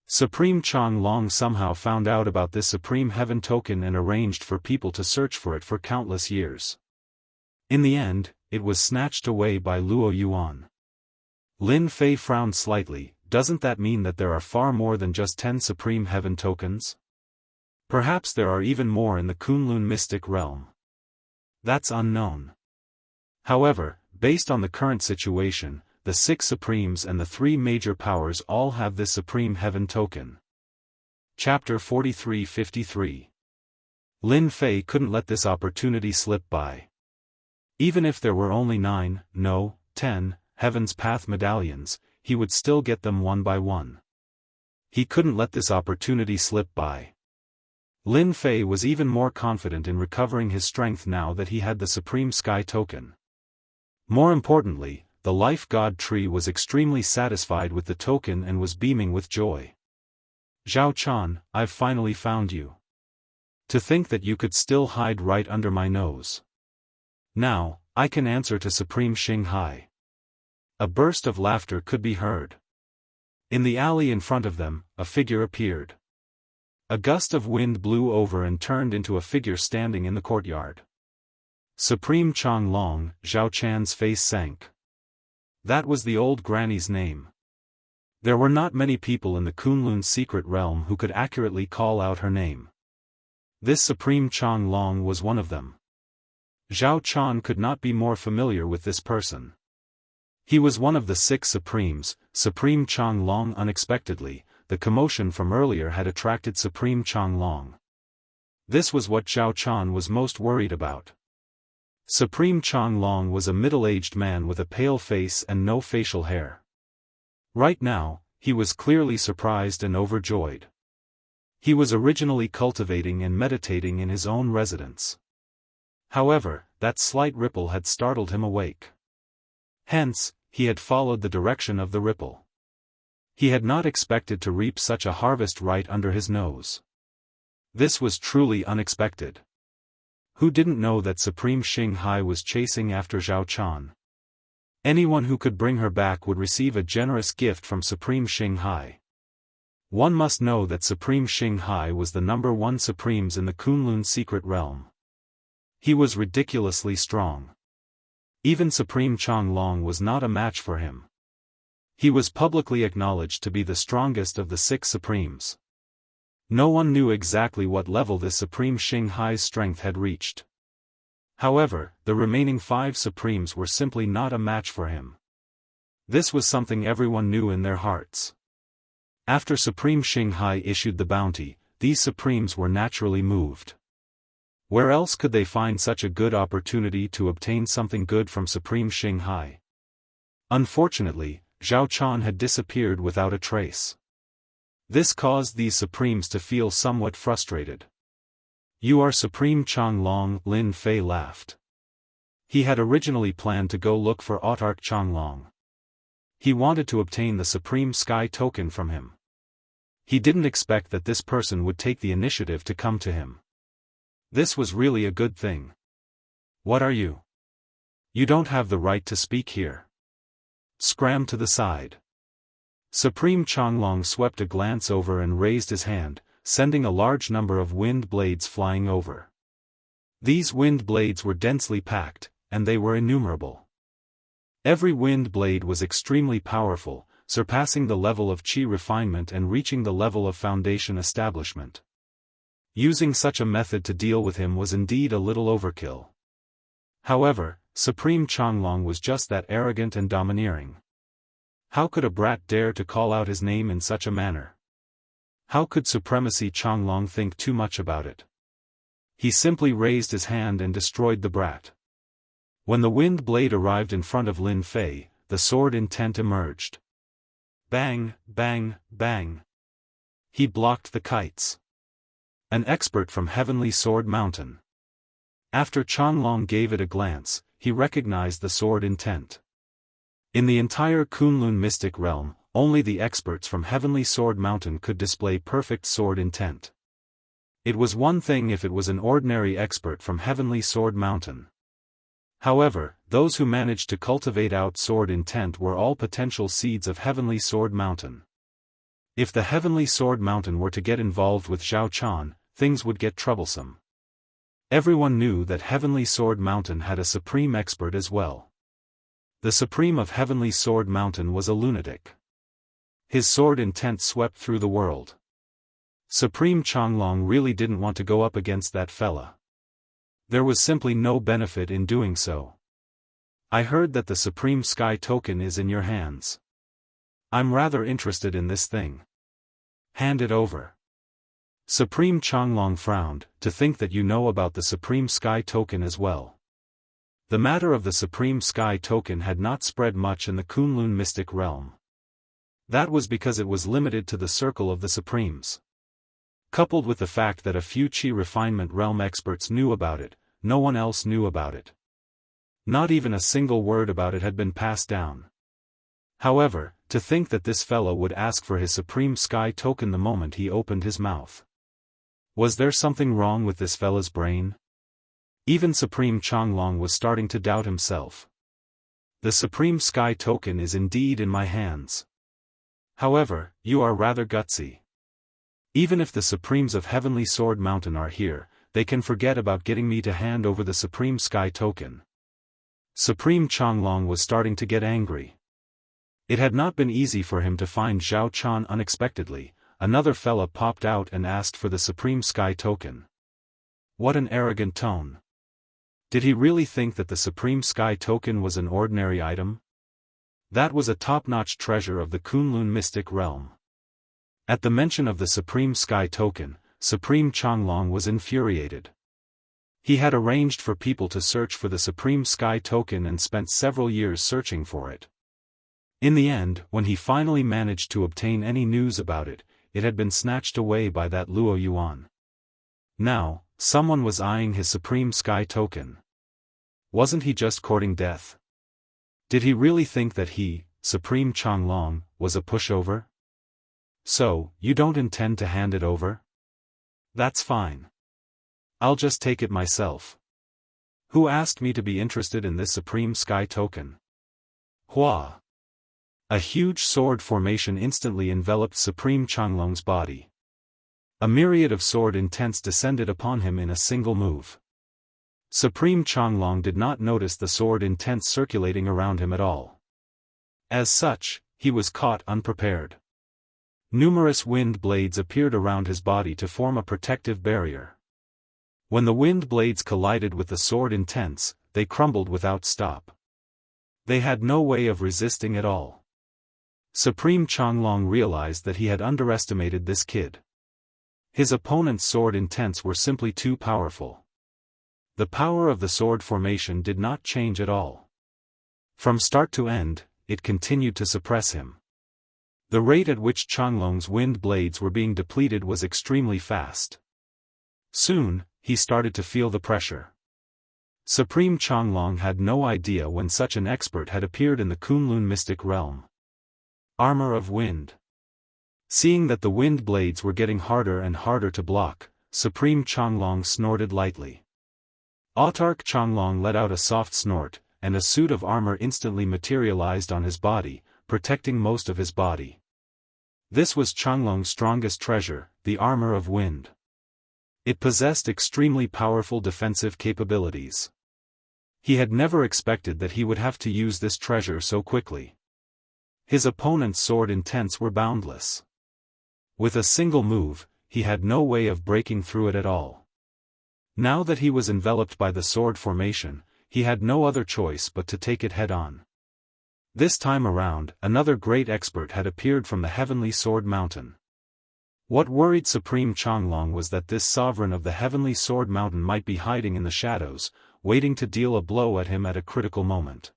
Supreme Chang Long somehow found out about this Supreme Heaven token and arranged for people to search for it for countless years. In the end, it was snatched away by Luo Yuan. Lin Fei frowned slightly. Doesn't that mean that there are far more than just 10 Supreme Heaven tokens? Perhaps there are even more in the Kunlun mystic realm. That's unknown. However, based on the current situation, the 6 Supremes and the 3 major powers all have this Supreme Heaven token. Chapter 43-53. Lin Fei couldn't let this opportunity slip by. Even if there were only 9, no, 10, Heaven's Path medallions, he would still get them one by one. He couldn't let this opportunity slip by. Lin Fei was even more confident in recovering his strength now that he had the Supreme Sky token. More importantly, the Life God Tree was extremely satisfied with the token and was beaming with joy. Zhao Chan, I've finally found you. To think that you could still hide right under my nose. Now, I can answer to Supreme Xinghai. A burst of laughter could be heard. In the alley in front of them, a figure appeared. A gust of wind blew over and turned into a figure standing in the courtyard. Supreme Chang Long, Zhao Chan's face sank. That was the old granny's name. There were not many people in the Kunlun's secret realm who could accurately call out her name. This Supreme Chang Long was one of them. Zhao Chan could not be more familiar with this person. He was one of the 6 Supremes. Supreme Chang Long. Unexpectedly, the commotion from earlier had attracted Supreme Chang Long. This was what Zhao Chan was most worried about. Supreme Chang Long was a middle-aged man with a pale face and no facial hair. Right now, he was clearly surprised and overjoyed. He was originally cultivating and meditating in his own residence. However, that slight ripple had startled him awake. Hence, he had followed the direction of the ripple. He had not expected to reap such a harvest right under his nose. This was truly unexpected. Who didn't know that Supreme Xinghai was chasing after Zhao Chan? Anyone who could bring her back would receive a generous gift from Supreme Xinghai. One must know that Supreme Xinghai was the number one Supremes in the Kunlun secret realm. He was ridiculously strong. Even Supreme Chang Long was not a match for him. He was publicly acknowledged to be the strongest of the 6 Supremes. No one knew exactly what level this Supreme Xinghai's strength had reached. However, the remaining 5 Supremes were simply not a match for him. This was something everyone knew in their hearts. After Supreme Xinghai issued the bounty, these Supremes were naturally moved. Where else could they find such a good opportunity to obtain something good from Supreme Xinghai? Unfortunately, Zhao Chan had disappeared without a trace. This caused these Supremes to feel somewhat frustrated. "You are Supreme Changlong," Lin Fei laughed. He had originally planned to go look for Autarch Changlong. He wanted to obtain the Supreme Sky Token from him. He didn't expect that this person would take the initiative to come to him. This was really a good thing. "What are you? You don't have the right to speak here. Scram to the side." Supreme Changlong swept a glance over and raised his hand, sending a large number of wind blades flying over. These wind blades were densely packed, and they were innumerable. Every wind blade was extremely powerful, surpassing the level of Qi refinement and reaching the level of foundation establishment. Using such a method to deal with him was indeed a little overkill. However, Supreme Changlong was just that arrogant and domineering. How could a brat dare to call out his name in such a manner? How could Supremacy Changlong think too much about it? He simply raised his hand and destroyed the brat. When the wind blade arrived in front of Lin Fei, the sword intent emerged. Bang, bang, bang. He blocked the kites. An expert from Heavenly Sword Mountain. After Changlong gave it a glance, he recognized the sword intent. In the entire Kunlun mystic realm, only the experts from Heavenly Sword Mountain could display perfect sword intent. It was one thing if it was an ordinary expert from Heavenly Sword Mountain. However, those who managed to cultivate out sword intent were all potential seeds of Heavenly Sword Mountain. If the Heavenly Sword Mountain were to get involved with Zhao Chan, things would get troublesome. Everyone knew that Heavenly Sword Mountain had a supreme expert as well. The Supreme of Heavenly Sword Mountain was a lunatic. His sword intent swept through the world. Supreme Changlong really didn't want to go up against that fella. There was simply no benefit in doing so. "I heard that the Supreme Sky Token is in your hands. I'm rather interested in this thing. Hand it over." Supreme Changlong frowned, "To think that you know about the Supreme Sky Token as well." The matter of the Supreme Sky Token had not spread much in the Kunlun mystic realm. That was because it was limited to the circle of the Supremes. Coupled with the fact that a few Qi refinement realm experts knew about it, no one else knew about it. Not even a single word about it had been passed down. However, to think that this fellow would ask for his Supreme Sky Token the moment he opened his mouth. Was there something wrong with this fella's brain? Even Supreme Changlong was starting to doubt himself. "The Supreme Sky Token is indeed in my hands. However, you are rather gutsy. Even if the Supremes of Heavenly Sword Mountain are here, they can forget about getting me to hand over the Supreme Sky Token." Supreme Changlong was starting to get angry. It had not been easy for him to find Zhao Chan unexpectedly. Another fella popped out and asked for the Supreme Sky Token. What an arrogant tone. Did he really think that the Supreme Sky Token was an ordinary item? That was a top-notch treasure of the Kunlun mystic realm. At the mention of the Supreme Sky Token, Supreme Changlong was infuriated. He had arranged for people to search for the Supreme Sky Token and spent several years searching for it. In the end, when he finally managed to obtain any news about it, it had been snatched away by that Luo Yuan. Now, someone was eyeing his Supreme Sky Token. Wasn't he just courting death? Did he really think that he, Supreme Changlong, was a pushover? "So, you don't intend to hand it over? That's fine. I'll just take it myself. Who asked me to be interested in this Supreme Sky Token?" Hua! A huge sword formation instantly enveloped Supreme Changlong's body. A myriad of sword intents descended upon him in a single move. Supreme Changlong did not notice the sword intents circulating around him at all. As such, he was caught unprepared. Numerous wind blades appeared around his body to form a protective barrier. When the wind blades collided with the sword intents, they crumbled without stop. They had no way of resisting at all. Supreme Changlong realized that he had underestimated this kid. His opponent's sword intents were simply too powerful. The power of the sword formation did not change at all. From start to end, it continued to suppress him. The rate at which Changlong's wind blades were being depleted was extremely fast. Soon, he started to feel the pressure. Supreme Changlong had no idea when such an expert had appeared in the Kunlun mystic realm. Armor of Wind. Seeing that the wind blades were getting harder and harder to block, Supreme Changlong snorted lightly. Autarch Changlong let out a soft snort, and a suit of armor instantly materialized on his body, protecting most of his body. This was Changlong's strongest treasure, the Armor of Wind. It possessed extremely powerful defensive capabilities. He had never expected that he would have to use this treasure so quickly. His opponent's sword intents were boundless. With a single move, he had no way of breaking through it at all. Now that he was enveloped by the sword formation, he had no other choice but to take it head-on. This time around, another great expert had appeared from the Heavenly Sword Mountain. What worried Supreme Changlong was that this sovereign of the Heavenly Sword Mountain might be hiding in the shadows, waiting to deal a blow at him at a critical moment.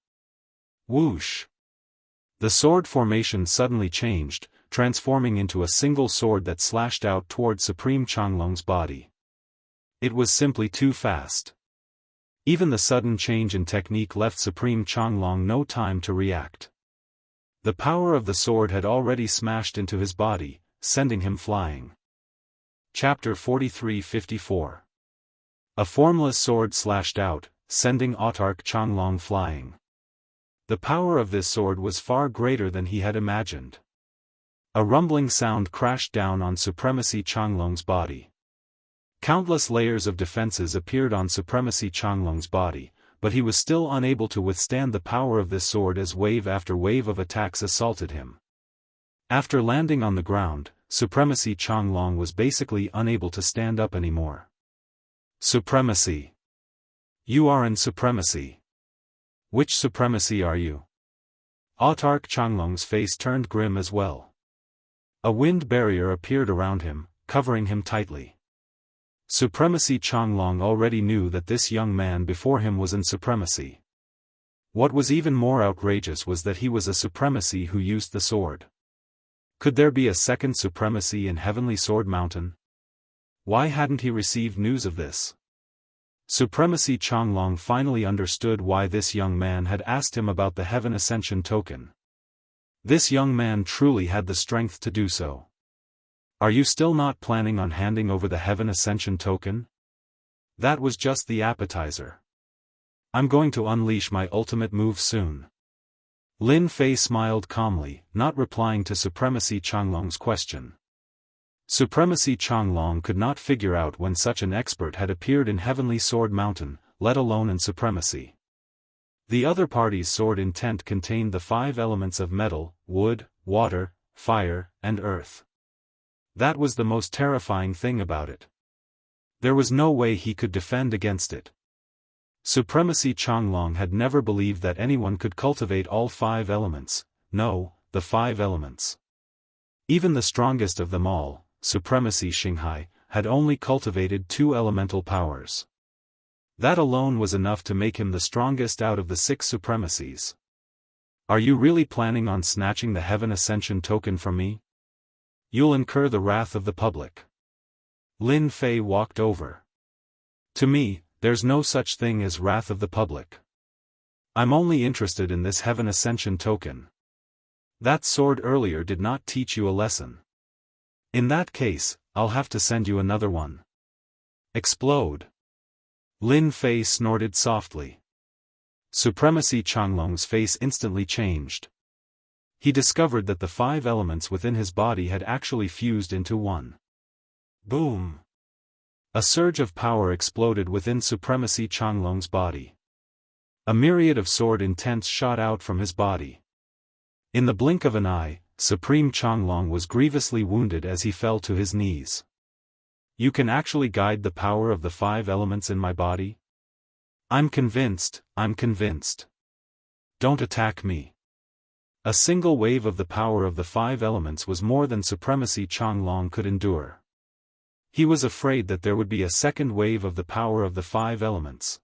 Whoosh! The sword formation suddenly changed, transforming into a single sword that slashed out toward Supreme Changlong's body. It was simply too fast. Even the sudden change in technique left Supreme Changlong no time to react. The power of the sword had already smashed into his body, sending him flying. Chapter 43-54. A formless sword slashed out, sending Autarch Changlong flying. The power of this sword was far greater than he had imagined. A rumbling sound crashed down on Supremacy Changlong's body. Countless layers of defenses appeared on Supremacy Changlong's body, but he was still unable to withstand the power of this sword as wave after wave of attacks assaulted him. After landing on the ground, Supremacy Changlong was basically unable to stand up anymore. Supremacy. You are in Supremacy. Which Supremacy are you? Autarch Changlong's face turned grim as well. A wind barrier appeared around him, covering him tightly. Supremacy Changlong already knew that this young man before him was in Supremacy. What was even more outrageous was that he was a Supremacy who used the sword. Could there be a second Supremacy in Heavenly Sword Mountain? Why hadn't he received news of this? Supremacy Changlong finally understood why this young man had asked him about the Heaven Ascension token. This young man truly had the strength to do so. Are you still not planning on handing over the Heaven Ascension token? That was just the appetizer. I'm going to unleash my ultimate move soon. Lin Fei smiled calmly, not replying to Supremacy Changlong's question. Supremacy Changlong could not figure out when such an expert had appeared in Heavenly Sword Mountain, let alone in Supremacy. The other party's sword intent contained the 5 elements of metal, wood, water, fire, and earth. That was the most terrifying thing about it. There was no way he could defend against it. Supremacy Changlong had never believed that anyone could cultivate all 5 elements, no, the 5 elements. Even the strongest of them all, Supremacy Xinghai, had only cultivated 2 elemental powers. That alone was enough to make him the strongest out of the 6 supremacies. Are you really planning on snatching the Heaven Ascension token from me? You'll incur the wrath of the public. Lin Fei walked over. To me, there's no such thing as wrath of the public. I'm only interested in this Heaven Ascension token. That sword earlier did not teach you a lesson. In that case, I'll have to send you another one. Explode. Lin Fei snorted softly. Supremacy Changlong's face instantly changed. He discovered that the 5 elements within his body had actually fused into one. Boom! A surge of power exploded within Supremacy Changlong's body. A myriad of sword intents shot out from his body. In the blink of an eye, Supreme Changlong was grievously wounded as he fell to his knees. You can actually guide the power of the 5 elements in my body? I'm convinced. Don't attack me. A single wave of the power of the 5 elements was more than Supremacy Changlong could endure. He was afraid that there would be a second wave of the power of the 5 elements.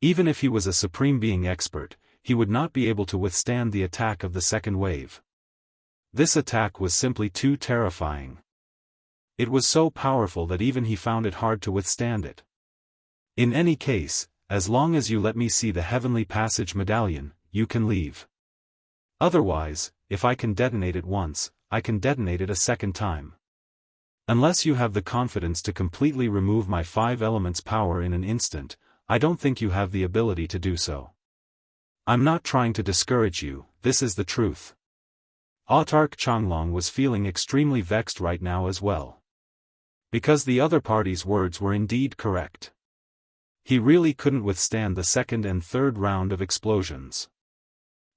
Even if he was a Supreme Being expert, he would not be able to withstand the attack of the second wave. This attack was simply too terrifying. It was so powerful that even he found it hard to withstand it. In any case, as long as you let me see the Heavenly Passage medallion, you can leave. Otherwise, if I can detonate it once, I can detonate it a second time. Unless you have the confidence to completely remove my 5 elements power in an instant, I don't think you have the ability to do so. I'm not trying to discourage you, this is the truth. Autark Changlong was feeling extremely vexed right now as well. Because the other party's words were indeed correct. He really couldn't withstand the second and third round of explosions.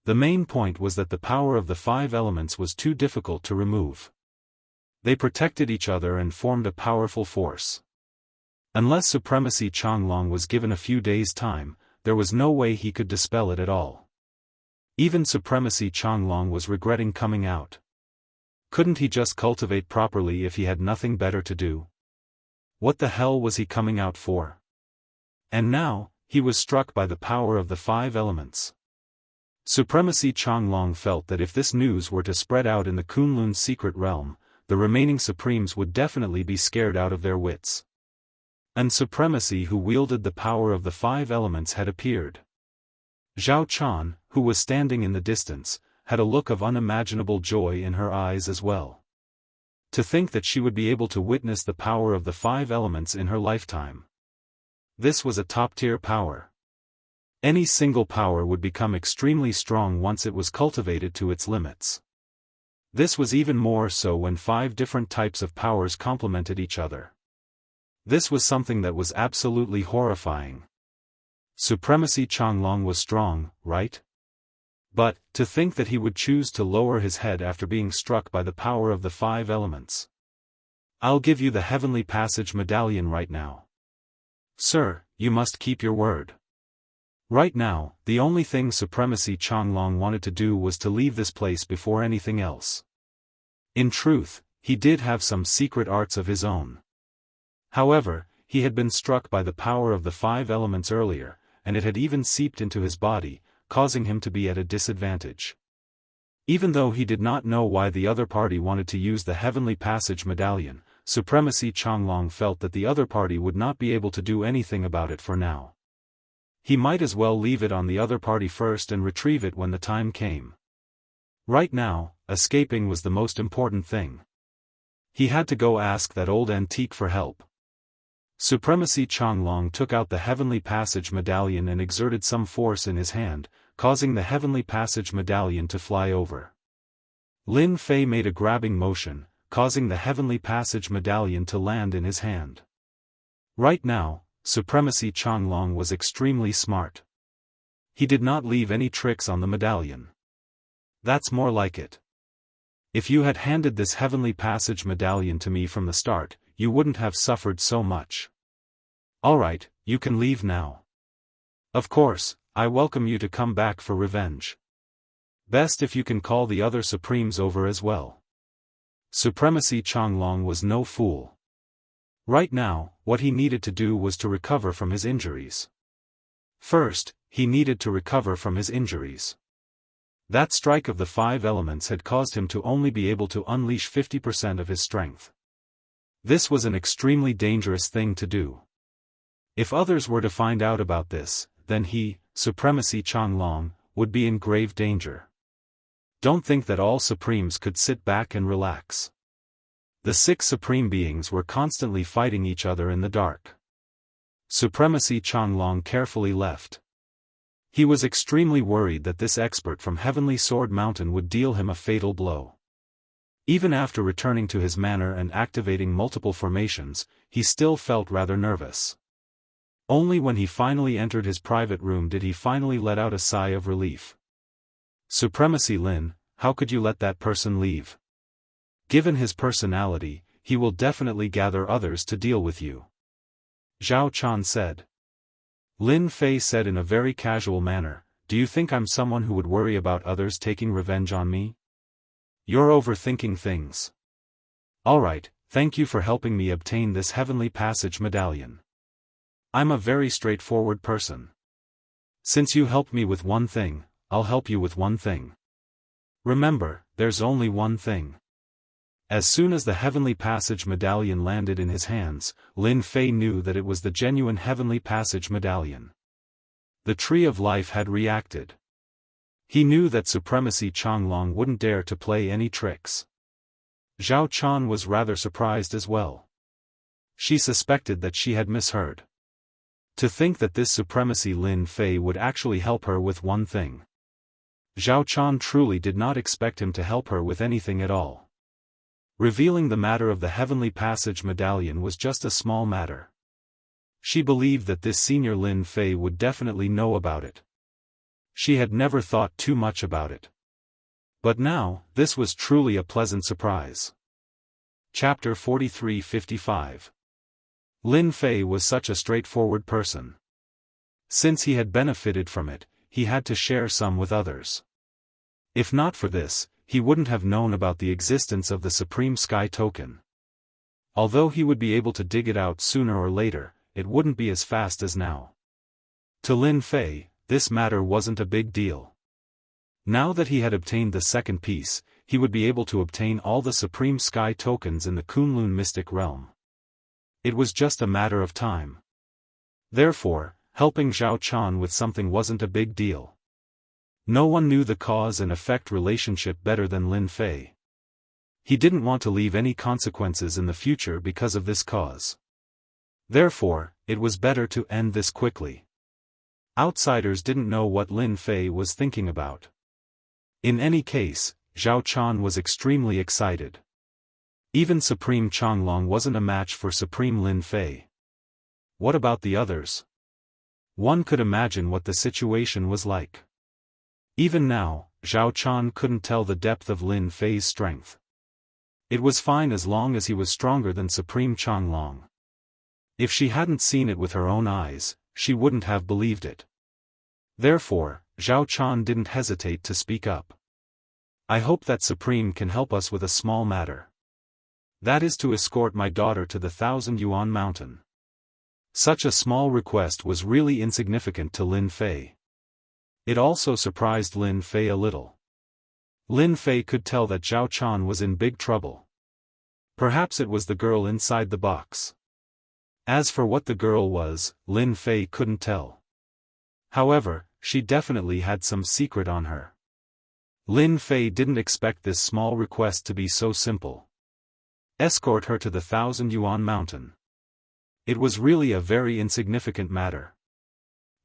The main point was that the power of the 5 elements was too difficult to remove. They protected each other and formed a powerful force. Unless Supremacy Changlong was given a few days' time, there was no way he could dispel it at all. Even Supremacy Changlong was regretting coming out. Couldn't he just cultivate properly if he had nothing better to do? What the hell was he coming out for? And now, he was struck by the power of the 5 elements. Supremacy Changlong felt that if this news were to spread out in the Kunlun's secret realm, the remaining Supremes would definitely be scared out of their wits. And Supremacy who wielded the power of the 5 elements had appeared. Zhao Chan, who was standing in the distance, had a look of unimaginable joy in her eyes as well. To think that she would be able to witness the power of the 5 elements in her lifetime. This was a top-tier power. Any single power would become extremely strong once it was cultivated to its limits. This was even more so when 5 different types of powers complemented each other. This was something that was absolutely horrifying. Supremacy Changlong was strong, right? But, to think that he would choose to lower his head after being struck by the power of the 5 elements. I'll give you the Heavenly Passage medallion right now. Sir, you must keep your word. Right now, the only thing Supremacy Changlong wanted to do was to leave this place before anything else. In truth, he did have some secret arts of his own. However, he had been struck by the power of the 5 elements earlier, and it had even seeped into his body, causing him to be at a disadvantage. Even though he did not know why the other party wanted to use the Heavenly Passage medallion, Supremacy Changlong felt that the other party would not be able to do anything about it for now. He might as well leave it on the other party first and retrieve it when the time came. Right now, escaping was the most important thing. He had to go ask that old antique for help. Supremacy Changlong took out the Heavenly Passage medallion and exerted some force in his hand, causing the Heavenly Passage medallion to fly over. Lin Fei made a grabbing motion, causing the Heavenly Passage medallion to land in his hand. Right now, Supremacy Changlong was extremely smart. He did not leave any tricks on the medallion. That's more like it. If you had handed this Heavenly Passage medallion to me from the start, you wouldn't have suffered so much. Alright, you can leave now. Of course, I welcome you to come back for revenge. Best if you can call the other Supremes over as well. Supremacy Changlong was no fool. Right now, what he needed to do was to recover from his injuries. First, he needed to recover from his injuries. That strike of the 5 elements had caused him to only be able to unleash 50% of his strength. This was an extremely dangerous thing to do. If others were to find out about this, then he, Supremacy Changlong, would be in grave danger. Don't think that all Supremes could sit back and relax. The 6 Supreme Beings were constantly fighting each other in the dark. Supremacy Changlong carefully left. He was extremely worried that this expert from Heavenly Sword Mountain would deal him a fatal blow. Even after returning to his manor and activating multiple formations, he still felt rather nervous. Only when he finally entered his private room did he finally let out a sigh of relief. Supremacy Lin, how could you let that person leave? Given his personality, he will definitely gather others to deal with you. Zhao Chan said. Lin Fei said in a very casual manner, do you think I'm someone who would worry about others taking revenge on me? You're overthinking things. Alright, thank you for helping me obtain this heavenly passage medallion. I'm a very straightforward person. Since you helped me with one thing, I'll help you with one thing. Remember, there's only one thing. As soon as the heavenly passage medallion landed in his hands, Lin Fei knew that it was the genuine heavenly passage medallion. The tree of life had reacted. He knew that Supremacy Changlong wouldn't dare to play any tricks. Zhao Chan was rather surprised as well. She suspected that she had misheard. To think that this Supremacy Lin Fei would actually help her with one thing. Zhao Chan truly did not expect him to help her with anything at all. Revealing the matter of the heavenly passage medallion was just a small matter. She believed that this senior Lin Fei would definitely know about it. She had never thought too much about it. But now, this was truly a pleasant surprise. Chapter 43-55. Lin Fei was such a straightforward person. Since he had benefited from it, he had to share some with others. If not for this, he wouldn't have known about the existence of the Supreme Sky Token. Although he would be able to dig it out sooner or later, it wouldn't be as fast as now. To Lin Fei, this matter wasn't a big deal. Now that he had obtained the second piece, he would be able to obtain all the Supreme Sky Tokens in the Kunlun Mystic Realm. It was just a matter of time. Therefore, helping Zhao Chan with something wasn't a big deal. No one knew the cause and effect relationship better than Lin Fei. He didn't want to leave any consequences in the future because of this cause. Therefore, it was better to end this quickly. Outsiders didn't know what Lin Fei was thinking about. In any case, Zhao Chan was extremely excited. Even Supreme Changlong wasn't a match for Supreme Lin Fei. What about the others? One could imagine what the situation was like. Even now, Zhao Chan couldn't tell the depth of Lin Fei's strength. It was fine as long as he was stronger than Supreme Changlong. If she hadn't seen it with her own eyes, she wouldn't have believed it. Therefore, Zhao Chan didn't hesitate to speak up. I hope that Supreme can help us with a small matter. That is to escort my daughter to the 1,000 Yuan mountain. Such a small request was really insignificant to Lin Fei. It also surprised Lin Fei a little. Lin Fei could tell that Zhao Chan was in big trouble. Perhaps it was the girl inside the box. As for what the girl was, Lin Fei couldn't tell. However, she definitely had some secret on her. Lin Fei didn't expect this small request to be so simple. Escort her to the 1,000 Yuan mountain. It was really a very insignificant matter.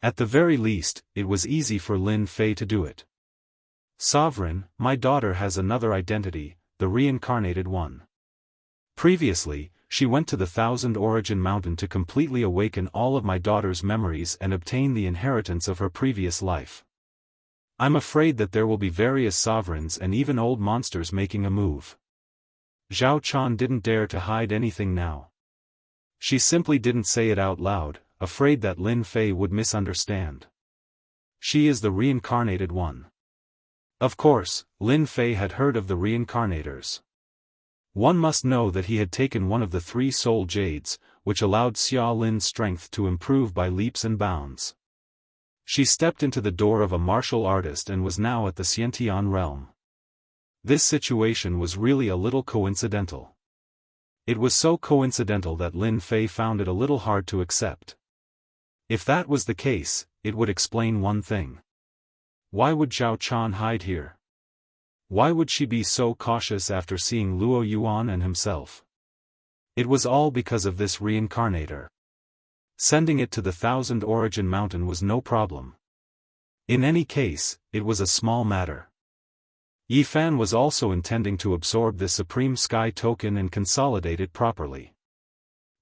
At the very least, it was easy for Lin Fei to do it. Sovereign, my daughter has another identity, the reincarnated one. Previously, she went to the 1,000 Origin Mountain to completely awaken all of my daughter's memories and obtain the inheritance of her previous life. I'm afraid that there will be various sovereigns and even old monsters making a move. Zhao Chan didn't dare to hide anything now. She simply didn't say it out loud, afraid that Lin Fei would misunderstand. She is the reincarnated one. Of course, Lin Fei had heard of the reincarnators. One must know that he had taken one of the 3 soul jades, which allowed Xia Lin's strength to improve by leaps and bounds. She stepped into the door of a martial artist and was now at the Xiantian realm. This situation was really a little coincidental. It was so coincidental that Lin Fei found it a little hard to accept. If that was the case, it would explain one thing. Why would Zhao Chan hide here? Why would she be so cautious after seeing Luo Yuan and himself? It was all because of this reincarnator. Sending it to the 1,000 Origin Mountain was no problem. In any case, it was a small matter. Yi Fan was also intending to absorb this Supreme Sky Token and consolidate it properly.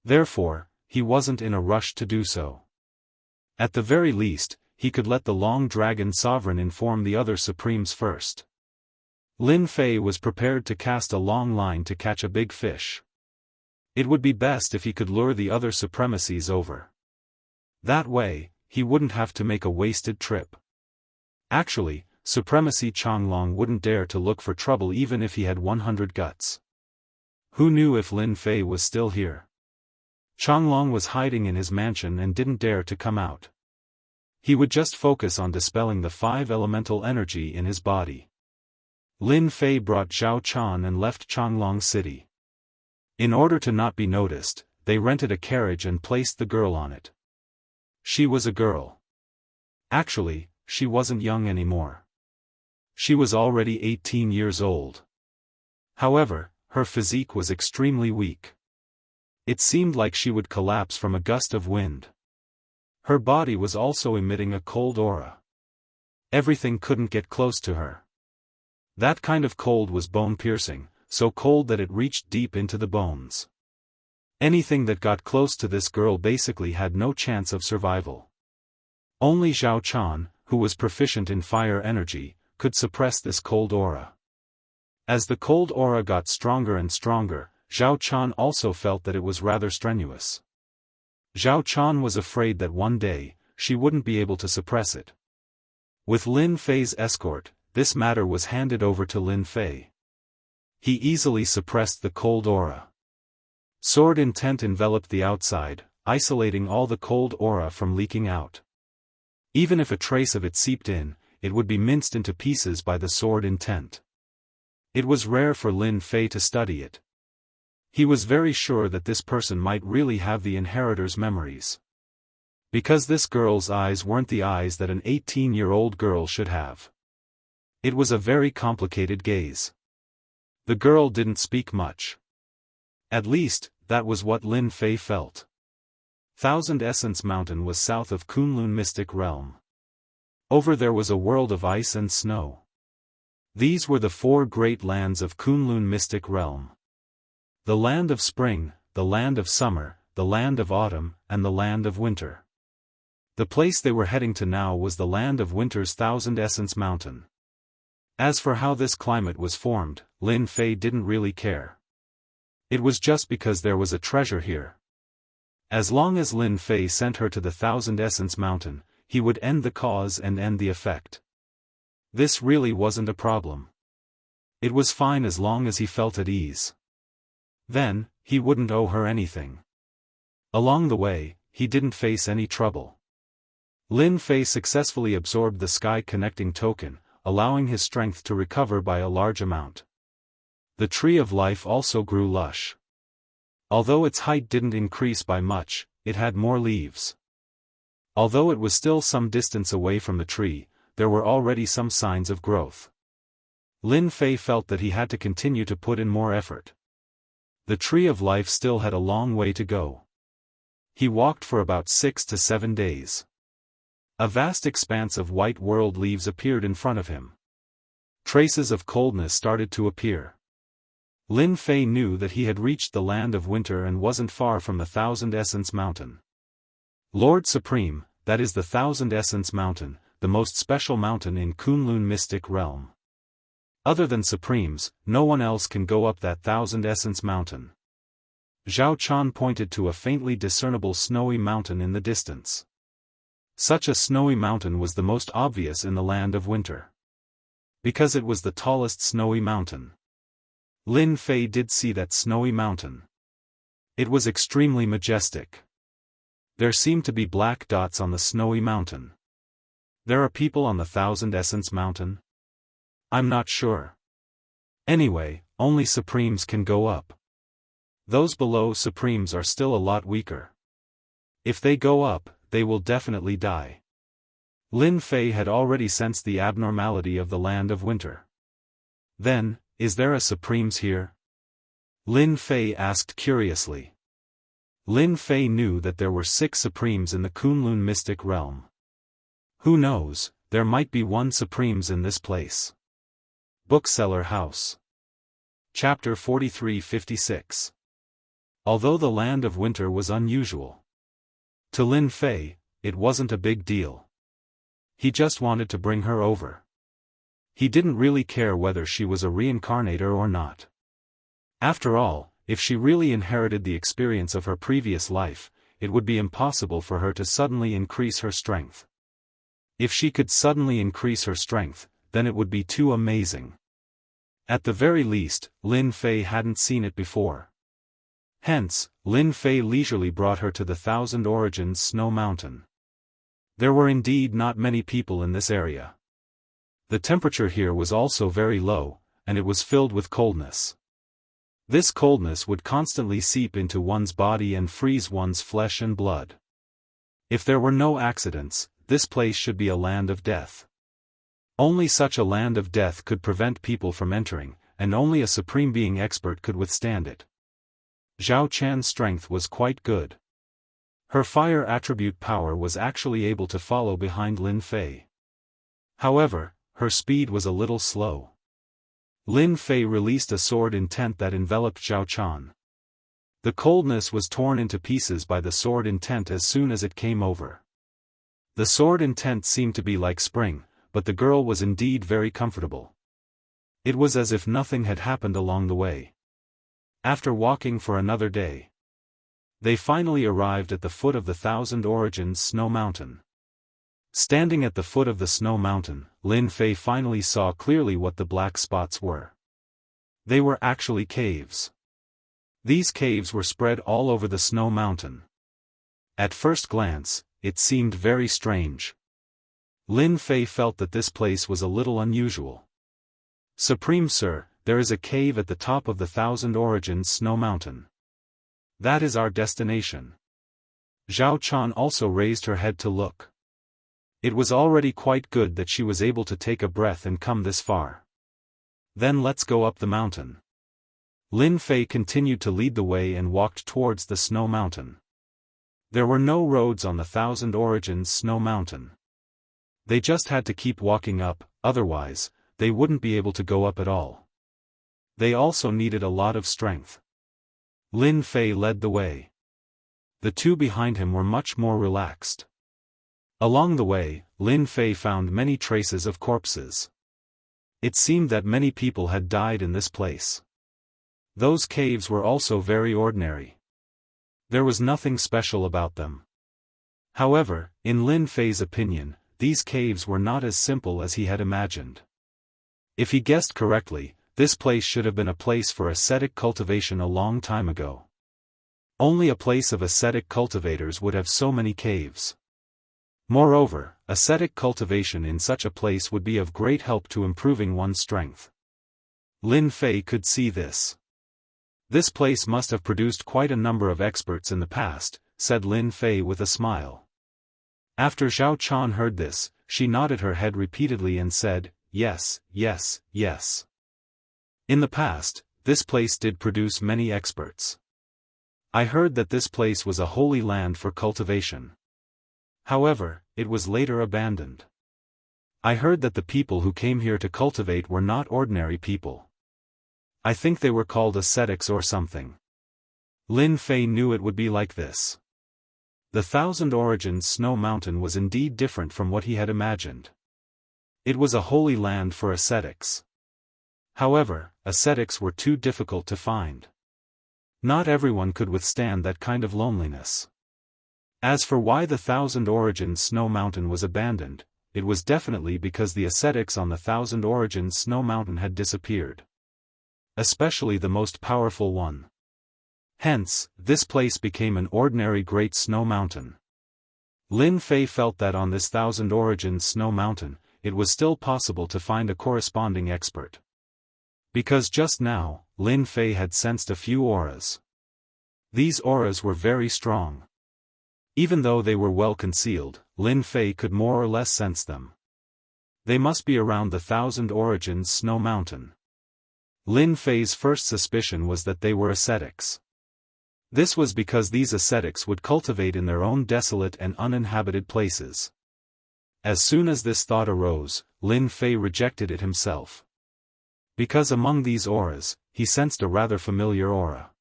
Therefore, he wasn't in a rush to do so. At the very least, he could let the Long Dragon Sovereign inform the other Supremes first. Lin Fei was prepared to cast a long line to catch a big fish. It would be best if he could lure the other supremacies over. That way, he wouldn't have to make a wasted trip. Actually, Supremacy Changlong wouldn't dare to look for trouble even if he had 100 guts. Who knew if Lin Fei was still here? Changlong was hiding in his mansion and didn't dare to come out. He would just focus on dispelling the 5 elemental energy in his body. Lin Fei brought Zhao Chan and left Changlong City. In order to not be noticed, they rented a carriage and placed the girl on it. She was a girl. Actually, she wasn't young anymore. She was already 18 years old. However, her physique was extremely weak. It seemed like she would collapse from a gust of wind. Her body was also emitting a cold aura. Everything couldn't get close to her. That kind of cold was bone-piercing, so cold that it reached deep into the bones. Anything that got close to this girl basically had no chance of survival. Only Zhao Chan, who was proficient in fire energy, could suppress this cold aura. As the cold aura got stronger and stronger, Zhao Chan also felt that it was rather strenuous. Zhao Chan was afraid that one day, she wouldn't be able to suppress it. With Lin Fei's escort, this matter was handed over to Lin Fei. He easily suppressed the cold aura. Sword intent enveloped the outside, isolating all the cold aura from leaking out. Even if a trace of it seeped in, it would be minced into pieces by the sword intent. It was rare for Lin Fei to study it. He was very sure that this person might really have the inheritor's memories. Because this girl's eyes weren't the eyes that an 18-year-old girl should have. It was a very complicated gaze. The girl didn't speak much. At least, that was what Lin Fei felt. Thousand Essence Mountain was south of Kunlun Mystic Realm. Over there was a world of ice and snow. These were the 4 great lands of Kunlun Mystic Realm. The land of spring, the land of summer, the land of autumn, and the land of winter. The place they were heading to now was the land of winter's Thousand Essence Mountain. As for how this climate was formed, Lin Fei didn't really care. It was just because there was a treasure here. As long as Lin Fei sent her to the Thousand Essence Mountain, he would end the cause and end the effect. This really wasn't a problem. It was fine as long as he felt at ease. Then, he wouldn't owe her anything. Along the way, he didn't face any trouble. Lin Fei successfully absorbed the sky connecting token, allowing his strength to recover by a large amount. The tree of life also grew lush. Although its height didn't increase by much, it had more leaves. Although it was still some distance away from the tree, there were already some signs of growth. Lin Fei felt that he had to continue to put in more effort. The tree of life still had a long way to go. He walked for about 6 to 7 days. A vast expanse of white world leaves appeared in front of him. Traces of coldness started to appear. Lin Fei knew that he had reached the land of winter and wasn't far from the Thousand Essence Mountain. Lord Supreme, that is the Thousand Essence Mountain, the most special mountain in Kunlun Mystic Realm. Other than Supremes, no one else can go up that Thousand Essence Mountain. Zhao Chan pointed to a faintly discernible snowy mountain in the distance. Such a snowy mountain was the most obvious in the land of winter. Because it was the tallest snowy mountain. Lin Fei did see that snowy mountain. It was extremely majestic. There seemed to be black dots on the snowy mountain. There are people on the Thousand Essence Mountain? I'm not sure. Anyway, only Supremes can go up. Those below Supremes are still a lot weaker. If they go up, they will definitely die. Lin Fei had already sensed the abnormality of the land of winter. Then, is there a Supremes here? Lin Fei asked curiously. Lin Fei knew that there were 6 Supremes in the Kunlun Mystic Realm. Who knows, there might be 1 Supremes in this place. Bookseller House. Chapter 43-56. Although the land of winter was unusual, to Lin Fei, it wasn't a big deal. He just wanted to bring her over. He didn't really care whether she was a reincarnator or not. After all, if she really inherited the experience of her previous life, it would be impossible for her to suddenly increase her strength. If she could suddenly increase her strength, then it would be too amazing. At the very least, Lin Fei hadn't seen it before. Hence, Lin Fei leisurely brought her to the Thousand Origins Snow Mountain. There were indeed not many people in this area. The temperature here was also very low, and it was filled with coldness. This coldness would constantly seep into one's body and freeze one's flesh and blood. If there were no accidents, this place should be a land of death. Only such a land of death could prevent people from entering, and only a supreme being expert could withstand it. Zhao Chan's strength was quite good. Her fire attribute power was actually able to follow behind Lin Fei. However, her speed was a little slow. Lin Fei released a sword intent that enveloped Zhao Chan. The coldness was torn into pieces by the sword intent as soon as it came over. The sword intent seemed to be like spring, but the girl was indeed very comfortable. It was as if nothing had happened along the way. After walking for another day, they finally arrived at the foot of the Thousand Origins Snow Mountain. Standing at the foot of the snow mountain, Lin Fei finally saw clearly what the black spots were. They were actually caves. These caves were spread all over the snow mountain. At first glance, it seemed very strange. Lin Fei felt that this place was a little unusual. Supreme Sir, there is a cave at the top of the Thousand Origins Snow Mountain. That is our destination. Zhao Chan also raised her head to look. It was already quite good that she was able to take a breath and come this far. Then let's go up the mountain. Lin Fei continued to lead the way and walked towards the snow mountain. There were no roads on the Thousand Origins Snow Mountain. They just had to keep walking up, otherwise, they wouldn't be able to go up at all. They also needed a lot of strength. Lin Fei led the way. The two behind him were much more relaxed. Along the way, Lin Fei found many traces of corpses. It seemed that many people had died in this place. Those caves were also very ordinary. There was nothing special about them. However, in Lin Fei's opinion, these caves were not as simple as he had imagined. If he guessed correctly, this place should have been a place for ascetic cultivation a long time ago. Only a place of ascetic cultivators would have so many caves. Moreover, ascetic cultivation in such a place would be of great help to improving one's strength. Lin Fei could see this. This place must have produced quite a number of experts in the past, said Lin Fei with a smile. After Zhao Chan heard this, she nodded her head repeatedly and said, yes, yes, yes. In the past, this place did produce many experts. I heard that this place was a holy land for cultivation. However, it was later abandoned. I heard that the people who came here to cultivate were not ordinary people. I think they were called ascetics or something. Lin Fei knew it would be like this. The Thousand Origins Snow Mountain was indeed different from what he had imagined. It was a holy land for ascetics. However, ascetics were too difficult to find. Not everyone could withstand that kind of loneliness. As for why the Thousand Origins Snow Mountain was abandoned, it was definitely because the ascetics on the Thousand Origins Snow Mountain had disappeared. Especially the most powerful one. Hence, this place became an ordinary Great Snow Mountain. Lin Fei felt that on this Thousand Origins Snow Mountain, it was still possible to find a corresponding expert. Because just now, Lin Fei had sensed a few auras. These auras were very strong. Even though they were well concealed, Lin Fei could more or less sense them. They must be around the Thousand Origins Snow Mountain. Lin Fei's first suspicion was that they were ascetics. This was because these ascetics would cultivate in their own desolate and uninhabited places. As soon as this thought arose, Lin Fei rejected it himself. Because among these auras, he sensed a rather familiar aura.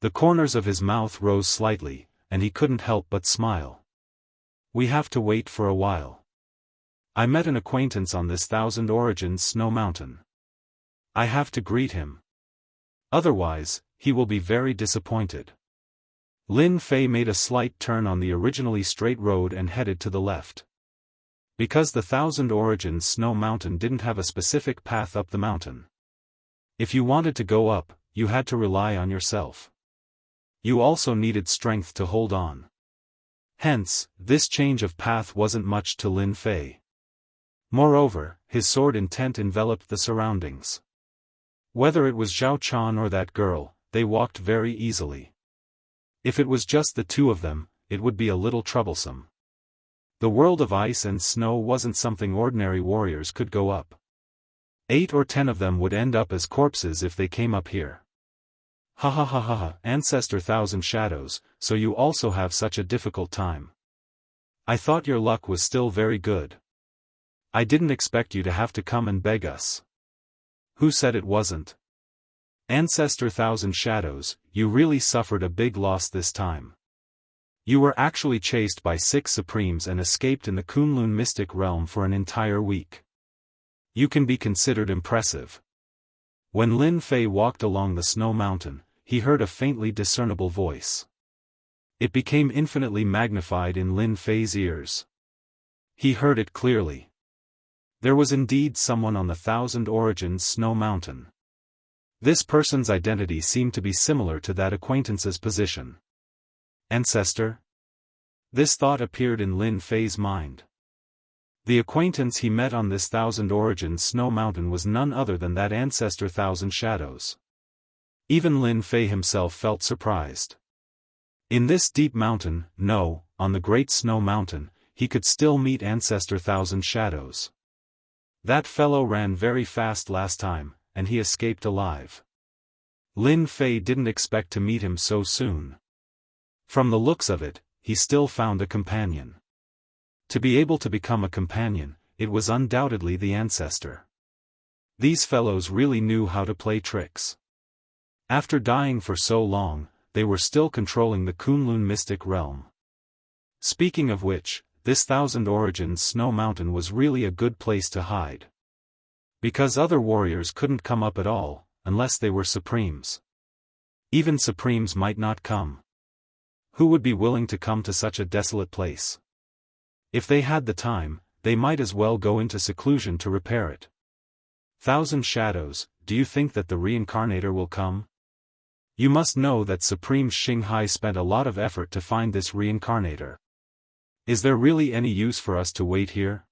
The corners of his mouth rose slightly, and he couldn't help but smile. We have to wait for a while. I met an acquaintance on this Thousand Origins Snow Mountain. I have to greet him. Otherwise, he will be very disappointed. Lin Fei made a slight turn on the originally straight road and headed to the left. Because the Thousand Origins Snow Mountain didn't have a specific path up the mountain. If you wanted to go up, you had to rely on yourself. You also needed strength to hold on. Hence, this change of path wasn't much to Lin Fei. Moreover, his sword intent enveloped the surroundings. Whether it was Zhao Chan or that girl, they walked very easily. If it was just the two of them, it would be a little troublesome. The world of ice and snow wasn't something ordinary warriors could go up. 8 or 10 of them would end up as corpses if they came up here. Ha ha ha ha ha, Ancestor Thousand Shadows, so you also have such a difficult time. I thought your luck was still very good. I didn't expect you to have to come and beg us. Who said it wasn't? Ancestor Thousand Shadows, you really suffered a big loss this time. You were actually chased by 6 Supremes and escaped in the Kunlun Mystic Realm for an entire week. You can be considered impressive. When Lin Fei walked along the snow mountain, he heard a faintly discernible voice. It became infinitely magnified in Lin Fei's ears. He heard it clearly. There was indeed someone on the Thousand Origins Snow Mountain. This person's identity seemed to be similar to that acquaintance's position. Ancestor? This thought appeared in Lin Fei's mind. The acquaintance he met on this Thousand Origins Snow Mountain was none other than that Ancestor Thousand Shadows. Even Lin Fei himself felt surprised. In this deep mountain, no, on the Great Snow Mountain, he could still meet Ancestor Thousand Shadows. That fellow ran very fast last time, and he escaped alive. Lin Fei didn't expect to meet him so soon. From the looks of it, he still found a companion. To be able to become a companion, it was undoubtedly the ancestor. These fellows really knew how to play tricks. After dying for so long, they were still controlling the Kunlun Mystic Realm. Speaking of which, this Thousand Origins Snow Mountain was really a good place to hide. Because other warriors couldn't come up at all, unless they were Supremes. Even Supremes might not come. Who would be willing to come to such a desolate place? If they had the time, they might as well go into seclusion to repair it. Thousand Shadows, do you think that the reincarnator will come? You must know that Supreme Xinghai spent a lot of effort to find this reincarnator. Is there really any use for us to wait here?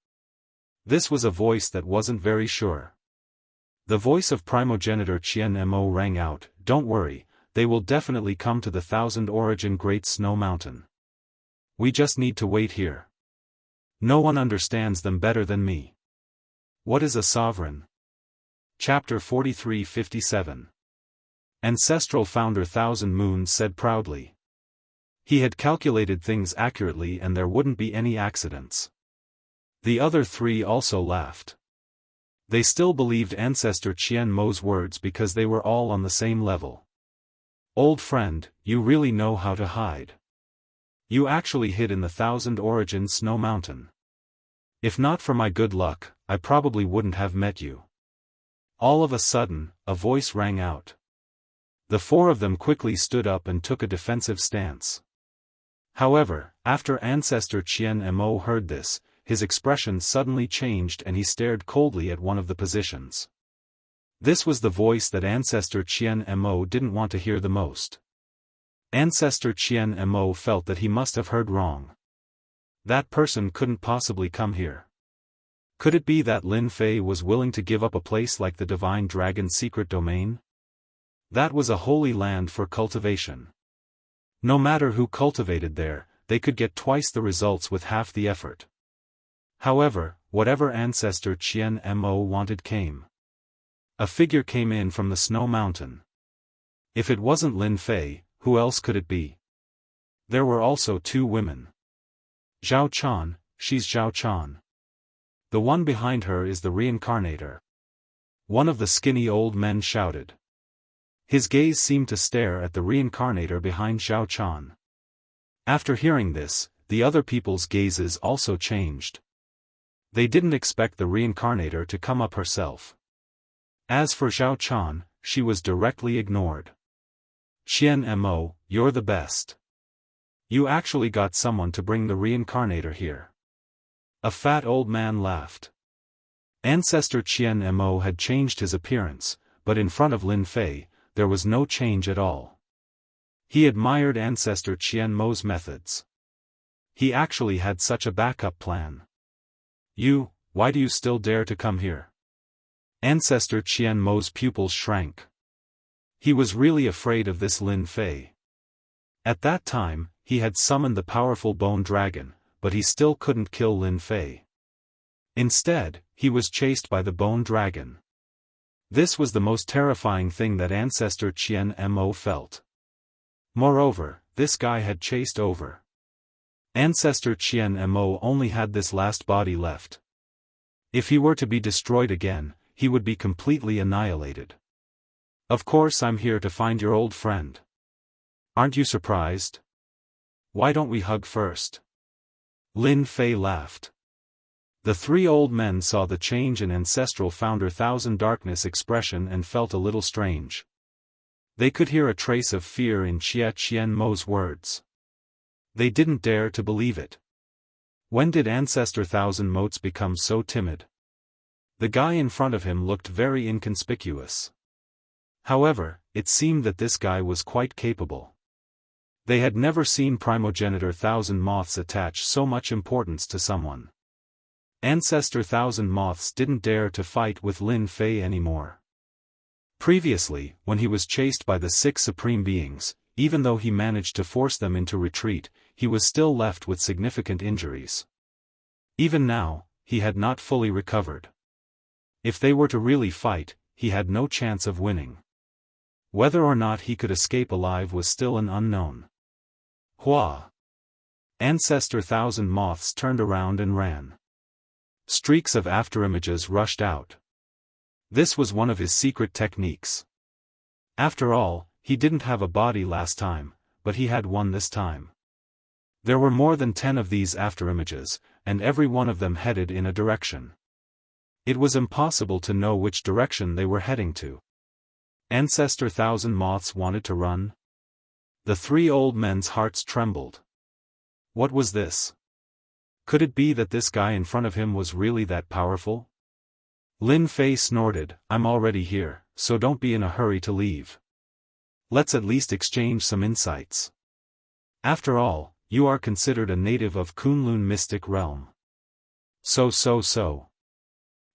This was a voice that wasn't very sure. The voice of primogenitor Qian Mo rang out, "Don't worry, they will definitely come to the Thousand Origin Great Snow Mountain. We just need to wait here. No one understands them better than me." What is a sovereign? Chapter 43-57. Ancestral founder Thousand Moons said proudly. He had calculated things accurately and there wouldn't be any accidents. The other 3 also laughed. They still believed Ancestor Qian Mo's words because they were all on the same level. Old friend, you really know how to hide. You actually hid in the Thousand Origins Snow Mountain. If not for my good luck, I probably wouldn't have met you. All of a sudden, a voice rang out. The 4 of them quickly stood up and took a defensive stance. However, after Ancestor Qian Mo heard this, his expression suddenly changed and he stared coldly at one of the positions. This was the voice that Ancestor Qian Mo didn't want to hear the most. Ancestor Qian Mo felt that he must have heard wrong. That person couldn't possibly come here. Could it be that Lin Fei was willing to give up a place like the Divine Dragon's secret domain? That was a holy land for cultivation. No matter who cultivated there, they could get twice the results with half the effort. However, whatever Ancestor Qian Mo wanted came. A figure came in from the snow mountain. If it wasn't Lin Fei, who else could it be? There were also 2 women. Zhao Chan, she's Zhao Chan. The one behind her is the reincarnator. One of the skinny old men shouted. His gaze seemed to stare at the reincarnator behind Zhao Chan. After hearing this, the other people's gazes also changed. They didn't expect the reincarnator to come up herself. As for Zhao Chan, she was directly ignored. Qian Mo, you're the best. You actually got someone to bring the reincarnator here. A fat old man laughed. Ancestor Qian Mo had changed his appearance, but in front of Lin Fei, there was no change at all. He admired Ancestor Qian Mo's methods. He actually had such a backup plan. Why do you still dare to come here? Ancestor Qian Mo's pupils shrank. He was really afraid of this Lin Fei. At that time, he had summoned the powerful bone dragon, but he still couldn't kill Lin Fei. Instead, he was chased by the bone dragon. This was the most terrifying thing that Ancestor Qian Mo felt. Moreover, this guy had chased over. Ancestor Qian Mo only had this last body left. If he were to be destroyed again, he would be completely annihilated. Of course I'm here to find your old friend. Aren't you surprised? Why don't we hug first? Lin Fei laughed. The three old men saw the change in Ancestral Founder Thousand Darkness expression and felt a little strange. They could hear a trace of fear in Xia Qian Mo's words. They didn't dare to believe it. When did Ancestor Thousand Motes become so timid? The guy in front of him looked very inconspicuous. However, it seemed that this guy was quite capable. They had never seen Primogenitor Thousand Moths attach so much importance to someone. Ancestor Thousand Moths didn't dare to fight with Lin Fei anymore. Previously, when he was chased by the 6 Supreme Beings, even though he managed to force them into retreat, he was still left with significant injuries. Even now, he had not fully recovered. If they were to really fight, he had no chance of winning. Whether or not he could escape alive was still an unknown. Hua! Ancestor Thousand Moths turned around and ran. Streaks of afterimages rushed out. This was one of his secret techniques. After all, he didn't have a body last time, but he had one this time. There were more than 10 of these afterimages, and every one of them headed in a direction. It was impossible to know which direction they were heading to. Ancestor Thousand Moths wanted to run. The three old men's hearts trembled. What was this? Could it be that this guy in front of him was really that powerful? Lin Fei snorted, I'm already here, so don't be in a hurry to leave. Let's at least exchange some insights. After all, you are considered a native of Kunlun Mystic Realm. So.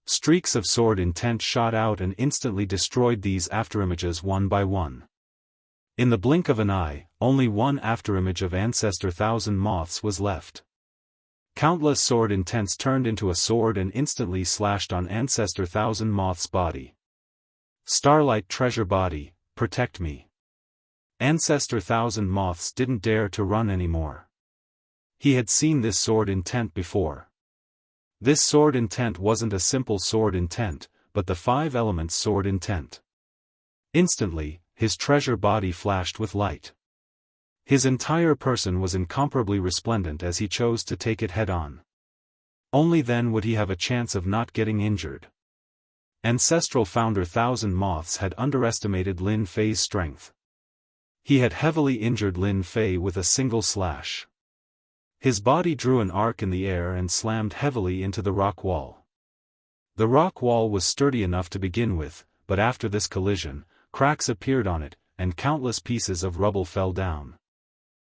Streaks of sword intent shot out and instantly destroyed these afterimages one by one. In the blink of an eye, only one afterimage of Ancestor Thousand Moths was left. Countless sword intents turned into a sword and instantly slashed on Ancestor Thousand Moth's body. Starlight Treasure Body, protect me. Ancestor Thousand Moths didn't dare to run anymore. He had seen this sword intent before. This sword intent wasn't a simple sword intent, but the 5 elements sword intent. Instantly, his treasure body flashed with light. His entire person was incomparably resplendent as he chose to take it head-on. Only then would he have a chance of not getting injured. Ancestral Founder Thousand Moths had underestimated Lin Fei's strength. He had heavily injured Lin Fei with a single slash. His body drew an arc in the air and slammed heavily into the rock wall. The rock wall was sturdy enough to begin with, but after this collision, cracks appeared on it, and countless pieces of rubble fell down.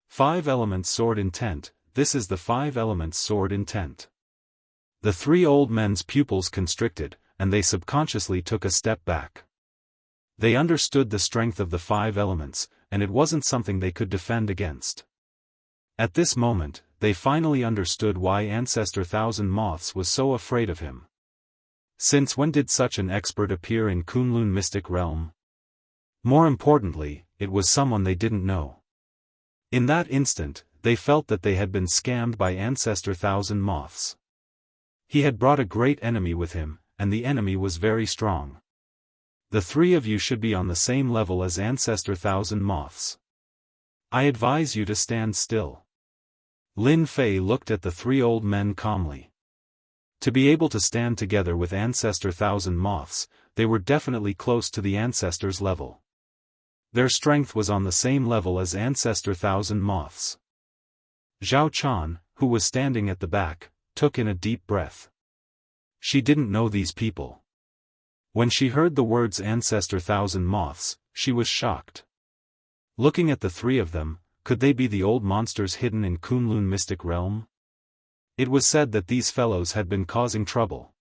5 elements sword intent, this is the 5 elements sword intent. The three old men's pupils constricted, and they subconsciously took a step back. They understood the strength of the 5 elements, and it wasn't something they could defend against. At this moment, they finally understood why Ancestor Thousand Moths was so afraid of him. Since when did such an expert appear in Kunlun Mystic Realm? More importantly, it was someone they didn't know. In that instant, they felt that they had been scammed by Ancestor Thousand Moths. He had brought a great enemy with him, and the enemy was very strong. The 3 of you should be on the same level as Ancestor Thousand Moths. I advise you to stand still. Lin Fei looked at the 3 old men calmly. To be able to stand together with Ancestor Thousand Moths, they were definitely close to the Ancestor's level. Their strength was on the same level as Ancestor Thousand Moths. Zhao Chan, who was standing at the back, took in a deep breath. She didn't know these people. When she heard the words Ancestor Thousand Moths, she was shocked. Looking at the three of them, could they be the old monsters hidden in Kunlun mystic realm? It was said that these fellows had been causing trouble.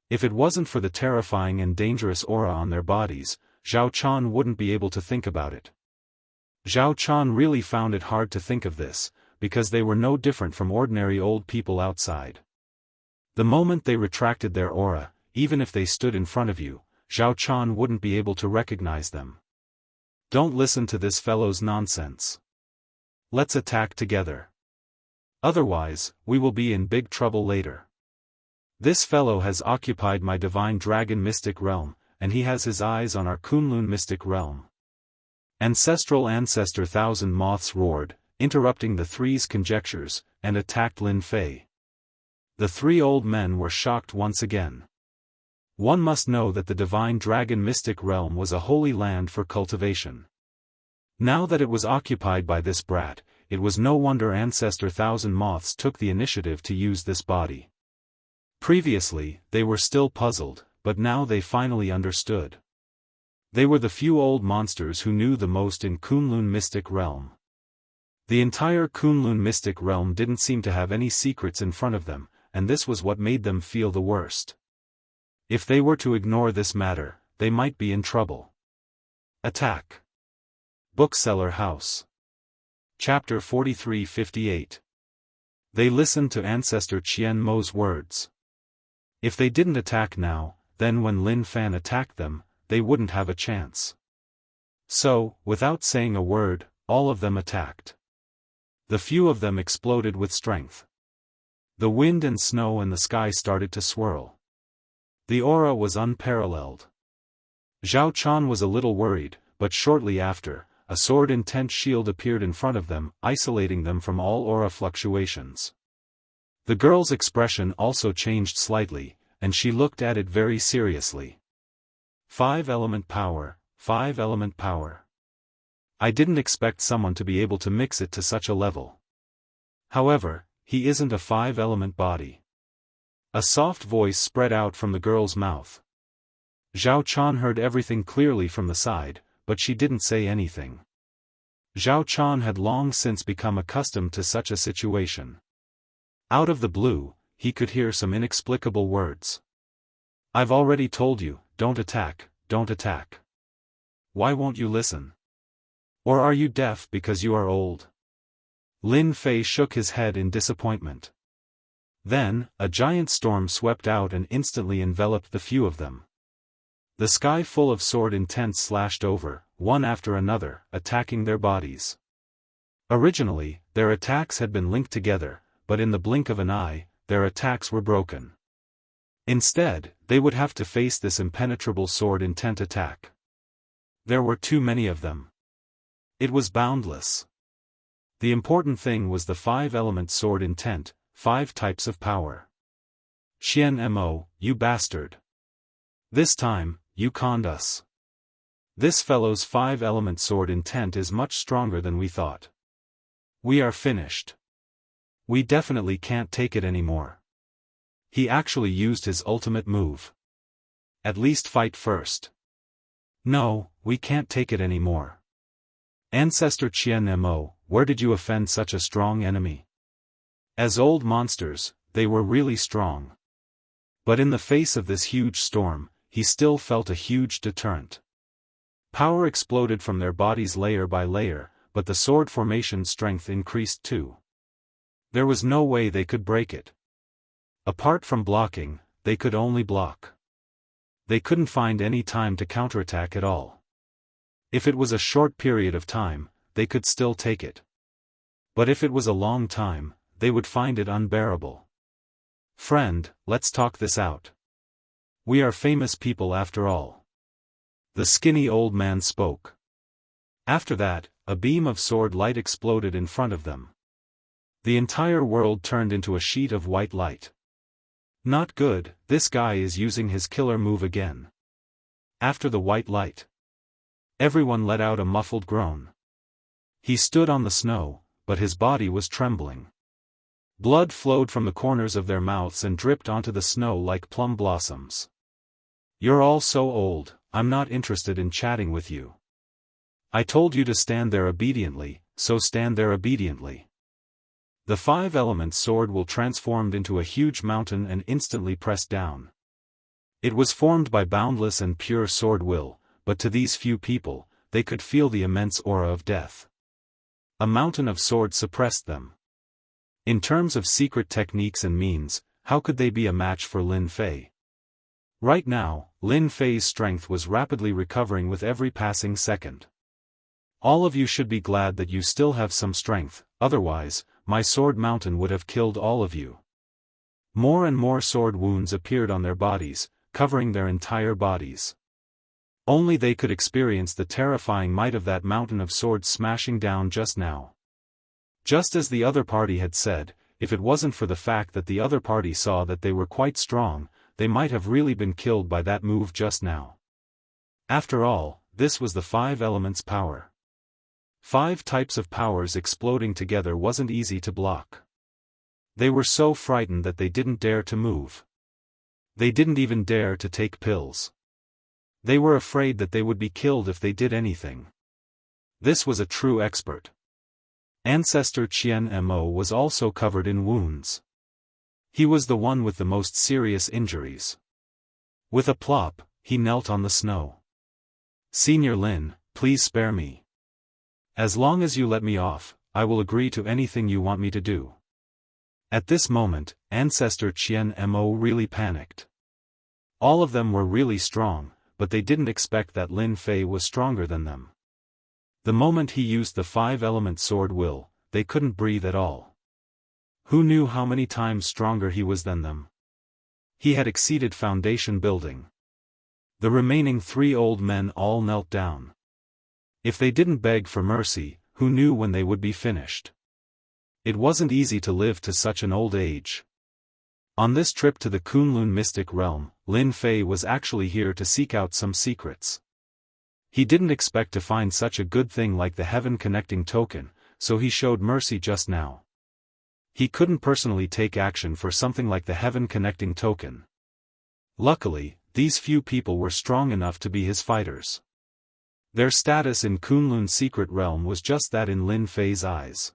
If it wasn't for the terrifying and dangerous aura on their bodies, Zhao Chan wouldn't be able to think about it. Zhao Chan really found it hard to think of this, because they were no different from ordinary old people outside. The moment they retracted their aura, even if they stood in front of you, Zhao Chan wouldn't be able to recognize them. Don't listen to this fellow's nonsense. Let's attack together. Otherwise, we will be in big trouble later. This fellow has occupied my divine dragon mystic realm, and he has his eyes on our Kunlun mystic realm. Ancestral Ancestor Thousand Moths roared, interrupting the three's conjectures, and attacked Lin Fei. The three old men were shocked once again. One must know that the divine dragon mystic realm was a holy land for cultivation. Now that it was occupied by this brat, it was no wonder Ancestor Thousand Moths took the initiative to use this body. Previously, they were still puzzled, but now they finally understood. They were the few old monsters who knew the most in Kunlun mystic realm. The entire Kunlun mystic realm didn't seem to have any secrets in front of them, and this was what made them feel the worst. If they were to ignore this matter, they might be in trouble. Attack. Bookseller House. Chapter 43-58. They listened to Ancestor Qian Mo's words. If they didn't attack now, then when Lin Fan attacked them, they wouldn't have a chance. So, without saying a word, all of them attacked. The few of them exploded with strength. The wind and snow and the sky started to swirl. The aura was unparalleled. Zhao Chan was a little worried, but shortly after, a sword-intent shield appeared in front of them, isolating them from all aura fluctuations. The girl's expression also changed slightly, and she looked at it very seriously. 5-element power, 5-element power. I didn't expect someone to be able to mix it to such a level. However, he isn't a 5-element body. A soft voice spread out from the girl's mouth. Zhao Chan heard everything clearly from the side, but she didn't say anything. Zhao Chan had long since become accustomed to such a situation. Out of the blue, he could hear some inexplicable words. I've already told you, don't attack, don't attack. Why won't you listen? Or are you deaf because you are old? Lin Fei shook his head in disappointment. Then, a giant storm swept out and instantly enveloped the few of them. The sky full of sword intent slashed over, one after another, attacking their bodies. Originally, their attacks had been linked together, but in the blink of an eye, their attacks were broken. Instead, they would have to face this impenetrable sword intent attack. There were too many of them. It was boundless. The important thing was the 5-element sword intent, 5 types of power. Qian Mo, you bastard. This time, you conned us. This fellow's 5-element sword intent is much stronger than we thought. We are finished. We definitely can't take it anymore. He actually used his ultimate move. At least fight first. No, we can't take it anymore. Ancestor Qian Mo, where did you offend such a strong enemy? As old monsters, they were really strong. But in the face of this huge storm, he still felt a huge deterrent. Power exploded from their bodies layer by layer, but the sword formation strength increased too. There was no way they could break it. Apart from blocking, they could only block. They couldn't find any time to counterattack at all. If it was a short period of time, they could still take it. But if it was a long time, they would find it unbearable. Friend, let's talk this out. We are famous people after all. The skinny old man spoke. After that, a beam of sword light exploded in front of them. The entire world turned into a sheet of white light. Not good, this guy is using his killer move again. After the white light, everyone let out a muffled groan. He stood on the snow, but his body was trembling. Blood flowed from the corners of their mouths and dripped onto the snow like plum blossoms. "You're all so old, I'm not interested in chatting with you. I told you to stand there obediently, so stand there obediently." The 5-element sword will transformed into a huge mountain and instantly pressed down. It was formed by boundless and pure sword will, but to these few people, they could feel the immense aura of death. A mountain of swords suppressed them. In terms of secret techniques and means, how could they be a match for Lin Fei? Right now, Lin Fei's strength was rapidly recovering with every passing second. "All of you should be glad that you still have some strength, otherwise, my sword mountain would have killed all of you." More and more sword wounds appeared on their bodies, covering their entire bodies. Only they could experience the terrifying might of that mountain of swords smashing down just now. Just as the other party had said, if it wasn't for the fact that the other party saw that they were quite strong, they might have really been killed by that move just now. After all, this was the 5 elements power. 5 types of powers exploding together wasn't easy to block. They were so frightened that they didn't dare to move. They didn't even dare to take pills. They were afraid that they would be killed if they did anything. This was a true expert. Ancestor Qian Mo was also covered in wounds. He was the one with the most serious injuries. With a plop, he knelt on the snow. "Senior Lin, please spare me. As long as you let me off, I will agree to anything you want me to do." At this moment, Ancestor Qian Mo really panicked. All of them were really strong, but they didn't expect that Lin Fei was stronger than them. The moment he used the 5-element sword will, they couldn't breathe at all. Who knew how many times stronger he was than them? He had exceeded foundation building. The remaining 3 old men all knelt down. If they didn't beg for mercy, who knew when they would be finished? It wasn't easy to live to such an old age. On this trip to the Kunlun mystic realm, Lin Fei was actually here to seek out some secrets. He didn't expect to find such a good thing like the heaven connecting token, so he showed mercy just now. He couldn't personally take action for something like the heaven connecting token. Luckily, these few people were strong enough to be his fighters. Their status in Kunlun's secret realm was just that in Lin Fei's eyes.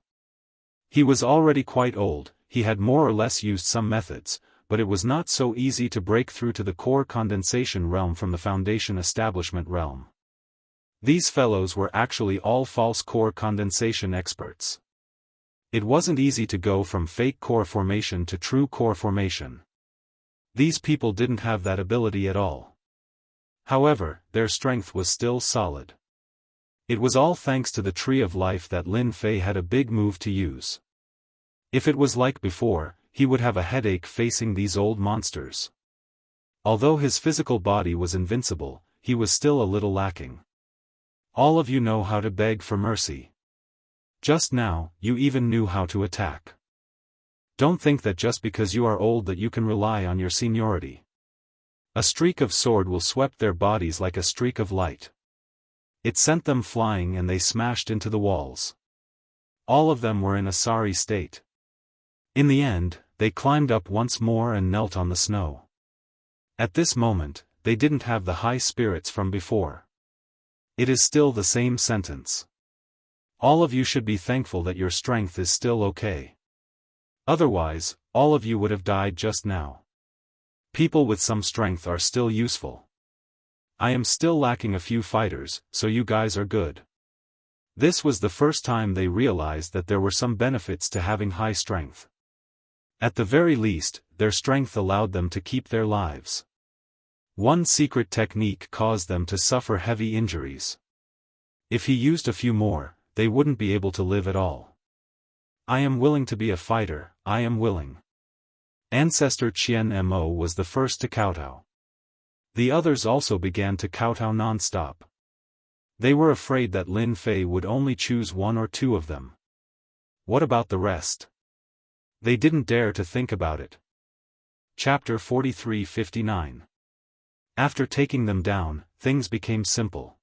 He was already quite old, he had more or less used some methods, but it was not so easy to break through to the core condensation realm from the foundation establishment realm. These fellows were actually all false core condensation experts. It wasn't easy to go from fake core formation to true core formation. These people didn't have that ability at all. However, their strength was still solid. It was all thanks to the Tree of Life that Lin Fei had a big move to use. If it was like before, he would have a headache facing these old monsters. Although his physical body was invincible, he was still a little lacking. All of you know how to beg for mercy. Just now, you even knew how to attack. Don't think that just because you are old that you can rely on your seniority. A streak of sword will swept their bodies like a streak of light. It sent them flying and they smashed into the walls. All of them were in a sorry state. In the end, they climbed up once more and knelt on the snow. At this moment, they didn't have the high spirits from before. It is still the same sentence. All of you should be thankful that your strength is still okay. Otherwise, all of you would have died just now. People with some strength are still useful. I am still lacking a few fighters, so you guys are good. This was the first time they realized that there were some benefits to having high strength. At the very least, their strength allowed them to keep their lives. One secret technique caused them to suffer heavy injuries. If he used a few more, they wouldn't be able to live at all. I am willing to be a fighter, I am willing. Ancestor Qian Mo was the first to kowtow. The others also began to kowtow non-stop. They were afraid that Lin Fei would only choose 1 or 2 of them. What about the rest? They didn't dare to think about it. Chapter 43-59. After taking them down, things became simple.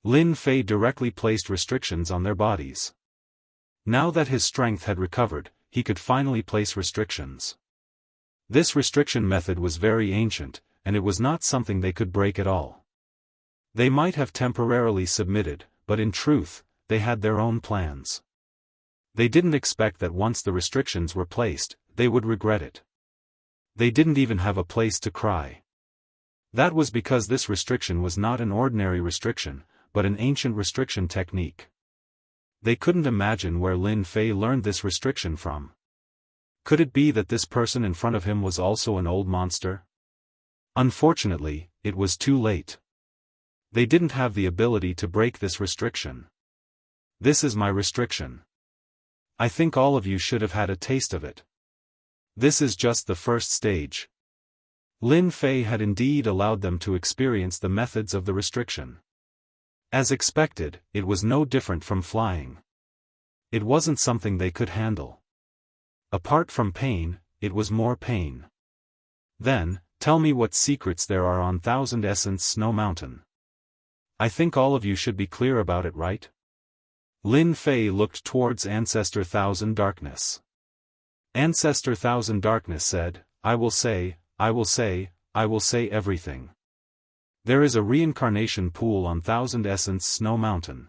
Lin Fei directly placed restrictions on their bodies. Now that his strength had recovered, he could finally place restrictions. This restriction method was very ancient, and it was not something they could break at all. They might have temporarily submitted, but in truth, they had their own plans. They didn't expect that once the restrictions were placed, they would regret it. They didn't even have a place to cry. That was because this restriction was not an ordinary restriction, but an ancient restriction technique. They couldn't imagine where Lin Fei learned this restriction from. Could it be that this person in front of him was also an old monster? Unfortunately, it was too late. They didn't have the ability to break this restriction. This is my restriction. I think all of you should have had a taste of it. This is just the first stage. Lin Fei had indeed allowed them to experience the methods of the restriction. As expected, it was no different from flying. It wasn't something they could handle. Apart from pain, it was more pain. Then, tell me what secrets there are on Thousand Essence Snow Mountain. I think all of you should be clear about it, right? Lin Fei looked towards Ancestor Thousand Darkness. Ancestor Thousand Darkness said, I will say everything. There is a reincarnation pool on Thousand Essence Snow Mountain.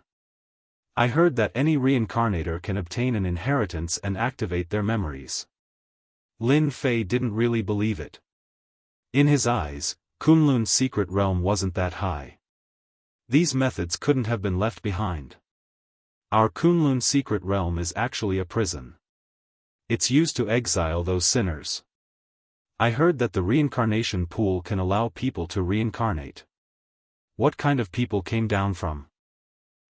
I heard that any reincarnator can obtain an inheritance and activate their memories. Lin Fei didn't really believe it. In his eyes, Kunlun's secret realm wasn't that high. These methods couldn't have been left behind. Our Kunlun secret realm is actually a prison. It's used to exile those sinners. I heard that the reincarnation pool can allow people to reincarnate. What kind of people came down from?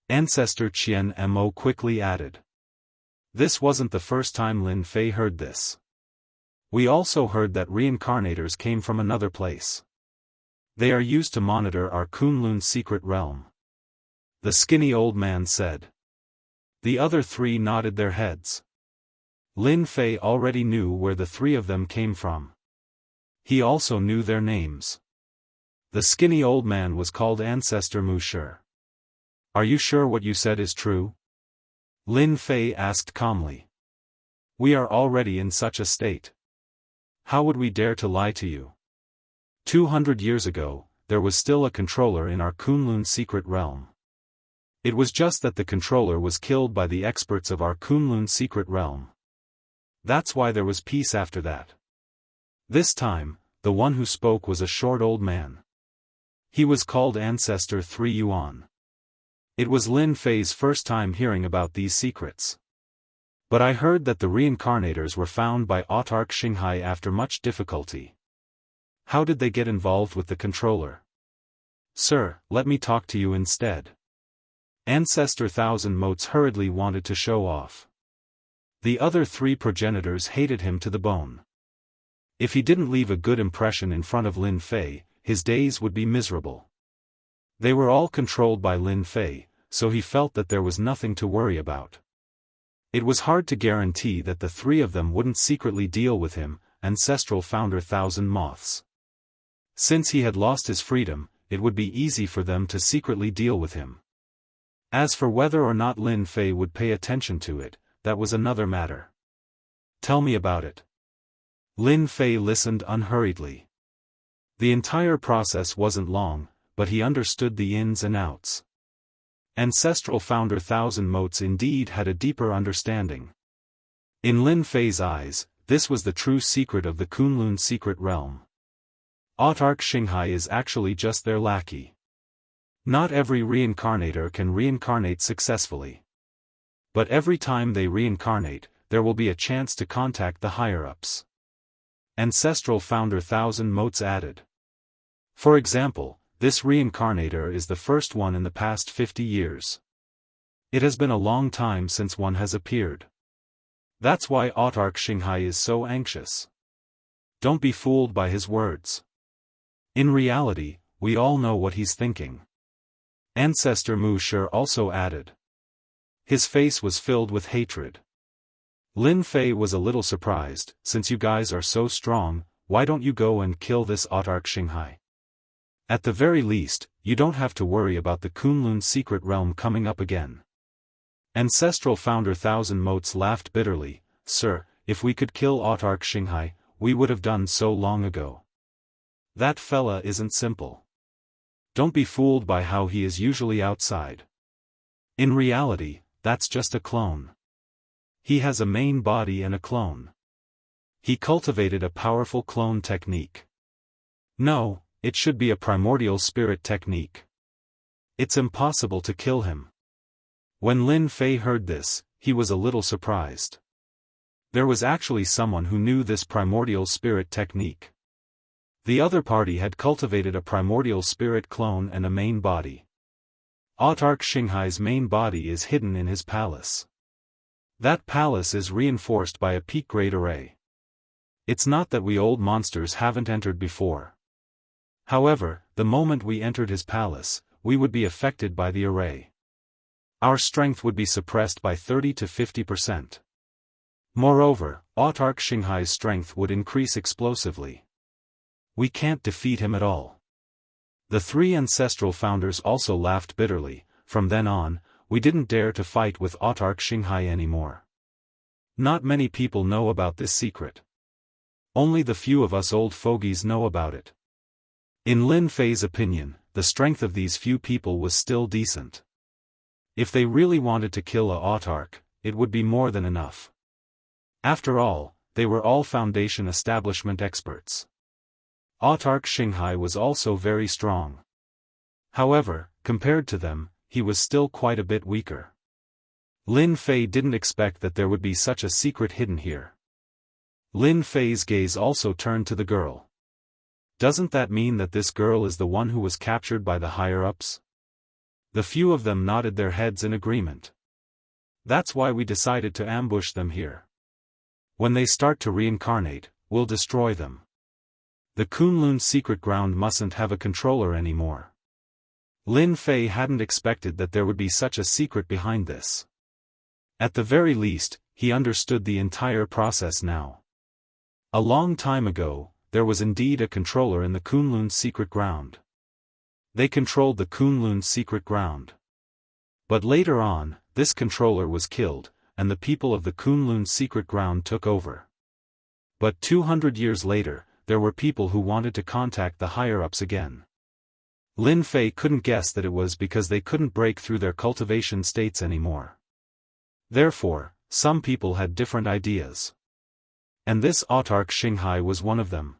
Ancestor Qian Mo quickly added. This wasn't the first time Lin Fei heard this. We also heard that reincarnators came from another place. They are used to monitor our Kunlun's secret realm. The skinny old man said. The other three nodded their heads. Lin Fei already knew where the three of them came from. He also knew their names. The skinny old man was called Ancestor Mu Shi. Are you sure what you said is true? Lin Fei asked calmly. We are already in such a state. How would we dare to lie to you? 200 years ago, there was still a controller in our Kunlun secret realm. It was just that the controller was killed by the experts of our Kunlun secret realm. That's why there was peace after that. This time, the one who spoke was a short old man. He was called Ancestor 3 Yuan. It was Lin Fei's first time hearing about these secrets. But I heard that the reincarnators were found by Autarch Xinghai after much difficulty. How did they get involved with the controller? Sir, let me talk to you instead. Ancestor Thousand Motes hurriedly wanted to show off. The other three progenitors hated him to the bone. If he didn't leave a good impression in front of Lin Fei, his days would be miserable. They were all controlled by Lin Fei, so he felt that there was nothing to worry about. It was hard to guarantee that the three of them wouldn't secretly deal with him, ancestral founder Thousand Moths. Since he had lost his freedom, it would be easy for them to secretly deal with him. As for whether or not Lin Fei would pay attention to it, that was another matter. Tell me about it. Lin Fei listened unhurriedly. The entire process wasn't long, but he understood the ins and outs. Ancestral founder Thousand Motes indeed had a deeper understanding. In Lin Fei's eyes, this was the true secret of the Kunlun secret realm. Autarch Xinghai is actually just their lackey. Not every reincarnator can reincarnate successfully. But every time they reincarnate, there will be a chance to contact the higher-ups. Ancestral founder Thousand Motes added. For example, this reincarnator is the first one in the past 50 years. It has been a long time since one has appeared. That's why Autarch Xinghai is so anxious. Don't be fooled by his words. In reality, we all know what he's thinking. Ancestor Mu Shi also added. His face was filled with hatred. Lin Fei was a little surprised. Since you guys are so strong, why don't you go and kill this Autarch Xinghai? At the very least, you don't have to worry about the Kunlun secret realm coming up again. Ancestral founder Thousand Motes laughed bitterly. Sir, if we could kill Autarch Xinghai, we would have done so long ago. That fella isn't simple. Don't be fooled by how he is usually outside. In reality, that's just a clone. He has a main body and a clone. He cultivated a powerful clone technique. No, it should be a primordial spirit technique. It's impossible to kill him. When Lin Fei heard this, he was a little surprised. There was actually someone who knew this primordial spirit technique. The other party had cultivated a primordial spirit clone and a main body. Autarch Xinghai's main body is hidden in his palace. That palace is reinforced by a peak-grade array. It's not that we old monsters haven't entered before. However, the moment we entered his palace, we would be affected by the array. Our strength would be suppressed by 30 to 50%. Moreover, Autarch Xinghai's strength would increase explosively. We can't defeat him at all. The three ancestral founders also laughed bitterly. From then on, we didn't dare to fight with Autarch Xinghai anymore. Not many people know about this secret. Only the few of us old fogies know about it. In Lin Fei's opinion, the strength of these few people was still decent. If they really wanted to kill a Autarch, it would be more than enough. After all, they were all Foundation establishment experts. Autarch Xinghai was also very strong. However, compared to them, he was still quite a bit weaker. Lin Fei didn't expect that there would be such a secret hidden here. Lin Fei's gaze also turned to the girl. Doesn't that mean that this girl is the one who was captured by the higher-ups? The few of them nodded their heads in agreement. That's why we decided to ambush them here. When they start to reincarnate, we'll destroy them. The Kunlun secret ground mustn't have a controller anymore. Lin Fei hadn't expected that there would be such a secret behind this. At the very least, he understood the entire process now. A long time ago, there was indeed a controller in the Kunlun secret ground. They controlled the Kunlun secret ground. But later on, this controller was killed, and the people of the Kunlun secret ground took over. But 200 years later, there were people who wanted to contact the higher-ups again. Lin Fei couldn't guess that it was because they couldn't break through their cultivation states anymore. Therefore, some people had different ideas. And this Autarch Xinghai was one of them.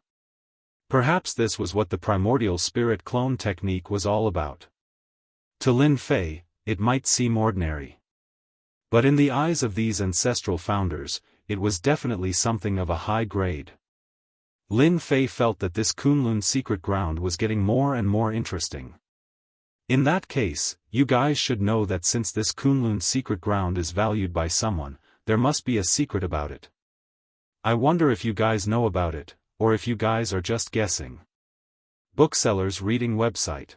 Perhaps this was what the primordial spirit clone technique was all about. To Lin Fei, it might seem ordinary. But in the eyes of these ancestral founders, it was definitely something of a high grade. Lin Fei felt that this Kunlun secret ground was getting more and more interesting. In that case, you guys should know that since this Kunlun secret ground is valued by someone, there must be a secret about it. I wonder if you guys know about it, or if you guys are just guessing. Booksellers Reading Website.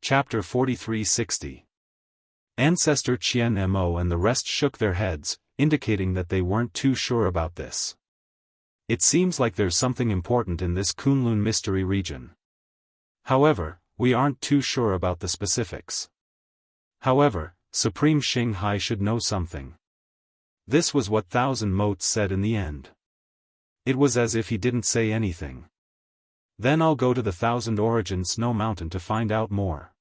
Chapter 4360. Ancestor Qian Mo and the rest shook their heads, indicating that they weren't too sure about this. It seems like there's something important in this Kunlun mystery region. However, we aren't too sure about the specifics. However, Supreme Xinghai should know something. This was what Thousand Motes said in the end. It was as if he didn't say anything. Then I'll go to the Thousand Origin Snow Mountain to find out more.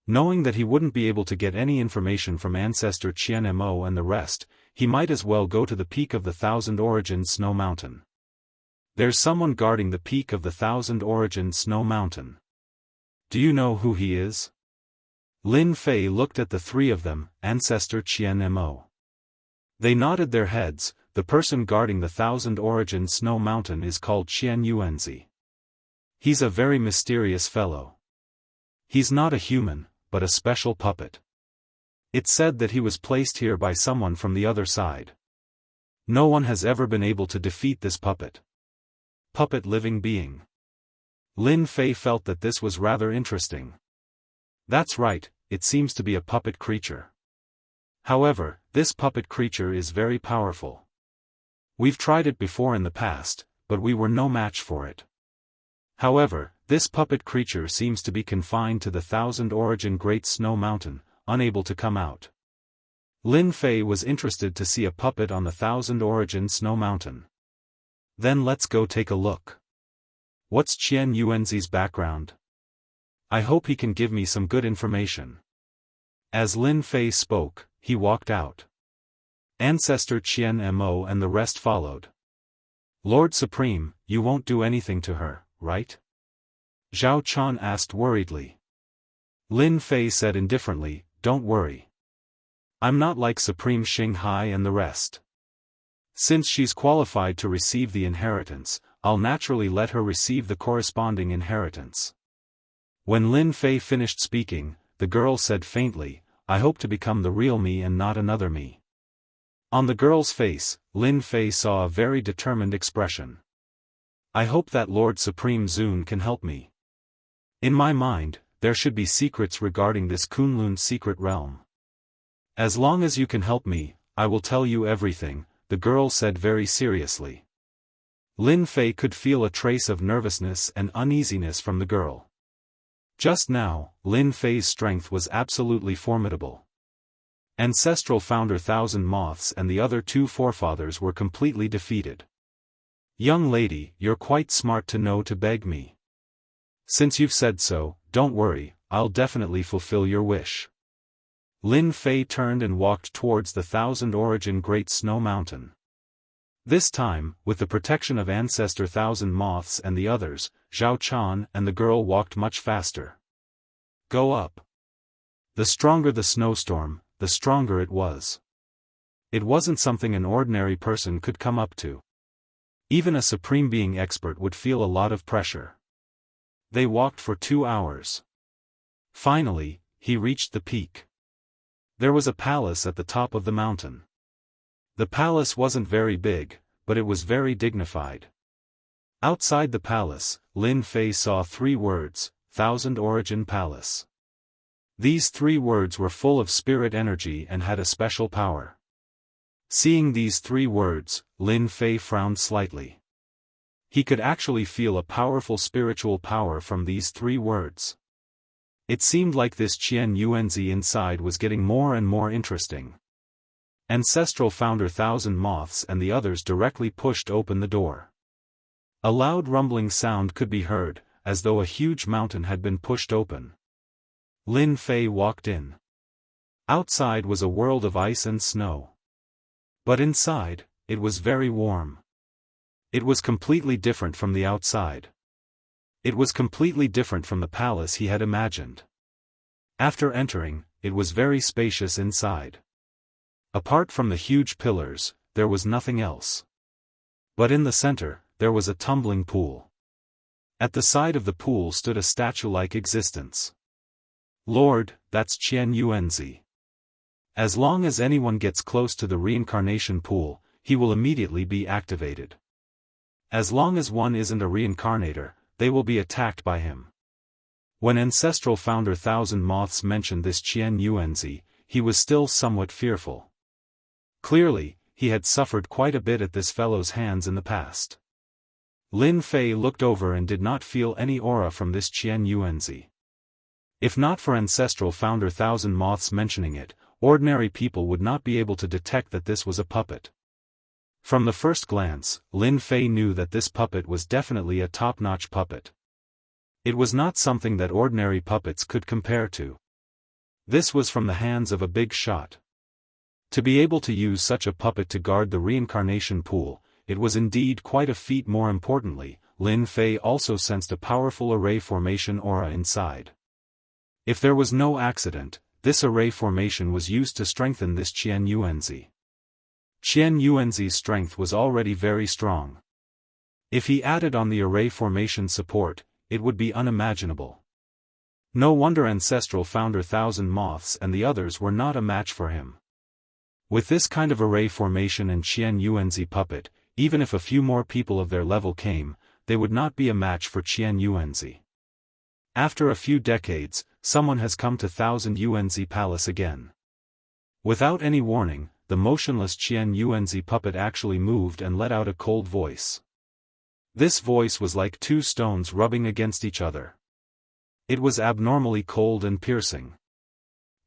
Knowing that he wouldn't be able to get any information from Ancestor Qian Mo and the rest, he might as well go to the peak of the Thousand Origin Snow Mountain. There's someone guarding the peak of the Thousand Origin Snow Mountain. Do you know who he is? Lin Fei looked at the three of them, Ancestor Qian Mo. They nodded their heads. The person guarding the Thousand Origin Snow Mountain is called Qian Yuanzi. He's a very mysterious fellow. He's not a human, but a special puppet. It's said that he was placed here by someone from the other side. No one has ever been able to defeat this puppet. Puppet living being. Lin Fei felt that this was rather interesting. That's right, it seems to be a puppet creature. However, this puppet creature is very powerful. We've tried it before in the past, but we were no match for it. However, this puppet creature seems to be confined to the Thousand Origin Great Snow Mountain, unable to come out. Lin Fei was interested to see a puppet on the Thousand Origin Snow Mountain. Then let's go take a look. What's Qian Yuanzi's background? I hope he can give me some good information. As Lin Fei spoke, he walked out. Ancestor Qian Mo and the rest followed. Lord Supreme, you won't do anything to her, right? Zhao Chan asked worriedly. Lin Fei said indifferently, don't worry. I'm not like Supreme Xinghai and the rest. Since she's qualified to receive the inheritance, I'll naturally let her receive the corresponding inheritance. When Lin Fei finished speaking, the girl said faintly, I hope to become the real me and not another me. On the girl's face, Lin Fei saw a very determined expression. I hope that Lord Supreme Zun can help me. In my mind, there should be secrets regarding this Kunlun secret realm. As long as you can help me, I will tell you everything, the girl said very seriously. Lin Fei could feel a trace of nervousness and uneasiness from the girl. Just now, Lin Fei's strength was absolutely formidable. Ancestral founder Thousand Moths and the other two forefathers were completely defeated. Young lady, you're quite smart to know to beg me. Since you've said so, don't worry, I'll definitely fulfill your wish. Lin Fei turned and walked towards the Thousand Origin Great Snow Mountain. This time, with the protection of Ancestor Thousand Moths and the others, Zhao Chan and the girl walked much faster. Go up. The stronger the snowstorm, the stronger it was. It wasn't something an ordinary person could come up to. Even a Supreme Being expert would feel a lot of pressure. They walked for 2 hours. Finally, he reached the peak. There was a palace at the top of the mountain. The palace wasn't very big, but it was very dignified. Outside the palace, Lin Fei saw 3 words, Thousand Origin Palace. These 3 words were full of spirit energy and had a special power. Seeing these 3 words, Lin Fei frowned slightly. He could actually feel a powerful spiritual power from these 3 words. It seemed like this Qian Yuanzi inside was getting more and more interesting. Ancestral founder Thousand Moths and the others directly pushed open the door. A loud rumbling sound could be heard, as though a huge mountain had been pushed open. Lin Fei walked in. Outside was a world of ice and snow. But inside, it was very warm. It was completely different from the outside. It was completely different from the palace he had imagined. After entering, it was very spacious inside. Apart from the huge pillars, there was nothing else. But in the center, there was a tumbling pool. At the side of the pool stood a statue-like existence. Lord, that's Qian Yuanzi. As long as anyone gets close to the reincarnation pool, he will immediately be activated. As long as one isn't a reincarnator, they will be attacked by him. When ancestral founder Thousand Moths mentioned this Qian Yuanzi, he was still somewhat fearful. Clearly, he had suffered quite a bit at this fellow's hands in the past. Lin Fei looked over and did not feel any aura from this Qian Yuanzi. If not for ancestral founder Thousand Moths mentioning it, ordinary people would not be able to detect that this was a puppet. From the first glance, Lin Fei knew that this puppet was definitely a top-notch puppet. It was not something that ordinary puppets could compare to. This was from the hands of a big shot. To be able to use such a puppet to guard the reincarnation pool, it was indeed quite a feat. More importantly, Lin Fei also sensed a powerful array formation aura inside. If there was no accident, this array formation was used to strengthen this Qian Yuanzi. Qian Yuanzi's strength was already very strong. If he added on the array formation support, it would be unimaginable. No wonder ancestral founder Thousand Moths and the others were not a match for him. With this kind of array formation and Qian Yuanzi puppet, even if a few more people of their level came, they would not be a match for Qian Yuanzi. After a few decades, someone has come to Thousand Yuanzi Palace again. Without any warning, the motionless Qian Yuanzi puppet actually moved and let out a cold voice. This voice was like 2 stones rubbing against each other. It was abnormally cold and piercing.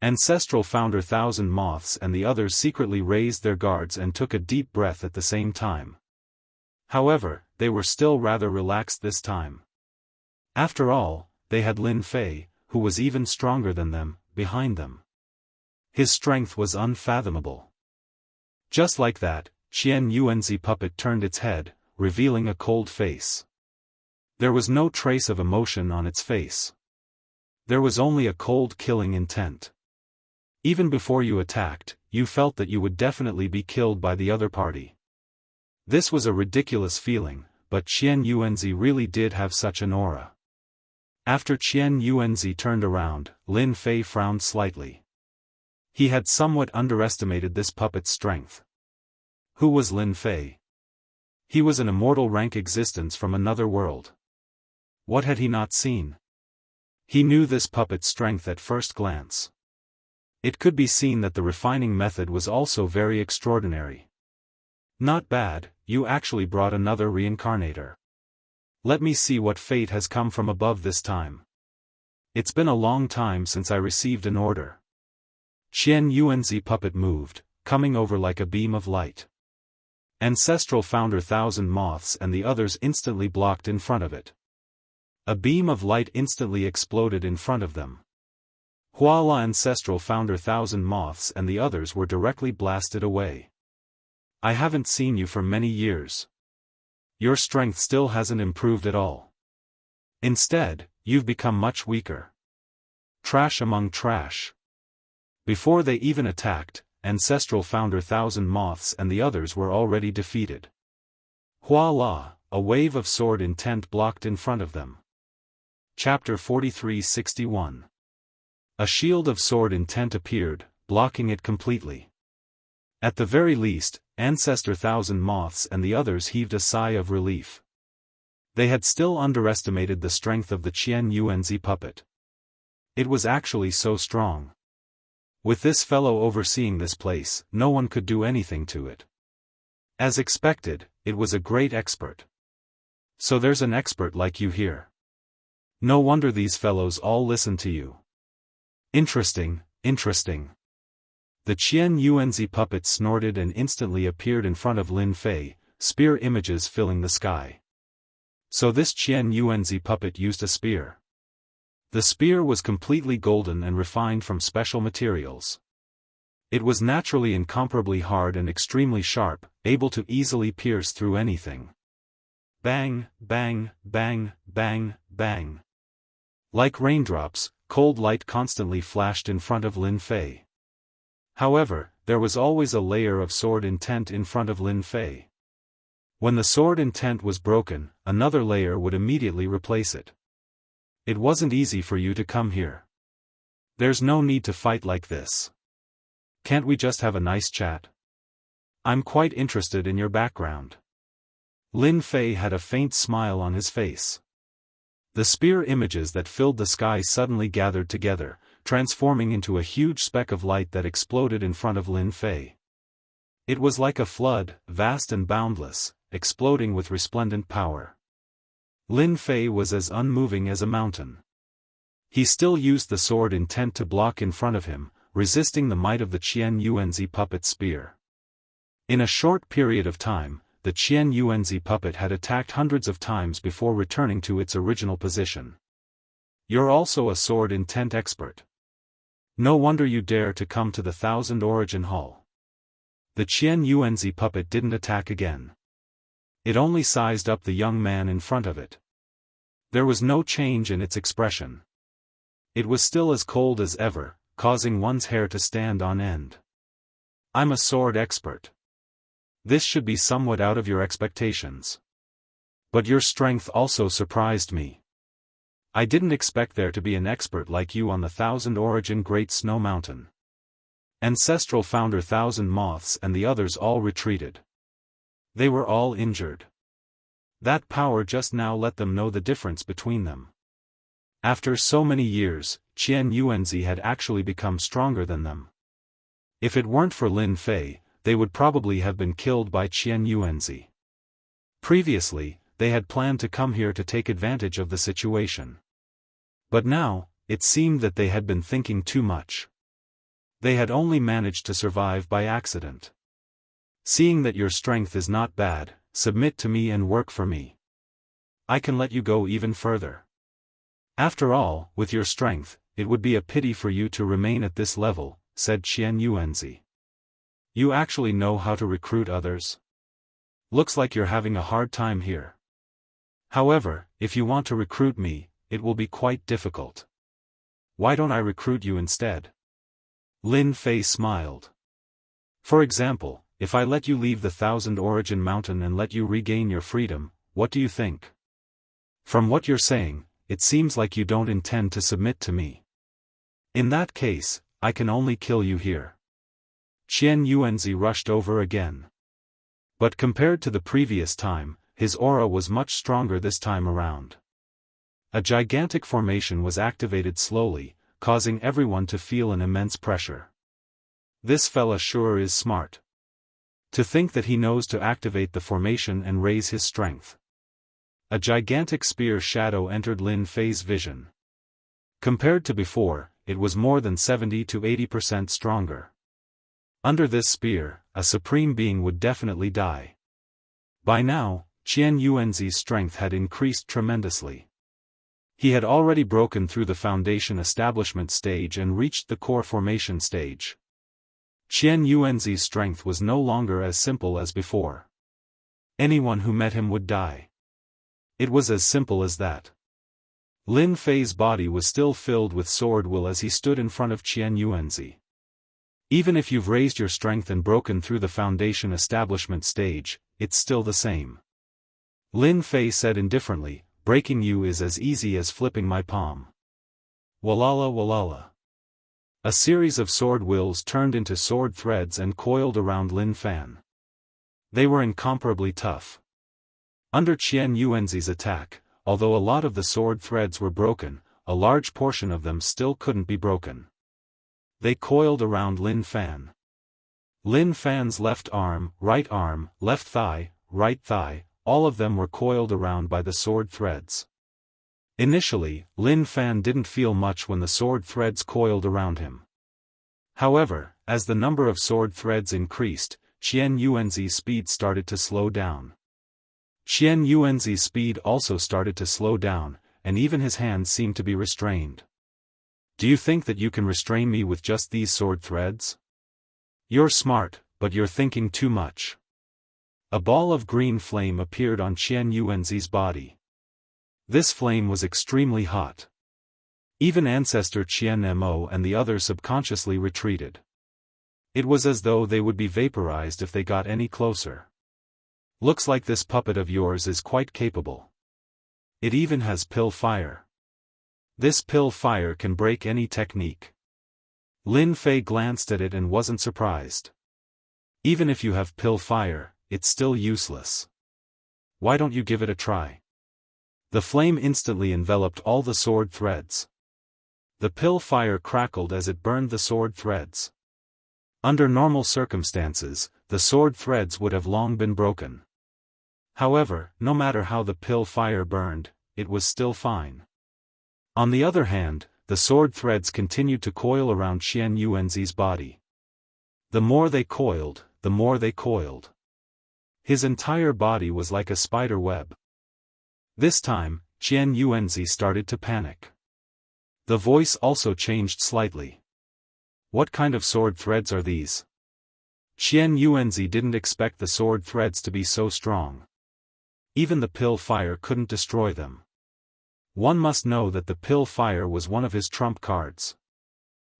Ancestral Founder Thousand Moths and the others secretly raised their guards and took a deep breath at the same time. However, they were still rather relaxed this time. After all, they had Lin Fei, who was even stronger than them, behind them. His strength was unfathomable. Just like that, Qian Yuanzi puppet turned its head, revealing a cold face. There was no trace of emotion on its face. There was only a cold killing intent. Even before you attacked, you felt that you would definitely be killed by the other party. This was a ridiculous feeling, but Qian Yuanzi really did have such an aura. After Qian Yuanzi turned around, Lin Fei frowned slightly. He had somewhat underestimated this puppet's strength. Who was Lin Fei? He was an immortal rank existence from another world. What had he not seen? He knew this puppet's strength at first glance. It could be seen that the refining method was also very extraordinary. Not bad, you actually brought another reincarnator. Let me see what fate has come from above this time. It's been a long time since I received an order. Qian Yuanzi puppet moved, coming over like a beam of light. Ancestral Founder Thousand Moths and the others instantly blocked in front of it. A beam of light instantly exploded in front of them. Huala Ancestral Founder Thousand Moths and the others were directly blasted away. I haven't seen you for many years. Your strength still hasn't improved at all. Instead, you've become much weaker. Trash among trash. Before they even attacked, Ancestral Founder Thousand Moths and the others were already defeated. Huala, a wave of sword intent blocked in front of them. Chapter 43-61. A shield of sword intent appeared, blocking it completely. At the very least, Ancestor Thousand Moths and the others heaved a sigh of relief. They had still underestimated the strength of the Qian Yuanzi puppet. It was actually so strong. With this fellow overseeing this place, no one could do anything to it. As expected, it was a great expert. So there's an expert like you here. No wonder these fellows all listen to you. Interesting, interesting. The Qian Yuanzi puppet snorted and instantly appeared in front of Lin Fei, spear images filling the sky. So this Qian Yuanzi puppet used a spear. The spear was completely golden and refined from special materials. It was naturally incomparably hard and extremely sharp, able to easily pierce through anything. Bang, bang, bang, bang, bang. Like raindrops, cold light constantly flashed in front of Lin Fei. However, there was always a layer of sword intent in front of Lin Fei. When the sword intent was broken, another layer would immediately replace it. It wasn't easy for you to come here. There's no need to fight like this. Can't we just have a nice chat? I'm quite interested in your background. Lin Fei had a faint smile on his face. The spear images that filled the sky suddenly gathered together, transforming into a huge speck of light that exploded in front of Lin Fei. It was like a flood, vast and boundless, exploding with resplendent power. Lin Fei was as unmoving as a mountain. He still used the sword intent to block in front of him, resisting the might of the Qian Yuanzi puppet spear. In a short period of time, the Qian Yuanzi puppet had attacked hundreds of times before returning to its original position. You're also a sword intent expert. No wonder you dare to come to the Thousand Origin Hall. The Qian Yuanzi puppet didn't attack again. It only sized up the young man in front of it. There was no change in its expression. It was still as cold as ever, causing one's hair to stand on end. I'm a sword expert. This should be somewhat out of your expectations. But your strength also surprised me. I didn't expect there to be an expert like you on the Thousand Origin Great Snow Mountain. Ancestral Founder Thousand Moths and the others all retreated. They were all injured. That power just now let them know the difference between them. After so many years, Qian Yuanzi had actually become stronger than them. If it weren't for Lin Fei, they would probably have been killed by Qian Yuanzi. Previously, they had planned to come here to take advantage of the situation. But now, it seemed that they had been thinking too much. They had only managed to survive by accident. Seeing that your strength is not bad, submit to me and work for me. I can let you go even further. After all, with your strength, it would be a pity for you to remain at this level, said Qian Yuanzi. You actually know how to recruit others? Looks like you're having a hard time here. However, if you want to recruit me, it will be quite difficult. Why don't I recruit you instead? Lin Fei smiled. For example, if I let you leave the Thousand Origin Mountain and let you regain your freedom, what do you think? From what you're saying, it seems like you don't intend to submit to me. In that case, I can only kill you here. Qian Yuanzi rushed over again. But compared to the previous time, his aura was much stronger this time around. A gigantic formation was activated slowly, causing everyone to feel an immense pressure. This fella sure is smart. To think that he knows to activate the formation and raise his strength. A gigantic spear shadow entered Lin Fei's vision. Compared to before, it was more than 70 to 80% stronger. Under this spear, a supreme being would definitely die. By now, Qian Yuanzi's strength had increased tremendously. He had already broken through the foundation establishment stage and reached the core formation stage. Qian Yuanzi's strength was no longer as simple as before. Anyone who met him would die. It was as simple as that. Lin Fei's body was still filled with sword will as he stood in front of Qian Yuanzi. Even if you've raised your strength and broken through the foundation establishment stage, it's still the same. Lin Fei said indifferently, breaking you is as easy as flipping my palm. Walala walala. A series of sword wills turned into sword threads and coiled around Lin Fan. They were incomparably tough. Under Qian Yuanzi's attack, although a lot of the sword threads were broken, a large portion of them still couldn't be broken. They coiled around Lin Fan. Lin Fan's left arm, left thigh, right thigh, all of them were coiled around by the sword threads. Initially, Lin Fan didn't feel much when the sword threads coiled around him. However, as the number of sword threads increased, Qian Yuanzi's speed started to slow down. Qian Yuanzi's speed also started to slow down, and even his hands seemed to be restrained. Do you think that you can restrain me with just these sword threads? You're smart, but you're thinking too much. A ball of green flame appeared on Qian Yuanzi's body. This flame was extremely hot. Even Ancestor Qian Mo and the others subconsciously retreated. It was as though they would be vaporized if they got any closer. Looks like this puppet of yours is quite capable. It even has pill fire. This pill fire can break any technique. Lin Fei glanced at it and wasn't surprised. Even if you have pill fire, it's still useless. Why don't you give it a try? The flame instantly enveloped all the sword threads. The pill fire crackled as it burned the sword threads. Under normal circumstances, the sword threads would have long been broken. However, no matter how the pill fire burned, it was still fine. On the other hand, the sword threads continued to coil around Qian Yuanzi's body. The more they coiled, the more they coiled. His entire body was like a spider web. This time, Qian Yuanzi started to panic. The voice also changed slightly. What kind of sword threads are these? Qian Yuanzi didn't expect the sword threads to be so strong. Even the pill fire couldn't destroy them. One must know that the pill fire was one of his trump cards.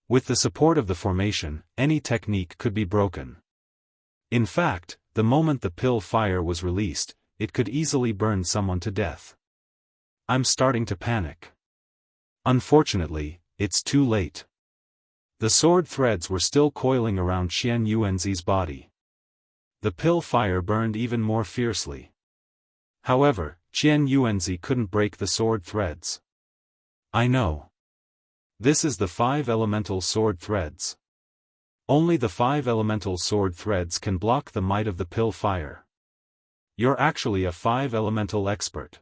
With the support of the formation, any technique could be broken. In fact, the moment the pill fire was released, it could easily burn someone to death. I'm starting to panic. Unfortunately, it's too late. The sword threads were still coiling around Qian Yuanzi's body. The pill fire burned even more fiercely. However, Qian Yuanzi couldn't break the sword threads. I know. This is the 5 elemental sword threads. Only the 5 elemental sword threads can block the might of the pill fire. You're actually a 5 elemental expert.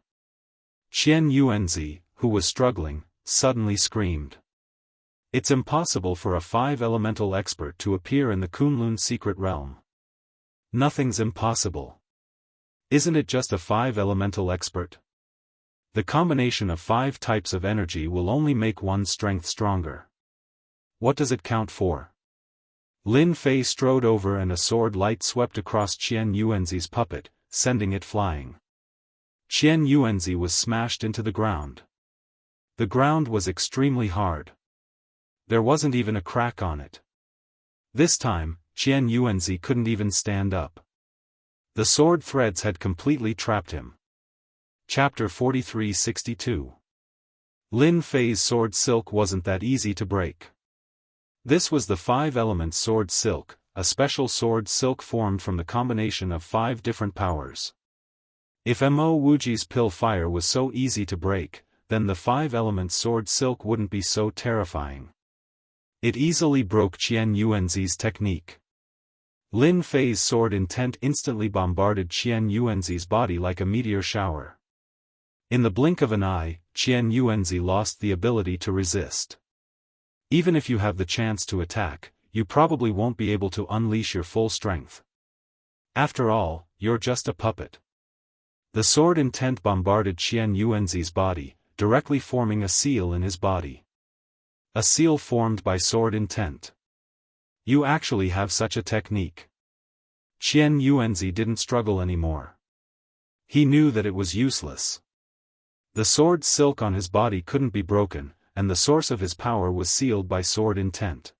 Qian Yuanzi, who was struggling, suddenly screamed. It's impossible for a 5-elemental expert to appear in the Kunlun secret realm. Nothing's impossible. Isn't it just a 5-elemental expert? The combination of 5 types of energy will only make one's strength stronger. What does it count for? Lin Fei strode over and a sword light swept across Qian Yuanzi's puppet, sending it flying. Qian Yuanzi was smashed into the ground. The ground was extremely hard. There wasn't even a crack on it. This time, Qian Yuanzi couldn't even stand up. The sword threads had completely trapped him. Chapter 4362. Lin Fei's sword silk wasn't that easy to break. This was the 5-element sword silk, a special sword silk formed from the combination of 5 different powers. If Mo Wuji's pill fire was so easy to break, then the 5-element sword silk wouldn't be so terrifying. It easily broke Qian Yuanzi's technique. Lin Fei's sword intent instantly bombarded Qian Yuanzi's body like a meteor shower. In the blink of an eye, Qian Yuanzi lost the ability to resist. Even if you have the chance to attack, you probably won't be able to unleash your full strength. After all, you're just a puppet. The sword intent bombarded Qian Yuanzi's body, directly forming a seal in his body. A seal formed by sword intent. You actually have such a technique. Qian Yuanzi didn't struggle anymore. He knew that it was useless. The sword silk on his body couldn't be broken, and the source of his power was sealed by sword intent.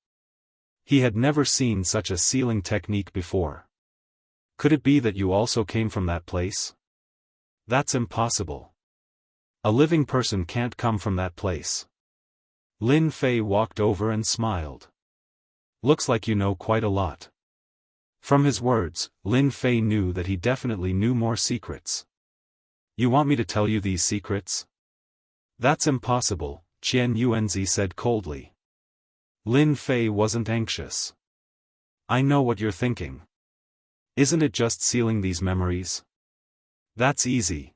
He had never seen such a sealing technique before. Could it be that you also came from that place? That's impossible. A living person can't come from that place. Lin Fei walked over and smiled. Looks like you know quite a lot. From his words, Lin Fei knew that he definitely knew more secrets. You want me to tell you these secrets? That's impossible, Qian Yuanzi said coldly. Lin Fei wasn't anxious. I know what you're thinking. Isn't it just sealing these memories? That's easy.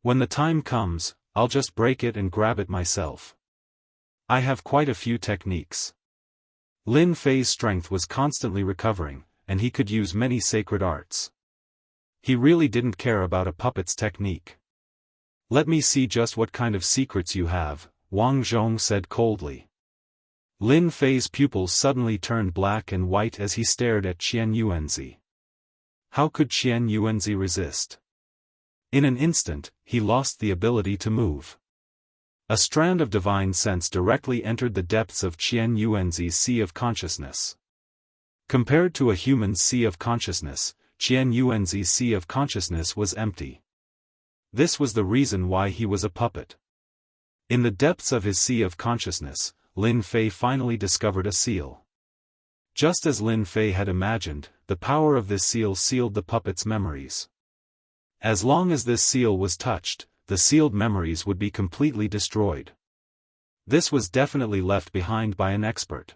When the time comes, I'll just break it and grab it myself. I have quite a few techniques. Lin Fei's strength was constantly recovering, and he could use many sacred arts. He really didn't care about a puppet's technique. Let me see just what kind of secrets you have, Wang Zhong said coldly. Lin Fei's pupils suddenly turned black and white as he stared at Qian Yuanzi. How could Qian Yuanzi resist? In an instant, he lost the ability to move. A strand of divine sense directly entered the depths of Qian Yuanzi's sea of consciousness. Compared to a human's sea of consciousness, Qian Yuanzi's sea of consciousness was empty. This was the reason why he was a puppet. In the depths of his sea of consciousness, Lin Fei finally discovered a seal. Just as Lin Fei had imagined, the power of this seal sealed the puppet's memories. As long as this seal was touched, the sealed memories would be completely destroyed. This was definitely left behind by an expert.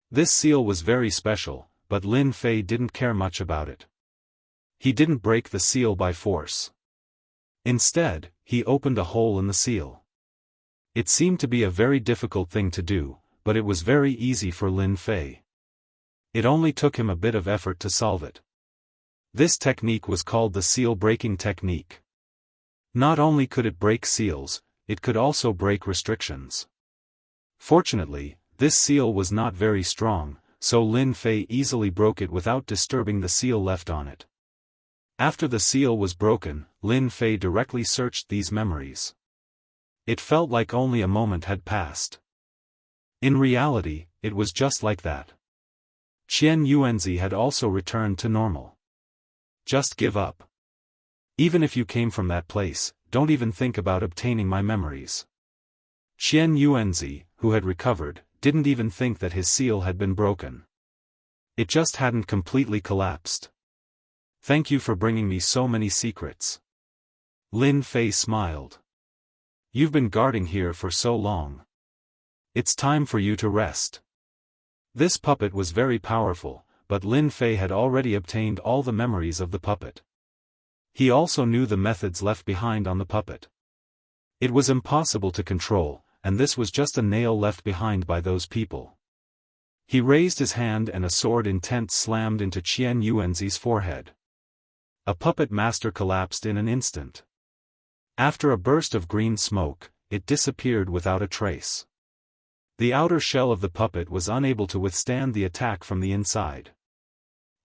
This seal was very special, but Lin Fei didn't care much about it. He didn't break the seal by force. Instead, he opened a hole in the seal. It seemed to be a very difficult thing to do, but it was very easy for Lin Fei. It only took him a bit of effort to solve it. This technique was called the seal-breaking technique. Not only could it break seals, it could also break restrictions. Fortunately, this seal was not very strong, so Lin Fei easily broke it without disturbing the seal left on it. After the seal was broken, Lin Fei directly searched these memories. It felt like only a moment had passed. In reality, it was just like that. Qian Yuanzi had also returned to normal. Just give up. Even if you came from that place, don't even think about obtaining my memories. Qian Yuanzi, who had recovered, didn't even think that his seal had been broken. It just hadn't completely collapsed. Thank you for bringing me so many secrets. Lin Fei smiled. You've been guarding here for so long. It's time for you to rest. This puppet was very powerful, but Lin Fei had already obtained all the memories of the puppet. He also knew the methods left behind on the puppet. It was impossible to control, and this was just a nail left behind by those people. He raised his hand and a sword intent slammed into Qian Yuanzi's forehead. A puppet master collapsed in an instant. After a burst of green smoke, it disappeared without a trace. The outer shell of the puppet was unable to withstand the attack from the inside.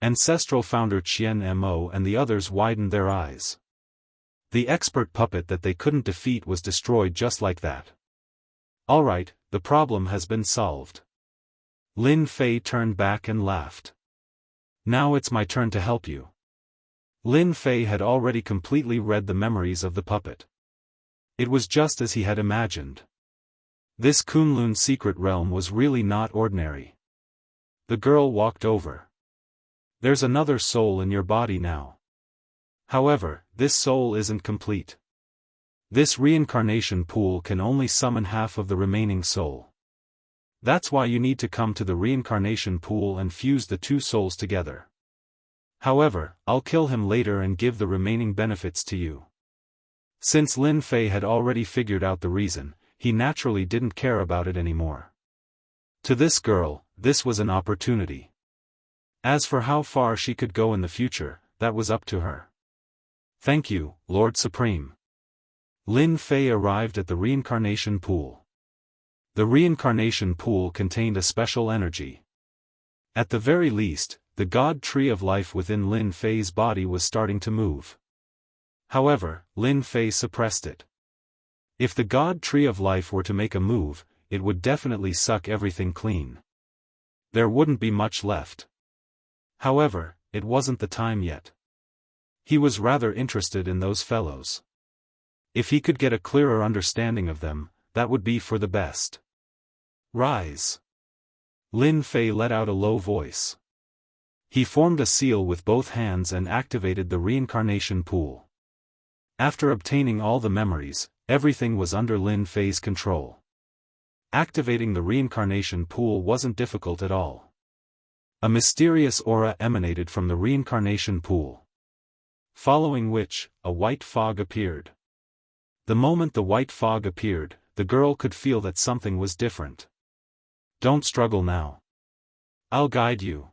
Ancestral founder Qian Mo and the others widened their eyes. The expert puppet that they couldn't defeat was destroyed just like that. Alright, the problem has been solved. Lin Fei turned back and laughed. Now it's my turn to help you. Lin Fei had already completely read the memories of the puppet. It was just as he had imagined. This Kunlun secret realm was really not ordinary. The girl walked over. There's another soul in your body now. However, this soul isn't complete. This reincarnation pool can only summon half of the remaining soul. That's why you need to come to the reincarnation pool and fuse the two souls together. However, I'll kill him later and give the remaining benefits to you. Since Lin Fei had already figured out the reason, he naturally didn't care about it anymore. To this girl, this was an opportunity. As for how far she could go in the future, that was up to her. Thank you, Lord Supreme. Lin Fei arrived at the reincarnation pool. The reincarnation pool contained a special energy. At the very least, the God Tree of Life within Lin Fei's body was starting to move. However, Lin Fei suppressed it. If the God Tree of Life were to make a move, it would definitely suck everything clean. There wouldn't be much left. However, it wasn't the time yet. He was rather interested in those fellows. If he could get a clearer understanding of them, that would be for the best. Rise. Lin Fei let out a low voice. He formed a seal with both hands and activated the reincarnation pool. After obtaining all the memories, everything was under Lin Fei's control. Activating the reincarnation pool wasn't difficult at all. A mysterious aura emanated from the reincarnation pool. Following which, a white fog appeared. The moment the white fog appeared, the girl could feel that something was different. Don't struggle now. I'll guide you.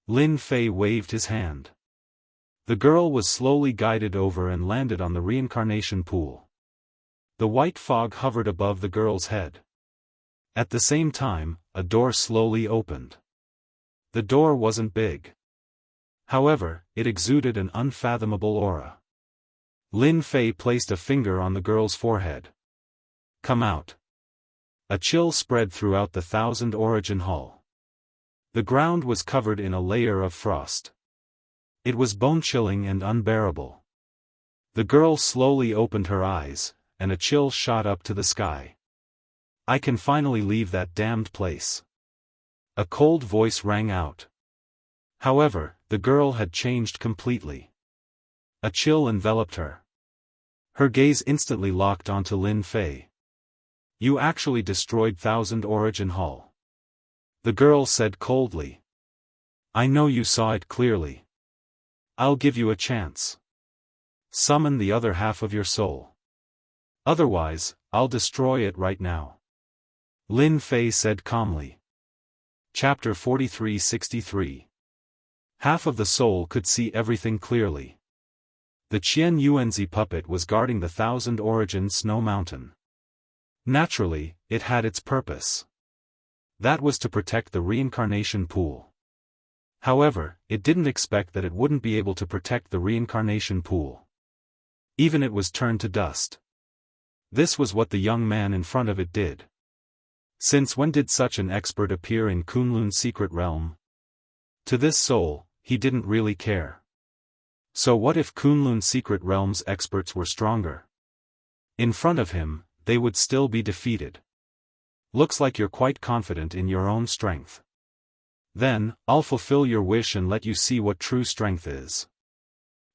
Lin Fei waved his hand. The girl was slowly guided over and landed on the reincarnation pool. The white fog hovered above the girl's head. At the same time, a door slowly opened. The door wasn't big. However, it exuded an unfathomable aura. Lin Fei placed a finger on the girl's forehead. Come out. A chill spread throughout the Thousand Origin Hall. The ground was covered in a layer of frost. It was bone-chilling and unbearable. The girl slowly opened her eyes, and a chill shot up to the sky. I can finally leave that damned place. A cold voice rang out. However, the girl had changed completely. A chill enveloped her. Her gaze instantly locked onto Lin Fei. You actually destroyed Thousand Origin Hall. The girl said coldly. I know you saw it clearly. I'll give you a chance. Summon the other half of your soul. Otherwise, I'll destroy it right now. Lin Fei said calmly. Chapter 43-63. Half of the soul could see everything clearly. The Qian Yuanzi puppet was guarding the Thousand Origin Snow Mountain. Naturally, it had its purpose. That was to protect the reincarnation pool. However, it didn't expect that it wouldn't be able to protect the reincarnation pool. Even it was turned to dust. This was what the young man in front of it did. Since when did such an expert appear in Kunlun's secret realm? To this soul, he didn't really care. So what if Kunlun's secret realm's experts were stronger? In front of him, they would still be defeated. Looks like you're quite confident in your own strength. Then, I'll fulfill your wish and let you see what true strength is.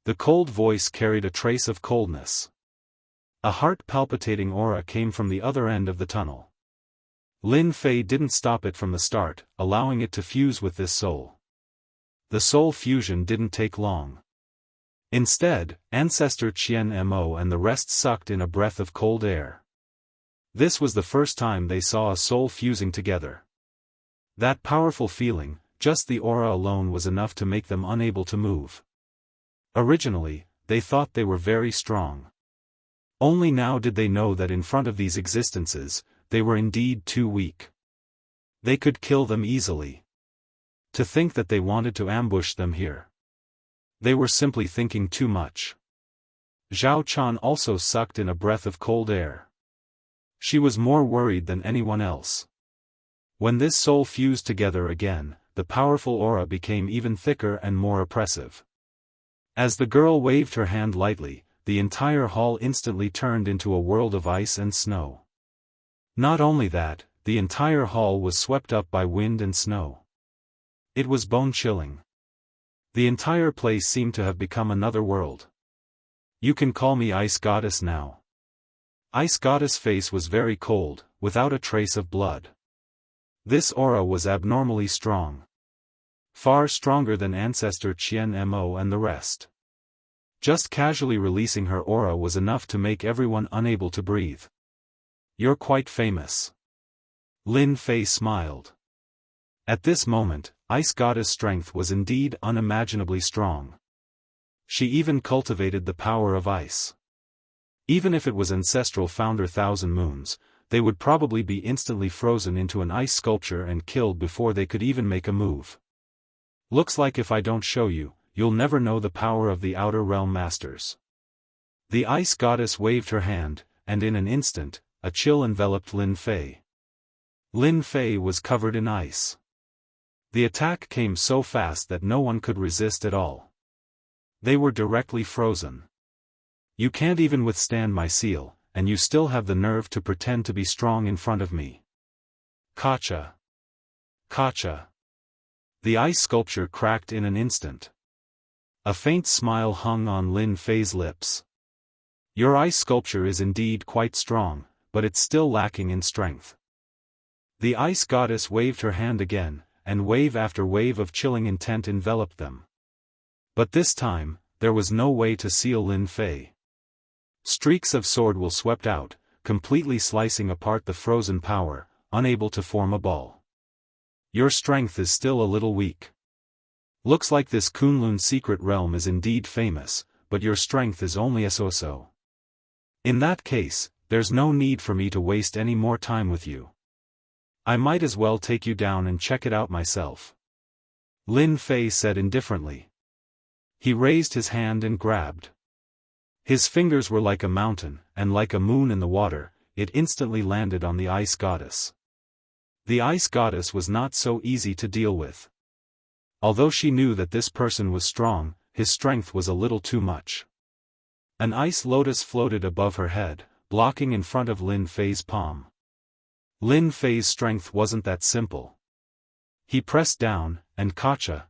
The cold voice carried a trace of coldness. A heart-palpitating aura came from the other end of the tunnel. Lin Fei didn't stop it from the start, allowing it to fuse with this soul. The soul fusion didn't take long. Instead, Ancestor Qian Mo and the rest sucked in a breath of cold air. This was the first time they saw a soul fusing together. That powerful feeling, just the aura alone was enough to make them unable to move. Originally, they thought they were very strong. Only now did they know that in front of these existences, they were indeed too weak. They could kill them easily. To think that they wanted to ambush them here. They were simply thinking too much. Zhao Chan also sucked in a breath of cold air. She was more worried than anyone else. When this soul fused together again, the powerful aura became even thicker and more oppressive. As the girl waved her hand lightly, the entire hall instantly turned into a world of ice and snow. Not only that, the entire hall was swept up by wind and snow. It was bone-chilling. The entire place seemed to have become another world. You can call me Ice Goddess now. Ice Goddess' face was very cold, without a trace of blood. This aura was abnormally strong. Far stronger than Ancestor Qian Mo and the rest. Just casually releasing her aura was enough to make everyone unable to breathe. You're quite famous. Lin Fei smiled. At this moment, Ice Goddess' strength was indeed unimaginably strong. She even cultivated the power of ice. Even if it was ancestral founder Thousand Moons, they would probably be instantly frozen into an ice sculpture and killed before they could even make a move. Looks like if I don't show you, you'll never know the power of the Outer Realm Masters. The Ice Goddess waved her hand, and in an instant, a chill enveloped Lin Fei. Lin Fei was covered in ice. The attack came so fast that no one could resist at all. They were directly frozen. You can't even withstand my seal, and you still have the nerve to pretend to be strong in front of me. Kacha. Kacha. The ice sculpture cracked in an instant. A faint smile hung on Lin Fei's lips. Your ice sculpture is indeed quite strong, but it's still lacking in strength. The Ice Goddess waved her hand again, and wave after wave of chilling intent enveloped them. But this time, there was no way to seal Lin Fei. Streaks of SwordWill swept out, completely slicing apart the frozen power, unable to form a ball. Your strength is still a little weak. Looks like this Kunlun secret realm is indeed famous, but your strength is only a so-so. In that case, there's no need for me to waste any more time with you. I might as well take you down and check it out myself. Lin Fei said indifferently. He raised his hand and grabbed. His fingers were like a mountain, and like a moon in the water, it instantly landed on the Ice Goddess. The Ice Goddess was not so easy to deal with. Although she knew that this person was strong, his strength was a little too much. An ice lotus floated above her head, blocking in front of Lin Fei's palm. Lin Fei's strength wasn't that simple. He pressed down, and Kacha,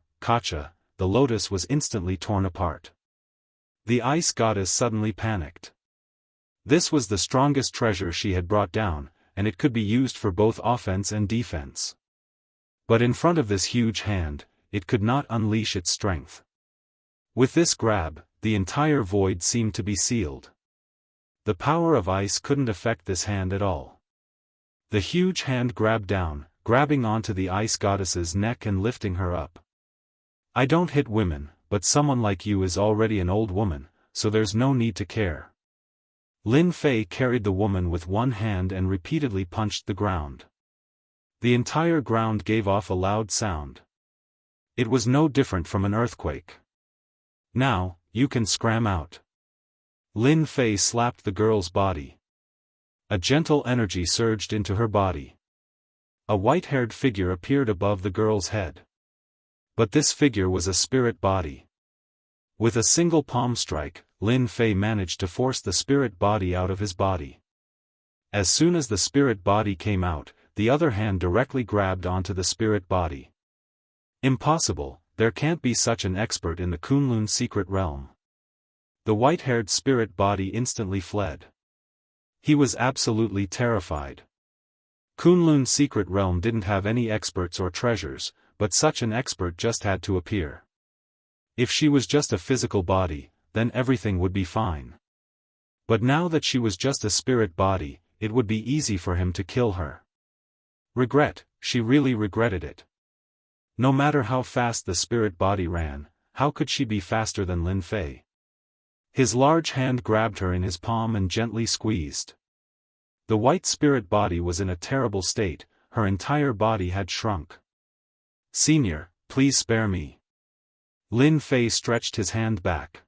the lotus was instantly torn apart. The Ice Goddess suddenly panicked. This was the strongest treasure she had brought down, and it could be used for both offense and defense. But in front of this huge hand, it could not unleash its strength. With this grab, the entire void seemed to be sealed. The power of ice couldn't affect this hand at all. The huge hand grabbed down, grabbing onto the Ice Goddess's neck and lifting her up. I don't hit women, but someone like you is already an old woman, so there's no need to care. Lin Fei carried the woman with one hand and repeatedly punched the ground. The entire ground gave off a loud sound. It was no different from an earthquake. Now, you can scram out. Lin Fei slapped the girl's body. A gentle energy surged into her body. A white-haired figure appeared above the girl's head. But this figure was a spirit body. With a single palm strike, Lin Fei managed to force the spirit body out of his body. As soon as the spirit body came out, the other hand directly grabbed onto the spirit body. Impossible, there can't be such an expert in the Kunlun secret realm. The white-haired spirit body instantly fled. He was absolutely terrified. Kunlun secret realm didn't have any experts or treasures, but such an expert just had to appear. If she was just a physical body, then everything would be fine. But now that she was just a spirit body, it would be easy for him to kill her. Regret, she really regretted it. No matter how fast the spirit body ran, how could she be faster than Lin Fei? His large hand grabbed her in his palm and gently squeezed. The white spirit body was in a terrible state, her entire body had shrunk. "Senior, please spare me." Lin Fei stretched his hand back.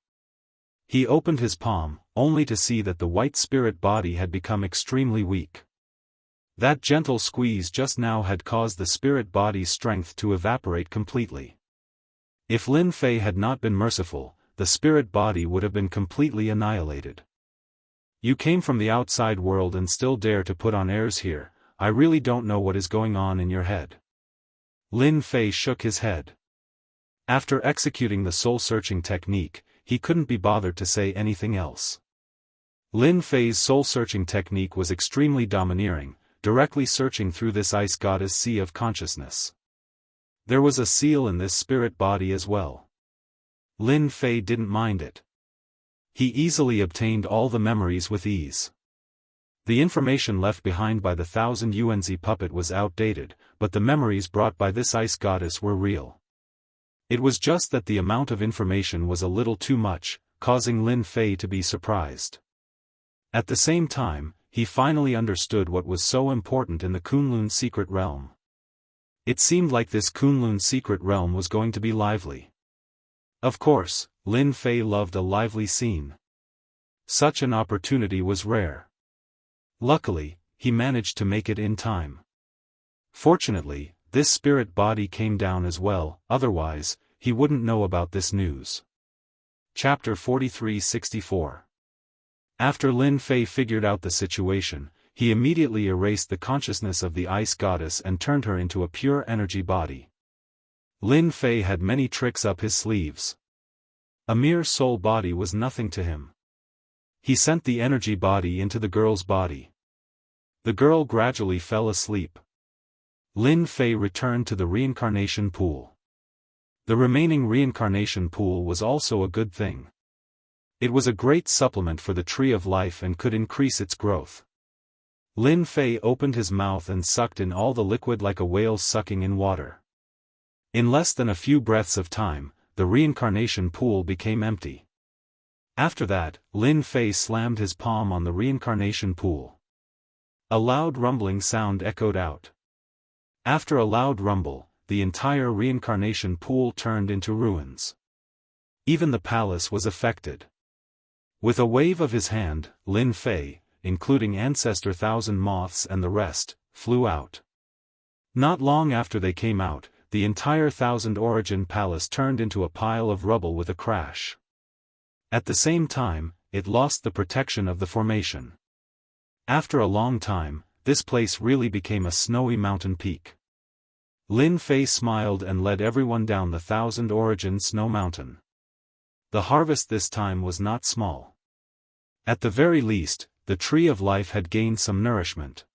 He opened his palm, only to see that the white spirit body had become extremely weak. That gentle squeeze just now had caused the spirit body's strength to evaporate completely. If Lin Fei had not been merciful, the spirit body would have been completely annihilated. "You came from the outside world and still dare to put on airs here. I really don't know what is going on in your head." Lin Fei shook his head. After executing the soul-searching technique, he couldn't be bothered to say anything else. Lin Fei's soul-searching technique was extremely domineering, directly searching through this ice goddess sea of consciousness. There was a seal in this spirit body as well. Lin Fei didn't mind it. He easily obtained all the memories with ease. The information left behind by the 1000 Yuanzi puppet was outdated, but the memories brought by this ice goddess were real. It was just that the amount of information was a little too much, causing Lin Fei to be surprised. At the same time, he finally understood what was so important in the Kunlun secret realm. It seemed like this Kunlun secret realm was going to be lively. Of course, Lin Fei loved a lively scene. Such an opportunity was rare. Luckily, he managed to make it in time. Fortunately, this spirit body came down as well, otherwise, he wouldn't know about this news. Chapter 43-64. After Lin Fei figured out the situation, he immediately erased the consciousness of the ice goddess and turned her into a pure energy body. Lin Fei had many tricks up his sleeves. A mere soul body was nothing to him. He sent the energy body into the girl's body. The girl gradually fell asleep. Lin Fei returned to the reincarnation pool. The remaining reincarnation pool was also a good thing. It was a great supplement for the tree of life and could increase its growth. Lin Fei opened his mouth and sucked in all the liquid like a whale sucking in water. In less than a few breaths of time, the reincarnation pool became empty. After that, Lin Fei slammed his palm on the reincarnation pool. A loud rumbling sound echoed out. After a loud rumble, the entire reincarnation pool turned into ruins. Even the palace was affected. With a wave of his hand, Lin Fei, including Ancestor Thousand Moths and the rest, flew out. Not long after they came out, the entire Thousand Origin Palace turned into a pile of rubble with a crash. At the same time, it lost the protection of the formation. After a long time, this place really became a snowy mountain peak. Lin Fei smiled and led everyone down the Thousand Origin Snow Mountain. The harvest this time was not small. At the very least, the tree of life had gained some nourishment.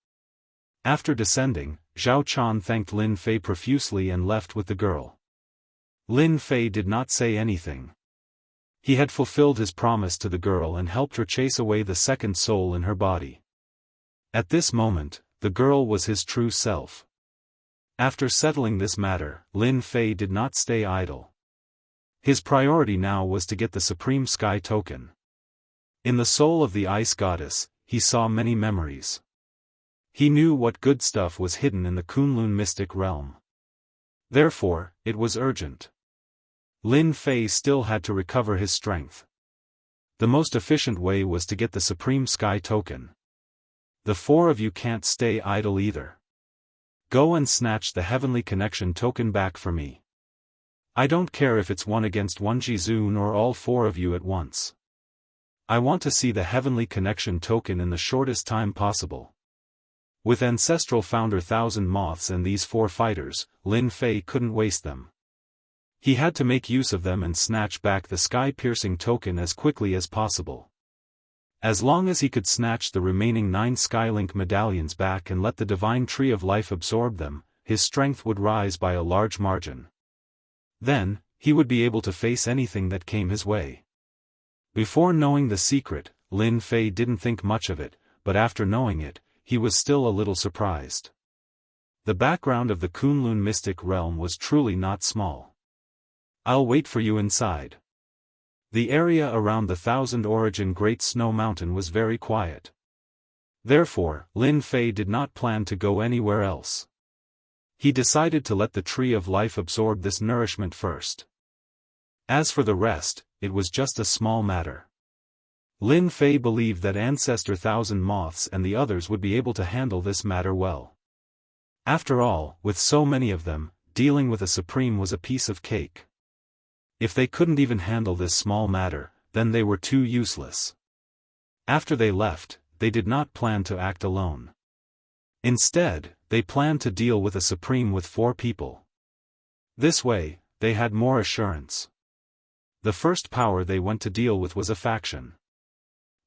After descending, Zhao Chan thanked Lin Fei profusely and left with the girl. Lin Fei did not say anything. He had fulfilled his promise to the girl and helped her chase away the second soul in her body. At this moment, the girl was his true self. After settling this matter, Lin Fei did not stay idle. His priority now was to get the Supreme Sky Token. In the soul of the Ice Goddess, he saw many memories. He knew what good stuff was hidden in the Kunlun mystic realm. Therefore, it was urgent. Lin Fei still had to recover his strength. The most efficient way was to get the Supreme Sky Token. The four of you can't stay idle either. Go and snatch the Heavenly Connection Token back for me. I don't care if it's 1-against-1 Jizun or all four of you at once. I want to see the Heavenly Connection Token in the shortest time possible. With Ancestral Founder Thousand Moths and these four fighters, Lin Fei couldn't waste them. He had to make use of them and snatch back the sky-piercing token as quickly as possible. As long as he could snatch the remaining 9 Skylink medallions back and let the Divine Tree of Life absorb them, his strength would rise by a large margin. Then, he would be able to face anything that came his way. Before knowing the secret, Lin Fei didn't think much of it, but after knowing it, he was still a little surprised. The background of the Kunlun mystic realm was truly not small. "I'll wait for you inside." The area around the Thousand Origin Great Snow Mountain was very quiet. Therefore, Lin Fei did not plan to go anywhere else. He decided to let the Tree of Life absorb this nourishment first. As for the rest, it was just a small matter. Lin Fei believed that Ancestor Thousand Moths and the others would be able to handle this matter well. After all, with so many of them, dealing with a supreme was a piece of cake. If they couldn't even handle this small matter, then they were too useless. After they left, they did not plan to act alone. Instead, they planned to deal with a supreme with 4 people. This way, they had more assurance. The first power they went to deal with was a faction.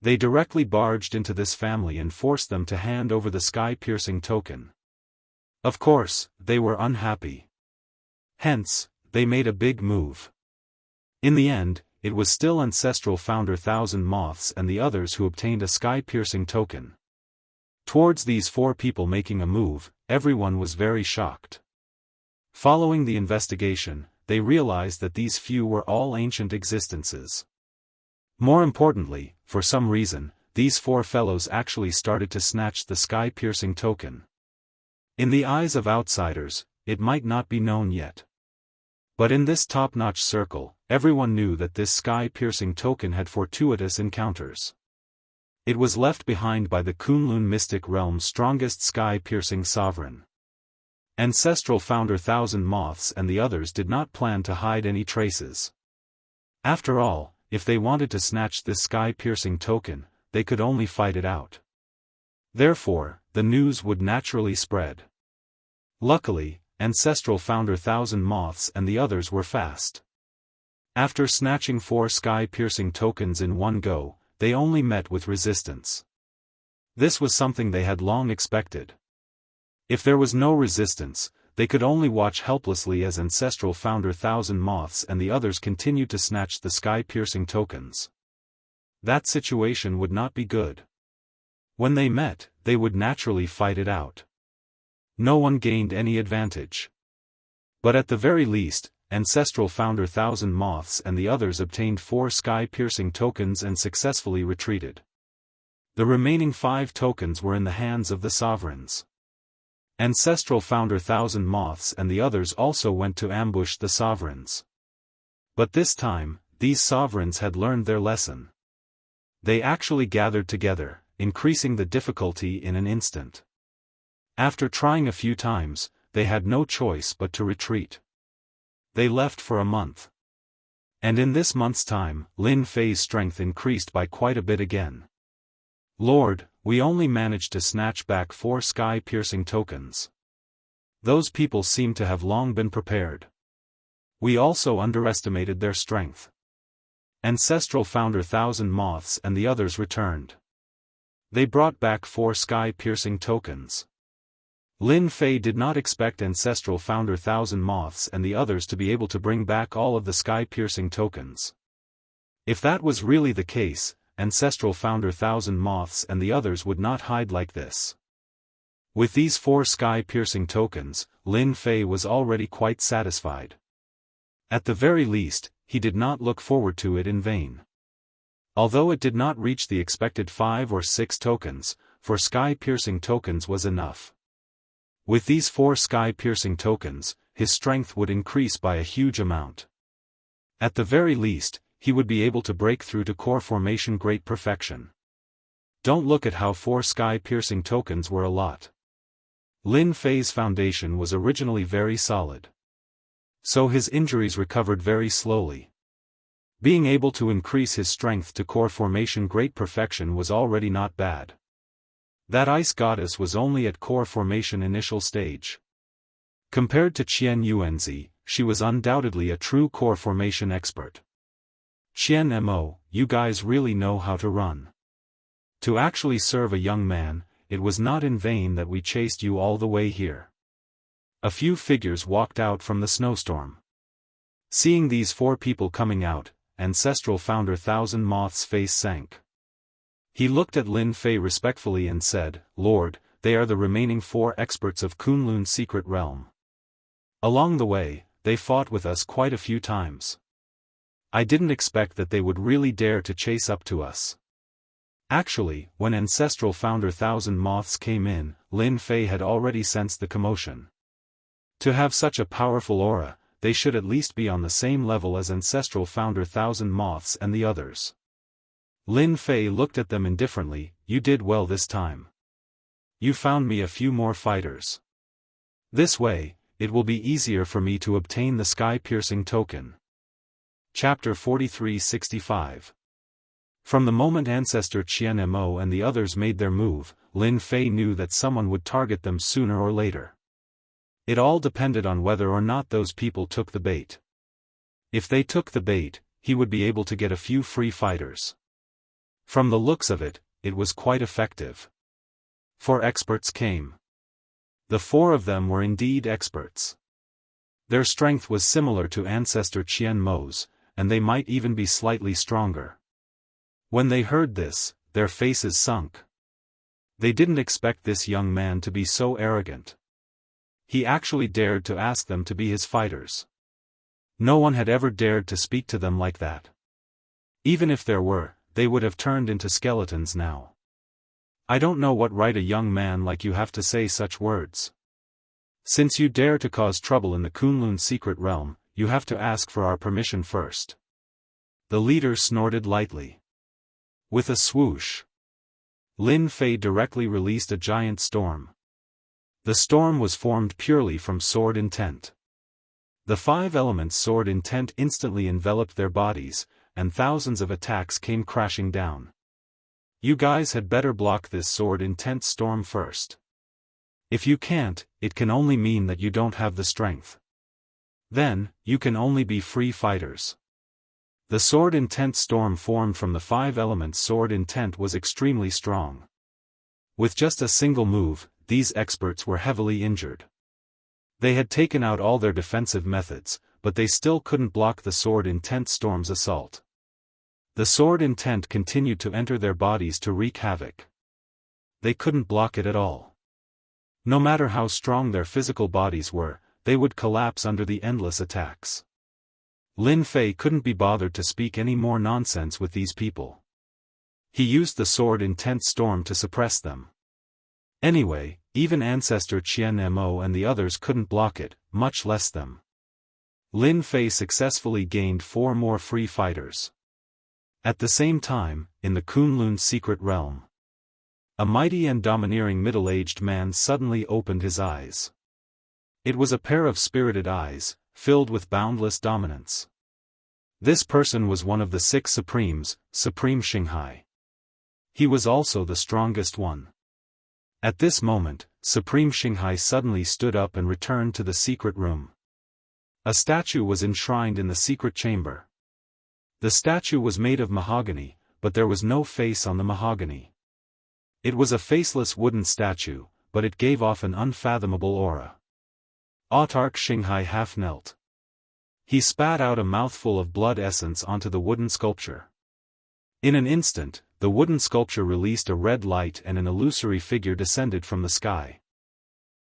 They directly barged into this family and forced them to hand over the sky-piercing token. Of course, they were unhappy. Hence, they made a big move. In the end, it was still Ancestral Founder Thousand Moths and the others who obtained a sky-piercing token. Towards these 4 people making a move, everyone was very shocked. Following the investigation, they realized that these few were all ancient existences. More importantly, for some reason, these 4 fellows actually started to snatch the sky-piercing token. In the eyes of outsiders, it might not be known yet. But in this top-notch circle, everyone knew that this sky-piercing token had fortuitous encounters. It was left behind by the Kunlun mystic realm's strongest sky-piercing sovereign. Ancestral Founder Thousand Moths and the others did not plan to hide any traces. After all, if they wanted to snatch this sky-piercing token, they could only fight it out. Therefore, the news would naturally spread. Luckily, Ancestral Founder Thousand Moths and the others were fast. After snatching 4 sky-piercing tokens in one go, they only met with resistance. This was something they had long expected. If there was no resistance, they could only watch helplessly as Ancestral Founder Thousand Moths and the others continued to snatch the sky-piercing tokens. That situation would not be good. When they met, they would naturally fight it out. No one gained any advantage. But at the very least, Ancestral Founder Thousand Moths and the others obtained 4 sky-piercing tokens and successfully retreated. The remaining 5 tokens were in the hands of the sovereigns. Ancestral Founder Thousand Moths and the others also went to ambush the sovereigns. But this time, these sovereigns had learned their lesson. They actually gathered together, increasing the difficulty in an instant. After trying a few times, they had no choice but to retreat. They left for a month. And in this month's time, Lin Fei's strength increased by quite a bit again. "Lord, we only managed to snatch back 4 sky-piercing tokens. Those people seem to have long been prepared. We also underestimated their strength." Ancestral Founder Thousand Moths and the others returned. They brought back 4 sky-piercing tokens. Lin Fei did not expect Ancestral Founder Thousand Moths and the others to be able to bring back all of the sky-piercing tokens. If that was really the case, Ancestral Founder Thousand Moths and the others would not hide like this. With these 4 sky-piercing tokens, Lin Fei was already quite satisfied. At the very least, he did not look forward to it in vain. Although it did not reach the expected 5 or 6 tokens, 4 sky-piercing tokens was enough. With these 4 sky-piercing tokens, his strength would increase by a huge amount. At the very least, he would be able to break through to core formation great perfection. Don't look at how 4 sky-piercing tokens were a lot. Lin Fei's foundation was originally very solid. So his injuries recovered very slowly. Being able to increase his strength to core formation great perfection was already not bad. That ice goddess was only at core formation initial stage. Compared to Qian Yuanzi, she was undoubtedly a true core formation expert. "Qian Mo, you guys really know how to run. To actually serve a young man, it was not in vain that we chased you all the way here." A few figures walked out from the snowstorm. Seeing these 4 people coming out, Ancestral Founder Thousand Moths' face sank. He looked at Lin Fei respectfully and said, "Lord, they are the remaining 4 experts of Kunlun's secret realm. Along the way, they fought with us quite a few times. I didn't expect that they would really dare to chase up to us." Actually, when Ancestral Founder Thousand Moths came in, Lin Fei had already sensed the commotion. To have such a powerful aura, they should at least be on the same level as Ancestral Founder Thousand Moths and the others. Lin Fei looked at them indifferently. "You did well this time. You found me a few more fighters. This way, it will be easier for me to obtain the sky-piercing token." Chapter 43-65. From the moment Ancestor Qian Mo and the others made their move, Lin Fei knew that someone would target them sooner or later. It all depended on whether or not those people took the bait. If they took the bait, he would be able to get a few free fighters. From the looks of it, it was quite effective. 4 experts came. The 4 of them were indeed experts. Their strength was similar to Ancestor Qian Mo's, and they might even be slightly stronger. When they heard this, their faces sunk. They didn't expect this young man to be so arrogant. He actually dared to ask them to be his fighters. No one had ever dared to speak to them like that. Even if there were, they would have turned into skeletons now. "I don't know what right a young man like you have to say such words. Since you dare to cause trouble in the Kunlun secret realm, you have to ask for our permission first." The leader snorted lightly. With a swoosh, Lin Fei directly released a giant storm. The storm was formed purely from sword intent. The 5 elements sword intent instantly enveloped their bodies, and thousands of attacks came crashing down. "You guys had better block this sword intent storm first. If you can't, it can only mean that you don't have the strength. Then, you can only be free fighters." The sword intent storm formed from the 5 elements sword intent was extremely strong. With just a single move, these experts were heavily injured. They had taken out all their defensive methods, but they still couldn't block the sword intent storm's assault. The sword intent continued to enter their bodies to wreak havoc. They couldn't block it at all. No matter how strong their physical bodies were, they would collapse under the endless attacks. Lin Fei couldn't be bothered to speak any more nonsense with these people. He used the sword intent storm to suppress them. Anyway, even Ancestor Qian Mo and the others couldn't block it, much less them. Lin Fei successfully gained 4 more free fighters. At the same time, in the Kunlun secret realm, a mighty and domineering middle-aged man suddenly opened his eyes. It was a pair of spirited eyes, filled with boundless dominance. This person was one of the 6 Supremes, Supreme Xinghai. He was also the strongest one. At this moment, Supreme Xinghai suddenly stood up and returned to the secret room. A statue was enshrined in the secret chamber. The statue was made of mahogany, but there was no face on the mahogany. It was a faceless wooden statue, but it gave off an unfathomable aura. Autarch Xinghai half knelt. He spat out a mouthful of blood essence onto the wooden sculpture. In an instant, the wooden sculpture released a red light and an illusory figure descended from the sky.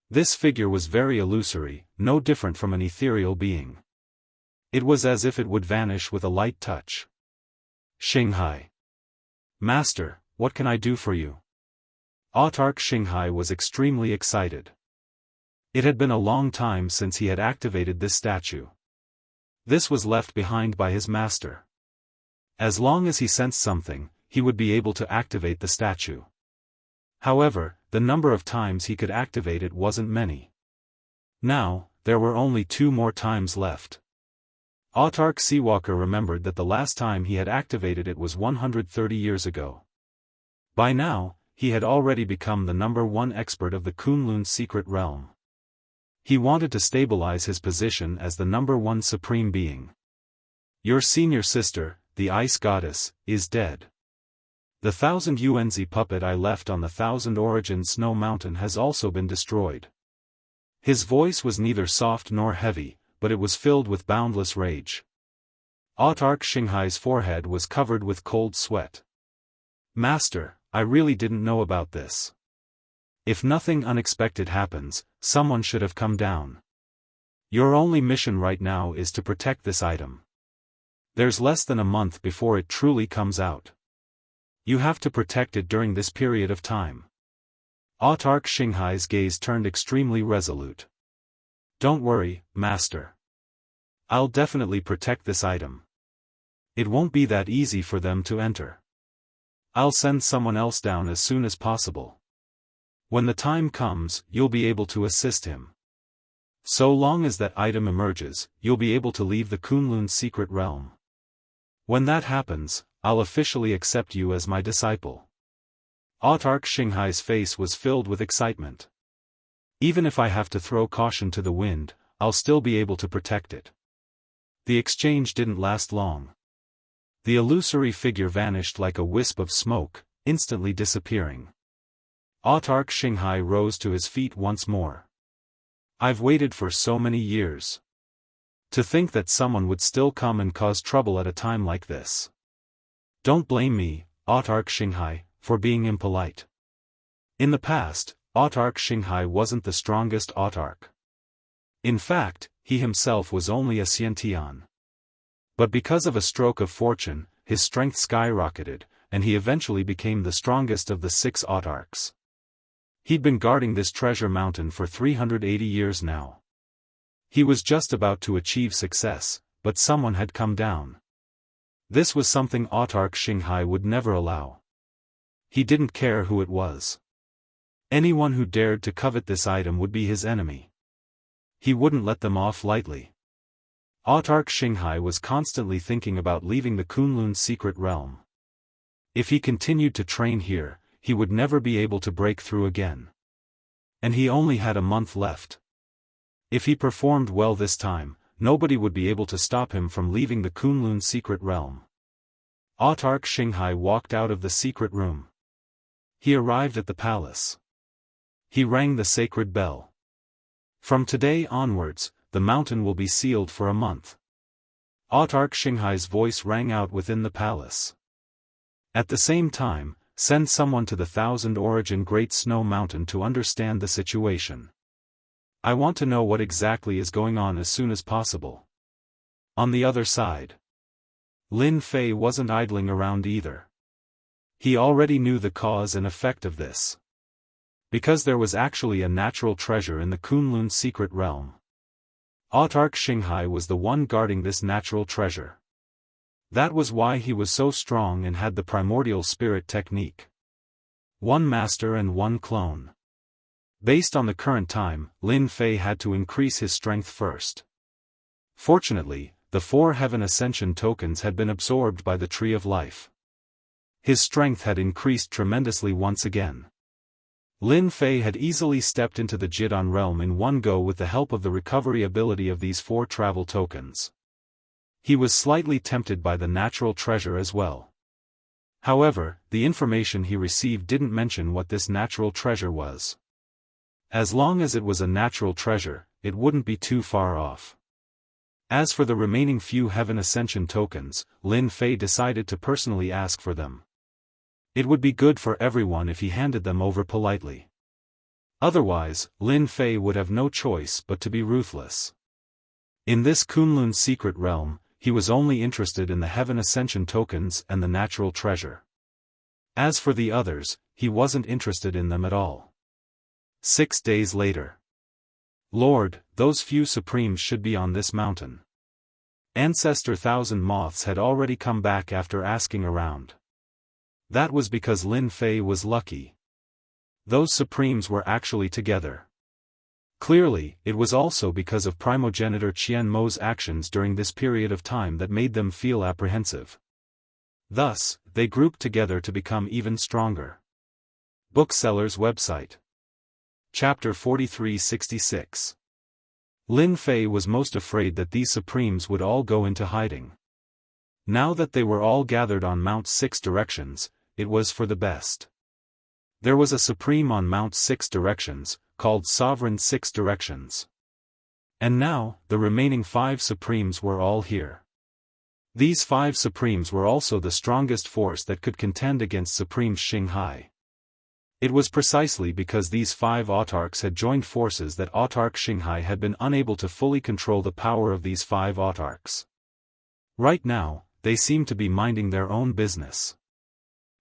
This figure was very illusory, no different from an ethereal being. It was as if it would vanish with a light touch. "Xinghai. Master, what can I do for you?" Autarch Xinghai was extremely excited. It had been a long time since he had activated this statue. This was left behind by his master. As long as he sensed something, he would be able to activate the statue. However, the number of times he could activate it wasn't many. Now, there were only 2 more times left. Autarch Seawalker remembered that the last time he had activated it was 130 years ago. By now, he had already become the number 1 expert of the Kunlun secret realm. He wanted to stabilize his position as the number 1 supreme being. "Your senior sister, the Ice Goddess, is dead. The 1000 Yuanzi puppet I left on the 1000 Origin Snow Mountain has also been destroyed." His voice was neither soft nor heavy, but it was filled with boundless rage. Autarch Xinghai's forehead was covered with cold sweat. "Master, I really didn't know about this. If nothing unexpected happens, someone should have come down. Your only mission right now is to protect this item. There's less than a month before it truly comes out. You have to protect it during this period of time. Autarch Xinghai's gaze turned extremely resolute. Don't worry, Master. I'll definitely protect this item. It won't be that easy for them to enter. I'll send someone else down as soon as possible. When the time comes, you'll be able to assist him. So long as that item emerges, you'll be able to leave the Kunlun's secret realm. When that happens, I'll officially accept you as my disciple. Autarch Xinghai's face was filled with excitement. Even if I have to throw caution to the wind, I'll still be able to protect it. The exchange didn't last long. The illusory figure vanished like a wisp of smoke, instantly disappearing. Autarch Xinghai rose to his feet once more. I've waited for so many years. To think that someone would still come and cause trouble at a time like this. Don't blame me, Autarch Xinghai, for being impolite. In the past, Autarch Xinghai wasn't the strongest autarch. In fact, he himself was only a Xiantian. But because of a stroke of fortune, his strength skyrocketed, and he eventually became the strongest of the 6 autarchs. He'd been guarding this treasure mountain for 380 years now. He was just about to achieve success, but someone had come down. This was something Autarch Xinghai would never allow. He didn't care who it was. Anyone who dared to covet this item would be his enemy. He wouldn't let them off lightly. Autarch Xinghai was constantly thinking about leaving the Kunlun's secret realm. If he continued to train here, he would never be able to break through again. And he only had a month left. If he performed well this time, nobody would be able to stop him from leaving the Kunlun's secret realm. Autarch Xinghai walked out of the secret room. He arrived at the palace. He rang the sacred bell. From today onwards, the mountain will be sealed for a month. Autarch Xinghai's voice rang out within the palace. At the same time, send someone to the 1000-origin Great Snow Mountain to understand the situation. I want to know what exactly is going on as soon as possible. On the other side, Lin Fei wasn't idling around either. He already knew the cause and effect of this. Because there was actually a natural treasure in the Kunlun's secret realm. Autarch Xinghai was the one guarding this natural treasure. That was why he was so strong and had the primordial spirit technique. 1 master and 1 clone. Based on the current time, Lin Fei had to increase his strength first. Fortunately, the 4 Heaven Ascension tokens had been absorbed by the Tree of Life. His strength had increased tremendously once again. Lin Fei had easily stepped into the Jidan realm in one go with the help of the recovery ability of these 4 travel tokens. He was slightly tempted by the natural treasure as well. However, the information he received didn't mention what this natural treasure was. As long as it was a natural treasure, it wouldn't be too far off. As for the remaining few Heaven Ascension tokens, Lin Fei decided to personally ask for them. It would be good for everyone if he handed them over politely. Otherwise, Lin Fei would have no choice but to be ruthless. In this Kunlun's secret realm, he was only interested in the Heaven Ascension tokens and the natural treasure. As for the others, he wasn't interested in them at all. 6 days later. Lord, those few supremes should be on this mountain. Ancestor 1000 Moths had already come back after asking around. That was because Lin Fei was lucky. Those supremes were actually together. Clearly, it was also because of primogenitor Qian Mo's actions during this period of time that made them feel apprehensive. Thus, they grouped together to become even stronger. Bookseller's website. Chapter 4366. Lin Fei was most afraid that these supremes would all go into hiding. Now that they were all gathered on Mount 6 Directions, it was for the best. There was a supreme on Mount 6 Directions, called Sovereign 6 Directions. And now, the remaining 5 supremes were all here. These 5 supremes were also the strongest force that could contend against Supreme Xinghai. It was precisely because these 5 autarchs had joined forces that autarch Xinghai had been unable to fully control the power of these 5 autarchs. Right now, they seemed to be minding their own business.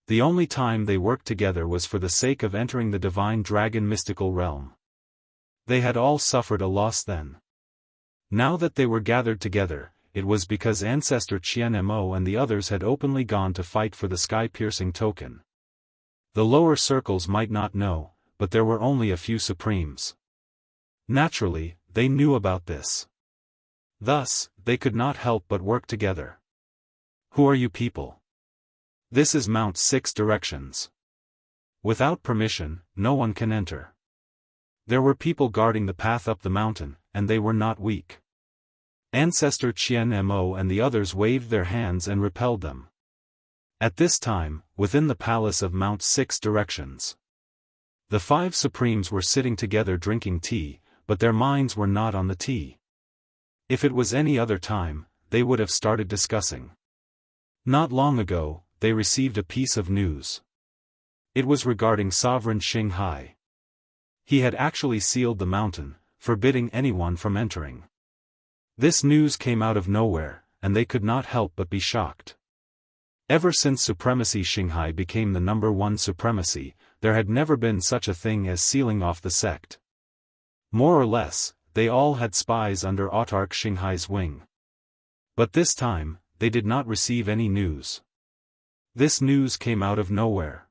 The only time they worked together was for the sake of entering the divine dragon mystical realm. They had all suffered a loss then. Now that they were gathered together, it was because Ancestor Qian Mo and the others had openly gone to fight for the sky-piercing token. The lower circles might not know, but there were only a few supremes. Naturally, they knew about this. Thus, they could not help but work together. Who are you people? This is Mount 6 Directions. Without permission, no one can enter. There were people guarding the path up the mountain, and they were not weak. Ancestor Qian Mo and the others waved their hands and repelled them. At this time, within the palace of Mount 6 Directions, the 5 supremes were sitting together drinking tea, but their minds were not on the tea. If it was any other time, they would have started discussing. Not long ago, they received a piece of news. It was regarding Sovereign Xinghai. He had actually sealed the mountain, forbidding anyone from entering. This news came out of nowhere, and they could not help but be shocked. Ever since Supremacy Xinghai became the #1 supremacy, there had never been such a thing as sealing off the sect. More or less, they all had spies under autarch Xinghai's wing. But this time, they did not receive any news. This news came out of nowhere.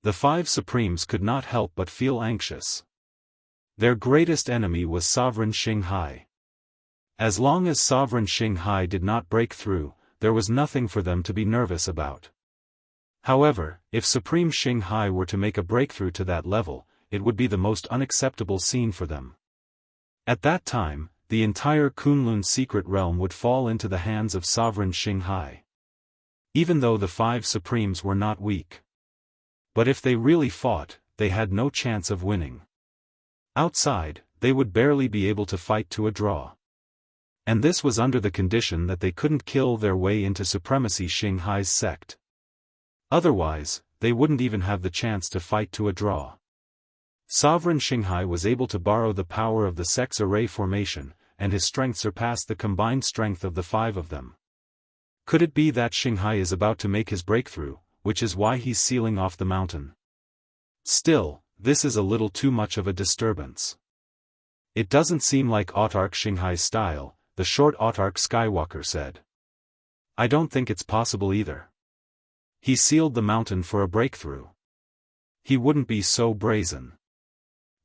The 5 supremes could not help but feel anxious. Their greatest enemy was Sovereign Xinghai. As long as Sovereign Xinghai did not break through, there was nothing for them to be nervous about. However, if Supreme Xinghai were to make a breakthrough to that level, it would be the most unacceptable scene for them. At that time, the entire Kunlun secret realm would fall into the hands of Sovereign Xinghai. Even though the 5 supremes were not weak. But if they really fought, they had no chance of winning. Outside, they would barely be able to fight to a draw. And this was under the condition that they couldn't kill their way into Supremacy Xinghai's sect. Otherwise, they wouldn't even have the chance to fight to a draw. Sovereign Xinghai was able to borrow the power of the sect's array formation, and his strength surpassed the combined strength of the 5 of them. Could it be that Xinghai is about to make his breakthrough, which is why he's sealing off the mountain? Still, this is a little too much of a disturbance. It doesn't seem like autarch Xinghai's style, the short autarch Skywalker said. I don't think it's possible either. He sealed the mountain for a breakthrough. He wouldn't be so brazen.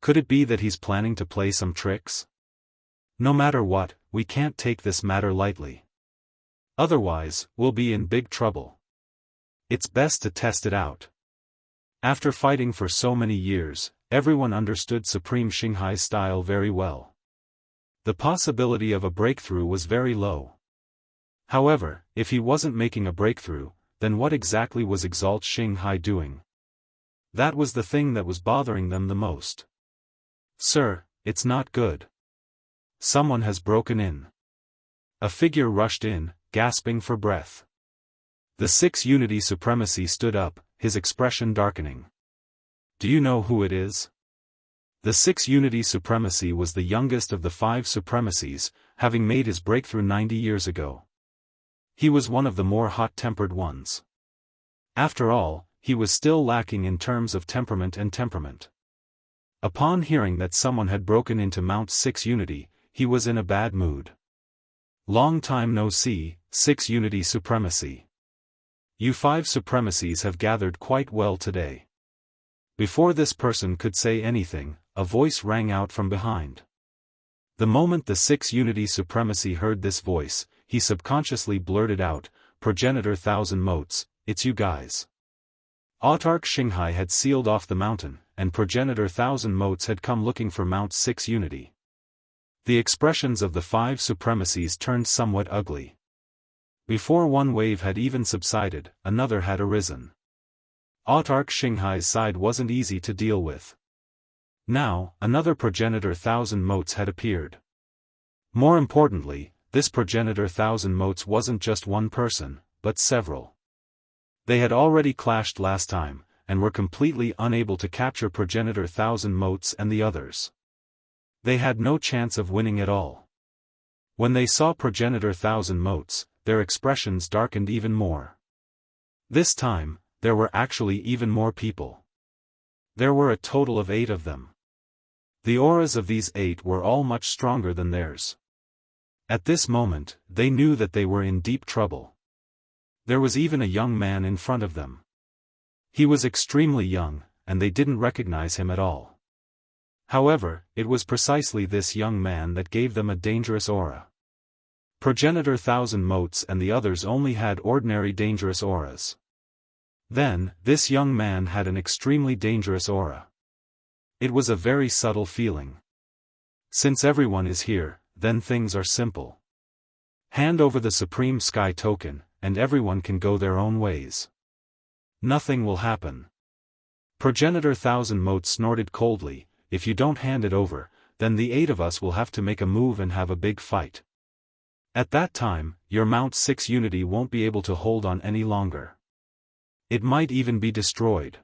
Could it be that he's planning to play some tricks? No matter what, we can't take this matter lightly. Otherwise, we'll be in big trouble. It's best to test it out. After fighting for so many years, everyone understood Supreme Xinghai's style very well. The possibility of a breakthrough was very low. However, if he wasn't making a breakthrough, then what exactly was Exalt Xinghai doing? That was the thing that was bothering them the most. Sir, it's not good. Someone has broken in. A figure rushed in, gasping for breath. The 6 Unity Supremacy stood up, his expression darkening. Do you know who it is? The 6 Unity Supremacy was the youngest of the 5 Supremacies, having made his breakthrough 90 years ago. He was one of the more hot-tempered ones. After all, he was still lacking in terms of temperament and temperament. Upon hearing that someone had broken into Mount 6 Unity, he was in a bad mood. Long time no see, 6 Unity Supremacy. You 5 Supremacies have gathered quite well today. Before this person could say anything, a voice rang out from behind. The moment the 6 Unity Supremacy heard this voice, he subconsciously blurted out, Progenitor 1000 Motes, it's you guys. Autarch Xinghai had sealed off the mountain, and Progenitor 1000 Motes had come looking for Mount 6 Unity. The expressions of the 5 Supremacies turned somewhat ugly. Before one wave had even subsided, another had arisen. Autarch Xinghai's side wasn't easy to deal with. Now, another Progenitor 1000 Motes had appeared. More importantly, this progenitor thousand motes wasn't just one person, but several. They had already clashed last time, and were completely unable to capture progenitor thousand motes and the others. They had no chance of winning at all. When they saw progenitor thousand motes, their expressions darkened even more. This time, there were actually even more people. There were a total of 8 of them. The auras of these 8 were all much stronger than theirs. At this moment, they knew that they were in deep trouble. There was even a young man in front of them. He was extremely young, and they didn't recognize him at all. However, it was precisely this young man that gave them a dangerous aura. Progenitor thousand motes and the others only had ordinary dangerous auras. Then, this young man had an extremely dangerous aura. It was a very subtle feeling. Since everyone is here, then things are simple. Hand over the Supreme Sky Token, and everyone can go their own ways. Nothing will happen. Progenitor thousand motes snorted coldly, if you don't hand it over, then the 8 of us will have to make a move and have a big fight. At that time, your Mount 6 unity won't be able to hold on any longer. It might even be destroyed.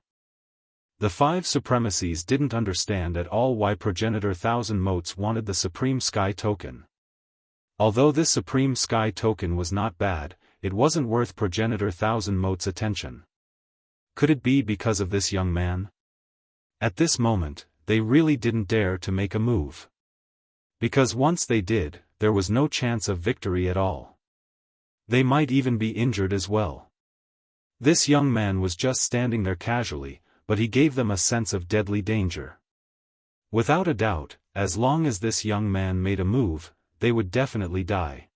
The 5 supremacies didn't understand at all why progenitor thousand motes wanted the Supreme Sky Token. Although this Supreme Sky Token was not bad, it wasn't worth progenitor thousand motes' attention. Could it be because of this young man? At this moment, they really didn't dare to make a move. Because once they did, there was no chance of victory at all. They might even be injured as well. This young man was just standing there casually, but he gave them a sense of deadly danger. Without a doubt, as long as this young man made a move, they would definitely die.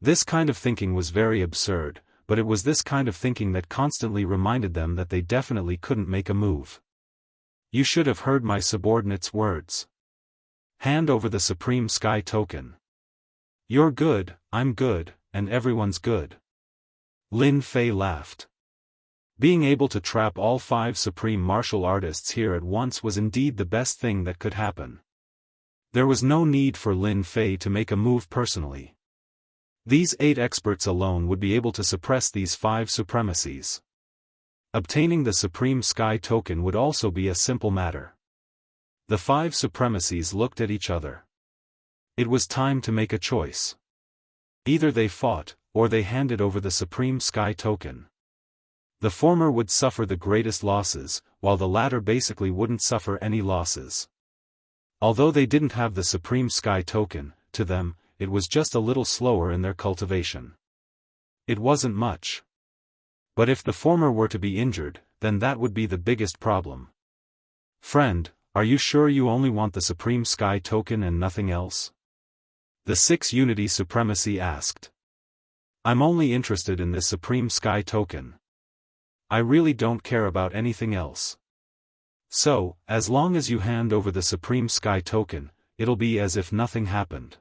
This kind of thinking was very absurd, but it was this kind of thinking that constantly reminded them that they definitely couldn't make a move. You should have heard my subordinate's words. Hand over the Supreme Sky Token. You're good, I'm good, and everyone's good. Lin Fei laughed. Being able to trap all 5 supreme martial artists here at once was indeed the best thing that could happen. There was no need for Lin Fei to make a move personally. These 8 experts alone would be able to suppress these 5 supremacies. Obtaining the Supreme Sky Token would also be a simple matter. The 5 supremacies looked at each other. It was time to make a choice. Either they fought, or they handed over the Supreme Sky Token. The former would suffer the greatest losses, while the latter basically wouldn't suffer any losses. Although they didn't have the Supreme Sky Token, to them, it was just a little slower in their cultivation. It wasn't much. But if the former were to be injured, then that would be the biggest problem. Friend, are you sure you only want the Supreme Sky Token and nothing else? The 6 Unity Supremacy asked. I'm only interested in this Supreme Sky Token. I really don't care about anything else. So, as long as you hand over the Supreme Sky Token, it'll be as if nothing happened.